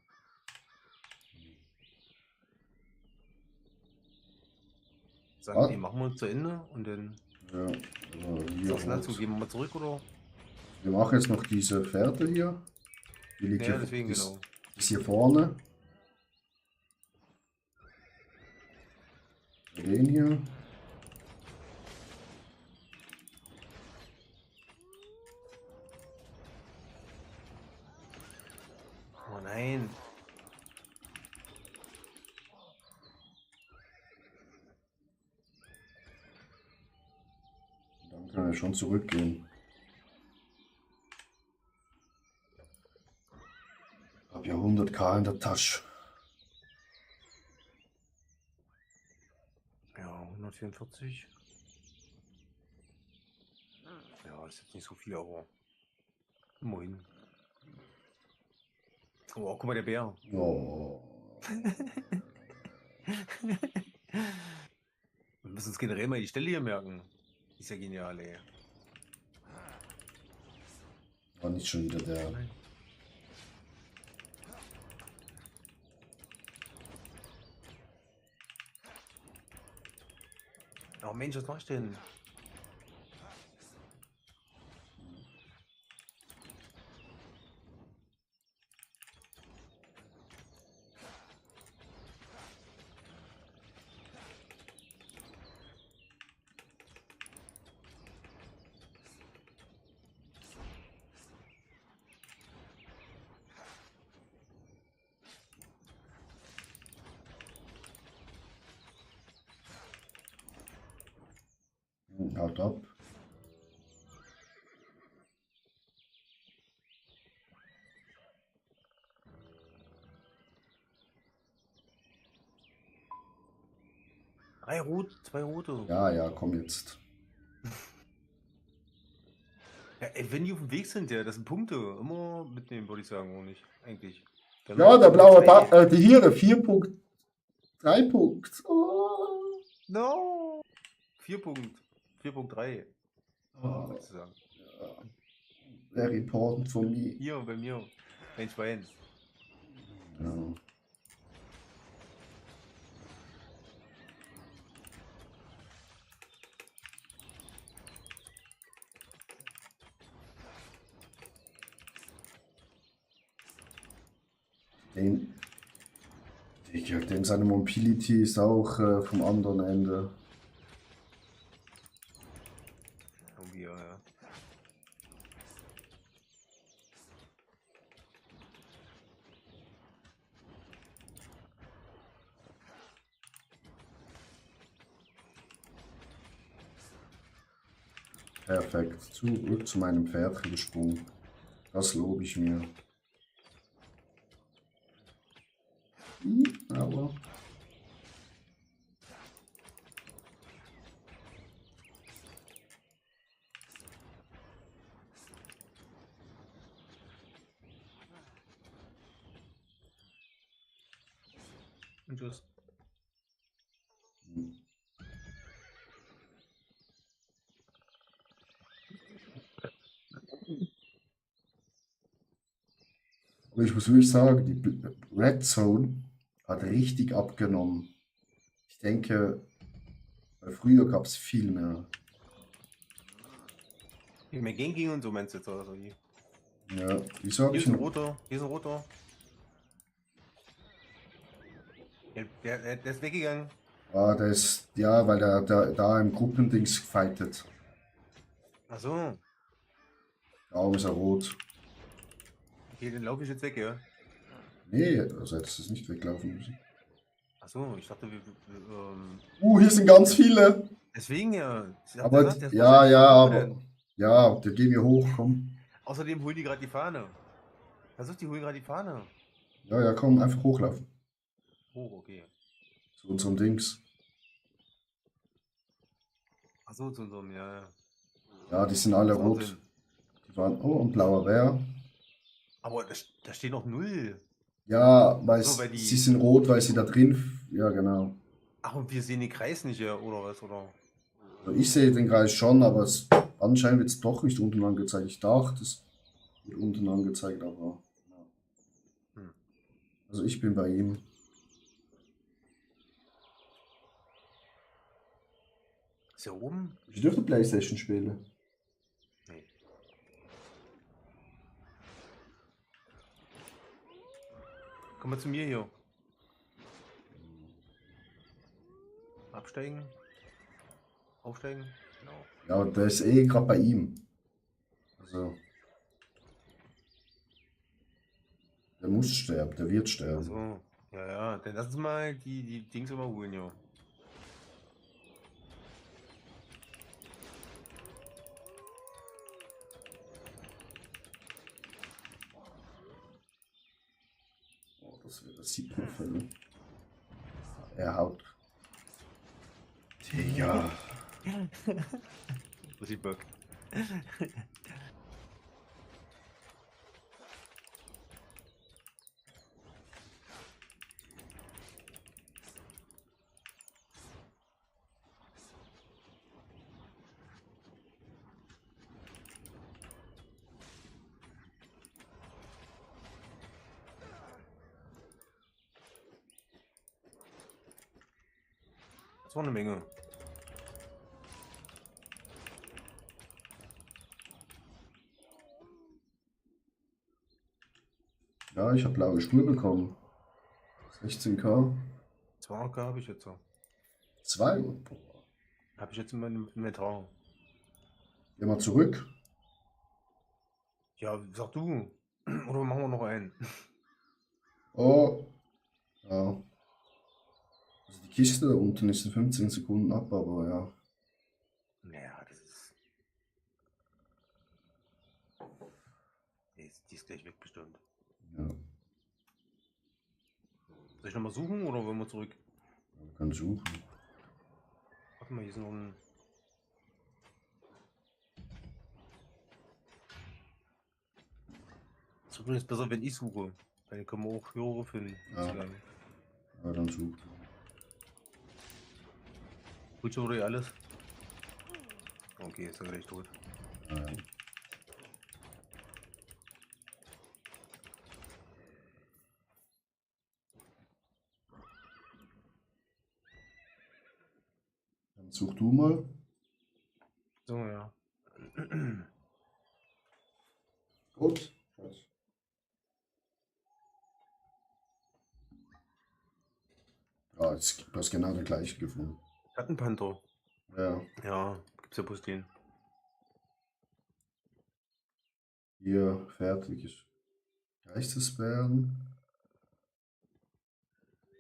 Sagen Ah. die, machen wir zu Ende und dann Ja, aber hier sagst du dazu, rot. gehen wir mal zurück oder? Wir machen jetzt noch diese Pferde hier. Die liegt Ja, hier, deswegen ist, genau. ist hier vorne. Den hier. Oh nein. Dann können wir schon zurückgehen. Ich habe ja 100.000 in der Tasche. Ja, 144. Ja, ist jetzt nicht so viel, aber immerhin. Oh, guck mal, der Bär. Oh. Wir müssen uns generell mal die Stelle hier merken. Ist ja genial, ey. War nicht schon wieder der. Nein. Oh Mensch, was machst du denn? Haut ab. 3 rot, 2 rote. Ja, ja, komm jetzt. Ja, ey, wenn die auf dem Weg sind, ja, das sind Punkte. Immer mitnehmen, würde ich sagen, oder nicht? Eigentlich. Dann Ja, der noch blaue zwei. die hier, 4 Punkt, 3 Punkt. Oh. No! 4 Punkt. 4.3, Oh, sozusagen. very important for me. Hier bei mir. Mein Schwein. Ja. Den, Digga, dem seine Mobility ist auch vom anderen Ende. Irgendwie, ja. Perfekt. Zurück zu meinem Pferd gesprungen. Das lobe ich mir. Aber. Und tschüss. Aber ich muss wirklich sagen, die Red Zone hat richtig abgenommen. Ich denke, früher gab es viel mehr. Wie mehr Genki und so meinst du jetzt, oder so? Hier Ja, wieso habe ist ich ein einen. roter, hier ist ein roter. Der ist weggegangen. Ah, der ist. Ja, weil der da im Gruppendings fightet. Achso. Darum ist er rot. Okay, den laufe ich jetzt weg, ja. Nee, also hättest du es nicht weglaufen müssen. Achso, ich dachte, Hier sind ganz viele. deswegen ja. Ich dachte, Aber der ist ja, wahrscheinlich ja, oben aber. denn. Ja, der gehen wir hoch, komm. Außerdem holen die gerade die Fahne. Versuch, die holen gerade die Fahne. Ja, ja, komm, einfach hochlaufen. Oh, okay. Zu unserem Dings. Achso, zu unserem, ja. Ja, die sind alle Das macht rot. Sinn. Die waren. Oh, und blauer Bär. Aber da steht noch 0. Ja, weil So, weil die- sie sind rot, weil sie da drin. Ja, genau. Ach, und wir sehen den Kreis nicht, ja, oder was, oder? Also ich sehe den Kreis schon, aber anscheinend wird es doch nicht unten angezeigt. Ich dachte, es wird unten angezeigt, aber. Ja. Hm. Also ich bin bei ihm. Ist hier oben? Ich dürfte PlayStation spielen. Nee. Komm mal zu mir hier. Absteigen. Aufsteigen. Genau. Ja, und der ist eh gerade bei ihm. Also. Der muss sterben, der wird sterben. Achso. Ja, ja. Dann lass uns mal die Dings überholen, ja. Oh, das sieht man voll. Er haut. Digga. Was ich Bock. Das war eine Menge. Ja, ich habe blaue Schuhe bekommen. 16k. 200k habe ich jetzt so. 2. Boah. Habe ich jetzt in meinem Inventar. Geh mal zurück. Ja, sag du. Oder machen wir noch einen? Oh. Ja. Also die Kiste da unten ist in 15 Sekunden ab, aber ja. Naja, das ist. Die ist gleich weg bestimmt. Ja, Soll ich nochmal suchen oder wollen wir zurück? wir können suchen. Warte mal, hier ist noch ein. Ist übrigens besser, wenn ich suche. Dann können wir auch höhere finden. Ja. sozusagen. Ja, dann sucht. Gut, schon oder alles? Okay, ist er gleich tot. Ja, ja. Dann such du mal. So, ja. Gut. Ja, jetzt du hast genau der gleiche gefunden. Schattenpanther. Ja, Ja, gibt's ja bloß den. hier fertig ist. Geistesbären.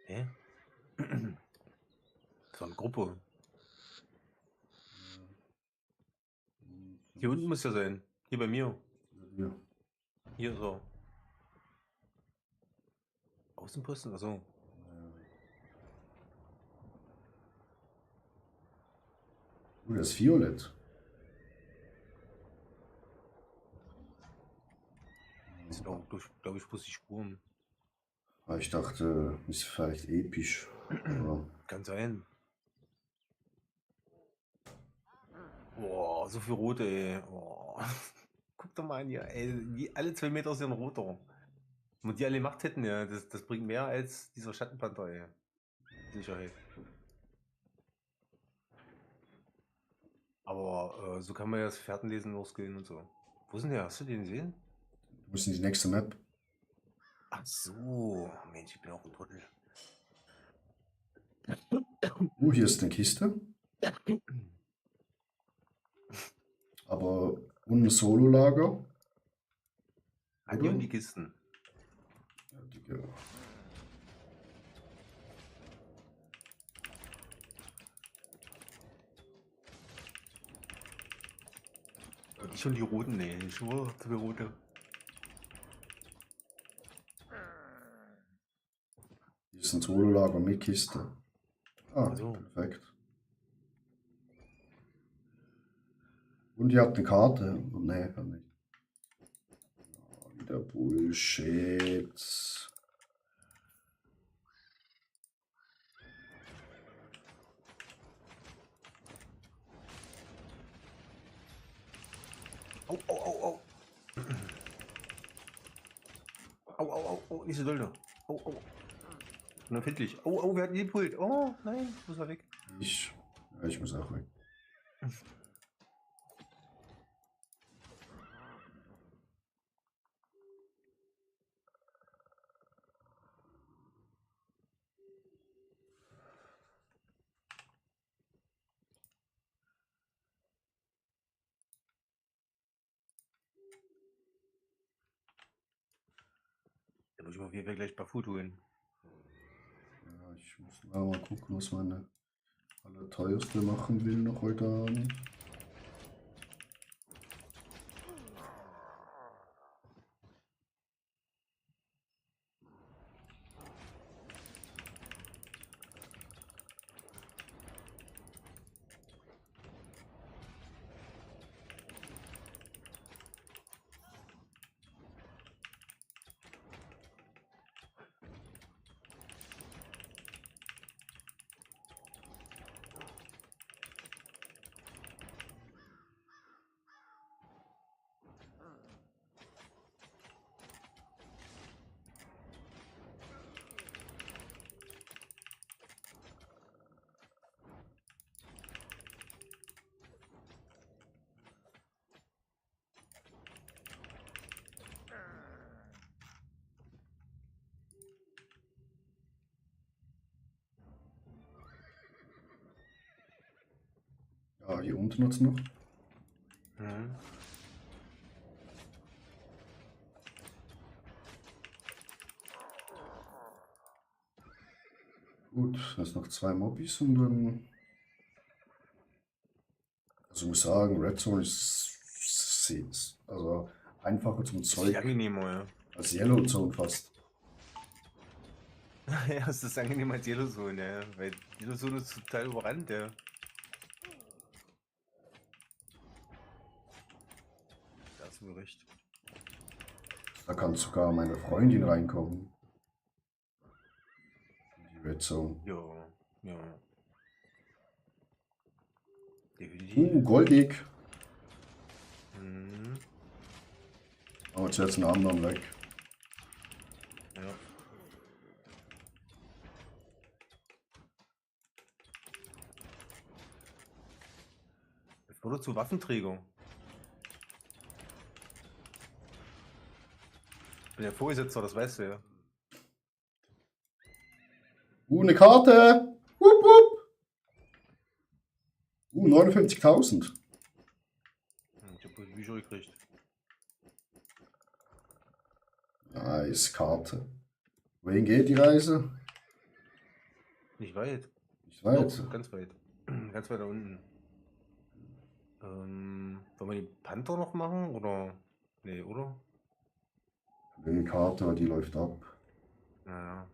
Hä? Das war eine Gruppe. Hier unten muss ja sein. Hier bei mir. Ja. Hier so. Außenposten? Achso. Das ist violett. Das sind auch, glaube ich, bloß die Spuren. Aber ich dachte, ist vielleicht episch. Aber Kann sein. Boah, so viel rote, ey. Boah. Guck doch mal an hier, ey. Alle 2 Meter sind roter. Wenn die alle Macht hätten, ja, das bringt mehr als dieser Schattenpanther, ey. Sicherheit. Aber so kann man ja das Fährtenlesen losgehen und so. Wo ist denn der? Hast du den gesehen? du musst in die nächste Map. Ach so. Mensch, ich bin auch ein Trottel. Hier ist eine Kiste. Aber und ein Sololager. An die und die Kisten. Ja, Digga. Und ich und die roten, nee. Ich schwöre, die rote. Hier ist ein Sololager mit Kiste. Ah, Also. perfekt. Und die hat eine Karte. Oh, nee, hat nicht. Oh, wieder Bullshit. Au, au, au, au. Au, au, au, au, nicht so doll da. Au, au. Und empfindlich. Oh, oh, wir hatten den Pult. Oh, nein, muss er weg. Ich muss auch weg. Da muss ich mal auf jeden Fall gleich Barfoot holen. Ja, ich muss mal gucken, was meine allerteuerste machen will noch heute Abend. Ja, hier unten hat es noch. Mhm. Gut, jetzt noch 2 Mobbys und dann. Also ich muss sagen, Red Zone ist also einfacher zum Ist viel Zeug angenehmer, ja. als Yellow Zone fast. Ja, es ist angenehmer als Yellowzone, ja. Weil Yellowzone ist total überrannt, ja. hast du recht. Da kann sogar meine Freundin reinkommen. In die Red Zone. Ja, ja. Definitiv. Goldig. Mhm. Aber jetzt jetzt einen anderen weg. Ja. Es wurde zu Waffenträger. Ich bin der Vorgesetzter, das weißt du ja. Eine Karte. Wupp, wupp. 59.000. Ich habe Bücher gekriegt. Nice, Karte. Wohin geht die Reise? Nicht weit. Nicht weit. Oh, ganz weit. Ganz weit da unten. Wollen wir die Panther noch machen? Oder? Nee, oder? Die Karte, aber die läuft ab. Naja.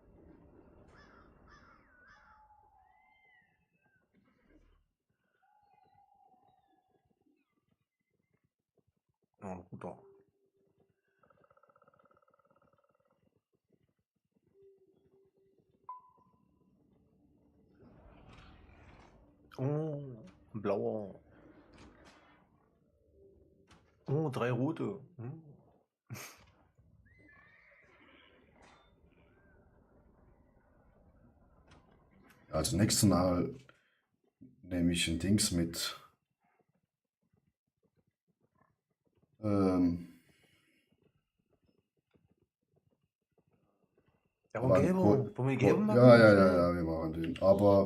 Ja, guter. Oh, ein blauer. Oh, 3 rote. Hm. Also nächstes Mal nehme ich ein Dings mit. Ja, aber und gelber. Wollen wir die gelben machen? ja, wir machen den. Aber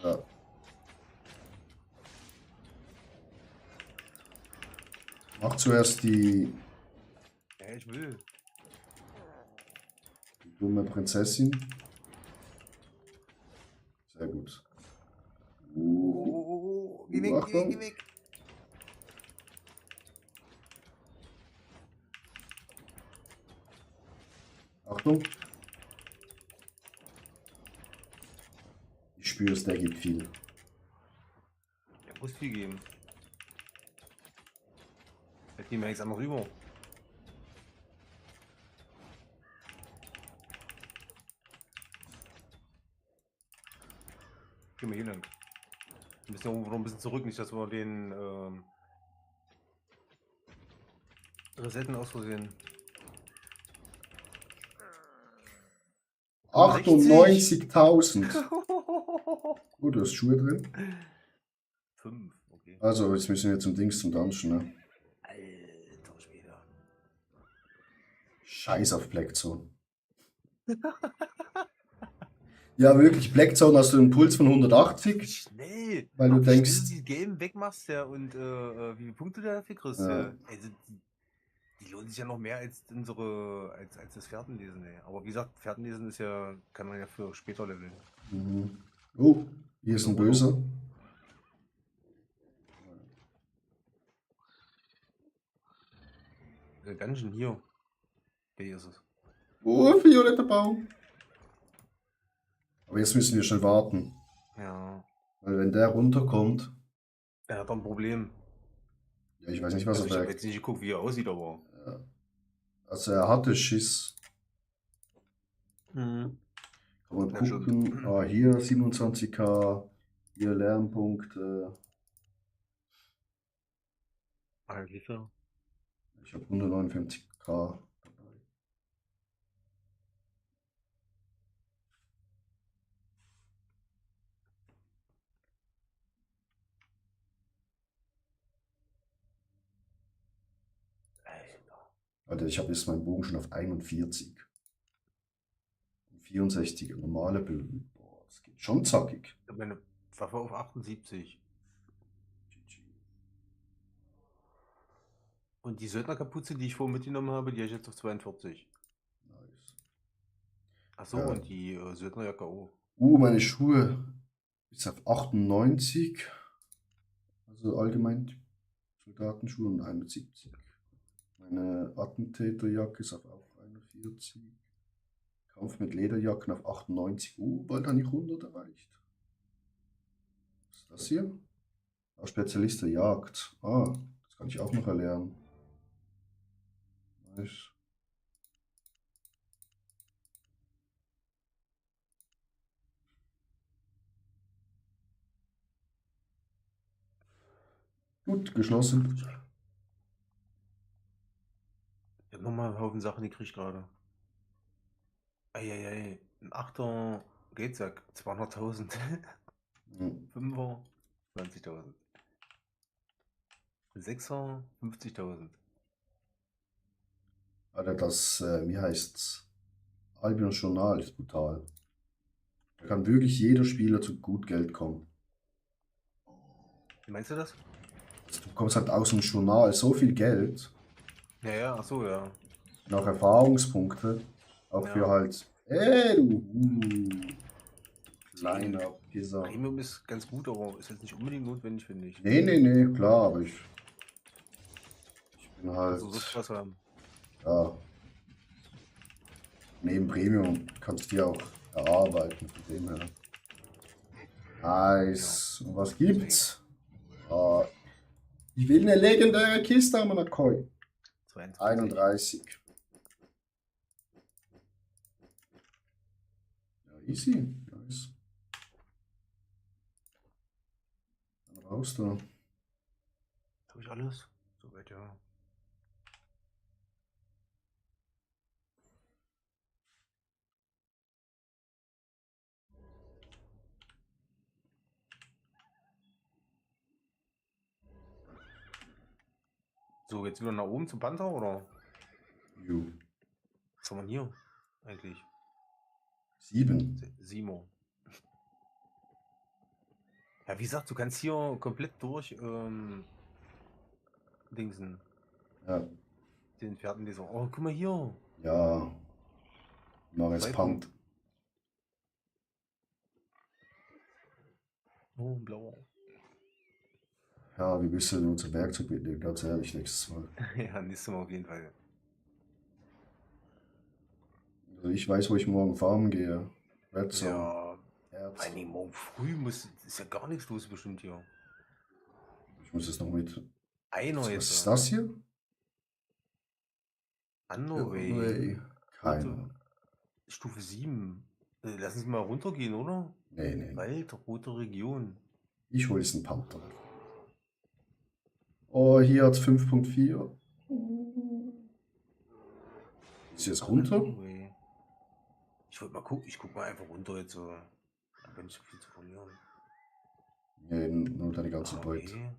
ja. Mach zuerst die Ja, ich will. dumme Prinzessin. Sehr gut. Geh weg, Achtung. geh weg. Achtung. Ich spüre es, der gibt viel. Der muss viel geben. Jetzt gehen wir jetzt einmal rüber. Gehen wir hier lang. Wir müssen irgendwo noch ein bisschen zurück, nicht, dass wir den Resetten aus Versehen. 98.000. Oh, du hast Schuhe drin. 5, okay. Also, jetzt müssen wir zum Dings, zum Dungeon, ne? Alter Schwede. Scheiß auf Blackzone. Ja, wirklich, Blackzone hast du einen Puls von 180. Schnell! Weil du Wie denkst- schnell du die Gelben wegmachst, ja, und wie viele Punkte du dafür kriegst, Ja. ja. Also, die lohnen sich ja noch mehr als als das Pferdenlesen, ey. Aber wie gesagt, Pferdenlesen ist ja, kann man ja für später leveln. Mhm. Oh, hier ist ein Böser. Der Dungeon hier. Hier ist es. Oh, violetter Baum. Aber jetzt müssen wir schon warten. Ja. Weil wenn der runterkommt, Er hat doch ein Problem. ja, ich weiß nicht, was Also ich er habe trägt. jetzt nicht geguckt, wie er aussieht, aber. Also er hatte Schiss. Mhm. Kann man Ja, gucken. stimmt. Ah, hier 27k. Hier Lernpunkte. Eigentlich so. Ich habe 159k dabei. Alter. Alter, ich habe jetzt meinen Bogen schon auf 41. 64 normale Bögen. Boah, das geht schon zackig. Ich habe meine Waffe auf 78. GG. Und die Söldnerkapuze, die ich vorhin mitgenommen habe, die habe ich jetzt auf 42. Nice. Achso, Ja. und die Söldnerjacke auch. Meine Schuhe ist auf 98. Also allgemein Soldatenschuhe und 71. Meine Attentäterjacke ist auf auch 41. Kampf mit Lederjacken auf 98. Bald habe ich 100 erreicht. Was ist das hier? Spezialist der Jagd. Das kann ich auch noch erlernen. Nice. Gut, geschlossen. Ich hab nochmal einen Haufen Sachen gekriegt gerade. Eieiei. Ein 8er Geldsack, 200.000. Hm. 5er, 20.000. 6er, 50.000. Alter, das, wie heißt's? Albion Journal ist brutal. Da kann wirklich jeder Spieler zu gut Geld kommen. Wie meinst du das? Also, du bekommst halt aus dem Journal so viel Geld, Ja, ja, ach so, ja. und auch Erfahrungspunkte, auch Ja. für halt, du kleiner Pisser. Premium ist ganz gut, aber ist jetzt nicht unbedingt notwendig, finde ich. Nee, klar, aber ich bin halt, Also so Spaß haben. ja, neben Premium kannst du dir auch erarbeiten, von dem her. Nice. Und was gibt's? Ich will eine legendäre Kiste am Koi. 22. 31. Ja, easy. Nice. Dann raus da. Habe ich alles? Soweit, ja. So, jetzt wieder nach oben zum Panther, oder? Jo. Was haben wir denn hier? Eigentlich. 7. Simo. Ja, wie gesagt, du kannst hier komplett durch Dingsen. Ja. Den Pferdenleser. Oh, guck mal hier. Ja. Mach jetzt Punkt. Punt. Oh, ein blauer. Ja, wie bist du denn unser Werkzeug mitnehmen? Ganz ehrlich, nächstes Mal. Ja, nächstes Mal auf jeden Fall. Also ich weiß, wo ich morgen farmen gehe. Redstone. Ja, Erz. vor allem morgen früh ist ja gar nichts los bestimmt hier. Ich muss es noch mit. Einer Was jetzt. ist das hier? Underway. Keine Ahnung. Stufe 7. Lass uns mal runtergehen, oder? Nee. Wald, rote Region. Ich hole jetzt einen Panther. Oh, hier hat es 5.4. Ist jetzt runter? Underway. Ich wollte mal gucken, ich guck mal einfach runter jetzt so. Da bin ich so viel zu verlieren. Nee, nur deine ganze Ah, Beute. okay.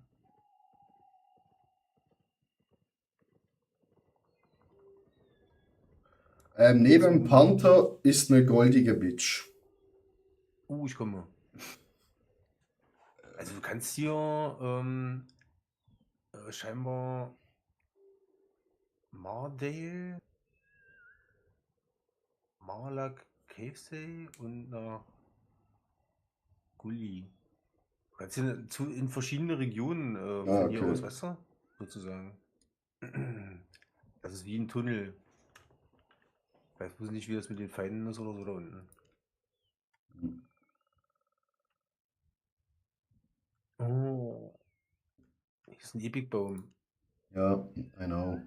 Neben Panther ist eine goldige Bitch. Ich komme. Also du kannst hier scheinbar Mardale, Marlak, Cavesey und nach Gully. Du kannst hier in verschiedene Regionen von hier okay. aus, weißt du? Sozusagen. Das ist wie ein Tunnel. Ich weiß bloß nicht, wie das mit den Feinden ist oder so da unten. Oh. Hier ist ein Epicbaum. Ja, I know.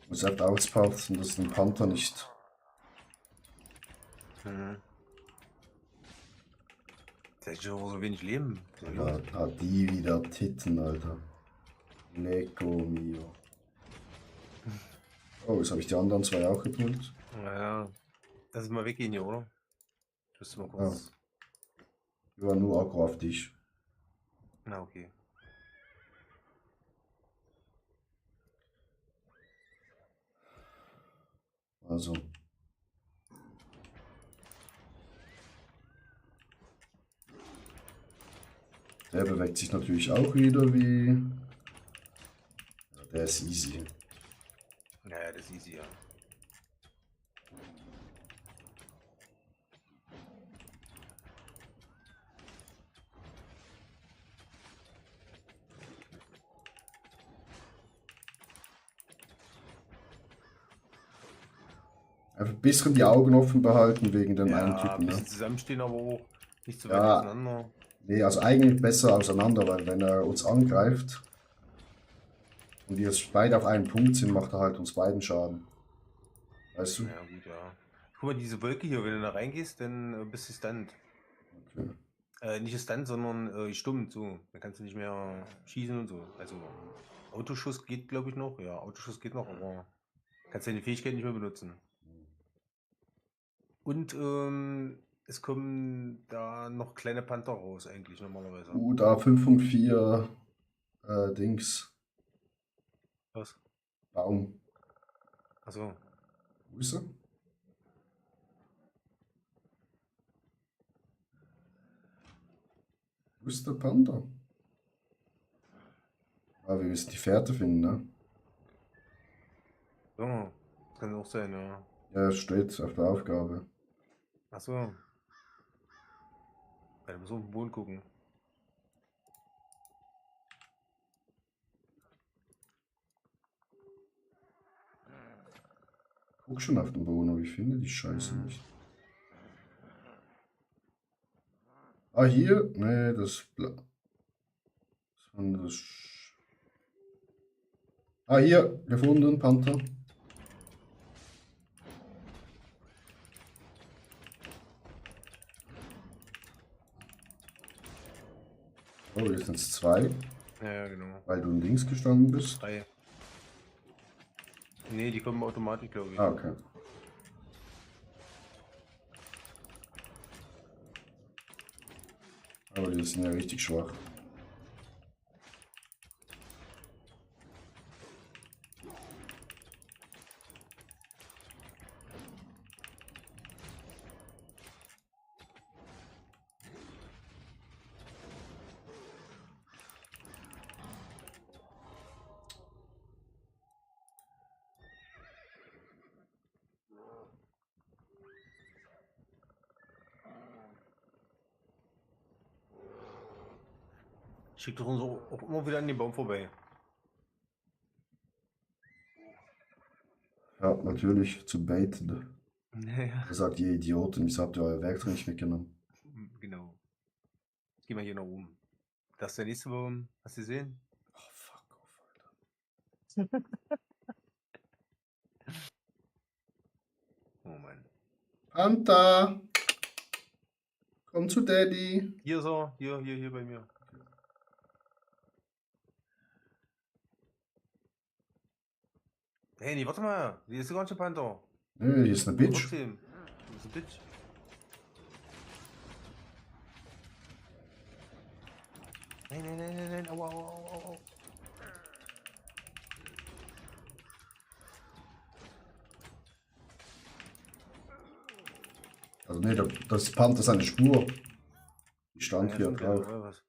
Man sagt aufpassen, dass ein Panther nicht. Der hat schon so wenig Leben. Ja, hat die wieder Titten, Alter. Lecco mio. Oh, jetzt habe ich die anderen zwei auch gepult. Naja. Lass uns mal weggehen hier, oder? Ich müsste mal kurz. Die war nur Aggro auf dich. Na, okay. Also. Der bewegt sich natürlich auch wieder wie. Ja, der ist easy. Naja, das ist easy, ja. Einfach ein bisschen die Augen offen behalten wegen dem einen Ja, ein Typen. bisschen Ne? zusammenstehen, aber auch nicht so weit Ja. auseinander. Nee, also eigentlich besser auseinander, weil wenn er uns angreift und wir jetzt beide auf einen Punkt sind, macht er halt uns beiden Schaden. Weißt du? Ja, gut, ja. Guck mal, diese Wolke hier, wenn du da reingehst, dann bist du stunned. Okay. Nicht stunned, sondern gestummt, so. Dann kannst du nicht mehr schießen und so. Also, Autoschuss geht, glaube ich, noch. Ja, Autoschuss geht noch, aber kannst deine Fähigkeit nicht mehr benutzen. Und es kommen da noch kleine Panther raus, eigentlich, normalerweise. Da 5 und 4 Dings. Was? Baum. Achso. Wo ist er? Wo ist der Panda? Ah, wir müssen die Fährte finden, ne? So, das kann auch sein, ja. Ja, steht auf der Aufgabe. Achso. Ja, da müssen wir auf den Boden gucken. Guck schon auf den Boden, aber ich finde die Scheiße nicht. Ah, hier? Nee, Ah, hier, gefunden, Panther. Oh, jetzt sind es 2, Ja, genau. weil du in Dings gestanden bist. 3. Nee, die kommen automatisch, glaube ich. Ah, okay. Aber die sind ja richtig schwach. Schickt uns auch immer wieder an den Baum vorbei. Ja, natürlich, zu baiten. Naja. Er sagt, ihr Idioten, wieso habt ihr euer Werkzeug nicht mitgenommen? Genau. Jetzt gehen wir hier nach oben. Das ist der nächste Baum. Hast du gesehen? Oh, fuck off, Alter. Oh Mann. Panther! Komm zu Daddy! Hier ist er. Hier bei mir. Hey, nee, warte mal. Hier ist der ganze Panther. Nee, hier ist eine Bitch. Trotzdem. Das ist ein Bitch. Nein. Aua, aua, aua, aua. Also nee, das Panther ist eine Spur. Die stand Ja, hier stimmt, ja, drauf. oder was?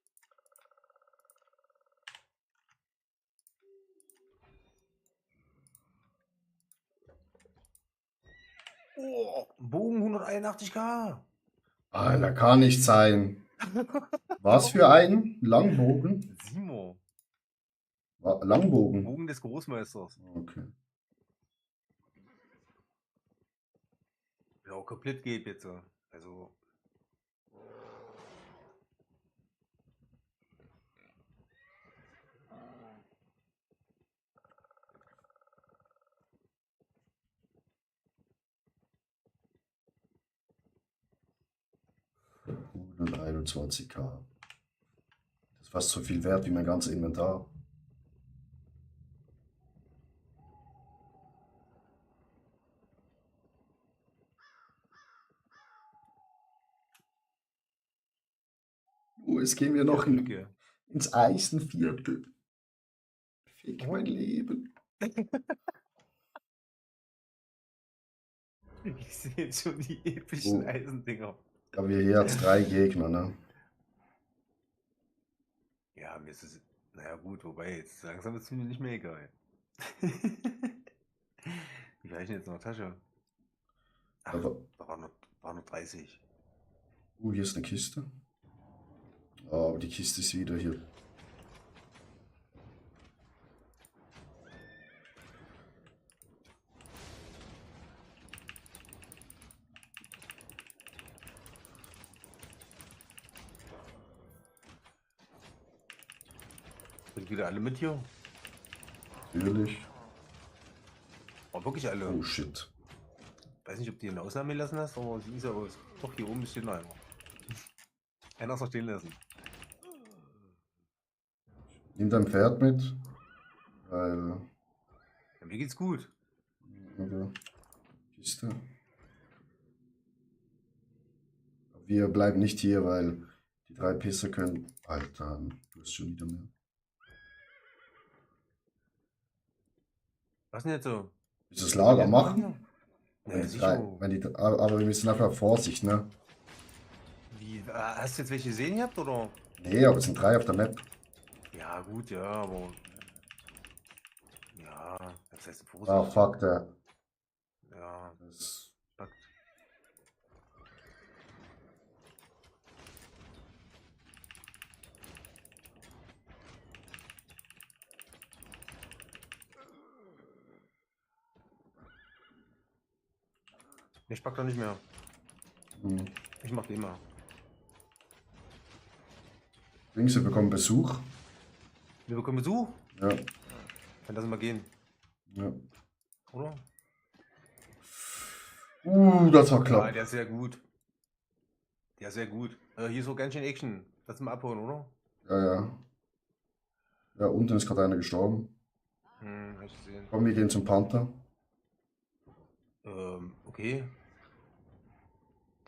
Oh, Bogen 181k. Alter, kann nicht sein. Was für ein Langbogen? Simo. Langbogen. Bogen des Großmeisters. Okay. Ja, komplett geht jetzt so. Also. Und 21k. Das ist fast so viel wert wie mein ganzes Inventar. Jetzt gehen wir noch ins Eisenviertel. Fick mein Leben. Ich sehe jetzt schon die epischen Eisendinger. Aber hier jetzt 3 Gegner, ne? Ja, mir ist es. Naja, gut, wobei, jetzt langsam ist es mir nicht mehr egal. Wie viel habe ich denn jetzt in der Tasche? Ach, Aber, da war nur 30. hier ist eine Kiste. Oh, aber die Kiste ist wieder hier. Sind wieder alle mit hier? Natürlich. Aber wirklich alle. Oh shit. Weiß nicht, ob du hier eine Ausnahme gelassen hast, aber sieht so aus. Doch, hier oben steht noch einer. Einer ist noch stehen lassen. Nimm dein Pferd mit. Weil. Ja, mir geht's gut. Oder Kiste. Wir bleiben nicht hier, weil die 3 Pisser können. Alter, du hast schon wieder mehr. Was denn jetzt so? Willst du das Lager machen? Ja, Wenn die sicher. aber wir müssen einfach Vorsicht, ne? Wie, hast du jetzt welche gesehen gehabt, oder? Nee, aber es sind 3 auf der Map. Ja, gut, ja, aber. Ja, das heißt Vorsicht. Ah, fuck, der. Ja, Das, Fakt. Ich pack doch nicht mehr. hm. Ich mach den mal. Links, wir bekommen Besuch. Wir bekommen Besuch. Ja, Dann lassen wir gehen, ja. oder? Das war Ja, knapp. der ist sehr gut. Der ist sehr gut. Hier ist so ganz schön Action. Lass mal abholen, oder? Ja, ja. Ja, unten ist gerade einer gestorben. Hab ich gesehen. Komm, wir gehen zum Panther. Okay.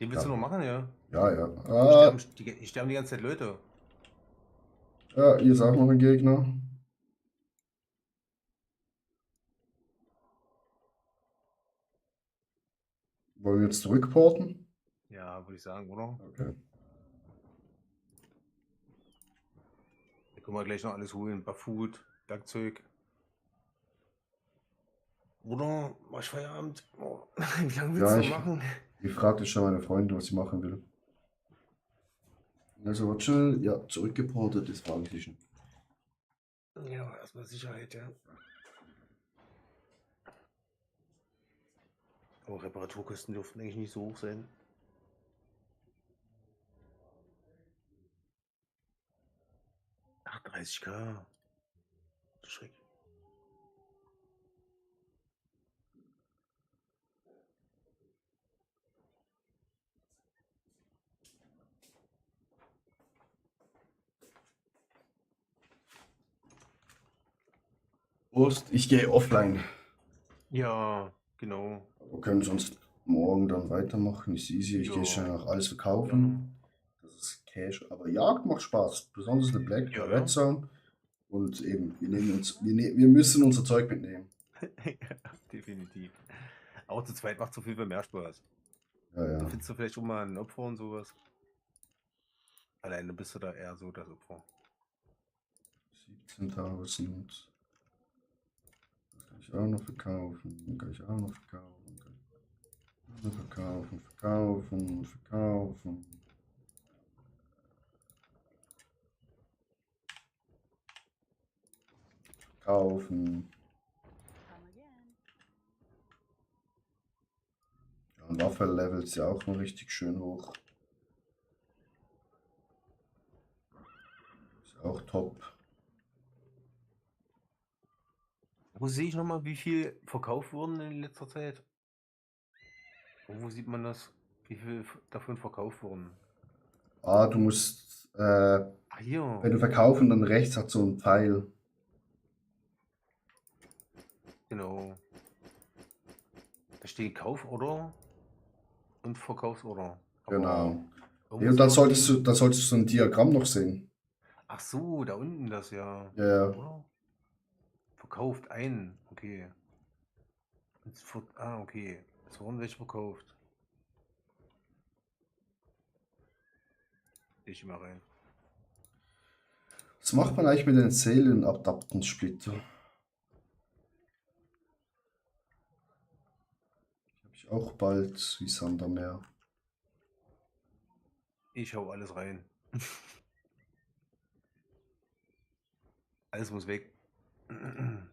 Den willst Ja. du noch machen, ja? Ja, ja. Hier sterben die ganze Zeit Leute. Ja, hier ist auch noch ein Gegner. Wollen wir jetzt zurückporten? Ja, würde ich sagen, oder? Okay. Da können wir gleich noch alles holen. Barfood, Werkzeug. Oder? Mach ich Feierabend? Oh, wie lange willst Ja, du ich- machen? Ich fragte schon meine Freundin, was sie machen will. Also, wird schnell, ja, zurückgeportet, das frage ich dich schon. Ja, erstmal Sicherheit, ja. Aber Reparaturkosten dürften eigentlich nicht so hoch sein. Ach, 30.000. Schreck. Prost, ich gehe offline. Ja, genau. Wir können sonst morgen dann weitermachen. Ist easy, ich Ja. gehe schnell noch alles verkaufen. Das ist Cash, aber Jagd macht Spaß. Besonders eine Black Ja. Red Zone. Und eben, wir müssen unser Zeug mitnehmen. Ja, definitiv. Auch zu zweit macht so viel mehr Spaß. Ja, Da ja. findest du vielleicht auch mal ein Opfer und sowas. Alleine bist du da eher so das Opfer. 17.000. Das kann ich auch noch verkaufen. Den kann ich auch noch verkaufen. Verkaufen. Kaufen. Ja, und Waffe-Level ist ja auch noch richtig schön hoch. Ist auch top. Wo sehe ich nochmal, wie viel verkauft wurden in letzter Zeit? Wo sieht man das? Wie viel davon verkauft wurden? Ah, du musst, Ah, hier. wenn du verkaufen, dann rechts hat so ein Pfeil. Genau. Da steht Kauforder und Verkaufsorder. Aber Genau. irgendwo Ja, und dann ist solltest irgendwie- du so ein Diagramm noch sehen. Ach so, da unten das ja. Ja, ja. Oder? Verkauft ein. Okay. Okay. Es wurden welche verkauft. Ich mal rein. Was macht man eigentlich mit den Seelenadaptensplitter? Habe ich auch bald wie Sand am Meer. Ich hau alles rein. Alles muss weg. Wenn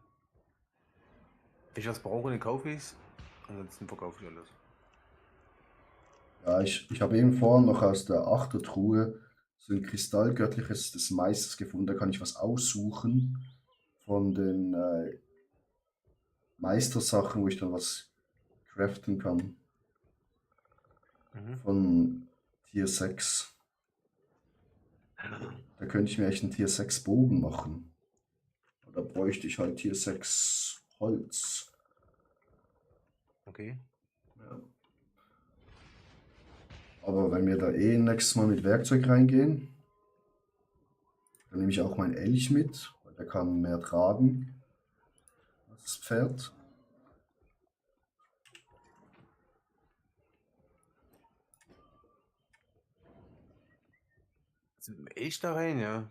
ich was brauche, dann kaufe ich's. Ansonsten verkaufe ich alles. Ja, ich habe eben vorhin noch aus der Achtertruhe so ein Kristallgöttliches des Meisters gefunden. Da kann ich was aussuchen von den Meistersachen, wo ich dann was craften kann. Mhm. Von Tier 6. Da könnte ich mir echt einen Tier 6 Bogen machen. Da bräuchte ich halt Tier 6 Holz. Okay. Ja. Aber wenn wir da eh nächstes Mal mit Werkzeug reingehen, dann nehme ich auch meinen Elch mit, weil der kann mehr tragen als das Pferd. Sind echt da rein, ja.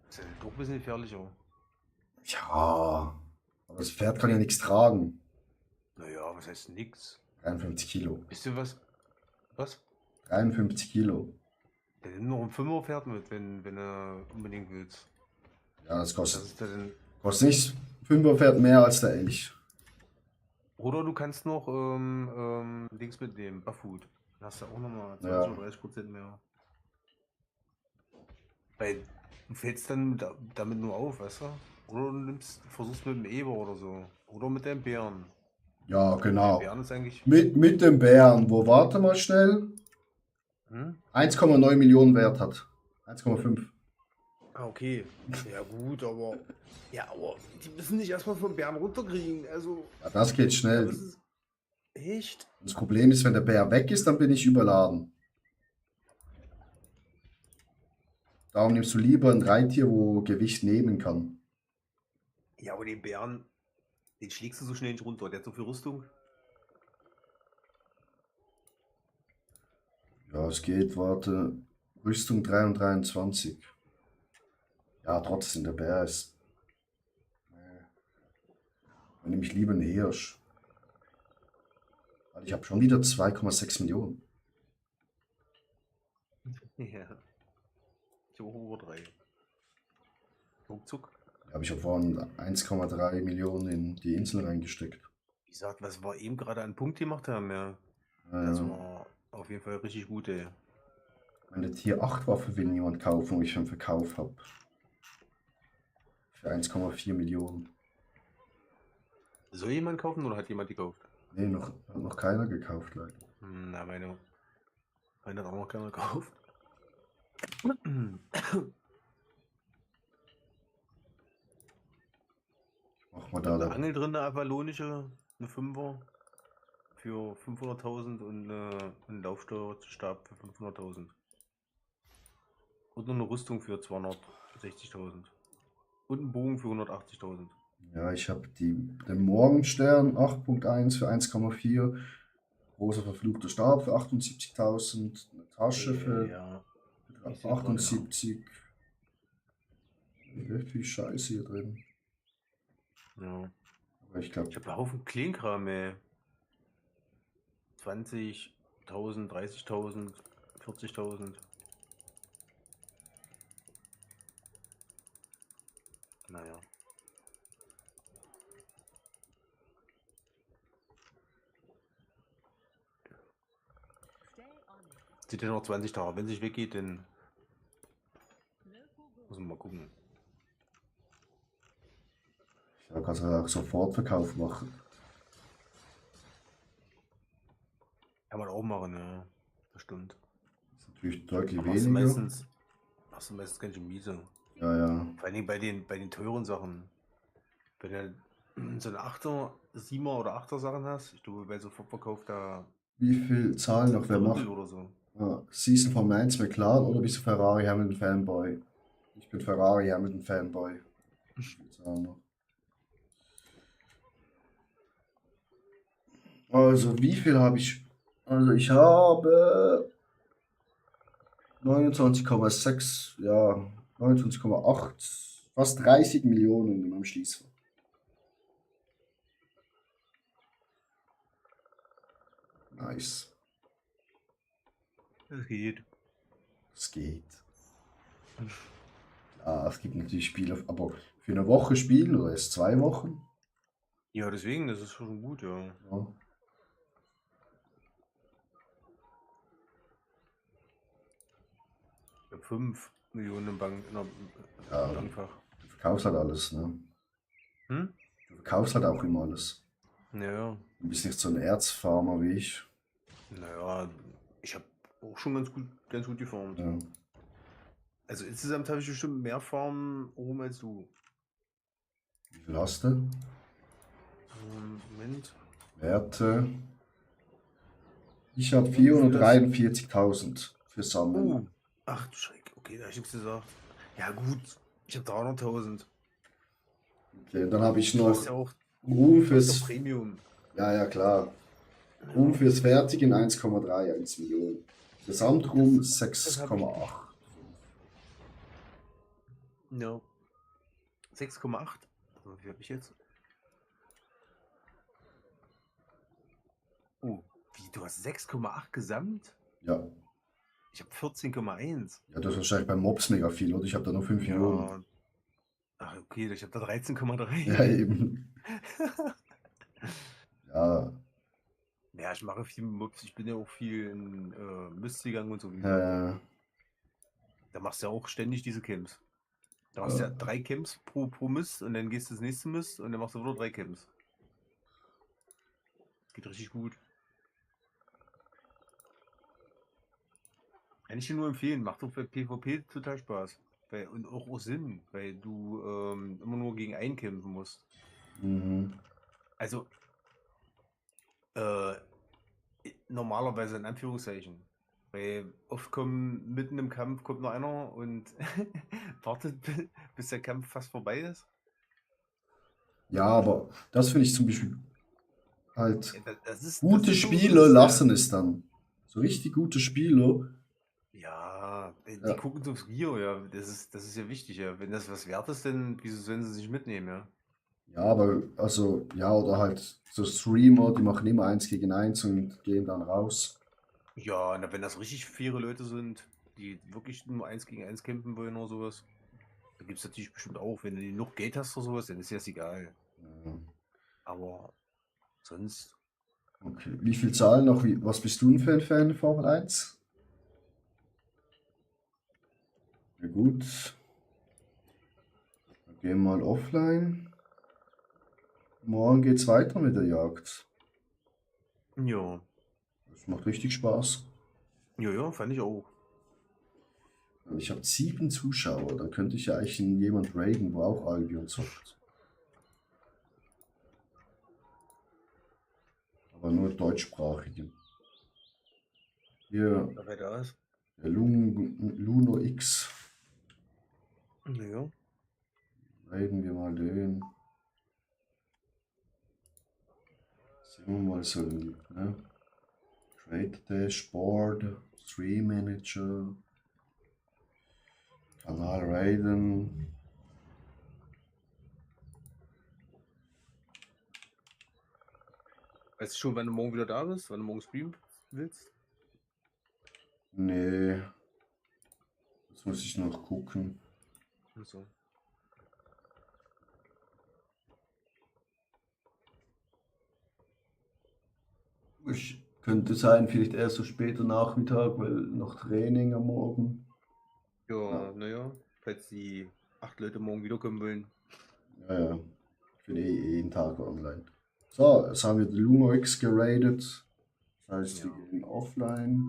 Ist ja doch ein bisschen gefährlicher. Ja, aber das Pferd kann ja nichts tragen. Naja, was heißt nix? 53 Kilo. Wisst ihr was? Was? 53 Kilo. Der nimmt noch ein Fünferpferd mit, wenn du unbedingt willst. Ja, das Das kostet, ist dann. kostet nicht 5er Pferd mehr als der Elch. Oder du kannst noch Dings mitnehmen, Barfoot. Dann hast du auch nochmal 20 Ja. oder 30% mehr. Weil du fällst dann damit nur auf, weißt du? Oder du versuchst mit dem Eber oder so. Oder mit dem Bären. Ja, Der genau. Bären ist eigentlich. Mit dem Bären, wo warte mal schnell, Hm? 1,9 Millionen Wert hat. 1,5. Ah, okay. Ja gut, aber. Ja, aber die müssen nicht erstmal vom Bären runterkriegen. Also. Ja, das geht schnell. Das ist echt. Das Problem ist, wenn der Bär weg ist, dann bin ich überladen. Darum nimmst du lieber ein Reittier, wo Gewicht nehmen kann. Ja, aber den Bären, den schlägst du so schnell nicht runter. Der hat so viel Rüstung. Ja, es geht, warte. Rüstung 3 und 23. Ja, trotzdem, der Bär ist. Dann nehme ich lieber einen Hirsch. Weil ich habe schon wieder 2,6 Millionen. Ja. Ich habe auch über 3. Ruckzuck. Da habe ich ja vorhin 1,3 Millionen in die Insel reingesteckt. Wie gesagt, was wir eben gerade an Punkt gemacht haben, ja. Das Äh, war auf jeden Fall richtig gut, ey. meine Tier 8 Waffe will niemand kaufen, wo ich schon Verkauf habe. Für 1,4 Millionen. Soll jemand kaufen oder hat jemand gekauft? Nee, hat noch keiner gekauft, leider. Na, meine hat auch noch keiner gekauft. Mach mal Da da. eine Angel drin, eine avalonische, eine 5er für 500.000 und einen Laufstab für 500.000. Und noch eine Rüstung für 260.000. Und einen Bogen für 180.000. Ja, ich habe den Morgenstern 8.1 für 1,4. Großer verfluchter Stab für 78.000. Eine Tasche für Ja. Ich seh grad, 78. Echt viel Scheiße hier drin. Ja. Aber ich glaube, Ich habe einen Haufen Kleinkram, ey. 20.000, 30.000, 40.000. Naja. Sieht ja noch 20 Tage. Wenn sich weggeht, dann muss man mal gucken. da kannst du auch Sofortverkauf machen. Kann man auch machen, ja. Das stimmt. Das ist natürlich deutlich Aber hast du weniger. meistens ganz schön miese. Ja, ja. Vor allem bei den teuren Sachen. Wenn du so eine 8er, 7er oder 8er Sachen hast, ich glaube, bei Sofortverkauf da Wie viel Zahlen noch wer macht? Drittel oder so. Ja, Season Formel 1 McLaren oder bist du Ferrari Hamilton Fanboy? Ich bin Ferrari Hamilton Fanboy. Wie viel Zahlen noch? Also, wie viel habe ich? Also, ich habe 29,6, ja, 29,8, fast 30 Millionen in meinem Schließfach. Nice. Das geht. Es geht. Ja, es gibt natürlich Spiele, aber für eine Woche spielen oder erst 2 Wochen? Ja, deswegen, das ist schon gut, ja. Ja. 5 Millionen im Bank, Ja. im Bankfach. Du verkaufst halt alles, ne? Hm? Du verkaufst halt auch immer alles. Naja, Du bist nicht so ein Erzfarmer wie ich. naja, ich habe auch schon ganz gut geformt. Ja. Also insgesamt habe ich bestimmt mehr Farmen rum als du. Wie viel hast du? Moment. Werte. Ich habe Wie viel 443.000 für Sammeln. Oh, ach du Schreck. Okay, da habe ich nichts gesagt. Ja gut, ich habe 300.000. Okay, dann habe ich Du hast noch ja auch Ruhm du hast fürs. doch Premium. Ja, klar. Ruhm fürs Fertigen 1,3, 1 Million. Gesamtruhm Das hab ich 6,8. Ja. 6,8. Also, wie habe ich jetzt? Oh, wie? Du hast 6,8 gesamt? Ja. Ich habe 14,1. Ja, das ist wahrscheinlich beim Mops mega viel, oder? Ich habe da nur 5 Millionen. Ja. Ach, okay, ich habe da 13,3. Ja, eben. Ja, Ja, ich mache viel Mops. Ich bin ja auch viel in Mist gegangen und so. Wie gesagt. äh, Da machst du ja auch ständig diese Camps. Da machst du ja 3 Camps pro Mist und dann gehst du das nächste Mist und dann machst du wieder 3 Camps. Geht richtig gut. Kann ich dir nur empfehlen, macht doch für PvP total Spaß. Und auch Sinn, weil du immer nur gegen einen kämpfen musst. mhm. Also, normalerweise in Anführungszeichen. Weil oft kommen mitten im Kampf kommt noch einer und wartet, bis der Kampf fast vorbei ist. Ja, aber das finde ich zum Beispiel halt. Ja, das ist Gute ist so Spieler Mist, lassen es dann. So richtig gute Spieler. Ja, die Ja. gucken aufs Gear, ja. Das ist ja wichtig, ja. Wenn das was wert ist, dann wieso sollen sie sich mitnehmen, ja? Ja, aber also, ja, oder halt so Streamer, die machen immer 1 gegen 1 und gehen dann raus. Ja, na, wenn das richtig faire Leute sind, die wirklich nur 1 gegen 1 kämpfen wollen oder sowas, da gibt es natürlich bestimmt auch. Wenn du genug Geld hast oder sowas, dann ist das egal. Ja, Aber sonst, okay. Wie viel Zahlen noch? Was bist du denn für ein Fan Formel 1? Ja, gut. Dann gehen wir mal offline. Morgen geht's weiter mit der Jagd. ja. Das macht richtig Spaß. Ja, fand ich auch. Ich habe 7 Zuschauer. Dann könnte ich ja eigentlich jemand raiden, wo auch Albion zockt. Aber nur deutschsprachige. Hier, Wer da ist? der Luno X. Ja. Raiden wir mal den. Sehen wir mal so, ne? Trade Dashboard, Stream Manager, Kanal Raiden. Weißt du schon, wann du morgen wieder da bist? Wann du morgen streamen willst? Nee. Das muss ich noch gucken. So. Ich könnte sein, vielleicht erst so später Nachmittag, weil noch Training am Morgen. Ja, naja, falls die 8 Leute morgen wiederkommen wollen. Ja, ja. Ich bin jeden Tag online. So, jetzt haben wir den Luno X geradet. Das heißt, wir Ja. gehen offline.